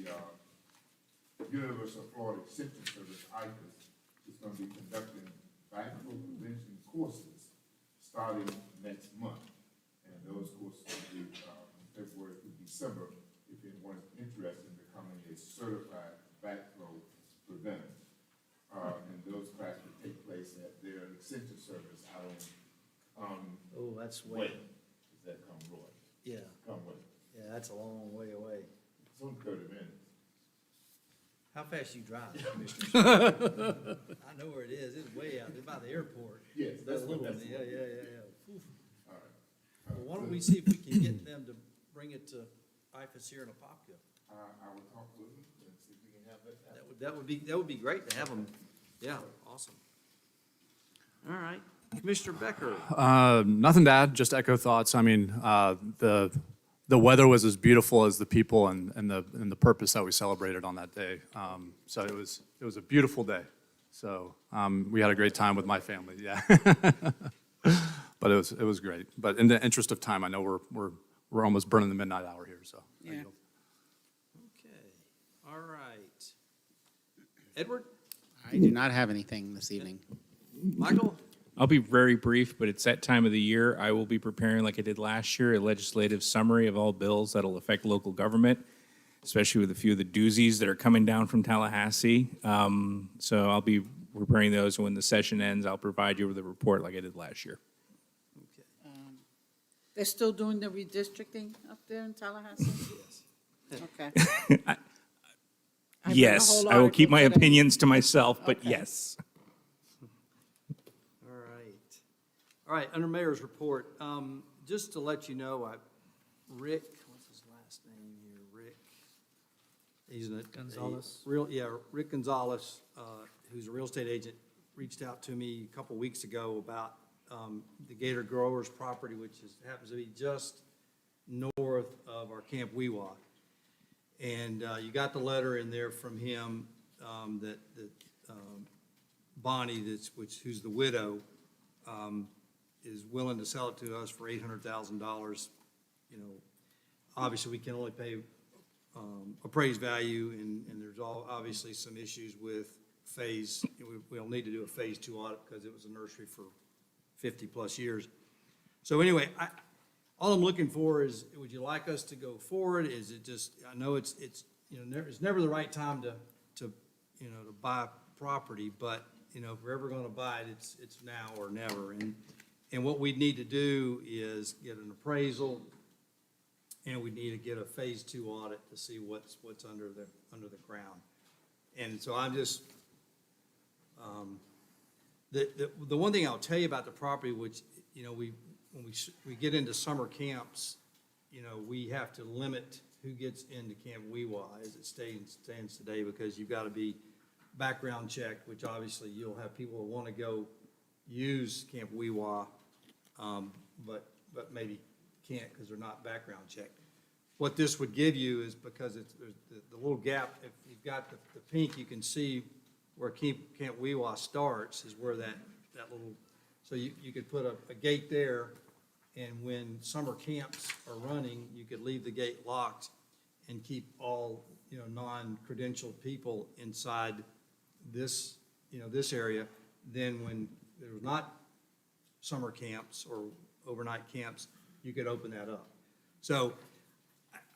University of Florida Extension Service, ICAS, is going to be conducting backflow prevention courses starting next month. And those courses will be from February through December if anyone's interested in becoming a certified backflow preventer. And those classes will take place at their extension service out on, Oh, that's Way. Is that Conroy? yeah, Conway. yeah, that's a long way away. It's only 30 minutes. How fast you drive, Commissioner? I know where it is. It's way out. It's by the airport. Yes, that's That what- little one. that's Yeah, what- yeah, yeah, yeah. Oof. All right. Well, why don't we see if we can get them to bring it to IFAS here in Apopka? I will talk with them and see if we can have that happen. That would be great to have them. Yeah, awesome. All right. Commissioner Becker. Nothing to add, just echo thoughts. I mean, the weather was as beautiful as the people and the purpose that we celebrated on that day. So it was a beautiful day. So we had a great time with my family. Yeah, but it was great. But in the interest of time, I know we're almost burning the midnight hour here. So Yeah. Okay. All right. Edward? I do not have anything this evening. Michael? I'll be very brief, but it's that time of the year. I will be preparing, like I did last year, a legislative summary of all bills that'll affect local government, especially with a few of the doozies that are coming down from Tallahassee. So I'll be preparing those, and when the session ends, I'll provide you with a report like I did last year. They're still doing the redistricting up there in Tallahassee? Okay. I read the Yes, whole I will keep my article today. opinions to myself, but Okay. yes. All right. All right, under Mayor's report, just to let you know, Rick, what's his last name here? Rick, he's Gonzalez. Rick Gonzalez, who's a real estate agent, reached out to me a couple weeks ago about the Gator Growers property, which happens to be just north of our Camp Weewa. And you got the letter in there from him that Bonnie, who's the widow, is willing to sell it to us for $800,000. You know, obviously, we can only pay appraised value, and there's obviously some issues with phase. We'll need to do a phase 2 audit because it was a nursery for 50-plus years. So anyway, all I'm looking for is, would you like us to go forward? Is it just, I know it's it's never the right time to buy property, but, if we're ever gonna buy it, it's now or never. And what we need to do is get an appraisal, and we need to get a phase 2 audit to see what's under the ground. And so I'm just, the one thing I'll tell you about the property, which, when we get into summer camps, we have to limit who gets into Camp Weewa as it stands today, because you've got to be background checked, which obviously you'll have people who want to go use Camp Weewa, but maybe can't because they're not background checked. What this would give you is, because there's the little gap, if you've got the pink, you can see where Camp Weewa starts is where that little, so you could put a gate there, and when summer camps are running, you could leave the gate locked and keep all, non-credentialed people inside this, this area. Then when there's not summer camps or overnight camps, you could open that up. So,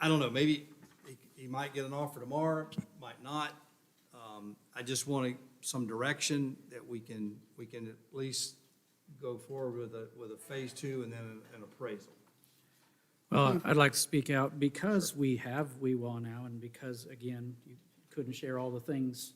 I don't know, maybe he might get an offer tomorrow, might not. I just want some direction that we can at least go forward with a phase 2 and then an appraisal. Well, I'd like to speak out because we have WeWall now, and because, again, you couldn't share all the things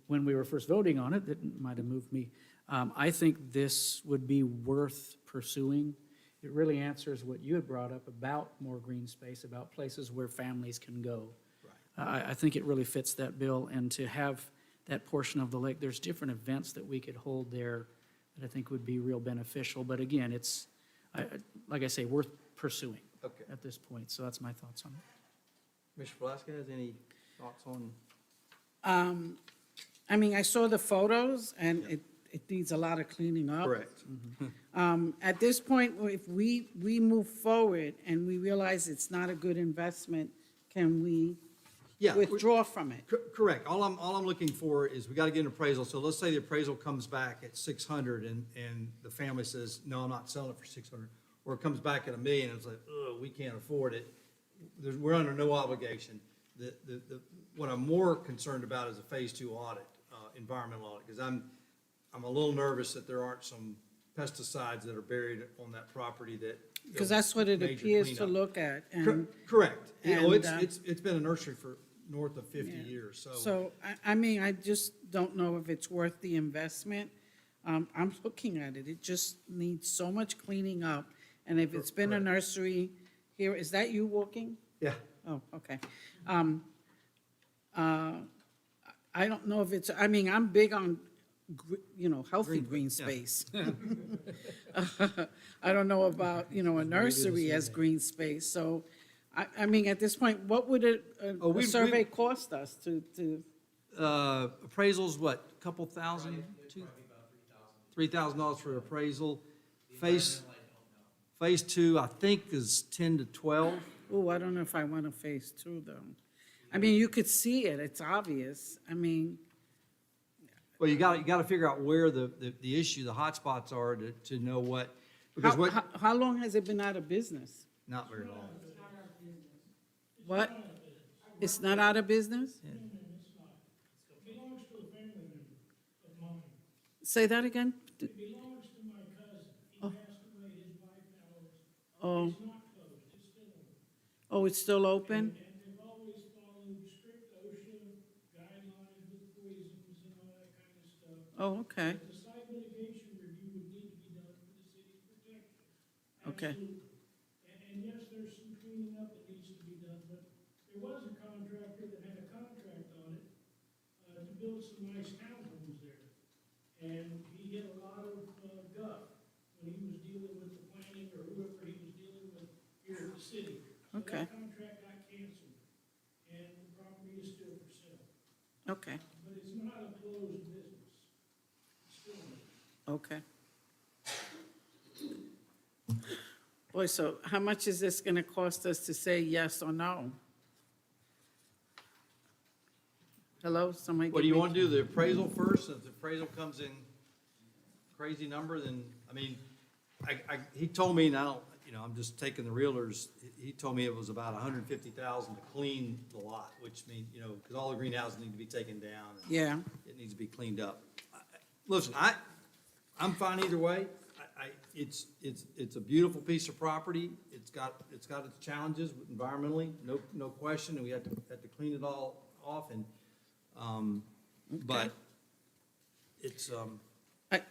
when we were first voting on it that might have moved me. I think this would be worth pursuing. It really answers what you had brought up about more green space, about places where families can go. Right. I think it really fits that bill, and to have that portion of the lake, there's different events that we could hold there that I think would be real beneficial. But again, it's, like I say, worth pursuing at this point. So that's my thoughts on it. Mr. Velasquez, any thoughts on? I mean, I saw the photos, and it needs a lot of cleaning up. Correct. At this point, if we move forward and we realize it's not a good investment, can we Yeah, we- withdraw from it. Correct. All I'm looking for is we got to get an appraisal. So let's say the appraisal comes back at 600 and the family says, no, I'm not selling it for 600. Or it comes back at $1 million and it's like, oh, we can't afford it. We're under no obligation. What I'm more concerned about is a phase 2 audit, environmental audit, because I'm a little nervous that there aren't some pesticides that are buried on that property that. Because that's what it major appears to cleanup. look at. Correct. and, It's been a nursery for north of 50 years, so. So, I mean, I just don't know if it's worth the investment. I'm looking at it, it just needs so much cleaning up. And if it's been a nursery here, is that you walking? Yeah. Oh, okay. I don't know if it's, I mean, I'm big on, healthy green yeah. space. I don't know about, a nursery as green space, so, I mean, at this point, what would a survey cost us to, Appraisals, what, a couple thousand? $3,000 for appraisal. Phase 2, I think, is 10 to 12. oh, I don't know if I want a phase 2, though. I mean, you could see it, it's obvious, I mean, Well, you got to figure out where the issue, the hot spots are to know what, because how long has it been out of business? not very long. What? It's not out of business? Belongs to a family member of mine. Say that again? It belongs to my cousin. He passed away, his wife now owns it. Oh, It's not closed, it's still open. oh, it's still open? And they've always followed strict OSHA guidelines with poisons and all that kind of stuff. Oh, okay, But the site mitigation review would need to be done for the city's protection. okay. Absolutely. And yes, there's some cleaning up that needs to be done, but there was a contractor that had a contract on it to build some nice townhomes there. And he hit a lot of guff when he was dealing with the planning or whoever he was dealing with here at the city. So Okay. that contract got canceled, and the property is still for sale. Okay, But it's not a closed business. It's still open. okay. Boy, so how much is this gonna cost us to say yes or no? Hello, somebody? What do give you me- want to do, the appraisal first? If the appraisal comes in crazy number, then, I mean, he told me, and I don't, I'm just taking the realtors, he told me it was about $150,000 to clean the lot, which means, because all the greenhouses need to be taken down. And Yeah, it needs to be cleaned up. Listen, I'm fine either way. It's a beautiful piece of property. It's got its challenges environmentally, no question, and we have to clean it all off and, but it's,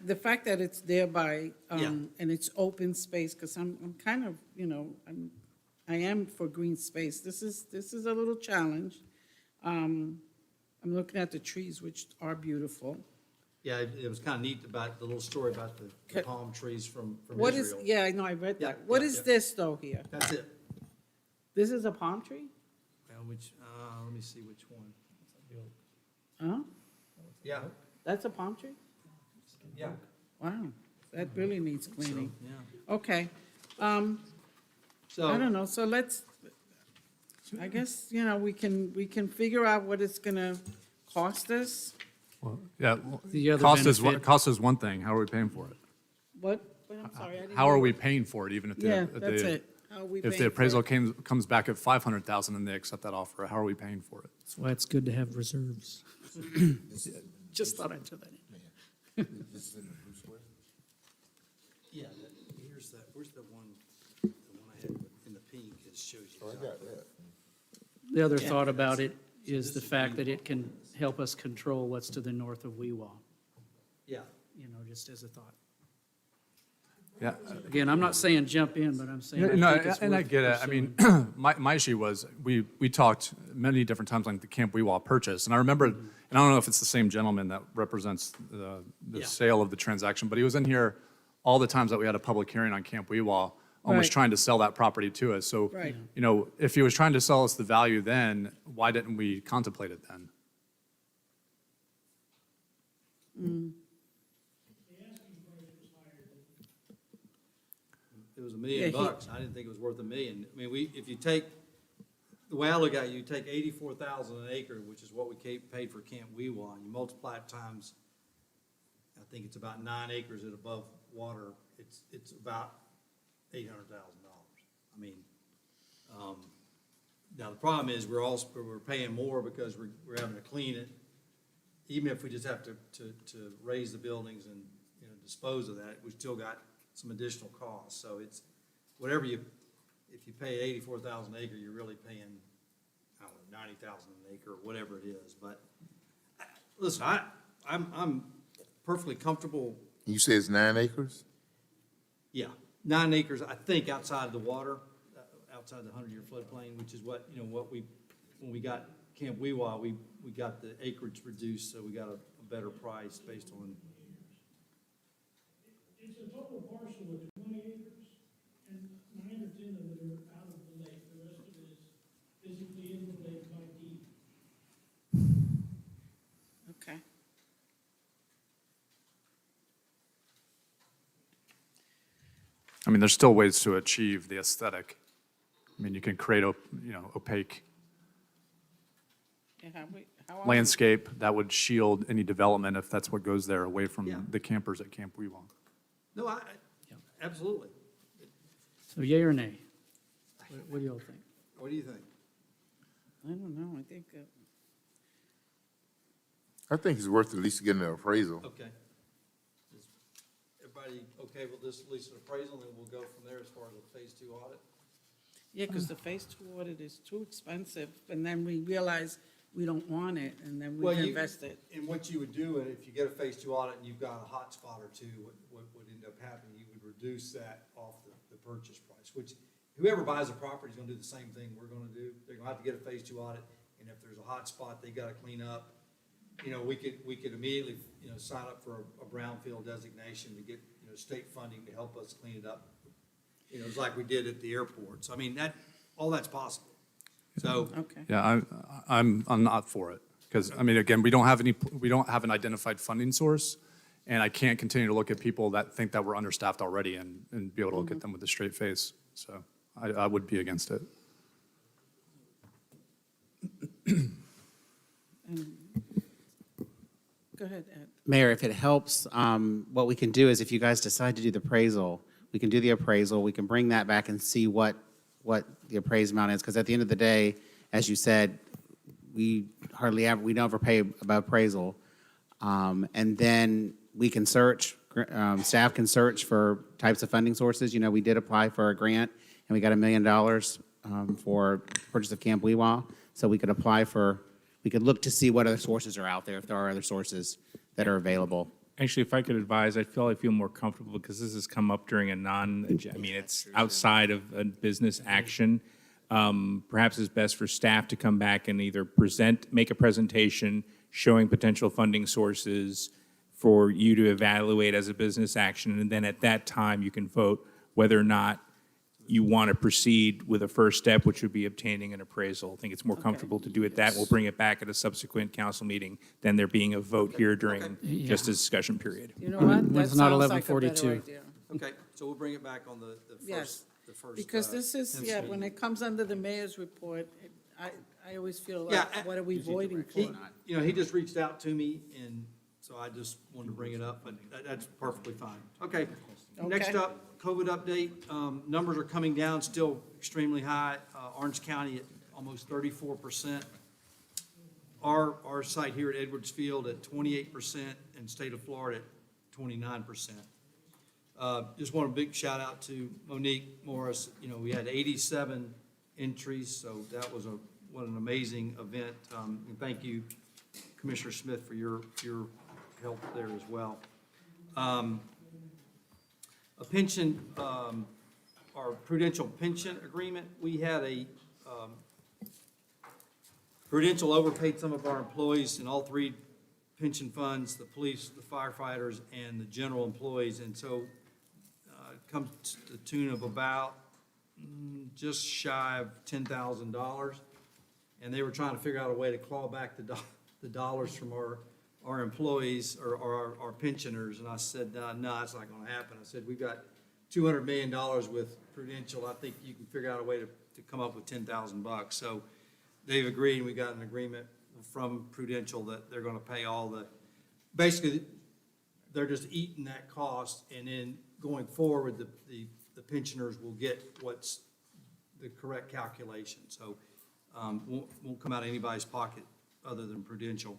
the fact that it's there by, Yeah. and it's open space, because I'm kind of, I am for green space. This is a little challenge. I'm looking at the trees, which are beautiful. yeah, it was kind of neat about the little story about the Okay. palm trees from What is, Israel. yeah, I know, I read Yeah, that. What yeah, is yeah. this, though, here? That's it. This is a palm tree? Let me see which one. Huh? Yeah, That's a palm tree? yeah. Wow, that really needs cleaning. Yeah. Okay, I don't know, so I guess, we can figure out what it's gonna cost us. Well, yeah, The other cost is one thing. How are we paying for it? What? I'm sorry, I didn't. How are hear we what- paying for it, even if the, Yeah, that's it. How are we if paying the for appraisal it? comes back at 500,000 and they accept that offer, how are we paying for it? That's why it's good to have reserves. Just thought I'd throw that in. Yeah, where's the one I had in the pink, it shows you. The other thought about it is the fact that it can help us control what's to the north of Weewah, Yeah, just as a thought. Yeah, Again, I'm not saying jump in, but I'm saying I no, think it's and I worth get it. I pursuing. mean, my issue was, we talked many different times like the Camp Weewah purchase, and I remember, and I don't know if it's the same gentleman that represents the Yeah. sale of the transaction, but he was in here all the times that we had a public hearing on Camp Weewah, almost Right. trying to sell that property to us. So, Right. if he was trying to sell us the value then, why didn't we contemplate it then? it was $1 Yeah, million he- bucks. I didn't think it was worth $1 million. I mean, if you take the way I look at it, you take 84,000 an acre, which is what we paid for Camp Weewa, and you multiply it times, I think it's about 9 acres at above water, it's about $800,000. I mean, now the problem is we're paying more because we're having to clean it. Even if we just have to raise the buildings and, you know, dispose of that, we still got some additional costs. So it's whatever if you pay 84,000 an acre, you're really paying, I don't know, 90,000 an acre or whatever it is. But listen, I'm perfectly comfortable. You say it's 9 acres? Yeah, 9 acres, I think, outside the water, outside the 100-year floodplain, which is what, you know, when we got Camp Weewa, we got the acreage reduced, so we got a better price based on. It's a total parcel of 20 acres, and 9 or 10 of it are out of the lake. The rest of it is physically in the lake by deed. Okay. I mean, there's still ways to achieve the aesthetic. I mean, you can create, opaque And how are landscape that would shield any development, if that's what goes there, away Yeah. from the campers at Camp Weewa. No, absolutely. So yea or nay? What do y'all think? What do you think? I don't know, I think, I think it's worth at least getting an appraisal. Okay. Is everybody okay with this, at least an appraisal, and we'll go from there as far as the phase 2 audit? yeah, because the phase 2 audit is too expensive, and then we realize we don't want it, and then we invest it. And what you would do, and if you get a phase 2 audit and you've got a hot spot or two, what would end up happening, you would reduce that off the purchase price, which whoever buys a property is gonna do the same thing we're gonna do. They're gonna have to get a phase 2 audit, and if there's a hot spot they gotta clean up, you know, we could immediately, you know, sign up for a brownfield designation to get, you know, state funding to help us clean it up. You know, it's like we did at the airport. So I mean, all that's possible. So, Okay. Yeah, I'm not for it, because, I mean, again, we don't have an identified funding source, and I can't continue to look at people that think that we're understaffed already and be able to look at them with a straight face. So I would be against it. Go ahead, Ed. Mayor, if it helps, what we can do is if you guys decide to do the appraisal, we can do the appraisal, we can bring that back and see what the appraised amount is, because at the end of the day, as you said, we never pay above appraisal. And then we can search, staff can search for types of funding sources. You know, we did apply for a grant, and we got $1 million for purchase of Camp Weewa. So we could we could look to see what other sources are out there, if there are other sources that are available. Actually, if I could advise, I feel more comfortable because this has come up during it's outside of a business action. Perhaps it's best for staff to come back and either make a presentation showing potential funding sources for you to evaluate as a business action, and then at that time, you can vote whether or not you want to proceed with a first step, which would be obtaining an appraisal. I think it's more comfortable to do it that. We'll bring it back at a subsequent council meeting than there being a vote here during just a discussion period. You know what? That It's not sounds like a better 11:42. idea. okay, so we'll bring it back on the Yes, first. because this is, Tim's yeah, meeting. when it comes under the mayor's report, I always feel Yeah, like, what are we voting for? He just reached out to me, and so I just wanted to bring it up, but that's perfectly fine. Okay, next Okay. up, COVID update. Numbers are coming down, still extremely high. Orange County at almost 34%. Our site here at Edwardsfield at 28%, and state of Florida at 29%. Just want a big shout out to Monique Morris. You know, we had 87 entries, so that was what an amazing event. And thank you, Commissioner Smith, for your help there as well. A pension, our prudential pension agreement, we had Prudential overpaid some of our employees in all 3 pension funds, the police, the firefighters, and the general employees, and so it comes to the tune of about just shy of $10,000, and they were trying to figure out a way to claw back the dollars from our employees or our pensioners, and I said, no, that's not gonna happen. I said, we've got $200 million with Prudential. I think you can figure out a way to to come up with $10,000. So they've agreed, and we got an agreement from Prudential that they're gonna pay all the, basically, they're just eating that cost, and then going forward, the pensioners will get what's the correct calculation. So, won't come out of anybody's pocket other than Prudential.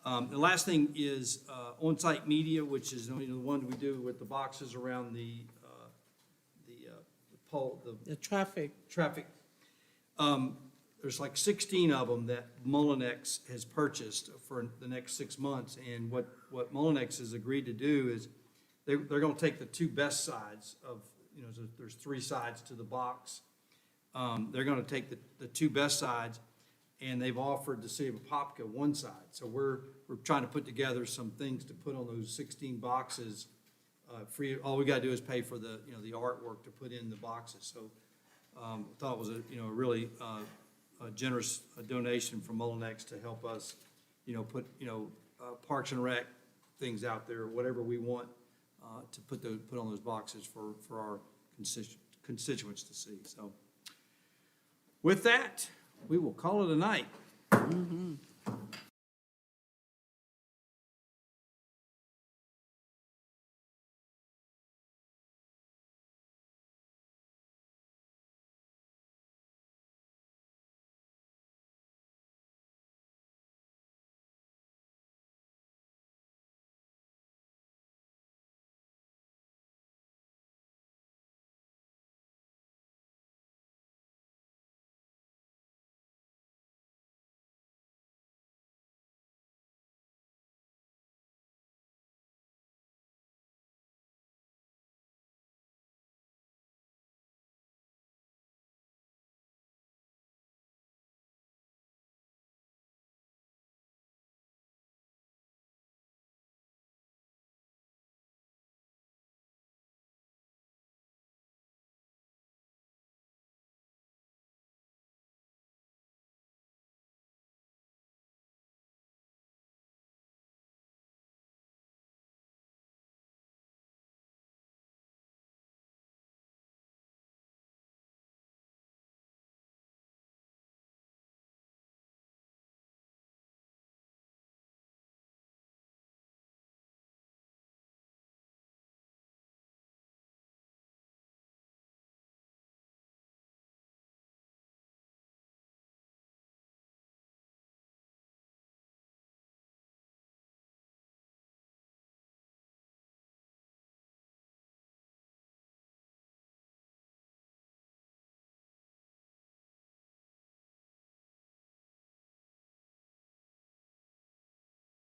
The last thing is, on-site media, which is, the one we do with the boxes around the pole, The traffic. traffic. There's like 16 of them that Mullinex has purchased for the next 6 months. And what Mullinex has agreed to do is they're going to take the two best sides of, there's 3 sides to the box. They're going to take the two best sides, and they've offered the city of Apopka one side. So we're trying to put together some things to put on those 16 boxes free. All we got to do is pay for the artwork to put in the boxes. So thought it was a really a generous donation from Mullinex to help us, put, Parks and Rec things out there, whatever we want to put on those boxes for our constituents to see. So with that, we will call it a night.